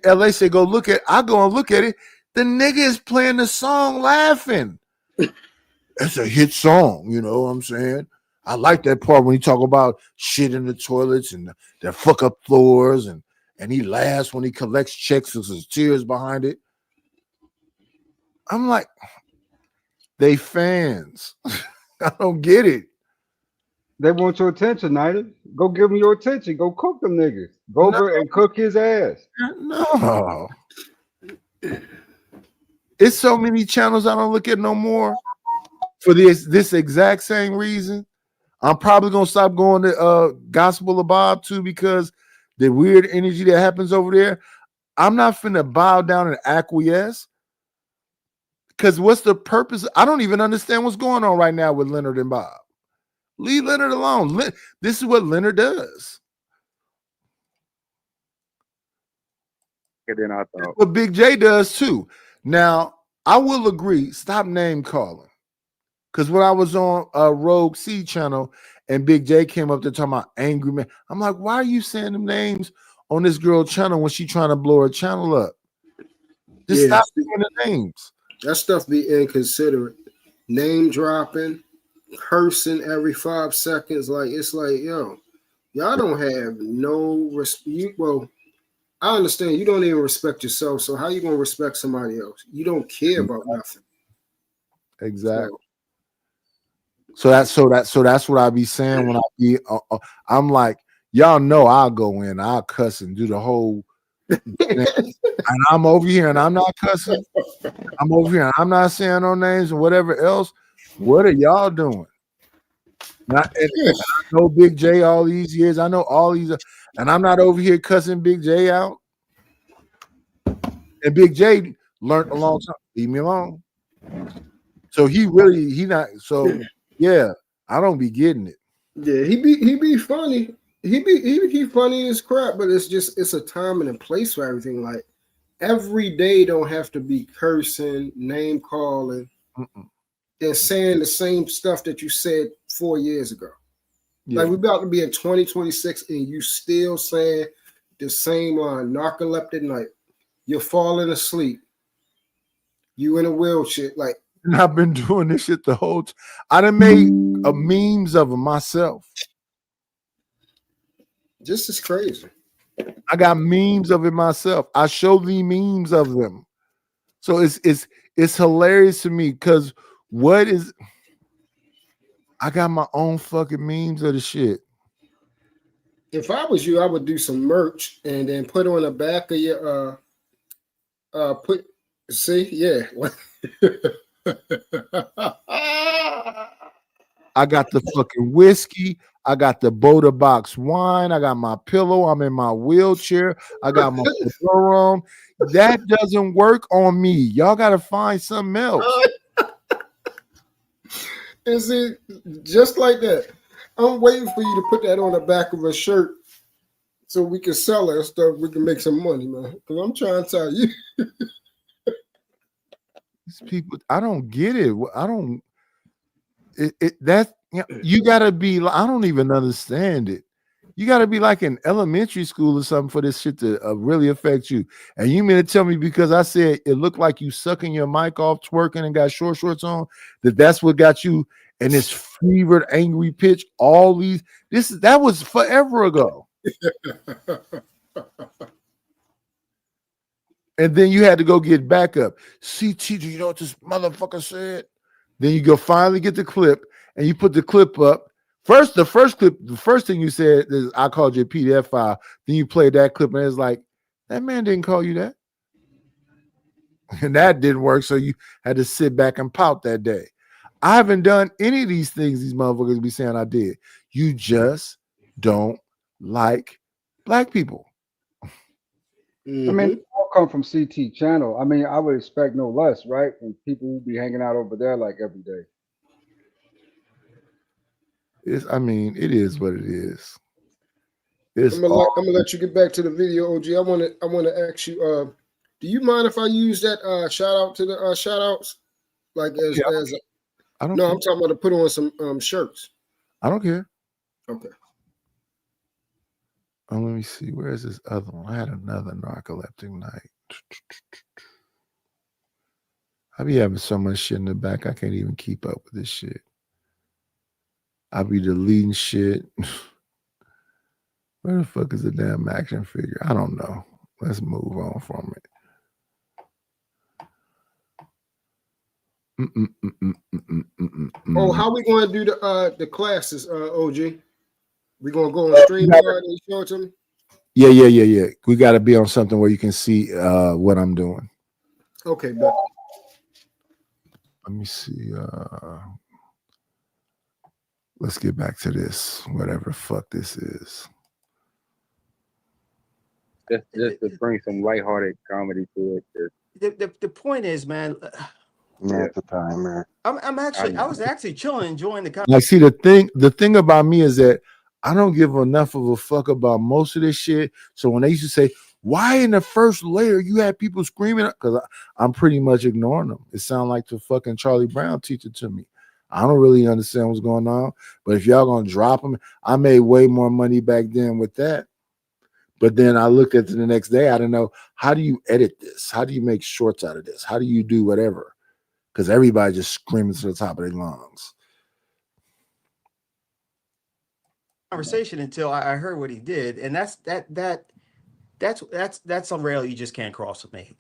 LA say go look at. I go and look at it. The nigga is playing the song laughing. It's a hit song, you know what I'm saying? I like that part when he talk about shit in the toilets and the fuck up floors and he laughs when he collects checks with his tears behind it. I'm like, they fans. I don't get it. They want your attention, Nida. Go give them your attention. Go cook them niggas. Go over and cook his ass. No. It's so many channels I don't look at no more for this exact same reason. I'm probably gonna stop going to Gospel of Bob too because the weird energy that happens over there. I'm not finna bow down and acquiesce. Because what's the purpose? I don't even understand what's going on right now with Leonard and Bob. Leave Leonard alone. This is what Leonard does. And then I thought what Big J does too. Now, I will agree, stop name calling. Because when I was on a Rogue C channel and Big J came up there talking about angry man, I'm like, why are you saying them names on this girl channel when she trying to blow her channel up? Just stop saying the names. That stuff be inconsiderate. Name dropping, cursing every 5 seconds. Like, it's like, yo, y'all don't have no respect. Well, I understand you don't even respect yourself. So how you gonna respect somebody else? You don't care about nothing. Exactly. So that's what I be saying when I be. I'm like, y'all know I'll go in, I'll cuss and do the whole. And I'm over here and I'm not cussing. I'm over here and I'm not saying no names and whatever else. What are y'all doing? I know Big J all these years. I know all these, and I'm not over here cussing Big J out. And Big J learned a long time. Leave me alone. So he not. So yeah, I don't be getting it. Yeah, he be funny. He be funny as crap, but it's a time and a place for everything. Like every day don't have to be cursing, name calling, and saying the same stuff that you said 4 years ago. Yeah. Like we're about to be in 2026 and you still saying the same line, narcoleptic night. You're falling asleep. You in a wheelchair. Like, and I've been doing this shit the whole time. I done made memes of them myself. This is crazy. I got memes of it myself. I show the memes of them. So it's hilarious to me because I got my own fucking memes of the shit. If I was you, I would do some merch and then put on the back of your I got the fucking whiskey. I got the Boda box wine. I got my pillow. I'm in my wheelchair. I got my fedora on. That doesn't work on me. Y'all got to find something else. And see, just like that, I'm waiting for you to put that on the back of a shirt so we can sell that stuff. We can make some money, man. Because I'm trying to tell you. These people, I don't get it. I don't. You gotta be. I don't even understand it. You got to be like in elementary school or something for this shit to really affect you. And you mean to tell me because I said it looked like you sucking your mic off, twerking, and got short shorts on, that's what got you in this fevered, angry pitch? All these, that was forever ago. And then you had to go get backup. See, teacher, you know what this motherfucker said? Then you go finally get the clip, and you put the clip up. The first thing you said is, I called you a PDF file. Then you played that clip, and it's like, that man didn't call you that. And that didn't work, so you had to sit back and pout that day. I haven't done any of these things these motherfuckers be saying I did. You just don't like black people. I mean, it all come from CT channel. I mean, I would expect no less, right? From people who be hanging out over there like every day. It is what it is. I'm gonna let you get back to the video, OG. I want to ask you. Do you mind if I use that shout out to the shout outs? Like I don't no, care. I'm talking about to put on some shirts. I don't care. Okay. Let me see. Where is this other one? I had another narcoleptic night. I be having so much shit in the back, I can't even keep up with this shit. I be deleting shit. Where the fuck is the damn action figure? I don't know. Let's move on from it. Oh, how we going to do the classes, OG? We gonna go on StreamYard and show it to me? Yeah. We got to be on something where you can see what I'm doing. Okay, but let me see. Let's get back to this. Whatever the fuck this is. Just to bring some lighthearted comedy to it. The point is, man. At the time, man. I was actually chilling, enjoying the Like, see, the thing about me is that I don't give enough of a fuck about most of this shit. So when they used to say, why in the first layer you had people screaming? Because I'm pretty much ignoring them. It sounds like the fucking Charlie Brown teacher to me. I don't really understand what's going on. But if y'all gonna drop them, I made way more money back then with that. But then I looked at it the next day. I don't know, how do you edit this? How do you make shorts out of this? How do you do whatever? Because everybody just screaming to the top of their lungs. conversation until I heard what he did, and that's a rail you just can't cross with me.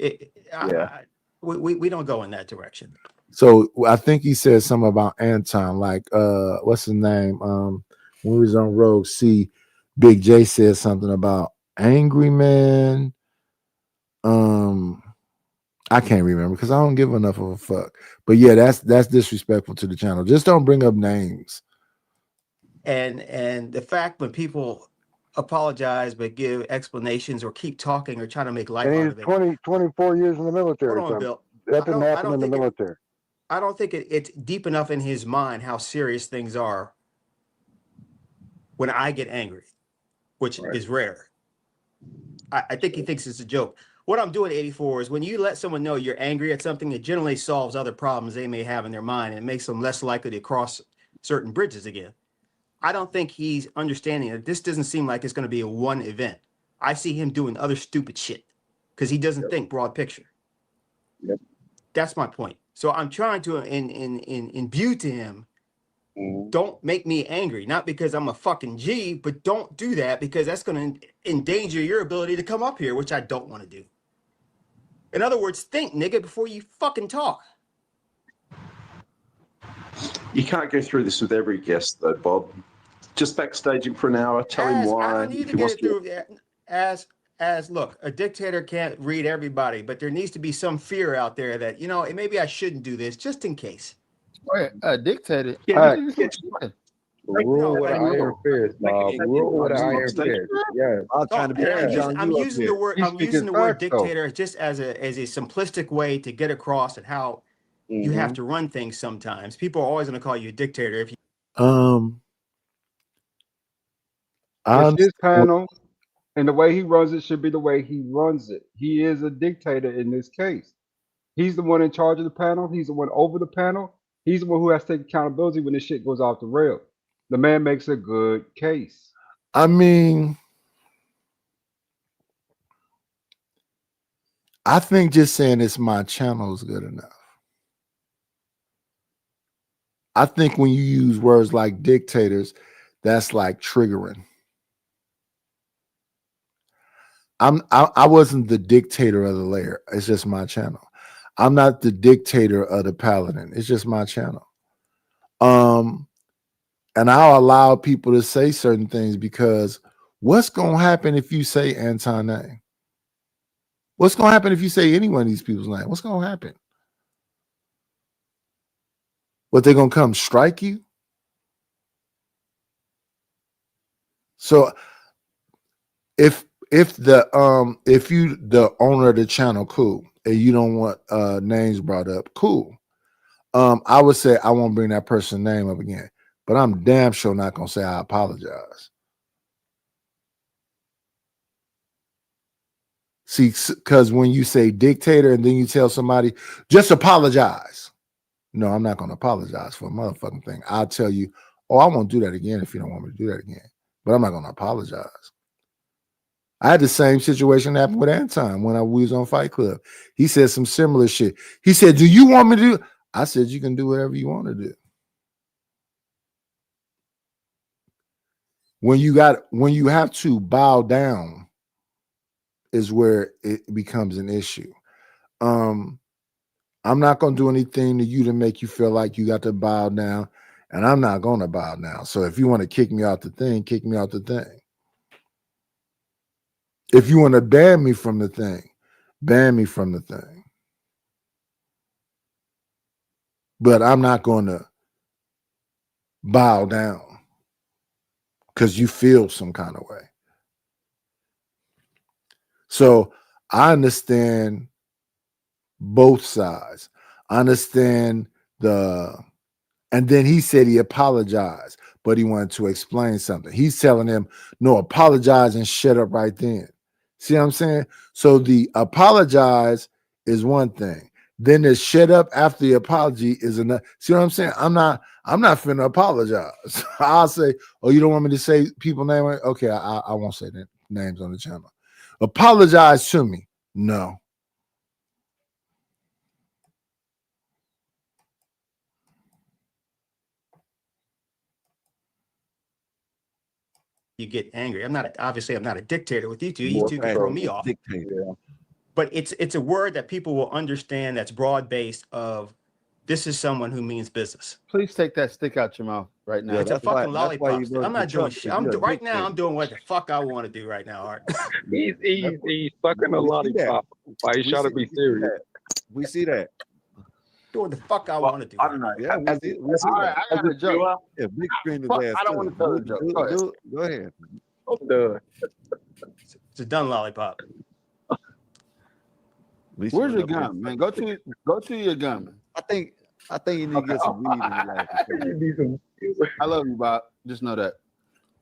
We don't go in that direction. So I think he said something about Anton, like what's his name? When we was on Rogue C, Big J said something about angry man. I can't remember because I don't give enough of a fuck. But yeah, that's disrespectful to the channel. Just don't bring up names. And the fact when people apologize but give explanations or keep talking or trying to make light out And of he's it. 24 years in the military. Hold on, Bill. That didn't happen in the military. I don't think it's deep enough in his mind how serious things are when I get angry, which is rare. I think he thinks it's a joke. What I'm doing, 84, is when you let someone know you're angry at something, it generally solves other problems they may have in their mind and it makes them less likely to cross certain bridges again. I don't think he's understanding that this doesn't seem like it's going to be a one event. I see him doing other stupid shit because he doesn't think broad picture. That's my point. So I'm trying to imbue to him, don't make me angry, not because I'm a fucking G, but don't do that because that's going to endanger your ability to come up here, which I don't want to do. In other words, think, nigga, before you fucking talk. You can't go through this with every guest, though, Bob. Just backstage him for an hour, tell him why. I don't need to get it through. Look, a dictator can't read everybody, but there needs to be some fear out there that, maybe I shouldn't do this just in case. A dictator. Rule with an iron fist, Bob. Rule with an iron fist. Yeah. I'm using the word dictator just as a simplistic way to get across at how you have to run things sometimes. People are always going to call you a dictator if you it's his panel, and the way he runs it should be the way he runs it. He is a dictator in this case. He's the one in charge of the panel. He's the one over the panel. He's the one who has to take accountability when this shit goes off the rail. The man makes a good case. I mean, I think just saying it's my channel is good enough. I think when you use words like dictators, that's like triggering. I wasn't the dictator of the lair. It's just my channel. I'm not the dictator of the paladin. It's just my channel. And I'll allow people to say certain things because what's going to happen if you say Anton name? What's going to happen if you say any one of these people's name? What's going to happen? What, they're going to come strike you? So if the owner of the channel, cool, and you don't want names brought up, cool. I would say I won't bring that person's name up again, but I'm damn sure not gonna say I apologize. See, because when you say dictator and then you tell somebody just apologize, no, I'm not gonna apologize for a motherfucking thing. I'll tell you, oh, I won't do that again if you don't want me to do that again, but I'm not gonna apologize. I had the same situation happen with Anton when we was on Fight Club. He said some similar shit. He said, do you want me to do? I said, you can do whatever you want to do. When you have to bow down is where it becomes an issue. I'm not going to do anything to you to make you feel like you got to bow down, and I'm not going to bow down. So if you want to kick me out the thing, kick me out the thing. If you want to ban me from the thing, ban me from the thing. But I'm not going to bow down because you feel some kind of way. So I understand both sides. I understand and then he said he apologized, but he wanted to explain something. He's telling him, no, apologize and shut up right then. See what I'm saying? So the apologize is one thing. Then the shut up after the apology is another. See what I'm saying? I'm not finna apologize. I'll say, oh, you don't want me to say people's name? Okay, I won't say their names on the channel. Apologize to me. No. You get angry. I'm not a dictator with you two. You two can throw me off. But it's a word that people will understand that's broad-based of this is someone who means business. Please take that stick out your mouth right now. It's a fucking lollipop. I'm not doing shit. I'm doing what the fuck I want to do right now, Art. He's fucking a lollipop. Why you trying to be serious? We see that. Doing the fuck I want to do. Yeah, we see all right, I got a joke. Yeah, big screen is I don't want to tell a joke. Go ahead. It's a done lollipop. Where's your gun, man? Go to your gun, man. I think you need to get some weed in your life. I love you, Bob. Just know that.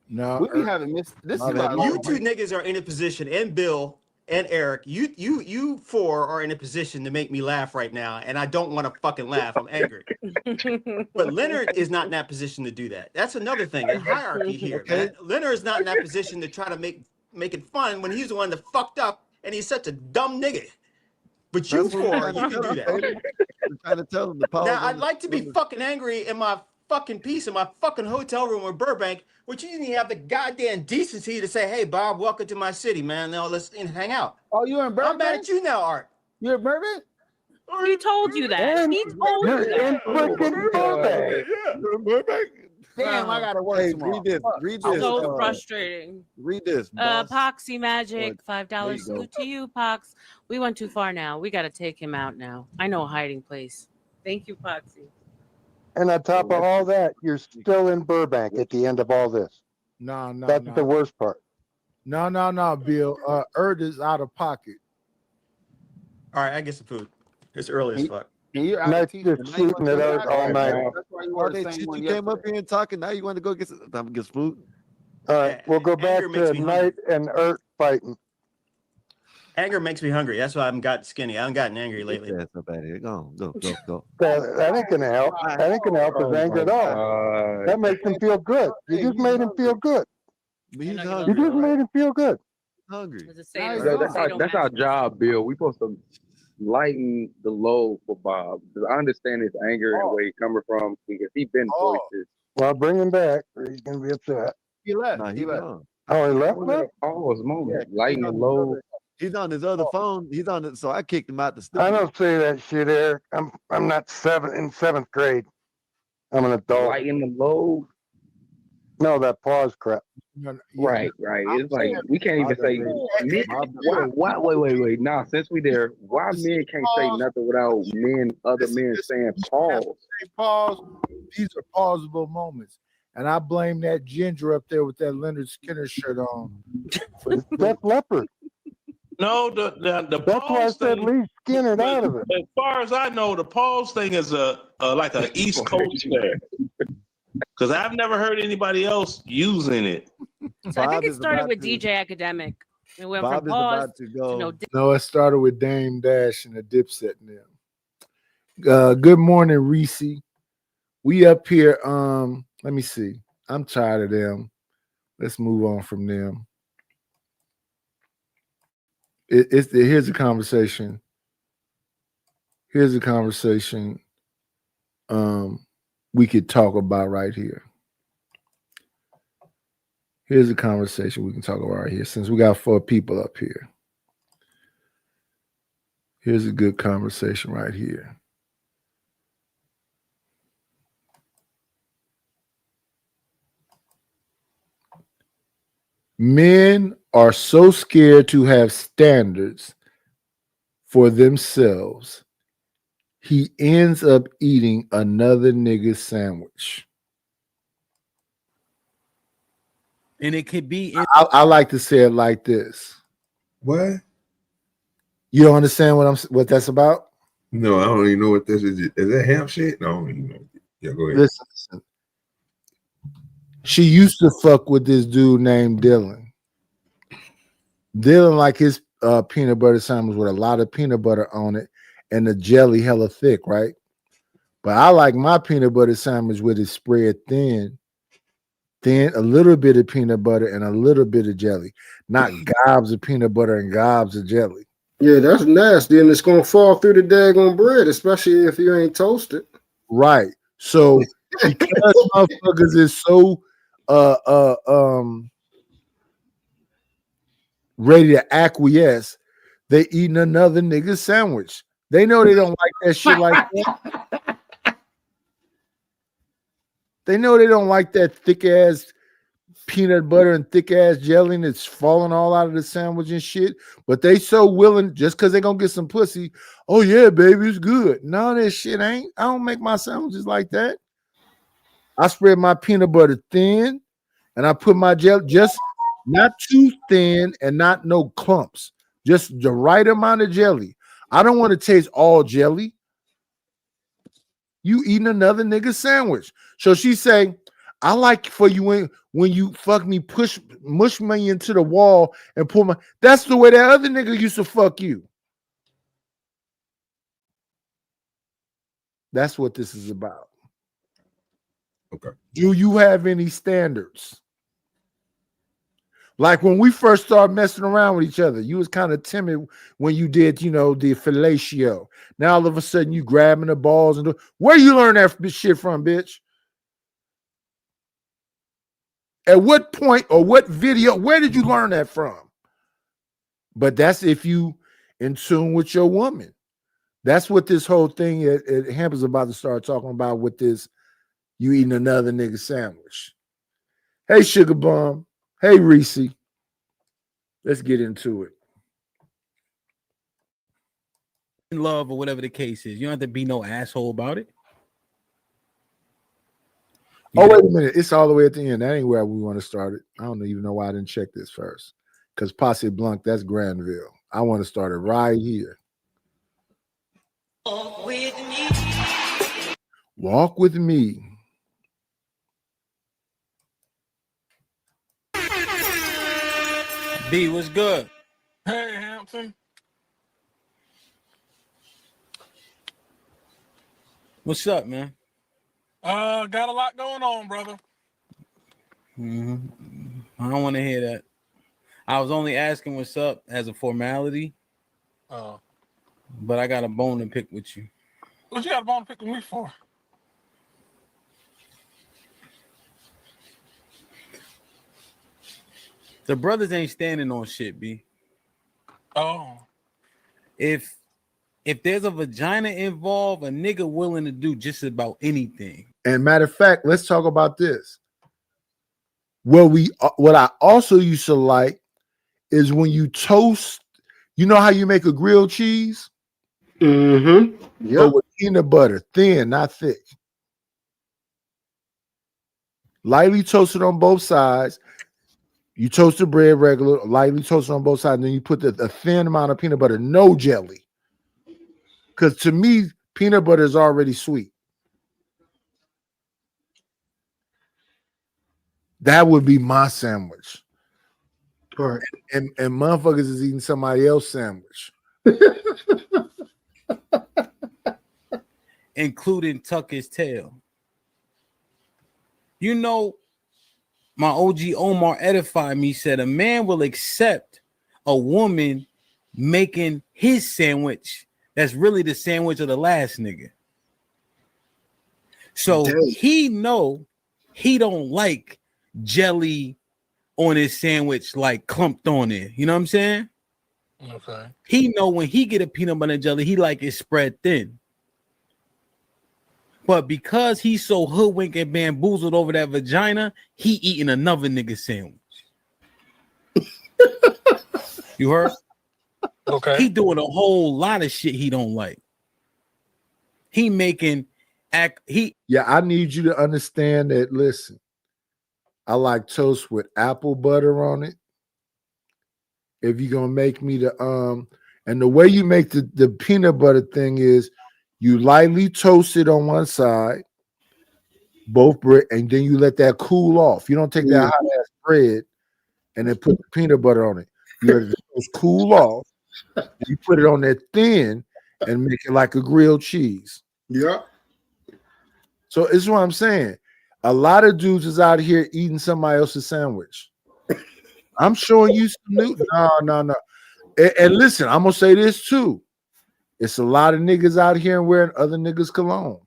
No, we be having this. This is You two niggas are in a position, and Bill and Eric, you four are in a position to make me laugh right now, and I don't want to fucking laugh. I'm angry. But Leonard is not in that position to do that. That's another thing. A hierarchy here. Okay. Leonard is not in that position to try to make it fun when he's the one that fucked up, and he's such a dumb nigga. But you four, you can do that. I'm trying to tell him the power. Now, I'd like to be fucking angry in my fucking piece in my fucking hotel room in Burbank, which you didn't even have the goddamn decency to say, hey, Bob, welcome to my city, man. Now let's hang out. Oh, you're in Burbank? I'm mad at you now, Art. You're in Burbank? He told you that. He told you that. Burbank. Damn, I gotta work tomorrow. Read this. So frustrating. Read this. Boss. Poxy Magic, $5 salute to you, Pox. We went too far now. We got to take him out now. I know a hiding place. Thank you, Poxy. And on top of all that, you're still in Burbank at the end of all this. No. That's the worst part. No, Bill. Erd is out of pocket. All right, I get some food. It's early as fuck. Nice just shooting it out all night. You came up here and talking. Now you want to go get food? All right, we'll go back to Knight and Ert fighting. Anger makes me hungry. That's why I haven't gotten skinny. I haven't gotten angry lately. That's not bad. Go. That ain't gonna help. That ain't gonna help his anger at all. That makes him feel good. You just made him feel good. But he's You hungry. just Right? made him feel good. Hungry. That's our job, Bill. We supposed to lighten the load for Bob. Because I understand his anger and where he's coming from because he been voiced this. Well, bring him back, or he's gonna be upset. He left. Nah, he left. gone. Oh, he left. Pause moment. Yeah, Lighten the load. He's on his other phone. He's on it, so I kicked him out the I studio. don't say that shit, Eric. I'm not in seventh grade. I'm an adult. Lighten the load. No, that pause crap. Right. It's like we can't even say men. Wait. Now, since we there, why men can't say nothing without other men saying pause? Pause. These are pausable moments. And I blame that ginger up there with that Leonard Skinner shirt on. Def Leppard. No, the That's why I pause said thing. leave Skinner out of it. As far as I know, the pause thing is like an East Coast thing. Because I've never heard anybody else using it. So I think it started with DJ Academic. It went Bob from is pause about to go. no. No, it started with Dame Dash and the Dipset and them. Good morning, Reese. We up here. Let me see. I'm tired of them. Let's move on from them. Here's a conversation. Here's a conversation we could talk about right here. Here's a conversation we can talk about right here since we got 4 people up here. Here's a good conversation right here. Men are so scared to have standards for themselves, he ends up eating another nigga's sandwich. And it could be. I like to say it like this. What? You don't understand what that's about? No, I don't even know what this is. Is that ham shit? No, I don't even know. Yeah, go ahead. Listen. She used to fuck with this dude named Dylan. Dylan like his peanut butter sandwich with a lot of peanut butter on it and the jelly hella thick, right? But I like my peanut butter sandwich with it spread thin, a little bit of peanut butter and a little bit of jelly, not gobs of peanut butter and gobs of jelly. Yeah, that's nasty, and it's gonna fall through the daggone bread, especially if you ain't toasted. Right. So because motherfuckers is so ready to acquiesce, they eating another nigga's sandwich. They know they don't like that shit like that. They know they don't like that thick ass peanut butter and thick ass jelly and it's falling all out of the sandwich and shit. But they so willing just because they're gonna get some pussy. Oh yeah, baby, it's good. No, that shit ain't. I don't make my sandwiches like that. I spread my peanut butter thin and I put my jelly just not too thin and not no clumps, just the right amount of jelly. I don't want to taste all jelly. You eating another nigga sandwich. So she say, I like for you when you fuck me, mush me into the wall and pull my. That's the way that other nigga used to fuck you. That's what this is about. Okay. Do you have any standards? Like when we first started messing around with each other, you was kind of timid when you did, the fellatio. Now all of a sudden you grabbing the balls and where you learn that shit from, bitch? At what point or what video? Where did you learn that from? But that's if you in tune with your woman. That's what this whole thing at Hemp is about to start talking about with this. You eating another nigga sandwich. Hey, Sugar Bomb. Hey, Reese. Let's get into it. In love or whatever the case is. You don't have to be no asshole about it. Oh, wait a minute. It's all the way at the end. That ain't where we want to start it. I don't even know why I didn't check this first. Because Posse Blanc, that's Granville. I want to start it right here. Walk with me. Walk with me. B, what's good? Hey, Hampton. What's up, man? Got a lot going on, brother. Mm-hmm. I don't want to hear that. I was only asking what's up as a formality. Oh. But I got a bone to pick with you. What you got a bone to pick with me for? The brothers ain't standing on shit, B. Oh. If there's a vagina involved, a nigga willing to do just about anything. And matter of fact, let's talk about this. What I also used to like is when you toast. You know how you make a grilled cheese? Mm-hmm. Yeah. With peanut butter, thin, not thick. Lightly toasted on both sides. You toast the bread regular, lightly toasted on both sides, and then you put a thin amount of peanut butter, no jelly. Because to me, peanut butter is already sweet. That would be my sandwich. Right. And motherfuckers is eating somebody else's sandwich. Including tuck his tail. You know, my OG Omar edified me, said a man will accept a woman making his sandwich that's really the sandwich of the last nigga. So he know he don't like jelly on his sandwich like clumped on it. You know what I'm saying? Okay. He know when he get a peanut butter and jelly, he like it spread thin. But because he's so hoodwinked and bamboozled over that vagina, he eating another nigga sandwich. You heard? Okay. He doing a whole lot of shit he don't like. He making Yeah, I need you to understand that. Listen, I like toast with apple butter on it. If you're gonna make me the and the way you make the peanut butter thing is you lightly toast it on one side, both bread, and then you let that cool off. You don't take that hot ass bread and then put the peanut butter on it. You let the toast cool off. You put it on there thin and make it like a grilled cheese. Yeah. So it's what I'm saying. A lot of dudes is out here eating somebody else's sandwich. I'm showing you some new. No. And listen, I'm gonna say this too. It's a lot of niggas out here wearing other niggas' cologne.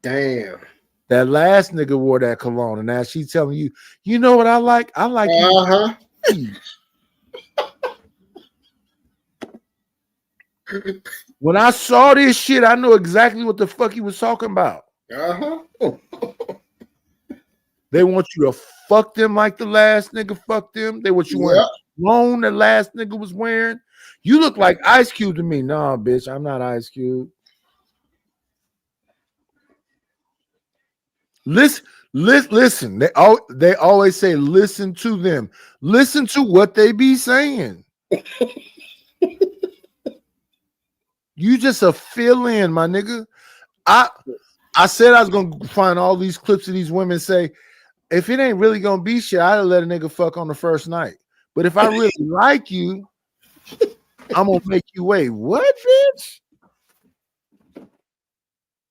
Damn. That last nigga wore that cologne, and now she's telling you, you know what I like? I like you. When I saw this shit, I know exactly what the fuck he was talking about. They want you to fuck them like the last nigga fucked them. They want you wearing cologne the last nigga was wearing. You look like Ice Cube to me. Nah, bitch, I'm not Ice Cube. Listen. They always say, listen to them. Listen to what they be saying. You just a fill-in, my nigga. I said I was gonna find all these clips of these women say, if it ain't really gonna be shit, I'd let a nigga fuck on the first night. But if I really like you, I'm gonna make you wait. What, bitch?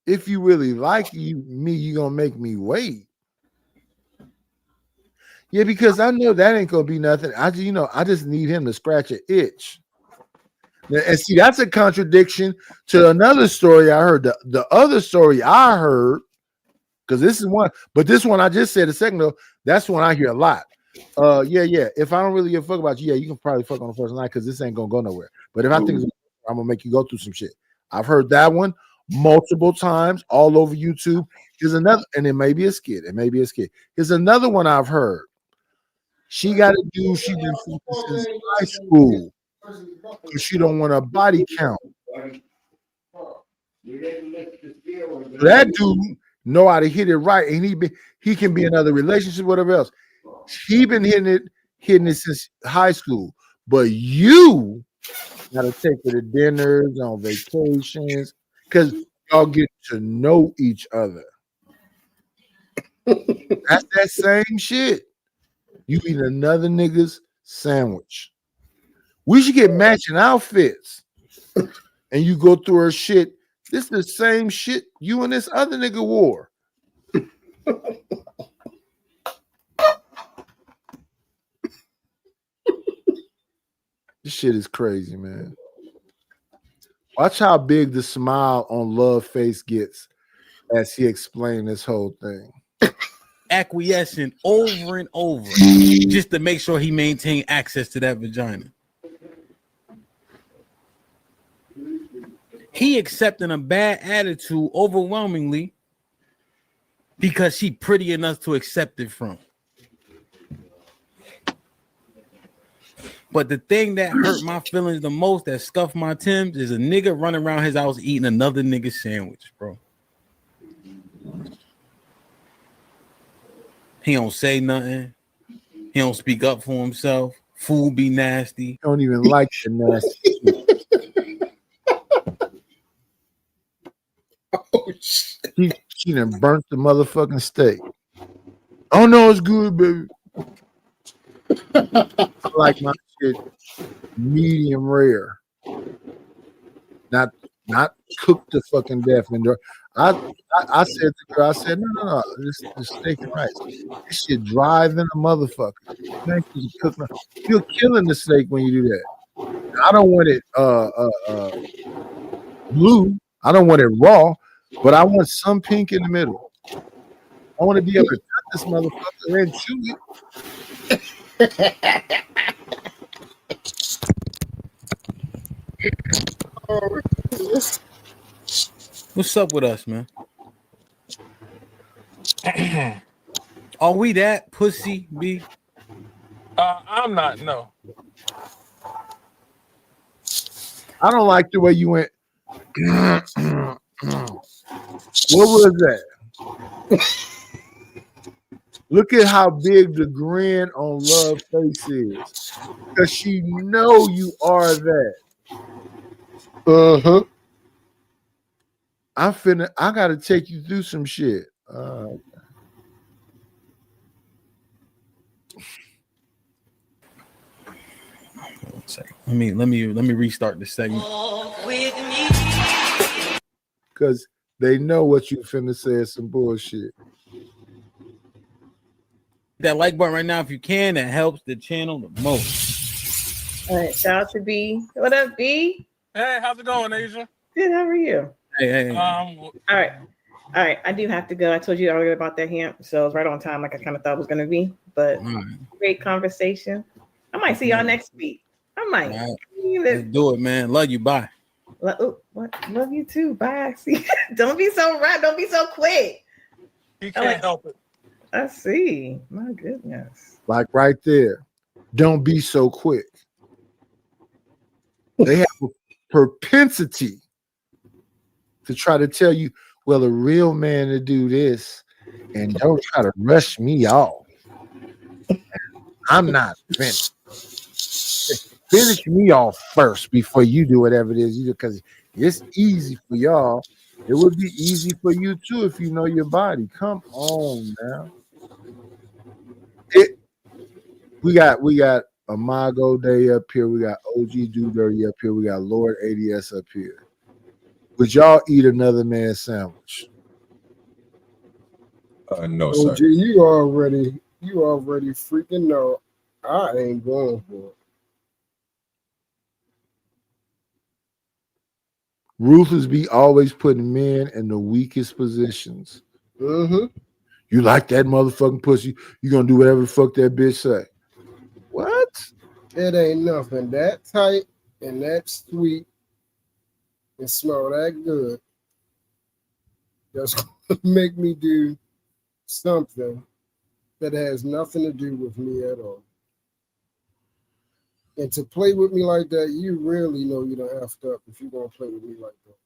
If you really like me, you gonna make me wait. Yeah, because I know that ain't gonna be nothing. I just need him to scratch an itch. And see, that's a contradiction to another story I heard. The other story I heard, because this is one, but this one I just said a second ago, that's one I hear a lot. Yeah. If I don't really give a fuck about you, you can probably fuck on the first night because this ain't gonna go nowhere. But if I think I'm gonna make you go through some shit. I've heard that one multiple times all over YouTube. Here's another, and it may be a skit. Here's another one I've heard. She got to do, she been since high school. Because she don't want a body count. That dude know how to hit it right, and he can be in other relationships, whatever else. He been hitting it since high school. But you gotta take her to dinners, on vacations, because y'all get to know each other. That's that same shit. You eat another nigga's sandwich. We should get matching outfits. And you go through her shit. This is the same shit you and this other nigga wore. This shit is crazy, man. Watch how big the smile on Love face gets as he explained this whole thing. Acquiescing over and over just to make sure he maintained access to that vagina. He accepting a bad attitude overwhelmingly because she pretty enough to accept it from. But the thing that hurt my feelings the most, that scuffed my Timbs, is a nigga running around his house eating another nigga's sandwich, bro. He don't say nothing. He don't speak up for himself. Food be nasty. Don't even like the nasty. Oh shit! She done burnt the motherfucking steak. Oh no, it's good, baby. I like my shit medium rare, not cooked to fucking death. And I said to the girl, I said, no, this steak and rice. This shit dry than a motherfucker. You're killing the steak when you do that. I don't want it blue. I don't want it raw, but I want some pink in the middle. I want to be able to cut this motherfucker and chew it. What's up with us, man? Are we that pussy, B? I'm not, no. I don't like the way you went. What was that? Look at how big the grin on Love face is. Because she know you are that. Uh-huh. I gotta take you through some shit. Let me restart the segment. Because they know what you finna say is some bullshit. That like button right now if you can, that helps the channel the most. All right, shout out to B. What up, B? Hey, how's it going, Asia? Good, how are you? Hey. All right. I do have to go. I told you earlier about that hemp, so it's right on time, like I kind of thought it was gonna be. But great conversation. I might see y'all next week. I might. Right. Let's do it, man. Love you. Bye. What? Love you too. Bye. See, don't be so right. Don't be so quick. He can't help it. I see. My goodness. Like right there. Don't be so quick. They have a propensity to try to tell you, well, a real man to do this, and don't try to rush me off. I'm not finished. Finish me off first before you do whatever it is you do, because it's easy for y'all. It would be easy for you too if you know your body. Come on now. We got Amago Day up here. We got OG Do Dirty up here. We got Lord ADS up here. Would y'all eat another man's sandwich? No, sir. OG, you already freaking know I ain't going for it. Ruthless be always putting men in the weakest positions. Mm-hmm. You like that motherfucking pussy, you gonna do whatever the fuck that bitch say. What? It ain't nothing that tight and that sweet and smell that good that's gonna make me do something that has nothing to do with me at all. And to play with me like that, you really know you done effed up if you're gonna play with me like that.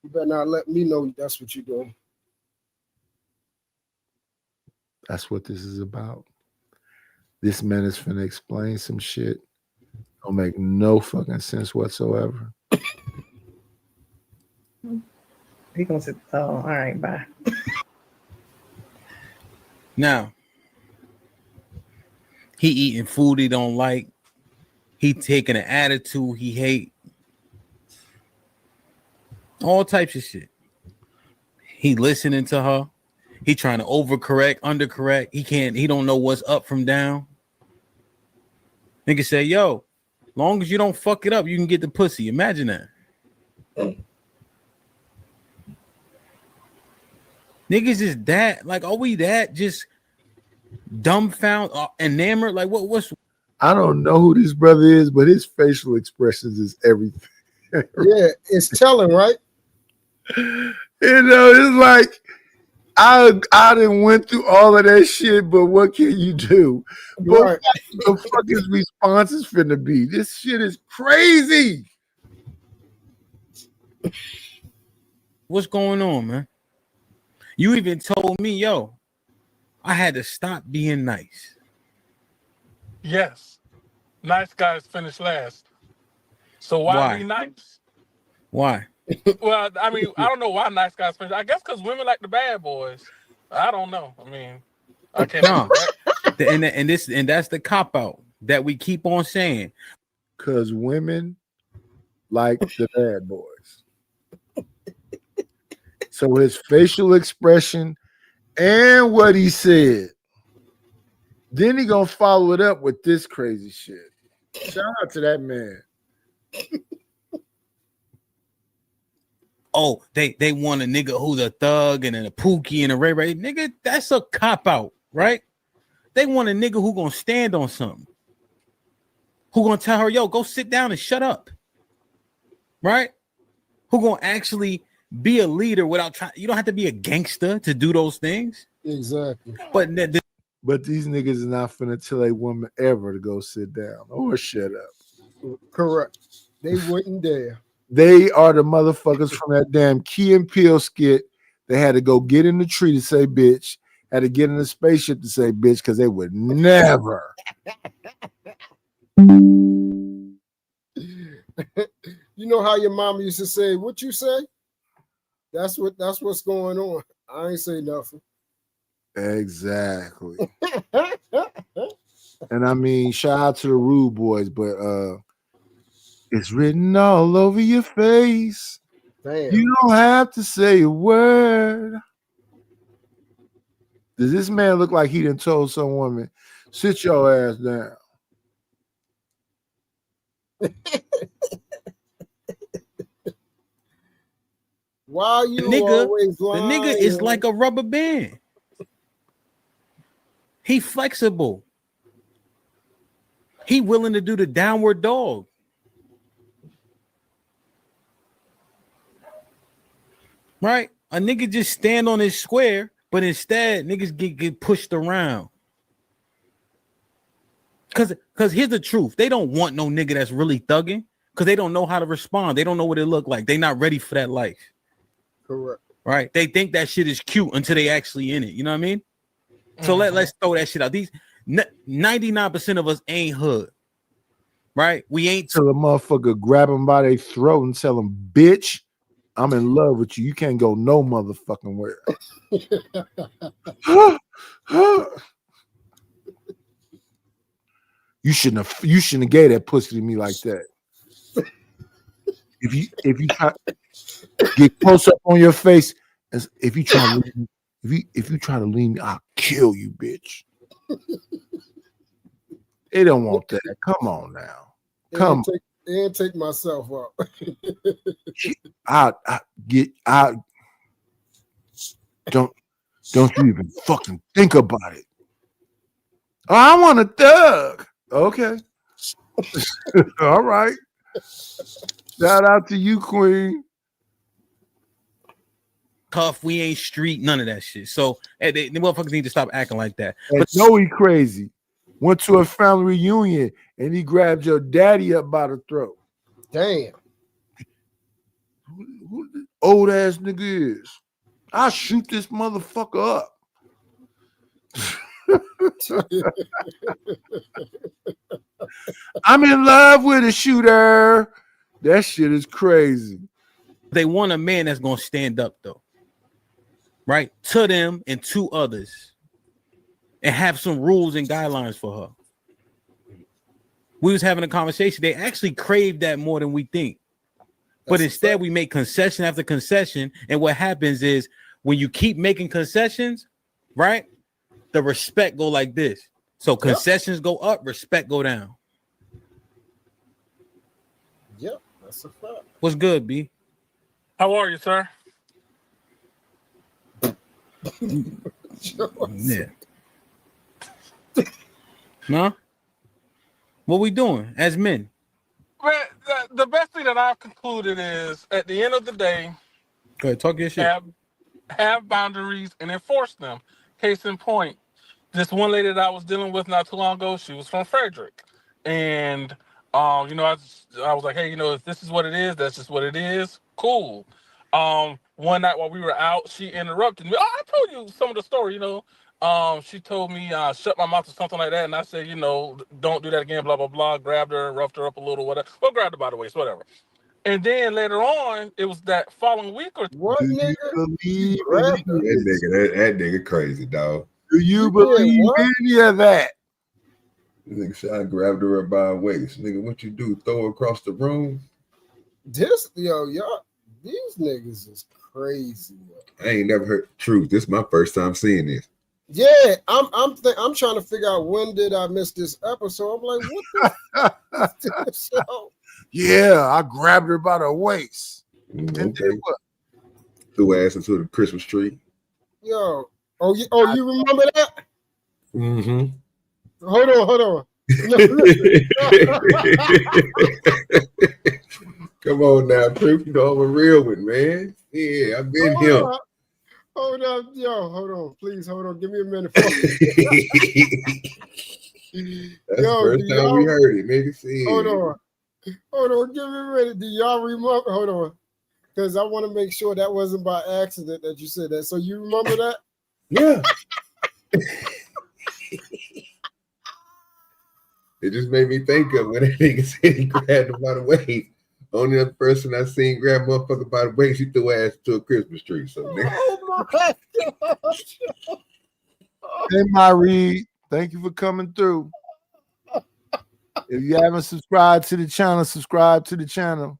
You better not let me know that's what you're doing. That's what this is about. This man is finna explain some shit. Don't make no fucking sense whatsoever. He gonna say, oh, all right, bye. Now, he eating food he don't like. He taking an attitude he hate. All types of shit. He listening to her. He trying to overcorrect, undercorrect. He don't know what's up from down. Nigga say, yo, Long as you don't fuck it up, you can get the pussy. Imagine that. Niggas is that like, are we that just dumbfounded, enamored? Like, what's? I don't know who this brother is, but his facial expressions is everything. Yeah, it's telling, right? You know, it's like I done went through all of that shit, but what can you do? But Right. what the fuck his response is finna be? This shit is crazy. What's going on, man? You even told me, yo, I had to stop being nice. Yes. Nice guys finish last. So why be nice? Why? Well, I mean, I don't know why nice guys finish. I guess because women like the bad boys. I don't know. I mean, I can't. No. and that's the cop out that we keep on saying. Because women like the bad boys. So his facial expression and what he said. Then he gonna follow it up with this crazy shit. Shout out to that man. Oh, they want a nigga who's a thug and a Pookie and a Ray Ray. Nigga, that's a cop out, right? They want a nigga who gonna stand on something. Who gonna tell her, yo, go sit down and shut up. Right? Who gonna actually be a leader without trying. You don't have to be a gangster to do those things. Exactly. But these niggas is not finna tell a woman ever to go sit down or shut up. Correct. They wouldn't dare. They are the motherfuckers from that damn Key and Peele skit. They had to go get in the tree to say bitch, had to get in the spaceship to say bitch, because they would never. You know how your mom used to say, what you say? That's what's going on. I ain't say nothing. Exactly. And I mean, shout out to the Rude Boys, but it's written all over your face. Damn. You don't have to say a word. Does this man look like he done told some woman, sit your ass down? Why you always lying? The nigga is like a rubber band. He flexible. He willing to do the downward dog. Right? A nigga just stand on his square, but instead niggas get pushed around. Cause here's the truth. They don't want no nigga that's really thugging because they don't know how to respond. They don't know what it look like. They not ready for that life. Correct. Right? They think that shit is cute until they actually in it. You know what I mean? So let's throw that shit out. These 99% of us ain't hood. Right? We ain't till a motherfucker grab him by their throat and tell him, bitch, I'm in love with you. You can't go no motherfucking where. You shouldn't have gave that pussy to me like that. If you try get close up on your face, if you try to lean me, I'll kill you, bitch. They don't want that. Come on now. Come on. And take myself up. Don't you even fucking think about it. Oh, I want a thug. Okay. All right. Shout out to you, Queen. Tough, we ain't street, none of that shit. So the motherfuckers need to stop acting like that. But no, he crazy. Went to a family reunion and he grabbed your daddy up by the throat. Damn. Who the old ass nigga is? I'll shoot this motherfucker up. I'm in love with a shooter. That shit is crazy. They want a man that's gonna stand up though, right? To them and to others, and have some rules and guidelines for her. We was having a conversation. They actually crave that more than we think. But instead, we make concession after concession. And what happens is when you keep making concessions, right? The respect go like this. So concessions go up, respect go down. Yep, that's a fact. What's good, B? How are you, sir? Yeah. No? What we doing as men? Man, the best thing that I've concluded is, at the end of the day, Go ahead, talk your shit. have boundaries and enforce them. Case in point, this one lady that I was dealing with not too long ago, she was from Frederick. And, I was like, hey, if this is what it is, that's just what it is. Cool. One night while we were out, she interrupted me. I told you some of the story, she told me, shut my mouth or something like that. And I said, don't do that again, blah, blah, blah. Grabbed her, roughed her up a little, whatever. Well, grabbed her by the waist, whatever. And then later on, it was that following week or what nigga? That nigga crazy, dog. Do you believe any of that? Nigga said I grabbed her up by her waist. Nigga, what you do? Throw her across the room? Y'all, these niggas is crazy. I ain't never heard truth. This is my first time seeing this. Yeah, I'm trying to figure out when did I miss this episode. I'm like, what the show? Yeah, I grabbed her by the waist. Okay. Threw ass into the Christmas tree. Yo, you remember that? Mm-hmm. Hold on. Come on now, Proof. You know I'm a real one, man. Yeah, I've been here. Hold on. Please, hold on. Give me a minute. That's the first time we heard it, nigga. See. Hold on. Give me a minute. Do y'all remember? Hold on. Because I want to make sure that wasn't by accident that you said that. So you remember that? Yeah. It just made me think of when that nigga said he grabbed him by the waist. Only other person I seen grab motherfucker by the waist, he threw ass to a Christmas tree. So, nigga. Oh my gosh. Hey, my Reed, thank you for coming through. If you haven't subscribed to the channel, subscribe to the channel.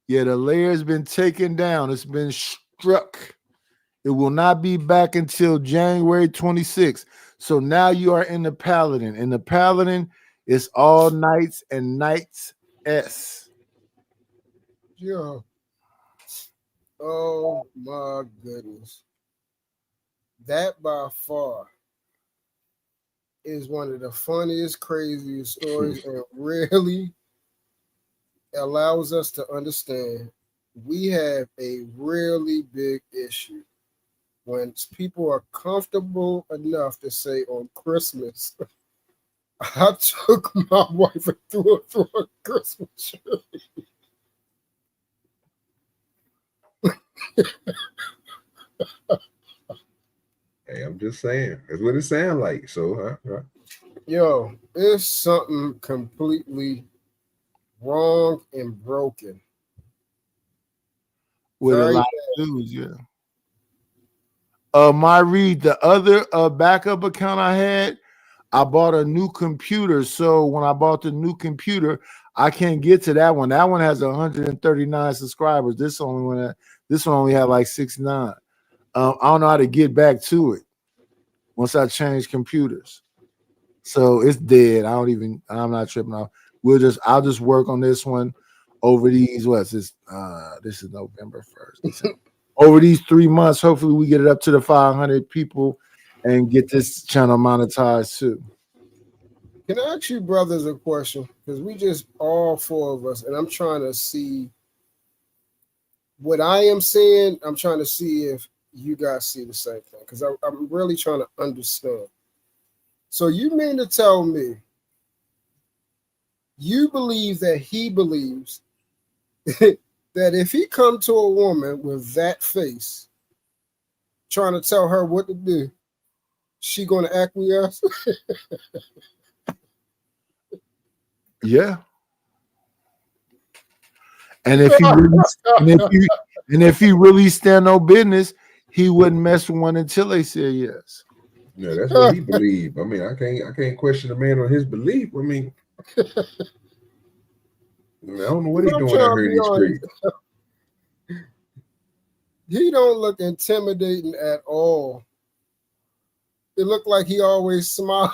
Yeah, the layer's been taken down. It's been struck. It will not be back until January 26th. So now you are in the Paladin. In the Paladin, it's all nights and nights S. Yeah. Oh my goodness. That by far is one of the funniest, craziest stories, and really allows us to understand we have a really big issue when people are comfortable enough to say on Christmas, I took my wife and threw her through a Christmas tree. Hey, I'm just saying. That's what it sounds like. So, Yo, it's something completely wrong and broken. With a lot of news, yeah. My Reed, the other backup account I had, I bought a new computer. So when I bought the new computer, I can't get to that one. That one has 139 subscribers. This one only had like 69. I don't know how to get back to it once I change computers. So it's dead. I'm not tripping off. I'll just work on this one over these. This is November 1st. Over these 3 months, hopefully we get it up to the 500 people and get this channel monetized too. Can I ask you brothers a question? Because we just all four of us, and I'm trying to see what I am seeing. I'm trying to see if you guys see the same thing, because I'm really trying to understand. So you mean to tell me you believe that he believes that if he come to a woman with that face, trying to tell her what to do, she gonna acquiesce? Yeah. And if he really stand no business, he wouldn't mess with one until they said yes. Yeah, that's what he believed. I mean, I can't question a man on his belief. I mean, I don't know what he's doing out here in the street. He don't look intimidating at all. It looked like he always smiled.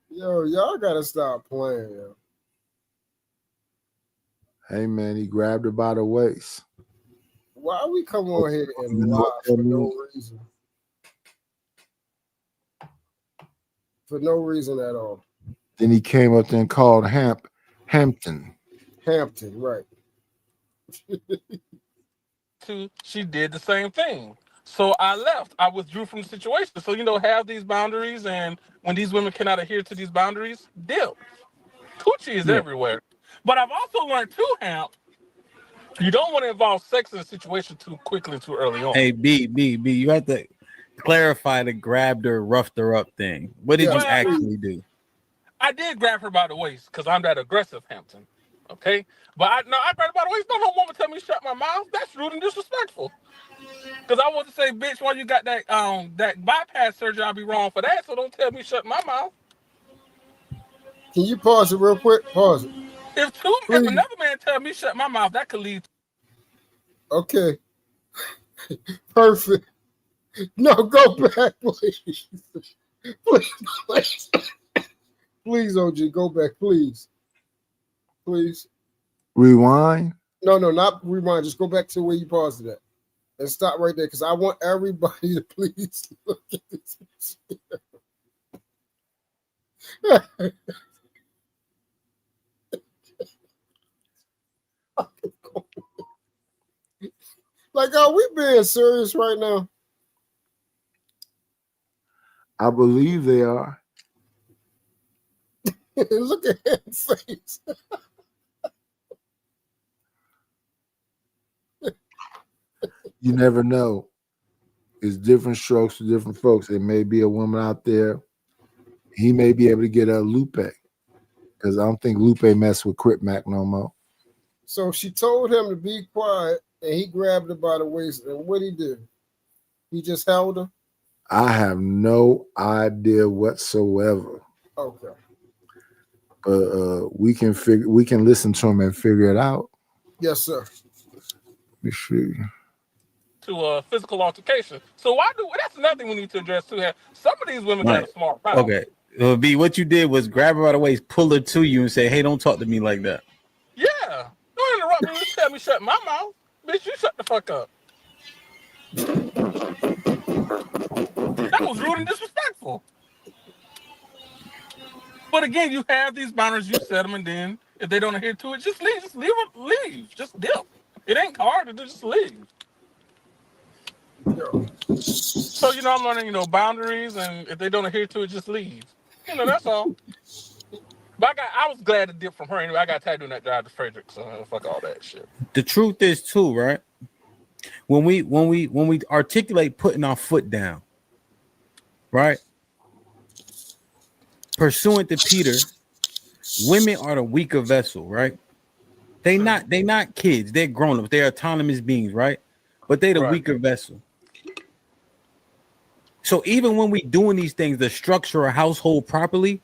Yo, y'all gotta stop playing, yo. Hey man, he grabbed her by the waist. Why we come on here and You know lie what for that no means? reason? For no reason at all. Then he came up there and called Hampton. Hampton, right. She did the same thing. So I left. I withdrew from the situation. So, have these boundaries, and when these women cannot adhere to these boundaries, dip. Coochie is everywhere. But I've also learned too, Hamp, you don't want to involve sex in a situation too quickly, too early on. Hey, B, you have to clarify the grabbed her, roughed her up thing. What did you actually do? I did grab her by the waist because I'm that aggressive, Hampton. Okay? But I grabbed her by the waist. Don't no woman tell me to shut my mouth. That's rude and disrespectful. Because I want to say, bitch, why you got that bypass surgery, I'll be wrong for that. So don't tell me shut my mouth. Can you pause it real quick? Pause it. If another man tell me shut my mouth, that could lead. Okay. Perfect. No, go back, please. Please. Please, OG, go back, please. Please. Rewind. No, not rewind. Just go back to where you paused it at. And stop right there, because I want everybody to please look at this. Like, are we being serious right now? I believe they are. Look at his face. You never know. It's different strokes for different folks. There may be a woman out there. He may be able to get a Lupe, because I don't think Lupe mess with Crip Mac no more. So she told him to be quiet, and he grabbed her by the waist. And what he did? He just held her? I have no idea whatsoever. Okay. But we can listen to him and figure it out. Yes, sir. Let me see. To a physical altercation. So that's another thing we need to address too. Some of these women got a smart mouth. Okay. B, what you did was grab her by the waist, pull her to you, and say, "Hey, don't talk to me like that." Yeah. Don't interrupt me. You tell me shut my mouth. Bitch, you shut the fuck up. That was rude and disrespectful. But again, you have these boundaries, you set them, and then if they don't adhere to it, just leave. Just leave. Just dip. It ain't hard to do, just leave. So, I'm learning, boundaries, and if they don't adhere to it, just leave. That's all. But I was glad to dip from her anyway. I got tired doing that drive to Frederick, so fuck all that shit. The truth is too, right? When we articulate putting our foot down, right? Pursuant to Peter, women are the weaker vessel, right? They not kids, they're grown-ups, they're autonomous beings, right? But they're the weaker vessel. So even when we doing these things to structure a household properly,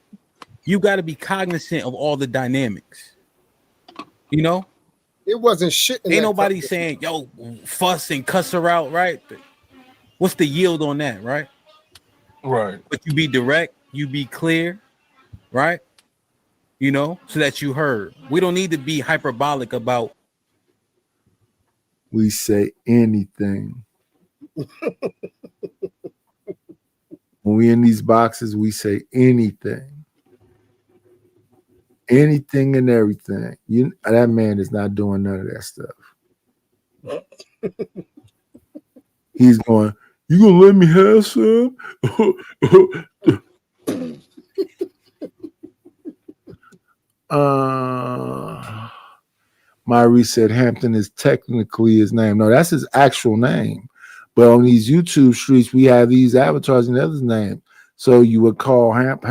you got to be cognizant of all the dynamics. It wasn't shit. Ain't nobody saying, yo, fuss and cuss her out, right? What's the yield on that, right? Right. But you be direct, you be clear, right? So that you heard. We don't need to be hyperbolic about. We say anything. When we in these boxes, we say anything. Anything and everything. That man is not doing none of that stuff. He's going, you gonna let me have some? Myrie said Hampton is technically his name. No, that's his actual name. But on these YouTube streets, we have these avatars and others' name. So you would call Hamp.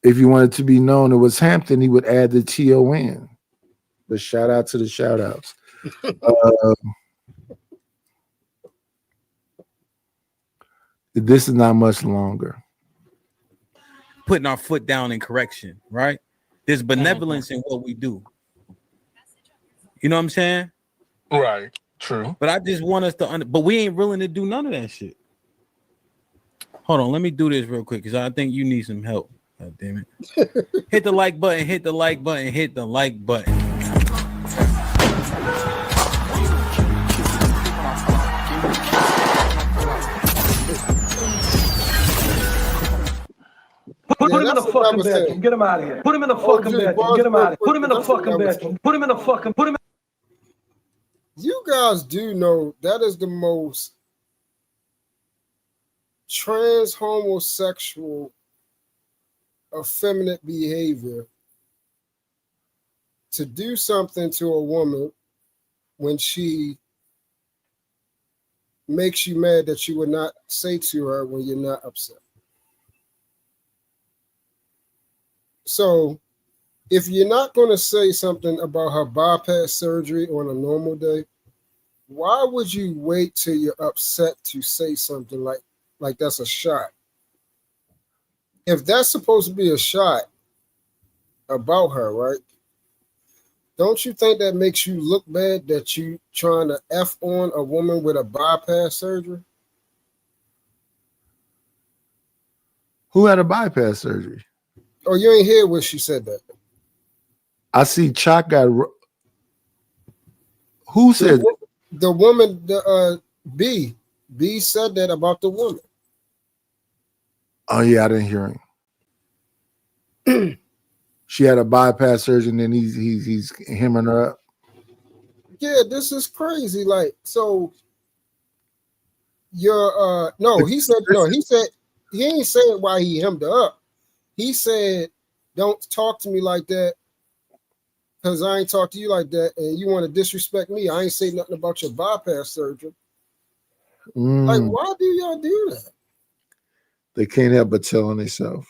If you wanted to be known it was Hampton, he would add the TON. But shout out to the shout outs. This is not much longer. Putting our foot down in correction, right? There's benevolence in what we do. You know what I'm saying? Right. True. But I just want us to but we ain't willing to do none of that shit. Hold on, let me do this real quick because I think you need some help. God damn it. Hit the like button, hit the like button, hit the like button. Put him in the fucking bedroom. Get him out of here. Put him in the fucking bedroom. Get him out of here. Put him in the fucking bedroom. Put him in the fucking. Put him. You guys do know that is the most trans homosexual effeminate behavior to do something to a woman when she makes you mad that you would not say to her when you're not upset. So if you're not going to say something about her bypass surgery on a normal day, why would you wait till you're upset to say something like that's a shot? If that's supposed to be a shot about her, right? Don't you think that makes you look bad that you trying to F on a woman with a bypass surgery? Who had a bypass surgery? Oh, you ain't hear when she said that. I see Chalk got. Who said the woman? B said that about the woman. Oh yeah, I didn't hear him. She had a bypass surgery, and then he's hemming her up. Yeah, this is crazy. Like, so you're no, he said he ain't saying why he hemmed her up. He said, don't talk to me like that because I ain't talk to you like that, and you want to disrespect me. I ain't say nothing about your bypass surgery. Like, why do y'all do that? They can't help but tell on themselves.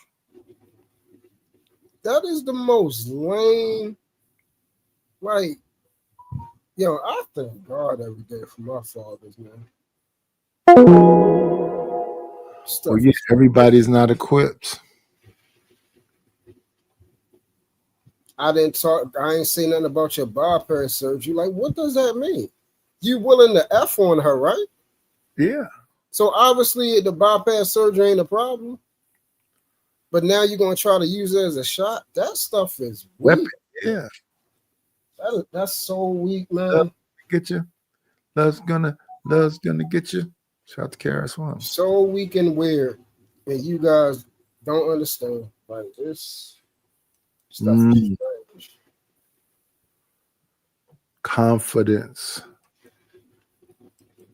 That is the most lame. Like, yo, I thank God every day for my fathers, man. Well, yeah, everybody's not equipped. I ain't say nothing about your bypass surgery. Like, what does that mean? You willing to F on her, right? Yeah. So obviously the bypass surgery ain't a problem. But now you're gonna try to use it as a shot. That stuff is weak. Weapon. Yeah. That's so weak, man. Love get you. Love's gonna get you. Shout out to Karis One. So weak and weird, and you guys don't understand. Like this stuff is strange. Confidence.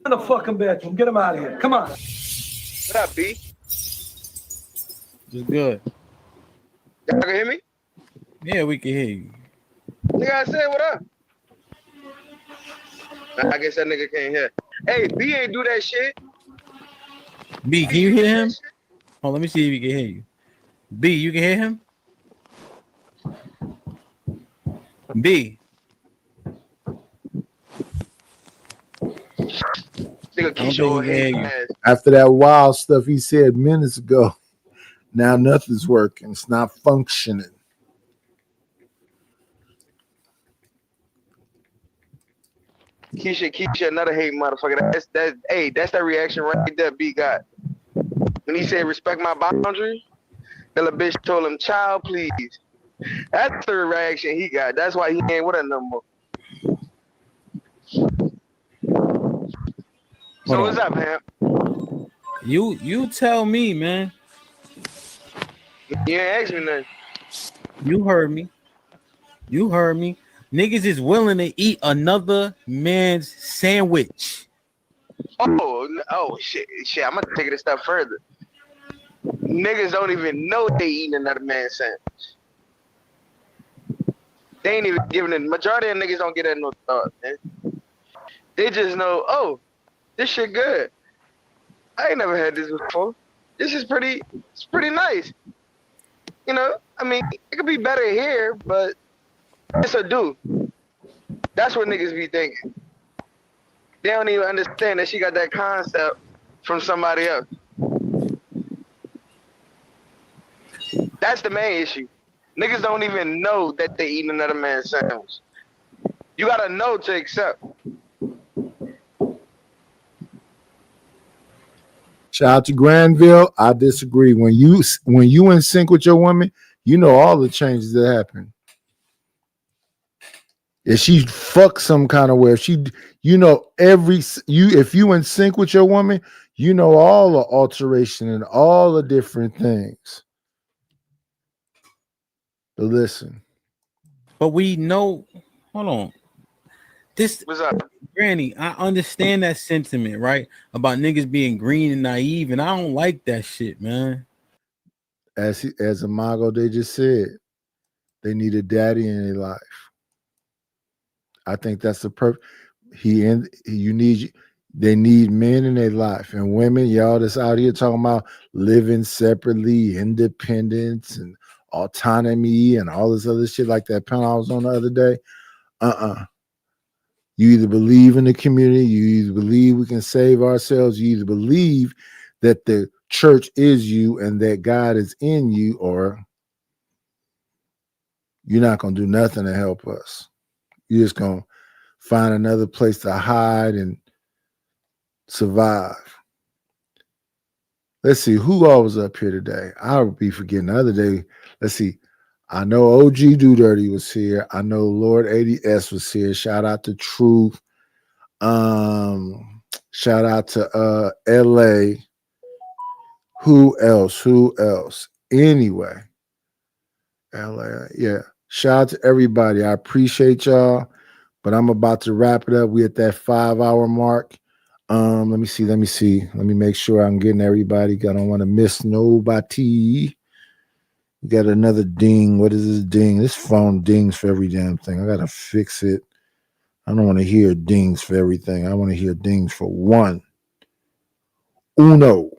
In the fucking bedroom. Get him out of here. Come on. What up, B? Just good. Y'all can hear me? Yeah, we can hear you. Nigga, I said what up. I guess that nigga can't hear. Hey, B ain't do that shit. B, can you hear him? Oh, let me see if he can hear you. B, you can hear him? B. After that wild stuff he said minutes ago, now nothing's working. It's not functioning. Keisha, another hate motherfucker. That's that reaction right there B got. When he said respect my boundary, the little bitch told him, child, please. That's the reaction he got. That's why he ain't with her no more. So what's up, man? You tell me, man. You ain't asked me nothing. You heard me. You heard me. Niggas is willing to eat another man's sandwich. Oh shit. I'm gonna take it a step further. Niggas don't even know they eating another man's sandwich. They ain't even giving it. Majority of niggas don't get that no thought, man. They just know, oh, this shit good. I ain't never had this before. This is pretty nice. You know, I mean, it could be better here, but it's a do. That's what niggas be thinking. They don't even understand that she got that concept from somebody else. That's the main issue. Niggas don't even know that they eating another man's sandwich. You gotta know to accept. Shout out to Granville. I disagree. When you in sync with your woman, you know all the changes that happen. If she fucks some kind of way, if you in sync with your woman, you know all the alteration and all the different things. But listen. But we know, hold on. This What's up? Granny, I understand that sentiment, right? About niggas being green and naive, and I don't like that shit, man. As Imago, they just said, they need a daddy in their life. I think that's the perfect. They need men in their life, and women, y'all that's out here talking about living separately, independence and autonomy and all this other shit like that panel I was on the other day. You either believe in the community, you either believe we can save ourselves, you either believe that the church is you and that God is in you, or you're not going to do nothing to help us. You're just going to find another place to hide and survive. Let's see, who all was up here today? I'll be forgetting the other day. Let's see. I know OG Do Dirty was here. I know Lord ADS was here. Shout out to Truth. Shout out to LA. Who else? Anyway. LA. Yeah. Shout out to everybody. I appreciate y'all. But I'm about to wrap it up. We at that 5-hour mark. Let me see. Let me make sure I'm getting everybody. I don't want to miss nobody. You got another ding. What is this ding? This phone dings for every damn thing. I gotta fix it. I don't want to hear dings for everything. I want to hear dings for one. Uno.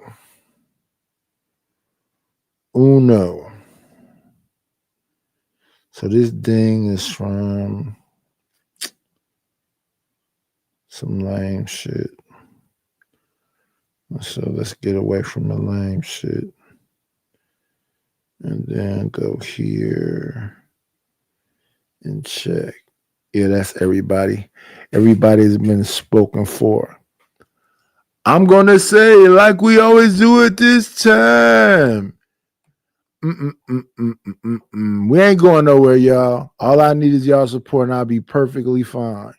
So this ding is from some lame shit. So let's get away from the lame shit. And then go here and check. Yeah, that's everybody. Everybody's been spoken for. I'm going to say, like we always do at this time. We ain't going nowhere, y'all. All I need is y'all support and I'll be perfectly fine.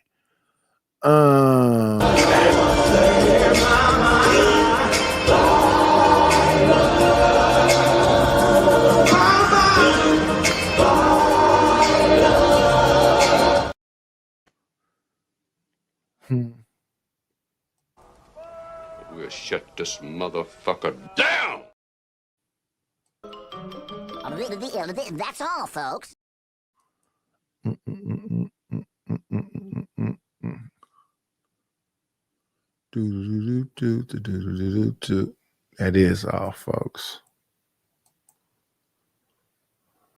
We'll shut this motherfucker down. That's all, folks. That is all, folks.